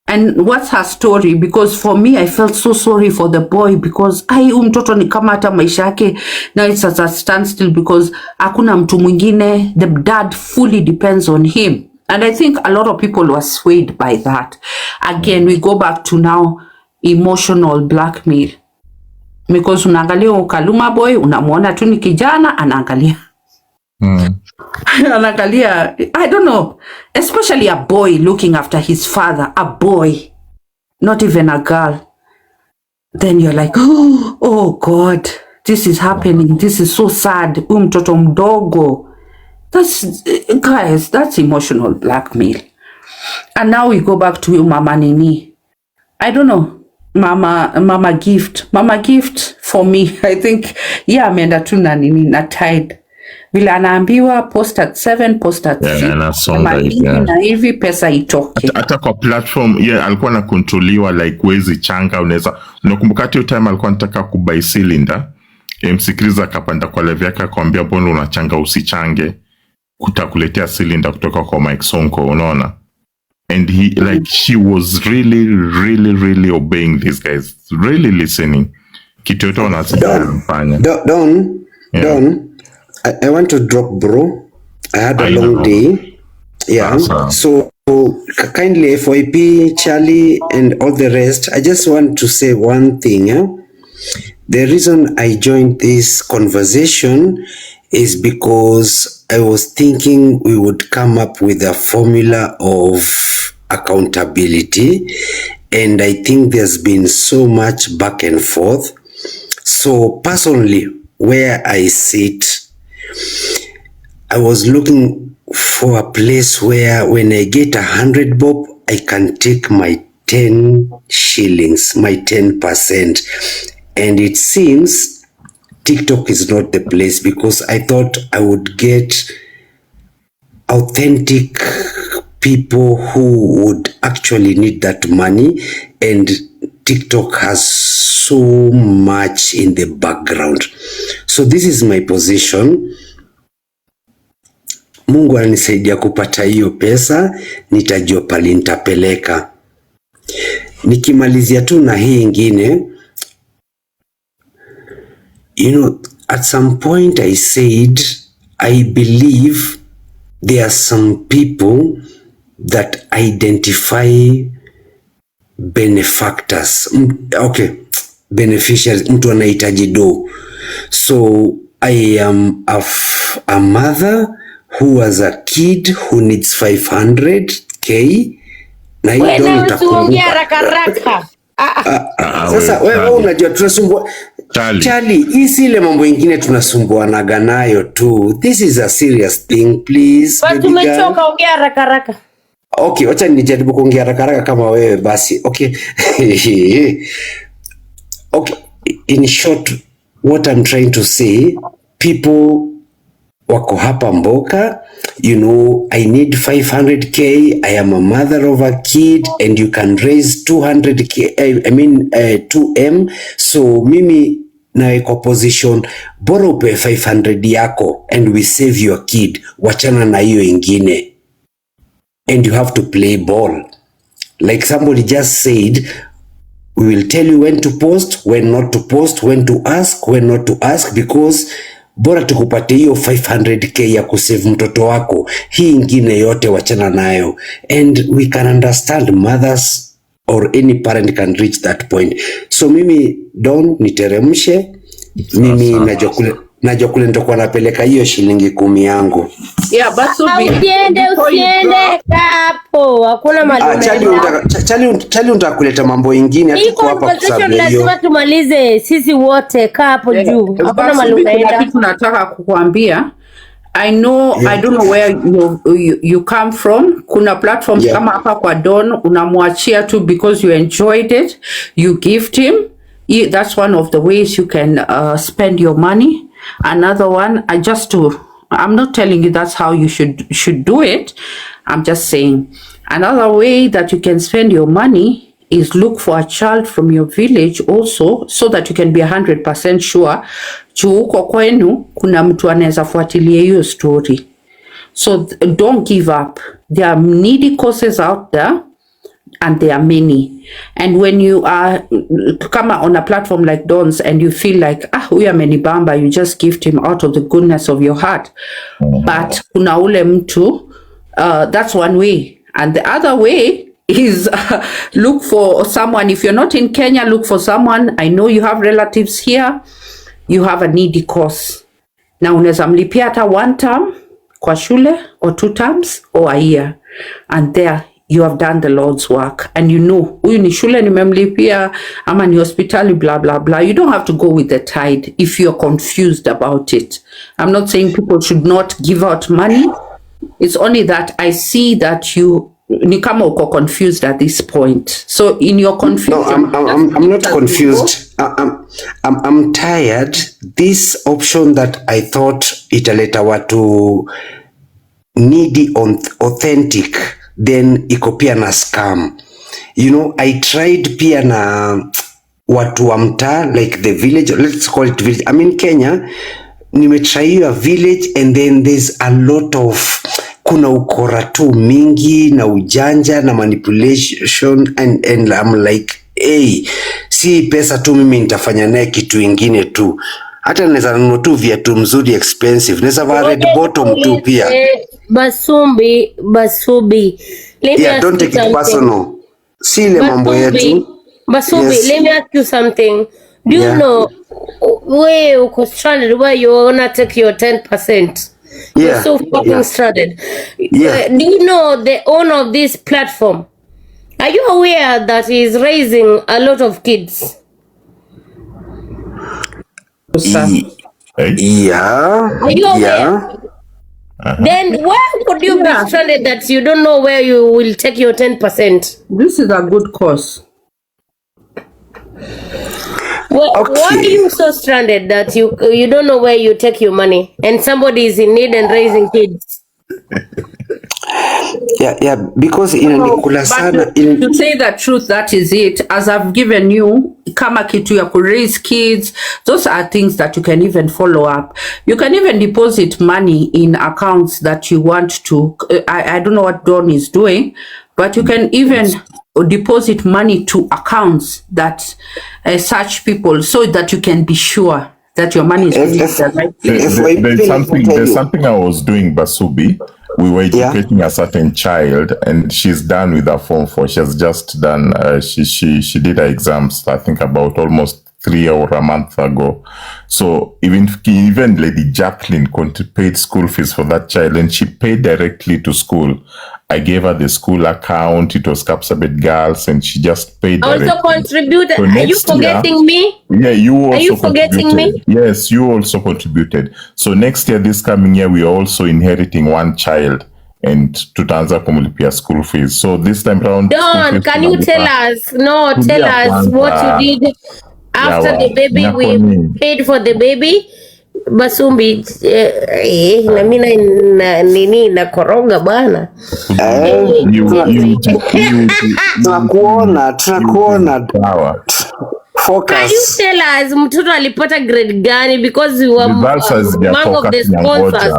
And what's her story? Because for me, I felt so sorry for the boy, because mtoto ni kama hata maisha yake now it's at a standstill because hakuna mtu mwingine. The dad fully depends on him. And I think a lot of people were swayed by that. Again, we go back to now emotional blackmail. Because unaangalia Kaluma boy, unamuona tu ni kijana, anaangalia. Anaangalia, I don't know, especially a boy looking after his father, a boy, not even a girl. Then you're like, oh God, this is happening. This is so sad. Mtoto mdogo. Guys, that's emotional blackmail. And now we go back to Mama Nini. I don't know. Mama Gift. Mama Gift, for me, I think, yeah, ameenda tu na nini na Tide. Vile anaambiwa post at 7, post at 6. Na hivi pesa itoke.
Hata kwa platform, alikuwa na kontroliwa like wezi changa unaweza. Unakumbuka hiyo time alikuwa anataka kubuy cylinder. MC Chris akapanda kwa live yake akamwambia mbona unachanga usichange. Kutakuletea cylinder kutoka kwa Mike Sonko, unaona? And she was really obeying these guys, really listening. Kitu yote wanafanya.
Don, I want to drop, bro. I had a long day. Yeah. So kindly FYP, Charlie, and all the rest. I just want to say one thing. The reason I joined this conversation is because I was thinking we would come up with a formula of accountability, and I think there's been so much back and forth. So personally, where I sit, I was looking for a place where when I get 100 bob, I can take my 10 shillings, my 10%. And it seems TikTok is not the place, because I thought I would get authentic people who would actually need that money, and TikTok has so much in the background. So this is my position. Mungu anisaidia kupata hiyo pesa, nitajua pali nitapeleka. Nikimalizia tu na hii ingine, at some point I said, I believe there are some people that identify benefactors. Okay, beneficiaries, mtu anahitaji do. So I am a mother who has a kid who needs 500k. Na hii do utakumbuka. Sasa wewe unajua tunasumbua Charlie, hii si ile mambo ingine tunasumbuanaga nayo tu. This is a serious thing, please.
But tumechoka, ongea haraka haraka.
Okay, wacha nijaribu kuongea haraka haraka kama wewe basi. Okay. Okay, in short, what I'm trying to say, people wako hapa mboka, I need 500k, I am a mother of a kid, and you can raise 200k, 2M. So mimi naweka position, bora upe 500 yako and we save your kid, wachana na hiyo ingine. And you have to play ball. Like somebody just said, we will tell you when to post, when not to post, when to ask, when not to ask, because bora tukupate hiyo 500k ya kusave mtoto wako, hii ingine yote wachana nayo. And we can understand mothers or any parent can reach that point. So mimi Don niteremshe, mimi najua kule nitakuwa napeleka hiyo shilingi 10 yangu.
Yeah, but so
usiende hapo, hakuna malume.
Chali utakuleta mambo ingine, hatuko hapa kusabu hiyo.
Lazima tumalize sisi wote, kaa hapo juu. Hakuna malume.
Kitu nataka kukuambia, I don't know where you come from. Kuna platforms kama hapa kwa Don, unamwachia tu because you enjoyed it, you gift him. That's one of the ways you can spend your money. Another one, I'm not telling you that's how you should do it. I'm just saying another way that you can spend your money is look for a child from your village also, so that you can be 100% sure huko kwenu kuna mtu anaweza fuatilia hiyo story. So don't give up. There are needy causes out there, and there are many. And when you are come on a platform like Don's and you feel like huyu amenibamba, you just gift him out of the goodness of your heart. But kuna ule mtu That's one way. And the other way is look for someone. If you're not in Kenya, look for someone. I know you have relatives here. You have a needy cause. Na unaweza mlipia hata 1 term kwa shule or 2 terms or a year. And there you have done the Lord's work. And you know, huyu ni shule nimemlipia ama ni hospitali blah blah blah. You don't have to go with the tide if you're confused about it. I'm not saying people should not give out money. It's only that I see that you ni kama uko confused at this point. So in your confusion,
no, I'm not confused. I'm tired. This option that I thought italeta watu needy authentic, then iko pia na scam. You know, I tried pia na watu wa mtaa, like the village, let's call it village. I mean Kenya, nimetry a village and then there's a lot of kuna ukora tu mingi na ujanja na manipulation and I'm like, hey, si pesa tu mimi nitafanya naye kitu ingine tu. Hata naweza nunua tu viatu mzuri expensive. Naweza vaa red bottom tu pia.
Basubi.
Yeah, don't take it personal. Si ile mambo yetu.
Basubi, yes. Let me ask you something. Do you know where uko stranded, where you wanna take your 10%?
Yeah.
You're so fucking stranded.
Yeah.
Do you know the owner of this platform? Are you aware that he's raising a lot of kids?
Yeah.
Are you aware? Then why could you be stranded that you don't know where you will take your 10%?
This is a good cause.
Well, why are you so stranded that you don't know where you take your money and somebody is in need and raising kids?
Yeah, because inanikula sana.
To say the truth, that is it. As I've given you, kama kitu ya ku raise kids, those are things that you can even follow up. You can even deposit money in accounts that you want to. I don't know what Don is doing, but you can even deposit money to accounts that such people, so that you can be sure that your money is going to the right place.
There's something I was doing, Basubi. We were educating a certain child, and she's done with her Form 4. She has just done. She did her exams, I think, about almost 3 or a month ago. So even Lady Jacqueline paid school fees for that child, and she paid directly to school. I gave her the school account. It was Kapsabet Girls, and she just paid directly.
Also contributed.
So
are you forgetting me?
Yeah, you also
Are you forgetting me?
Yes, you also contributed. So next year, this coming year, we are also inheriting one child, and tutaanza kumlipia school fees. So this time around,
Don, can you tell us? No, tell us what you did after the baby. We paid for the baby. Basumbi, na mimi na nini na koroga bana.
Tunakuona. Focus.
Can you tell us mtoto alipata grade gani, because we were among of the sponsors.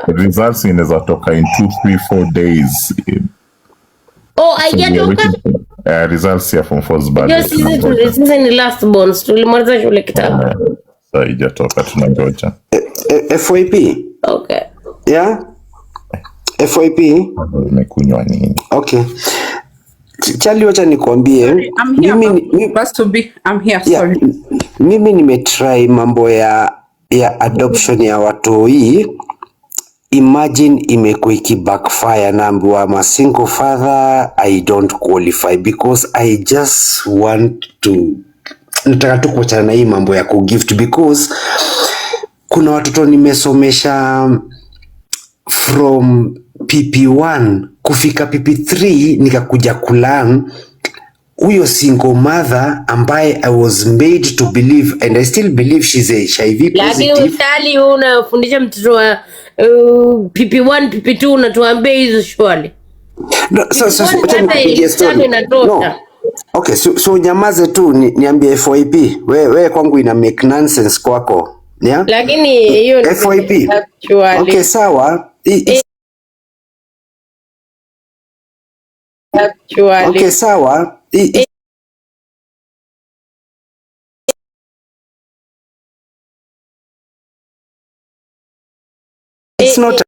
Results inaweza toka in 2, 3, 4 days.
Haijatoka.
Results ya Form 4 bado.
Yes, sisi ni last bonds. Tulimaliza shule kitambo.
Sasa haijatoka, tunangoja.
FYP.
Okay.
Yeah. FYP.
Umekunywa nini?
Okay. Charlie, wacha nikwambie.
I'm here. Sorry.
Mimi nimetry mambo ya adoption ya watoi. Imagine imekuwa backfire, naambiwa I'm a single father, I don't qualify because I just want to, nataka tu kuachana na hii mambo ya kugift, because kuna watoto nimesomesha from PP1 kufika PP3 nikakuja kulan huyo single mother ambaye I was made to believe, and I still believe she's a HIV positive.
Lakini utali unafundisha mtoto wa PP1 PP2 unatuambia hizo shwali.
No, so wacha nikupigie story. No. Okay, so nyamaze tu niambie FYP. Wewe kwangu ina make nonsense kwako. Yeah?
Lakini hiyo ni
FYP. Okay, sawa. Okay, sawa. It's not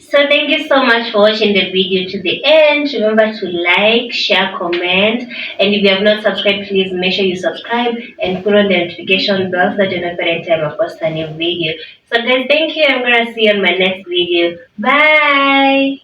So thank you so much for watching the video to the end. Remember to like, share, comment, and if you have not subscribed, please make sure you subscribe and put on the notification bell so that you know every time I post a new video. So guys, thank you. I'm gonna see you on my next video. Bye.